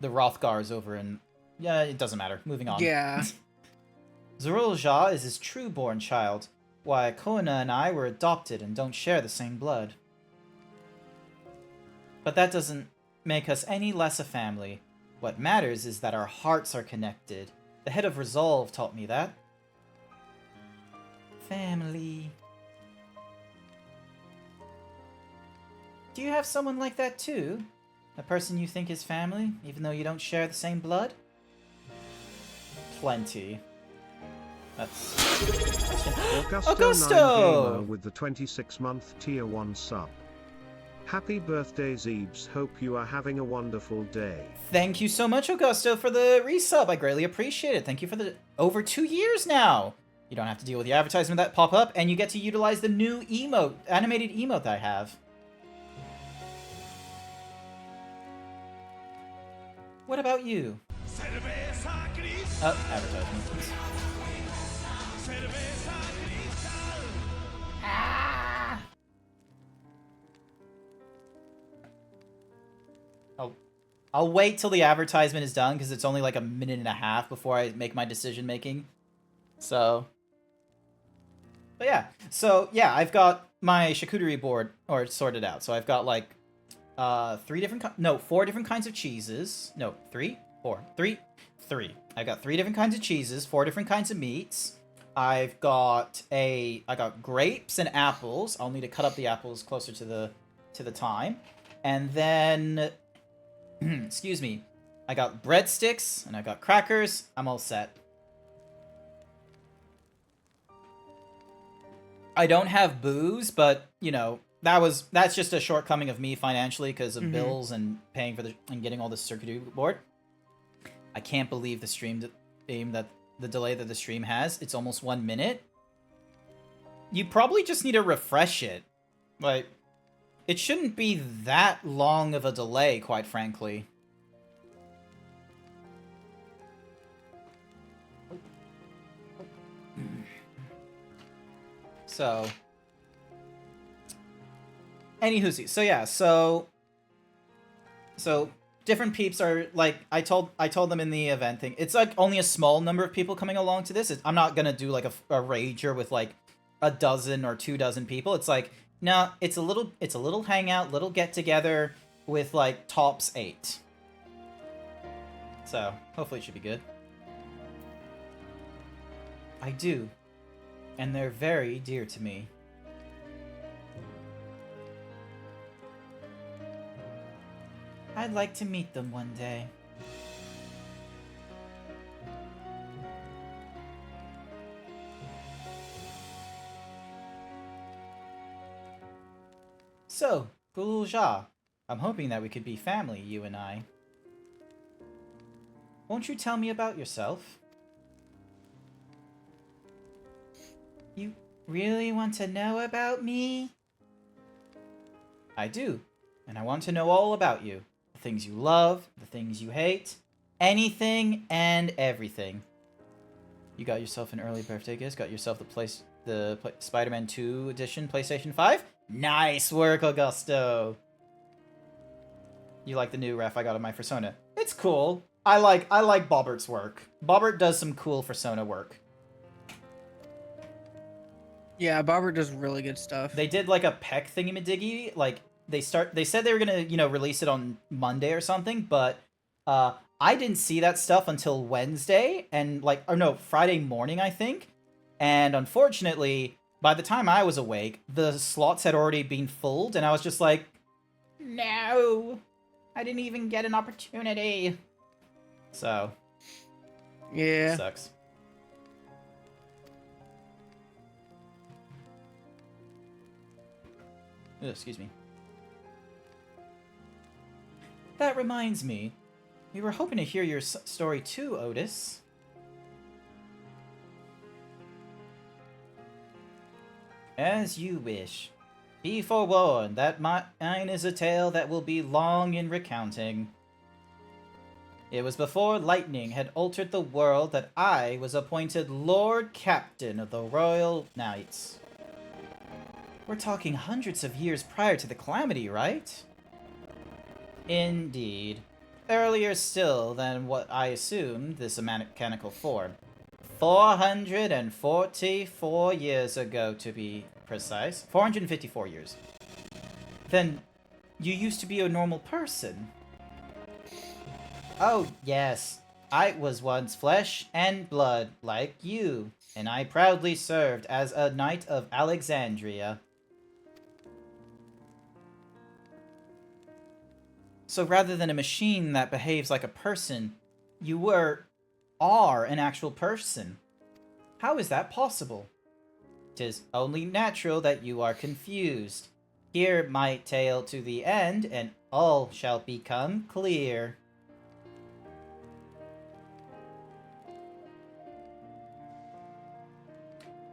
Rothgars over in... Yeah, it doesn't matter. Moving on. Yeah. Zorulja is his true-born child, while Kona and I were adopted and don't share the same blood. But that doesn't make us any less a family. What matters is that our hearts are connected. The head of Resolve taught me that. Family. Do you have someone like that too? A person you think is family, even though you don't share the same blood? Plenty. That's... Augusto! 9 Gamer with the 26-month Tier 1 sub. Happy birthday, Zeebs. Hope you are having a wonderful day. Thank you so much, Augusto, for the resub. I greatly appreciate it. Thank you for the over 2 years now. You don't have to deal with the advertisement that pop up, and you get to utilize the new emote, animated emote that I have. What about you? Oh, advertisement. Ah! I'll wait till the advertisement is done, because it's only like a minute and a half before I make my decision making. So... But yeah. So, yeah, I've got my charcuterie board sorted out. So I've got like 4 different kinds of cheeses. No, 3? 4. 3. I've got 3 different kinds of cheeses, 4 different kinds of meats. I got grapes and apples. I'll need to cut up the apples closer to the time. And then excuse me. I got breadsticks and I got crackers. I'm all set. I don't have booze, but you know, that's just a shortcoming of me financially because of bills and paying for and getting all the circuitry board. I can't believe the delay that the stream has. It's almost 1 minute. You probably just need to refresh it. Like, it shouldn't be that long of a delay, quite frankly. So, anywho, so yeah, so different peeps are like I told them in the event thing. It's like only a small number of people coming along to this. I'm not gonna do like a rager with like a dozen or 2 dozen people. It's like no, it's a little hangout, little get together with like tops 8. So hopefully it should be good. I do. And they're very dear to me. I'd like to meet them one day. So, Gululja, I'm hoping that we could be family, you and I. Won't you tell me about yourself? You really want to know about me? I do, and I want to know all about you. The things you love, the things you hate, anything and everything. You got yourself an early birthday gift, got yourself the Spider-Man 2 edition PlayStation 5? Nice work, Augusto! You like the new ref I got on my Persona? It's cool. I like Bobbert's work. Bobbert does some cool Persona work. Yeah, Bobbert does really good stuff. They did like a peck thingy-majiggy. Like they said they were gonna, release it on Monday or something, but I didn't see that stuff until Wednesday and Friday morning, I think. And unfortunately, by the time I was awake, the slots had already been filled, and I was just like, no, I didn't even get an opportunity. So, yeah, sucks. Ugh, excuse me. That reminds me, we were hoping to hear your story too, Otis. As you wish. Be forewarned that mine is a tale that will be long in recounting. It was before lightning had altered the world that I was appointed Lord Captain of the Royal Knights. We're talking hundreds of years prior to the calamity, right? Indeed. Earlier still than what I assumed this mechanical form. 444 years ago, to be precise. 454 years. Then, you used to be a normal person. Oh, yes. I was once flesh and blood, like you, and I proudly served as a knight of Alexandria. So rather than a machine that behaves like a person, you are an actual person. How is that possible? 'Tis only natural that you are confused. Hear my tale to the end, and all shall become clear.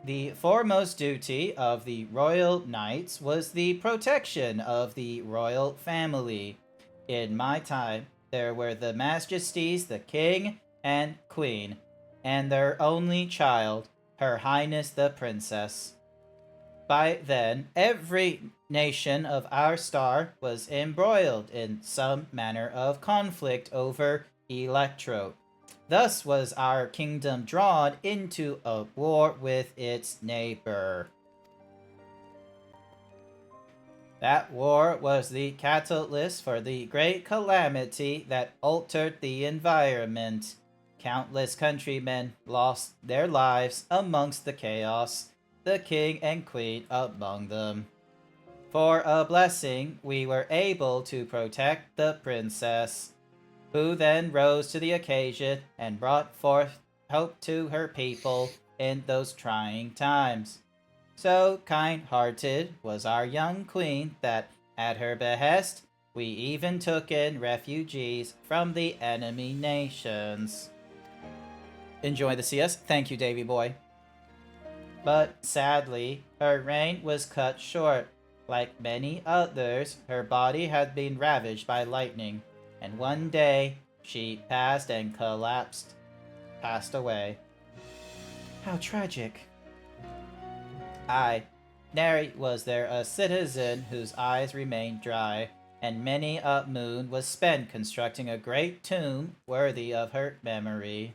The foremost duty of the royal knights was the protection of the royal family. In my time, there were the Majesties, the King and Queen, and their only child, Her Highness the Princess. By then, every nation of our star was embroiled in some manner of conflict over Electro. Thus was our kingdom drawn into a war with its neighbor. That war was the catalyst for the great calamity that altered the environment. Countless countrymen lost their lives amongst the chaos, the king and queen among them. For a blessing, we were able to protect the princess, who then rose to the occasion and brought forth hope to her people in those trying times. So kind-hearted was our young queen that, at her behest, we even took in refugees from the enemy nations. Enjoy the CS. Thank you, Davy boy. But sadly, her reign was cut short. Like many others, her body had been ravaged by lightning, and one day she passed away. How tragic. Aye, nary was there a citizen whose eyes remained dry, and many a moon was spent constructing a great tomb worthy of her memory.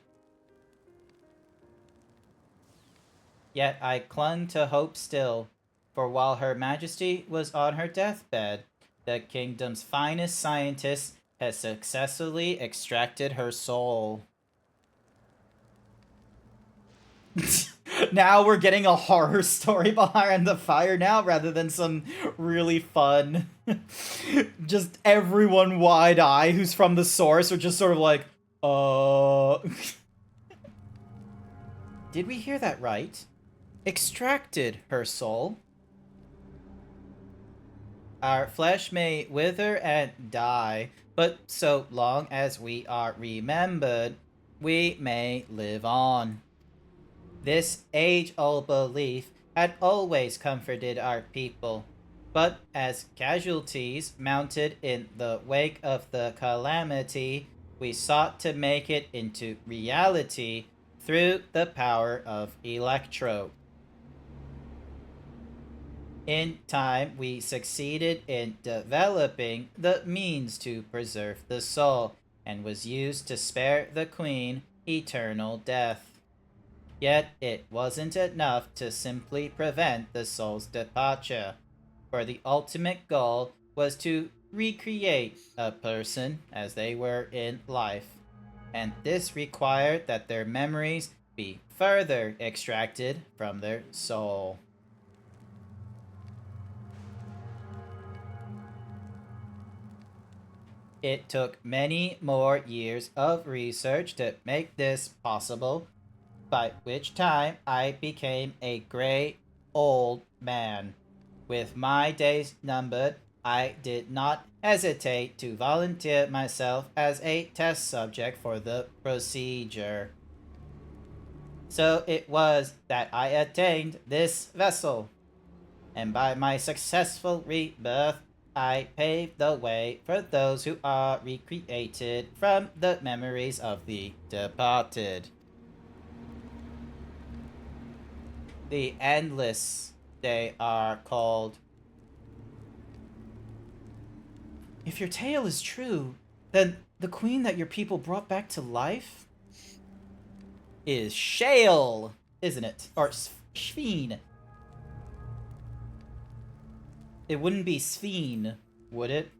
Yet I clung to hope still, for while Her Majesty was on her deathbed, the kingdom's finest scientists had successfully extracted her soul. Now we're getting a horror story behind the fire now, rather than some really fun, just everyone wide-eye who's from the source are just sort of like, Did we hear that right? Extracted her soul? Our flesh may wither and die, but so long as we are remembered, we may live on. This age-old belief had always comforted our people, but as casualties mounted in the wake of the calamity, we sought to make it into reality through the power of Electro. In time, we succeeded in developing the means to preserve the soul, and was used to spare the Queen eternal death. Yet it wasn't enough to simply prevent the soul's departure, for the ultimate goal was to recreate a person as they were in life, and this required that their memories be further extracted from their soul. It took many more years of research to make this possible, by which time I became a gray old man. With my days numbered, I did not hesitate to volunteer myself as a test subject for the procedure. So it was that I attained this vessel, and by my successful rebirth, I paved the way for those who are recreated from the memories of the departed. The endless They are called. If your tale is true, then the queen that your people brought back to life is Shale, isn't it? Or Sveen. It wouldn't be Sveen, would it?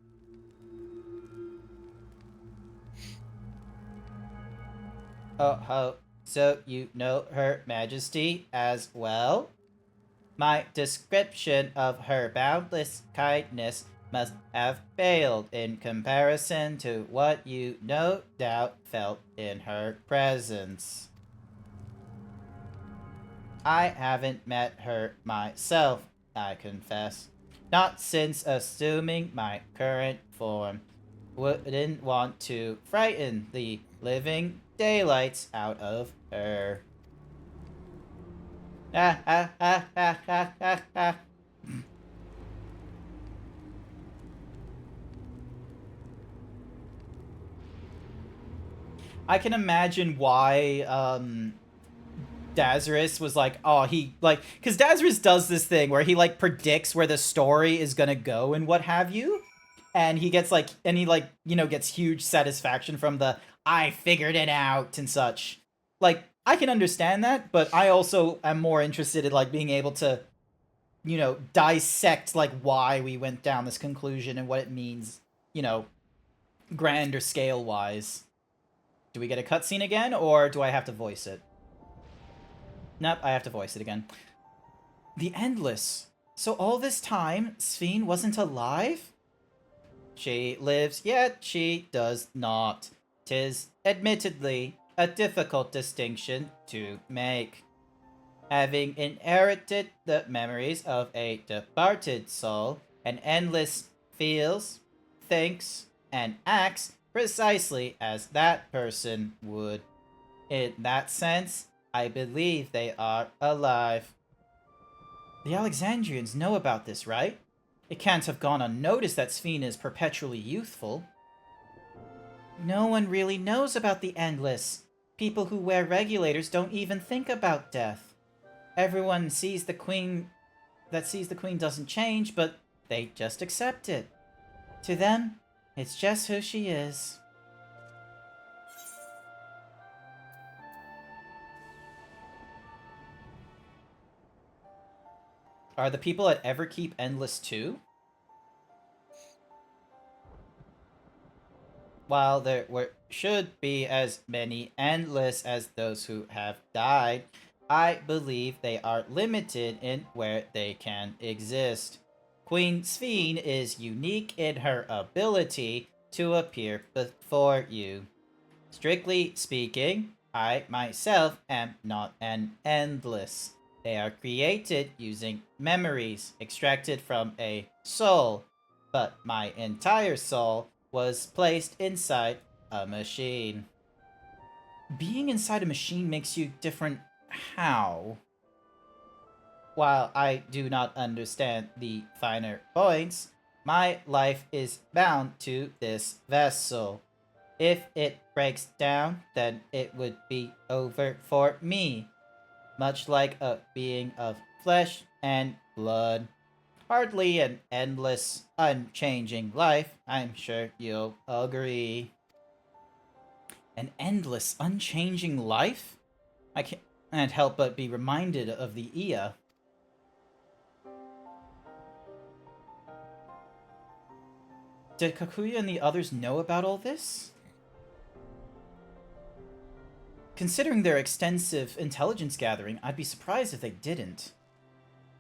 Oh, so you know Her Majesty as well? My description of her boundless kindness must have failed in comparison to what you no doubt felt in her presence. I haven't met her myself, I confess. Not since assuming my current form. Wouldn't want to frighten the living daylights out of her. Ah, ah, ah, ah, ah, ah, ah. I can imagine why, Dazarus was like, oh, because Dazarus does this thing where he, like, predicts where the story is gonna go and what have you. And he gets, like, gets huge satisfaction from the, I figured it out and such. Like, I can understand that, but I also am more interested in, like, being able to, dissect, like, why we went down this conclusion and what it means, grander scale-wise. Do we get a cutscene again, or do I have to voice it? Nope, I have to voice it again. The Endless. So all this time, Sveen wasn't alive? She lives, yet she does not. 'Tis admittedly a difficult distinction to make. Having inherited the memories of a departed soul, an Endless feels, thinks, and acts precisely as that person would. In that sense, I believe they are alive. The Alexandrians know about this, right? It can't have gone unnoticed that Sveen is perpetually youthful. No one really knows about the Endless. People who wear regulators don't even think about death. Everyone sees the queen doesn't change, but they just accept it. To them, it's just who she is. Are the people at Everkeep Endless too? While there should be as many Endless as those who have died, I believe they are limited in where they can exist. Queen Sveen is unique in her ability to appear before you. Strictly speaking, I myself am not an Endless. They are created using memories extracted from a soul, but my entire soul was placed inside a machine. Being inside a machine makes you different how? While I do not understand the finer points, my life is bound to this vessel. If it breaks down, then it would be over for me. Much like a being of flesh and blood. Hardly an endless, unchanging life, I'm sure you'll agree. An endless, unchanging life? I can't help but be reminded of the Ia. Did Kakuya and the others know about all this? Considering their extensive intelligence gathering, I'd be surprised if they didn't.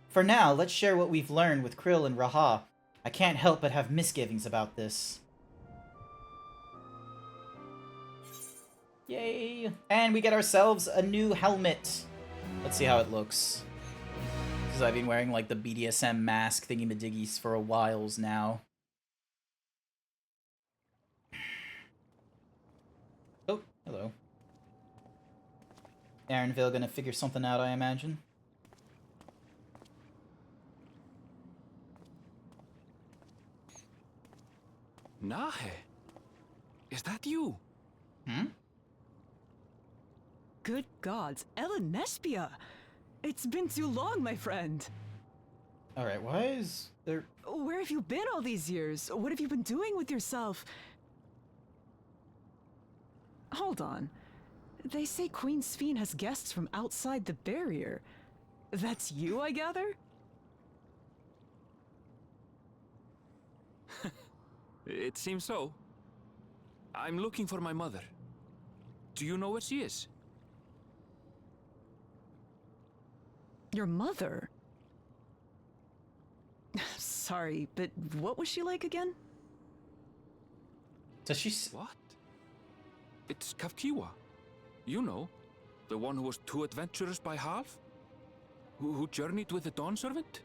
For now, let's share what we've learned with Krill and Raha. I can't help but have misgivings about this. Yay! And we get ourselves a new helmet. Let's see how it looks. Because I've been wearing, like, the BDSM mask thingy-majiggies for a whiles now. Oh, hello. Aaronville gonna figure something out, I imagine. Nahe, is that you? Hmm? Good gods, Ellen Nespia! It's been too long, my friend. Alright, why is there... Where have you been all these years? What have you been doing with yourself? Hold on. They say Queen Sphene has guests from outside the barrier. That's you, I gather? It seems so. I'm looking for my mother. Do you know where she is? Your mother? Sorry, but what was she like again? Does she... What? It's Kafkiwa. You know, the one who was too adventurous by half? Who journeyed with the Dawn Servant?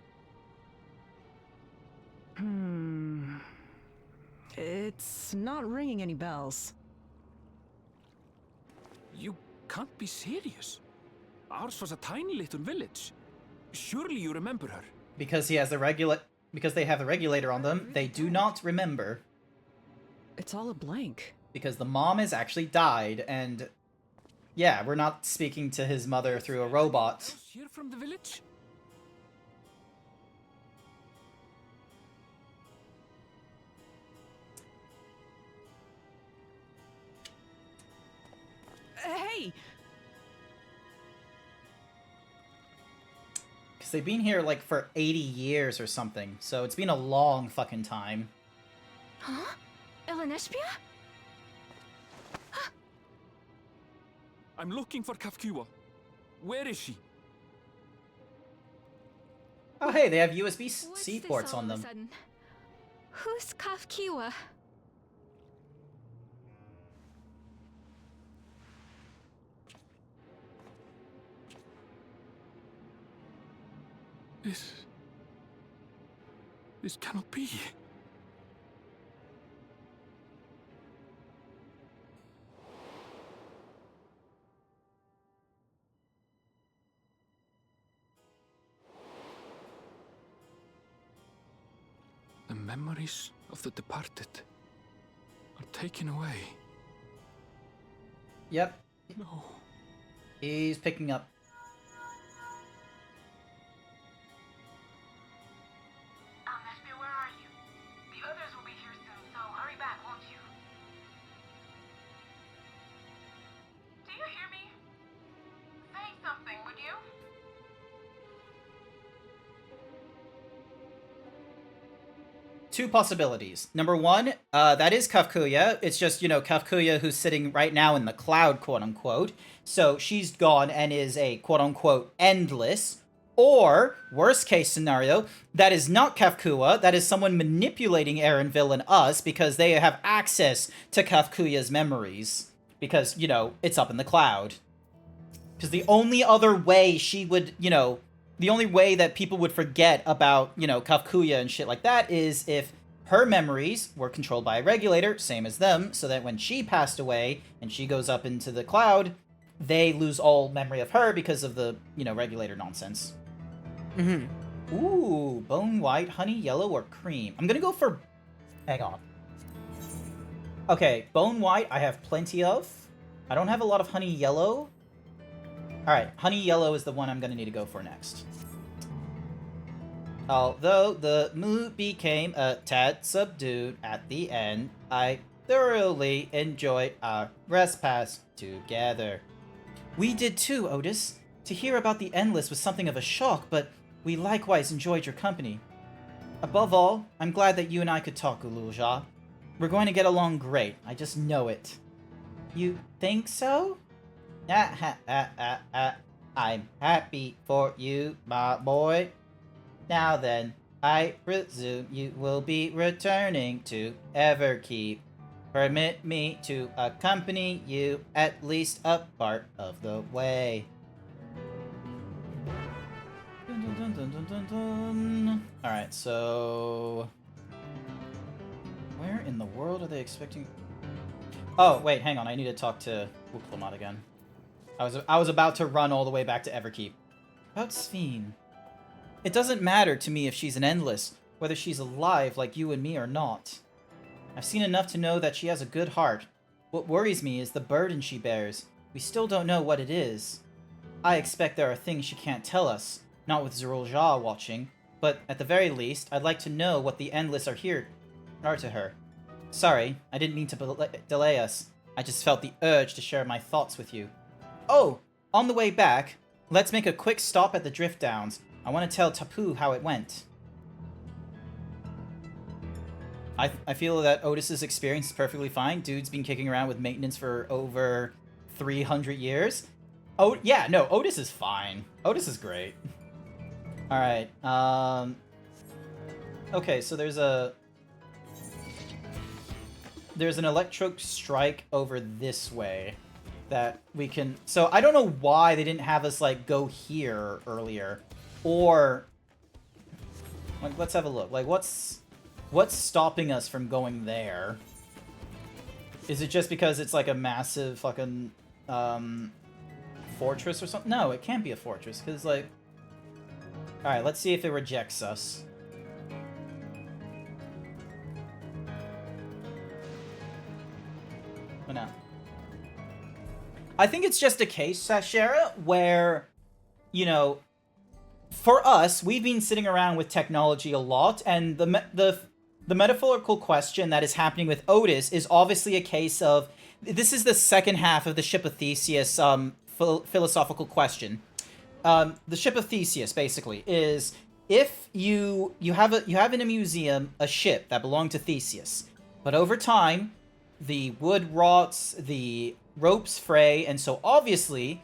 It's not ringing any bells. You can't be serious. Ours was a tiny little village. Surely you remember her. Because he has the because they have the regulator on them, they do not remember. It's all a blank. Because the mom has actually died, and yeah, we're not speaking to his mother through a robot. Here from the village? Hey! Because they've been here, like, for 80 years or something, so it's been a long fucking time. Huh? Elenespia? I'm looking for Kafkiwa. Where is she? Oh hey, they have USB-C ports on them. Who's Kafkiwa? This cannot be. The memories of the departed are taken away. Yep. No. He's picking up. Nespia, where are you? The others will be here soon, so hurry back, won't you? Do you hear me? Say something, would you? Two possibilities. Number one, that is Kafkuya. It's just, you know, Kafkuya who's sitting right now in the cloud, quote-unquote. So she's gone and is a, quote-unquote, endless. Or, worst case scenario, that is not Kafkua. That is someone manipulating Erenville and us because they have access to Kafkuya's memories. Because, you know, it's up in the cloud. Because the only other way she would, you know... The only way that people would forget about, you know, Kafkuya and shit like that is if her memories were controlled by a regulator, same as them, so that when she passed away and she goes up into the cloud, they lose all memory of her because of the, you know, regulator nonsense. Mm-hmm. Ooh, bone white, honey yellow, or cream. I'm gonna go for... Hang on. Okay, bone white I have plenty of. I don't have a lot of honey yellow. Alright, honey yellow is the one I'm gonna need to go for next. Although the mood became a tad subdued at the end, I thoroughly enjoyed our rest pass together. We did too, Otis. To hear about the Endless was something of a shock, but we likewise enjoyed your company. Above all, I'm glad that you and I could talk, Ululja. We're going to get along great, I just know it. You think so? I'm happy for you, my boy. Now then, I presume you will be returning to Everkeep. Permit me to accompany you at least a part of the way. Alright, so... Where in the world are they expecting... Oh, wait, hang on, I need to talk to Uklamat again. I was about to run all the way back to Everkeep. About Sphene. It doesn't matter to me if she's an Endless, whether she's alive like you and me or not. I've seen enough to know that she has a good heart. What worries me is the burden she bears. We still don't know what it is. I expect there are things she can't tell us, not with Zerulja watching, but at the very least, I'd like to know what the Endless are to her. Sorry, I didn't mean to delay us. I just felt the urge to share my thoughts with you. Oh, on the way back, let's make a quick stop at the Drift Downs. I want to tell Tapu how it went. I feel that Otis's experience is perfectly fine. Dude's been kicking around with maintenance for over 300 years. Oh, yeah, no, Otis is fine. Otis is great. Alright, okay, so there's an electro strike over this way that we can... So I don't know why they didn't have us, like, go here earlier. Or... Like, let's have a look. Like, what's stopping us from going there? Is it just because it's, like, a massive fucking, fortress or something? No, it can't be a fortress, because, like... Alright, let's see if it rejects us. Oh, no. I think it's just a case, Sashera, where, you know, for us, we've been sitting around with technology a lot, and the metaphorical question that is happening with Otis is obviously a case of... This is the second half of the Ship of Theseus philosophical question. The Ship of Theseus, basically, is if you have in a museum a ship that belonged to Theseus, but over time, the wood rots, the ropes fray, and so obviously,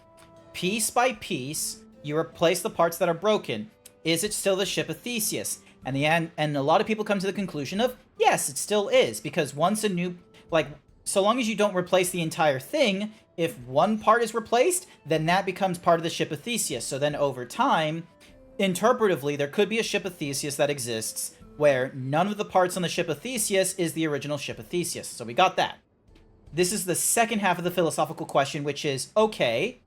piece by piece, you replace the parts that are broken. Is it still the Ship of Theseus? And a lot of people come to the conclusion of, yes, it still is, because once a new, like, so long as you don't replace the entire thing, if one part is replaced, then that becomes part of the Ship of Theseus. So then over time, interpretively, there could be a Ship of Theseus that exists where none of the parts on the Ship of Theseus is the original Ship of Theseus. So we got that. This is the second half of the philosophical question, which is, okay,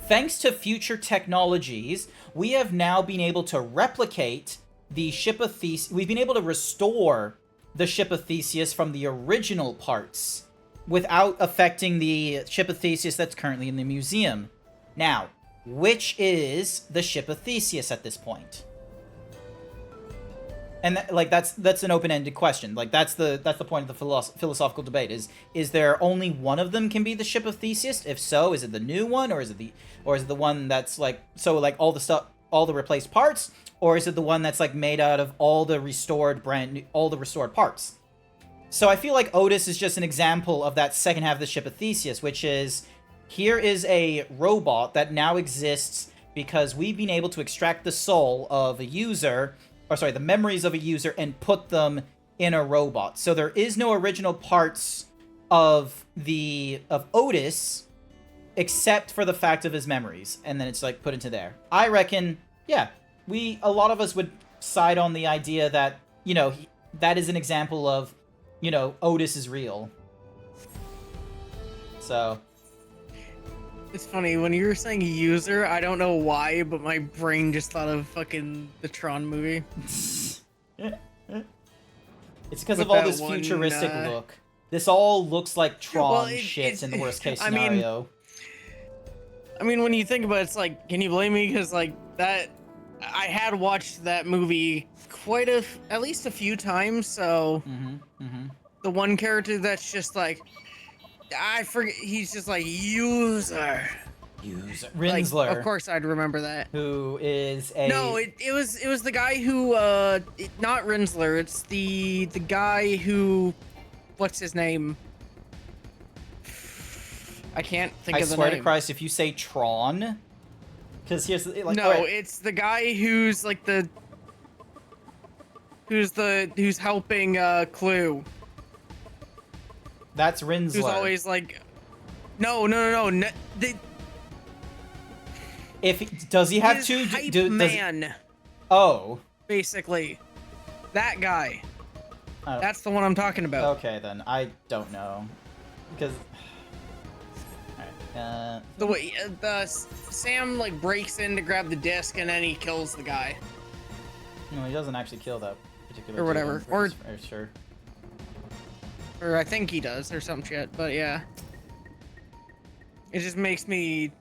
thanks to future technologies, we have now been able to replicate the Ship of Theseus. We've been able to restore the Ship of Theseus from the original parts without affecting the Ship of Theseus that's currently in the museum. Now, which is the Ship of Theseus at this point? And that's an open-ended question. Like that's the point of the philosophical debate is there only one of them can be the Ship of Theseus? If so, is it the new one, or is it the one that's like all the replaced parts, or is it the one that's like made out of all the restored parts? So I feel like Otis is just an example of that second half of the Ship of Theseus, which is, here is a robot that now exists because we've been able to extract the soul of a user, or sorry, the memories of a user, and put them in a robot. So there is no original parts of Otis, except for the fact of his memories, and then it's like put into there. I reckon, yeah, a lot of us would side on the idea that, you know, that is an example of, you know, Otis is real. So... It's funny, when you were saying user, I don't know why, but my brain just thought of fucking the Tron movie. It's because of all this futuristic look. This all looks like Tron shit in the worst case scenario. I mean, when you think about it, it's like, can you blame me? Because, like, that... I had watched that movie at least a few times, so... The one character that's just like... I forget, he's just like, user. Rinsler. Like, of course I'd remember that. Who is a... No, it was the guy who, not Rinsler, it's the guy who, what's his name? I can't think of the name. I swear to Christ, if you say Tron, because here's the, like... No, it's the guy who's like who's helping, Clue. That's Rinsler. Who's always like, no. Does he have two? Man. Oh. Basically, that guy. That's the one I'm talking about. Okay, then I don't know, because. Alright. The way Sam like breaks in to grab the disc and then he kills the guy. No, he doesn't actually kill that particular. Or whatever. Or sure. Or I think he does, or some shit, but yeah. It just makes me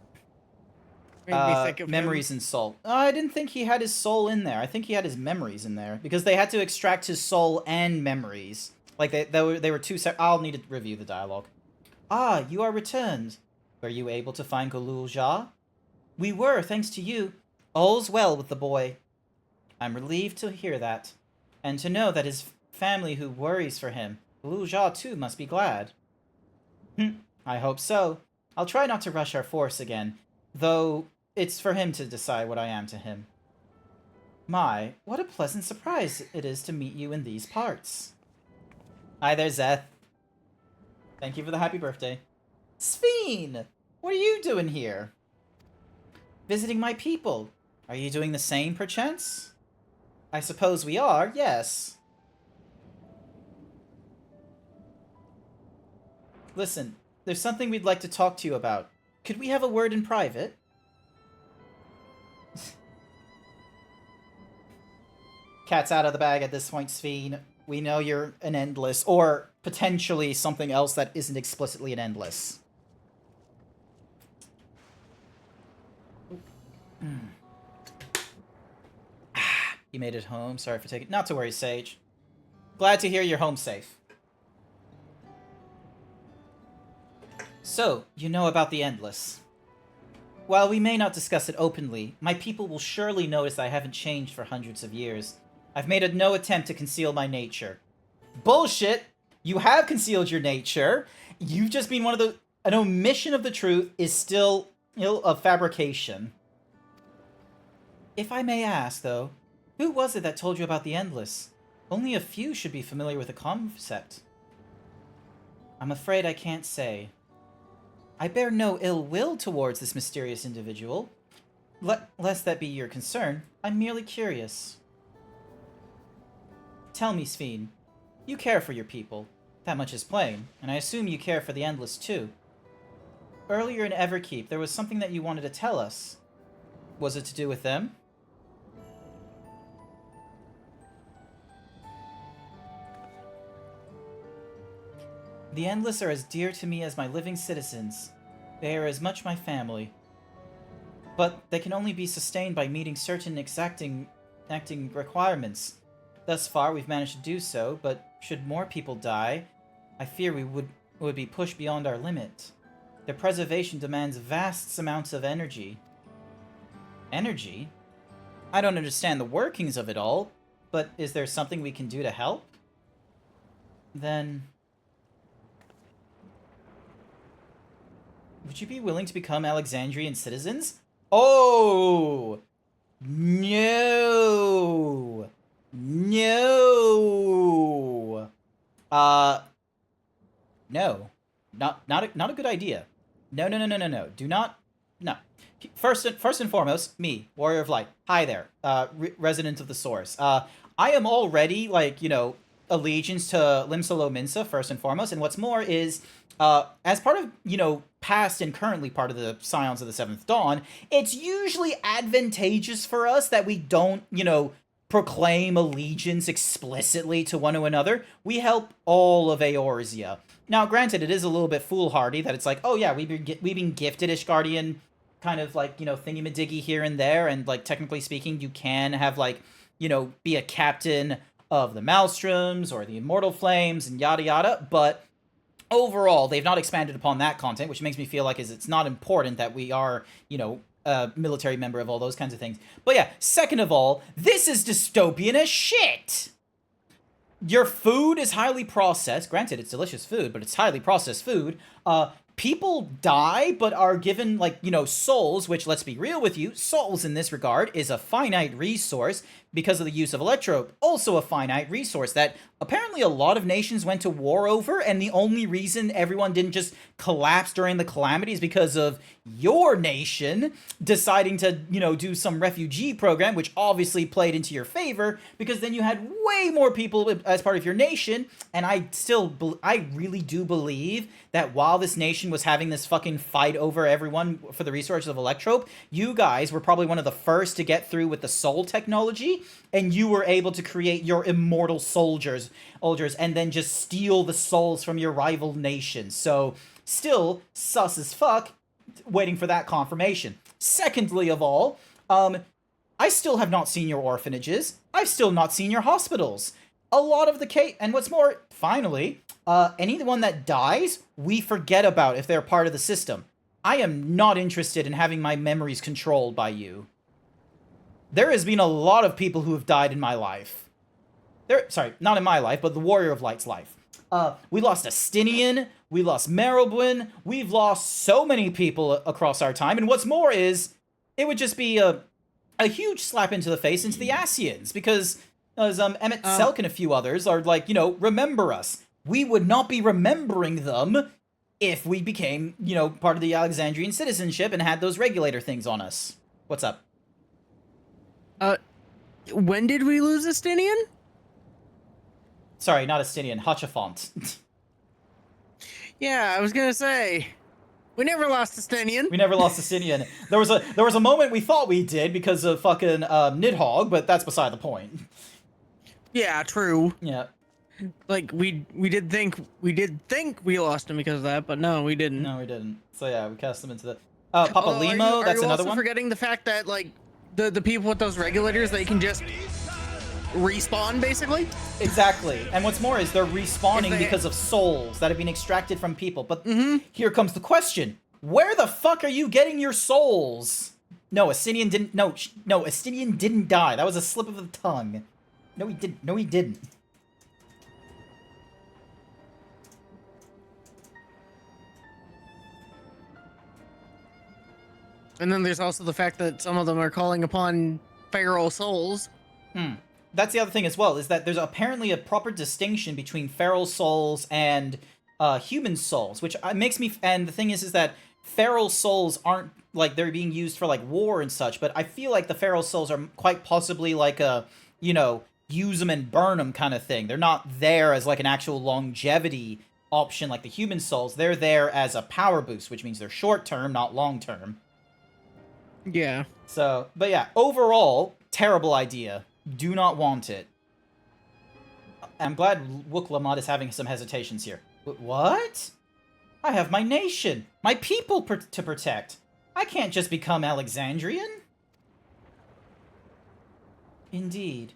Made me think of memories him. and soul. I didn't think he had his soul in there. I think he had his memories in there because they had to extract his soul and memories. Like they were two separate. I'll need to review the dialogue. Ah, you are returned. Were you able to find Galul Jah? We were, thanks to you. All's well with the boy. I'm relieved to hear that, and to know that his family who worries for him. Galul Jah too must be glad. I hope so. I'll try not to rush our force again, though it's for him to decide what I am to him. My, what a pleasant surprise it is to meet you in these parts. Hi there, Zeth. Thank you for the happy birthday. Sveen! What are you doing here? Visiting my people. Are you doing the same, perchance? I suppose we are, yes. Listen, there's something we'd like to talk to you about. Could we have a word in private? Cat's out of the bag at this point, Sveen. We know you're an endless, or potentially something else that isn't explicitly an endless. You made it home. Sorry for taking... Not to worry, Sage. Glad to hear you're home safe. So, you know about the Endless. While we may not discuss it openly, my people will surely notice I haven't changed for hundreds of years. I've made no attempt to conceal my nature. Bullshit! You have concealed your nature. You've just been one of the... An omission of the truth is still a fabrication. If I may ask, though, who was it that told you about the Endless? Only a few should be familiar with the concept. I'm afraid I can't say. I bear no ill will towards this mysterious individual. Lest that be your concern, I'm merely curious. Tell me, Sveen, you care for your people. That much is plain, and I assume you care for the Endless too. Earlier in Everkeep, there was something that you wanted to tell us. Was it to do with them? The Endless are as dear to me as my living citizens. They are as much my family. But they can only be sustained by meeting certain exacting requirements. Thus far, we've managed to do so, but should more people die, I fear we would be pushed beyond our limit. Their preservation demands vast amounts of energy. Energy? I don't understand the workings of it all, but is there something we can do to help? Then... would you be willing to become Alexandrian citizens? Oh! No! No! No. Not a good idea. No. Do not... No. First and foremost, me, Warrior of Light. Hi there. Resident of the Source. I am already, like, you know, allegiance to Limsolo Minsa, first and foremost, and what's more is... as part of, you know, past and currently part of the Scions of the Seventh Dawn, it's usually advantageous for us that we don't, you know, proclaim allegiance explicitly to one another. We help all of Eorzea. Now, granted, it is a little bit foolhardy that it's like, oh yeah, we've been gifted Ishgardian kind of, like, you know, thingy-majiggy here and there, and, like, technically speaking, you can have, like, you know, be a captain of the Maelstroms or the Immortal Flames and yada yada, but... overall, they've not expanded upon that content, which makes me feel like it's not important that we are, you know, a military member of all those kinds of things. But yeah, second of all, this is dystopian as shit! Your food is highly processed. Granted, it's delicious food, but it's highly processed food. People die, but are given, like, you know, souls, which, let's be real with you, souls in this regard is a finite resource because of the use of Electrope. Also a finite resource that apparently a lot of nations went to war over, and the only reason everyone didn't just collapse during the calamity is because of your nation deciding to, you know, do some refugee program, which obviously played into your favor, because then you had way more people as part of your nation, and I really do believe that while this nation was having this fucking fight over everyone for the resources of Electrope, you guys were probably one of the first to get through with the soul technology, and you were able to create your immortal soldiers, and then just steal the souls from your rival nation. So, still, sus as fuck, waiting for that confirmation. Secondly of all, I still have not seen your orphanages. I've still not seen your hospitals. A lot of the case, and what's more, finally, anyone that dies, we forget about if they're part of the system. I am not interested in having my memories controlled by you. There has been a lot of people who have died in my life. Sorry, not in my life, but the Warrior of Light's life. We lost Astinian, we lost Marylbwyn, we've lost so many people across our time, and what's more is, it would just be a huge slap into the face into the Asians, because as Emmett Selk and a few others are like, you know, remember us. We would not be remembering them if we became, you know, part of the Alexandrian citizenship and had those regulator things on us. What's up? When did we lose Astinian? Sorry, not Astinian, Hutchafont. Yeah, I was gonna say, we never lost Astinian. We never lost Astinian. There was a moment we thought we did because of fucking Nidhogg, but that's beside the point. Yeah, true. Yeah. Like we did think we lost him because of that, but no, we didn't. No, we didn't. So yeah, we cast them into the Papa Limo. That's another one. Are you also forgetting the fact that like the people with those regulators, they can just respawn basically? Exactly. And what's more is they're respawning because of souls that have been extracted from people. But here comes the question: where the fuck are you getting your souls? No, Astinian didn't. No, Astinian didn't die. That was a slip of the tongue. No, he didn't. No, he didn't. And then there's also the fact that some of them are calling upon feral souls. That's the other thing as well, is that there's apparently a proper distinction between feral souls and human souls, which makes me... And the thing is that feral souls aren't, like, they're being used for, like, war and such, but I feel like the feral souls are quite possibly like a, you know, use them and burn them kind of thing. They're not there as, like, an actual longevity option like the human souls. They're there as a power boost, which means they're short-term, not long-term. Yeah. So, but yeah, overall, terrible idea. Do not want it. I'm glad Wook Lamont is having some hesitations here. What? I have my nation, my people to protect. I can't just become Alexandrian. Indeed.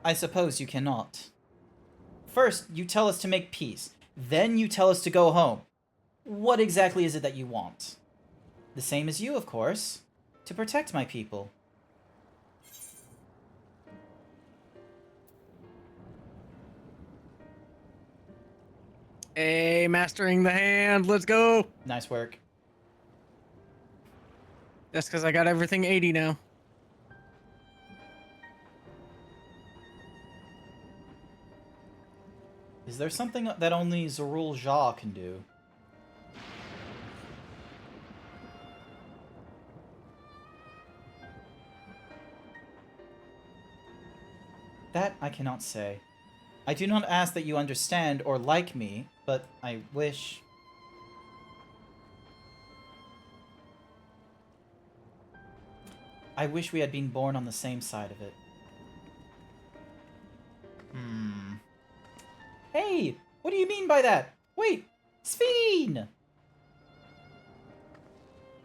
I suppose you cannot. First, you tell us to make peace. Then you tell us to go home. What exactly is it that you want? The same as you, of course. To protect my people. Hey, mastering the hand. Let's go. Nice work. That's because I got everything 80 now. Is there something that only Zerul Jah can do? That I cannot say. I do not ask that you understand or like me, but I wish... I wish we had been born on the same side of it. Hey! What do you mean by that? Wait! Sphene!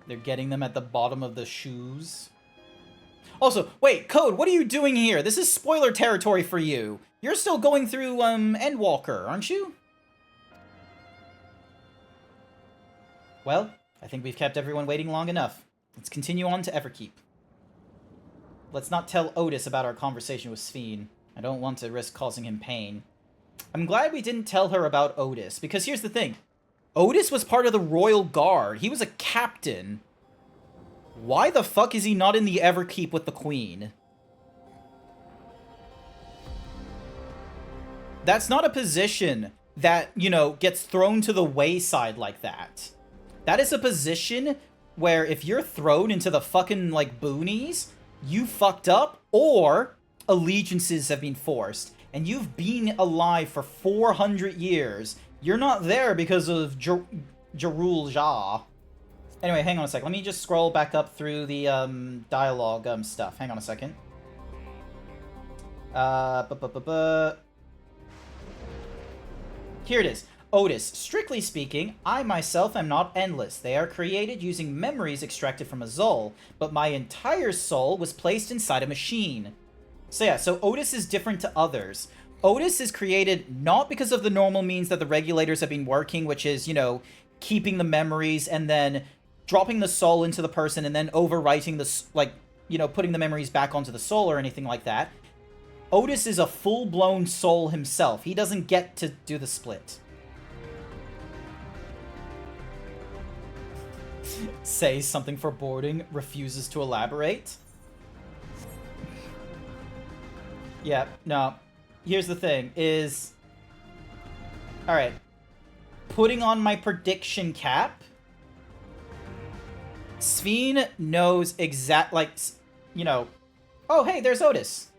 They're getting them at the bottom of the shoes. Also, wait, Code, what are you doing here? This is spoiler territory for you. You're still going through, Endwalker, aren't you? Well, I think we've kept everyone waiting long enough. Let's continue on to Everkeep. Let's not tell Otis about our conversation with Sphene. I don't want to risk causing him pain. I'm glad we didn't tell her about Otis, because here's the thing. Otis was part of the Royal Guard. He was a captain. Why the fuck is he not in the Everkeep with the Queen? That's not a position that, you know, gets thrown to the wayside like that. That is a position where if you're thrown into the fucking, like, boonies, you fucked up, or allegiances have been forced, and you've been alive for 400 years. You're not there because of Zerul Jah. Anyway, hang on a sec. Let me just scroll back up through the dialogue stuff. Hang on a second. Here it is. Otis, strictly speaking, I myself am not endless. They are created using memories extracted from a Zol, but my entire soul was placed inside a machine. So yeah, so Otis is different to others. Otis is created not because of the normal means that the regulators have been working, which is, you know, keeping the memories and then dropping the soul into the person and then overwriting the, like, you know, putting the memories back onto the soul or anything like that. Otis is a full-blown soul himself. He doesn't get to do the split. Says something for boarding, refuses to elaborate. Yeah, no. Here's the thing, is... Alright. Putting on my prediction cap. Sveen knows like, you know... Oh, hey, there's Otis.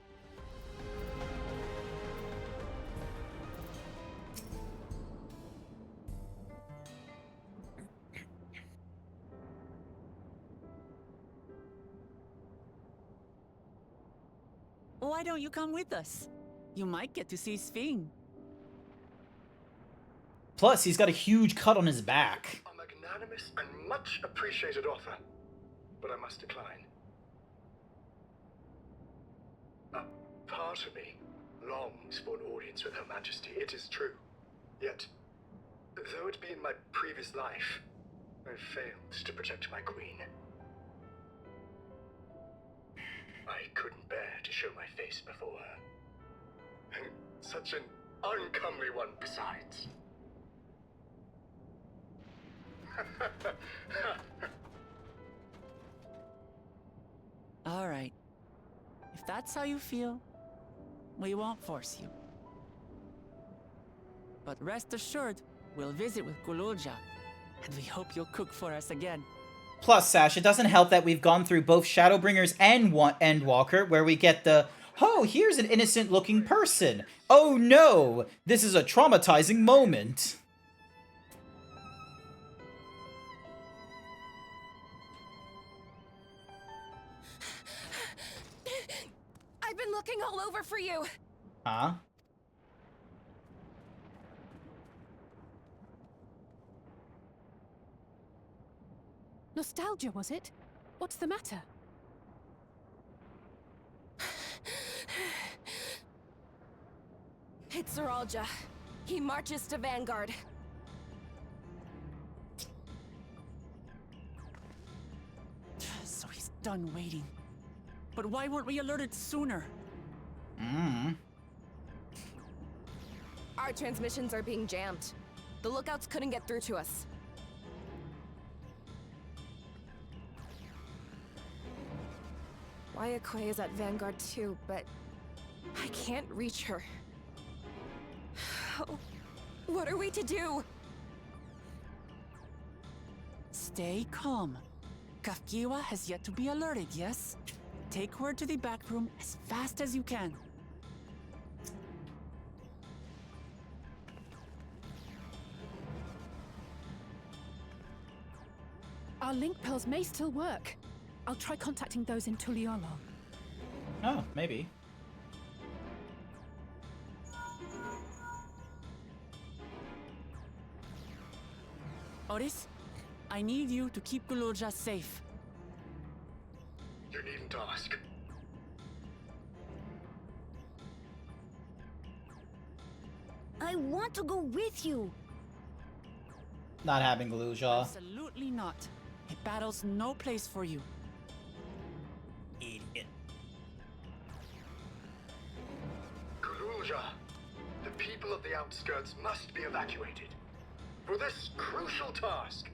Why don't you come with us? You might get to see Sveen. Plus, he's got a huge cut on his back. A magnanimous and much appreciated offer, but I must decline. A part of me longs for an audience with Her Majesty, it is true. Yet, though it be in my previous life, I failed to protect my queen. I couldn't bear to show my face before her. And such an uncomely one besides. All right. If that's how you feel, we won't force you. But rest assured, we'll visit with Gululja, and we hope you'll cook for us again. Plus, Sash, it doesn't help that we've gone through both Shadowbringers and Endwalker, where we get the, oh, here's an innocent-looking person. Oh no, this is a traumatizing moment. I've been looking all over for you. Huh? Nostalgia, was it? What's the matter? It's Zeralja. He marches to Vanguard. So he's done waiting. But why weren't we alerted sooner? Our transmissions are being jammed. The lookouts couldn't get through to us. Wayakwe is at Vanguard too, but I can't reach her. What are we to do? Stay calm. Kafkiwa has yet to be alerted, yes? Take her to the back room as fast as you can. Our link pearls may still work. I'll try contacting those in Tuliolo. Oh, maybe. Otis, I need you to keep Gululja safe. You needn't ask. I want to go with you. Not having Gululja. Absolutely not. A battle's no place for you. Idiot. Gululja, the people of the outskirts must be evacuated. For this crucial task,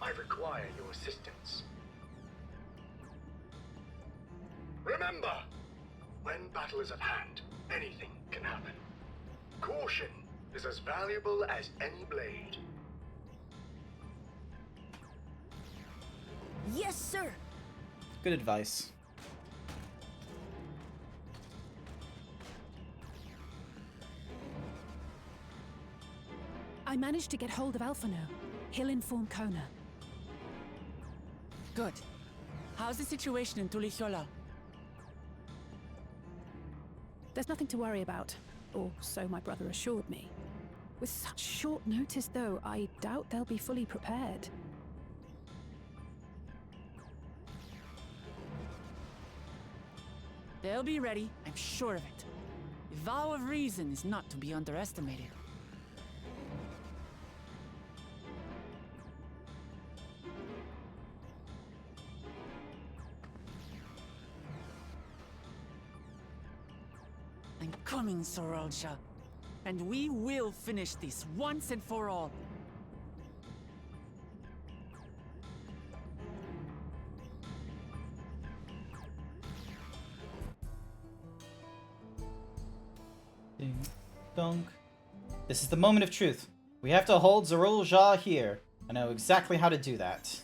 I require your assistance. Remember, when battle is at hand, anything can happen. Caution is as valuable as any blade. Yes, sir. Good advice. I managed to get hold of Alphano. He'll inform Kona. Good. How's the situation in Tulichola? There's nothing to worry about, or so my brother assured me. With such short notice, though, I doubt they'll be fully prepared. They'll be ready, I'm sure of it. The vow of reason is not to be underestimated. I'm coming, Sorolja. And we will finish this once and for all. Ding dong. This is the moment of truth. We have to hold Zorolja here. I know exactly how to do that.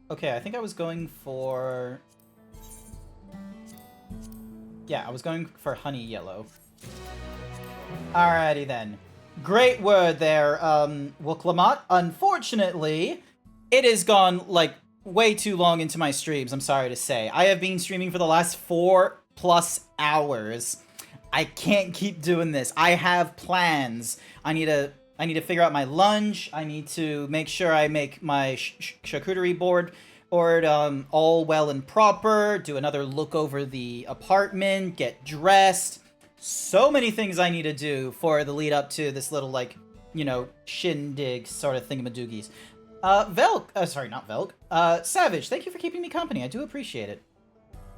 Okay, I think I was going for... Yeah, I was going for honey yellow. Alrighty then. Great word there, Wuklamat. Unfortunately, it has gone, like, way too long into my streams, I'm sorry to say. I have been streaming for the last 4+ hours. I can't keep doing this. I have plans. I need to figure out my lunch. I need to make sure I make my charcuterie board all well and proper. Do another look over the apartment. Get dressed. So many things I need to do for the lead up to this little, like, you know, shindig sort of thingamadoogies. Sorry, not Velk. Savage, thank you for keeping me company. I do appreciate it.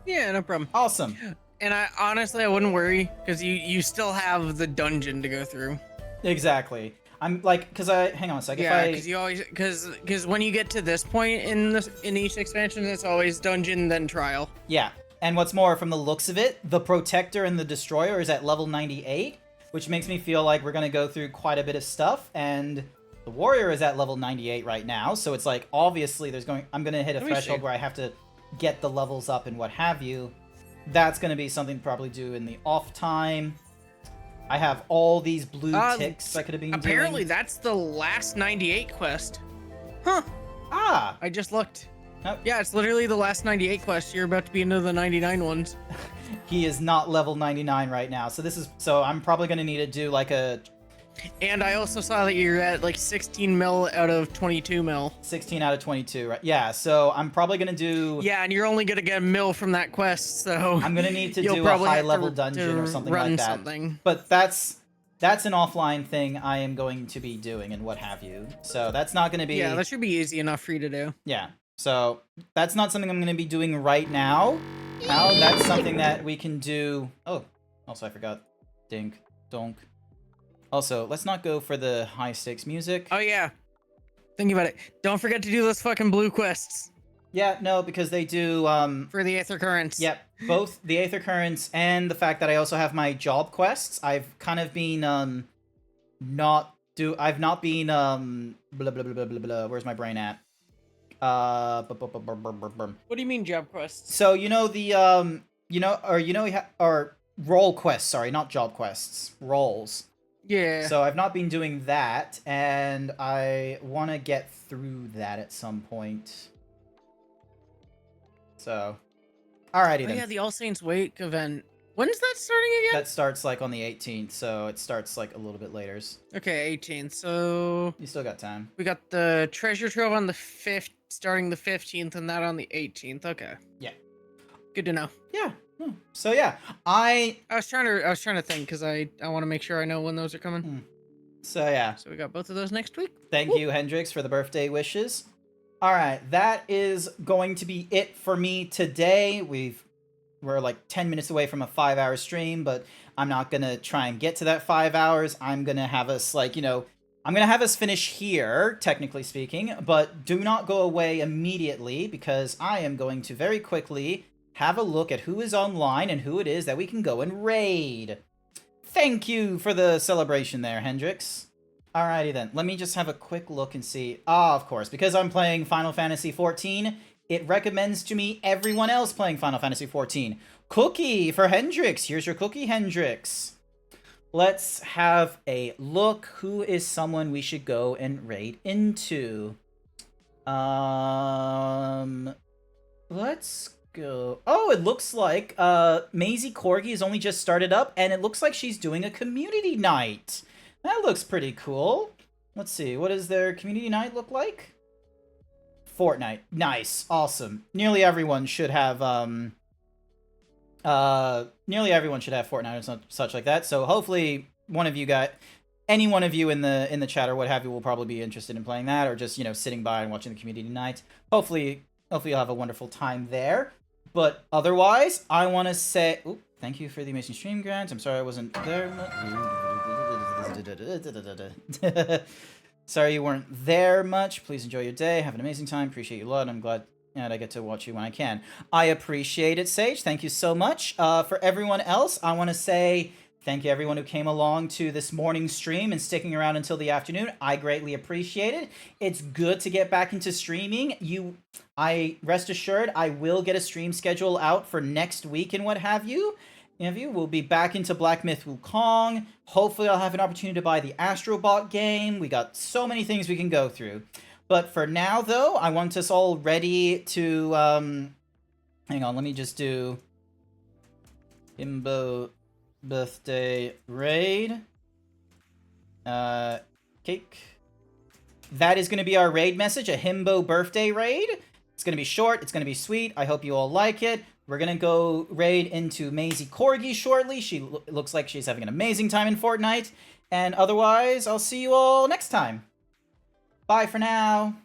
Yeah, no problem. Awesome. And I wouldn't worry, because you still have the dungeon to go through. Exactly. I'm like, hang on a second. Yeah, because you always, because when you get to this point in each expansion, it's always dungeon then trial. Yeah, and what's more, from the looks of it, the Protector and the Destroyer is at level 98, which makes me feel like we're gonna go through quite a bit of stuff, and the Warrior is at level 98 right now, so it's like, obviously I'm gonna hit a threshold where I have to get the levels up and what have you. That's gonna be something to probably do in the off time. I have all these blue ticks I could have been apparently doing. that's the last 98 quest. Huh. Ah! I just looked. Nope. Yeah, it's literally the last 98 quest. You're about to be into the 99 ones. He is not level 99 right now, so I'm probably gonna need to do like a... And I also saw that you're at like 16 mil out of 22 mil. 16 out of 22, right? Yeah, so I'm probably gonna do... Yeah, and you're only gonna get a mil from that quest, so... I'm gonna need to do a high-level dungeon or something like that. But that's an offline thing I am going to be doing and what have you. So that's not gonna be... Yeah, that should be easy enough for you to do. Yeah, so that's not something I'm gonna be doing right now. Now, that's something that we can do... Oh, also I forgot. Dink, donk. Also, let's not go for the high-stakes music. Oh, yeah. Think about it. Don't forget to do those fucking blue quests. Yeah, no, because they do, For the Aether Currents. Yep, both the Aether Currents and the fact that I also have my job quests. I've kind of been, I've not been, blah, blah, blah, blah, blah, blah. Where's my brain at? What do you mean job quests? So, you know, the, or role quests, sorry, not job quests. Roles. Yeah. So I've not been doing that, and I want to get through that at some point. So, alrighty then. Yeah, the All Saints Wake event. When is that starting again? That starts like on the 18th, so it starts like a little bit later. Okay, 18th. So you still got time. We got the treasure trove on the 5th, starting the 15th, and that on the 18th. Okay. Yeah. Good to know. Yeah. So yeah, I was trying to think because I want to make sure I know when those are coming. So yeah. So we got both of those next week. Thank you, Hendrix, for the birthday wishes. All right, that is going to be it for me today. We're like 10 minutes away from a 5-hour stream, but I'm not gonna try and get to that 5 hours. I'm gonna have us I'm gonna have us finish here, technically speaking, but do not go away immediately because I am going to very quickly have a look at who is online and who it is that we can go and raid. Thank you for the celebration there, Hendrix. Alrighty then, let me just have a quick look and see. Ah, of course, because I'm playing Final Fantasy XIV, it recommends to me everyone else playing Final Fantasy XIV. Cookie for Hendrix. Here's your cookie, Hendrix. Let's have a look. Who is someone we should go and raid into? Let's go. Oh, it looks like Maisie Corgi has only just started up, and it looks like she's doing a community night. That looks pretty cool. Let's see, what does their community night look like? Fortnite. Nice. Awesome. Nearly everyone should have, nearly everyone should have Fortnite or such like that, so hopefully one of you any one of you in the chat or what have you will probably be interested in playing that, or just, you know, sitting by and watching the community night. Hopefully you'll have a wonderful time there. But otherwise, I want to say... Ooh, thank you for the amazing stream, Grant. I'm sorry I wasn't there. Sorry you weren't there much. Please enjoy your day. Have an amazing time. Appreciate you a lot. I'm glad that I get to watch you when I can. I appreciate it, Sage. Thank you so much. For everyone else, I want to say... Thank you everyone who came along to this morning stream and sticking around until the afternoon. I greatly appreciate it. It's good to get back into streaming. Rest assured, I will get a stream schedule out for next week and what have you. We'll be back into Black Myth Wukong. Hopefully I'll have an opportunity to buy the Astrobot game. We got so many things we can go through. But for now, though, I want us all ready to... hang on, let me just do... Himbo... birthday raid. Cake. That is going to be our raid message, a Himbo birthday raid. It's going to be short, it's going to be sweet. I hope you all like it. We're going to go raid into Maisie Corgi shortly. She looks like she's having an amazing time in Fortnite. And otherwise, I'll see you all next time. Bye for now.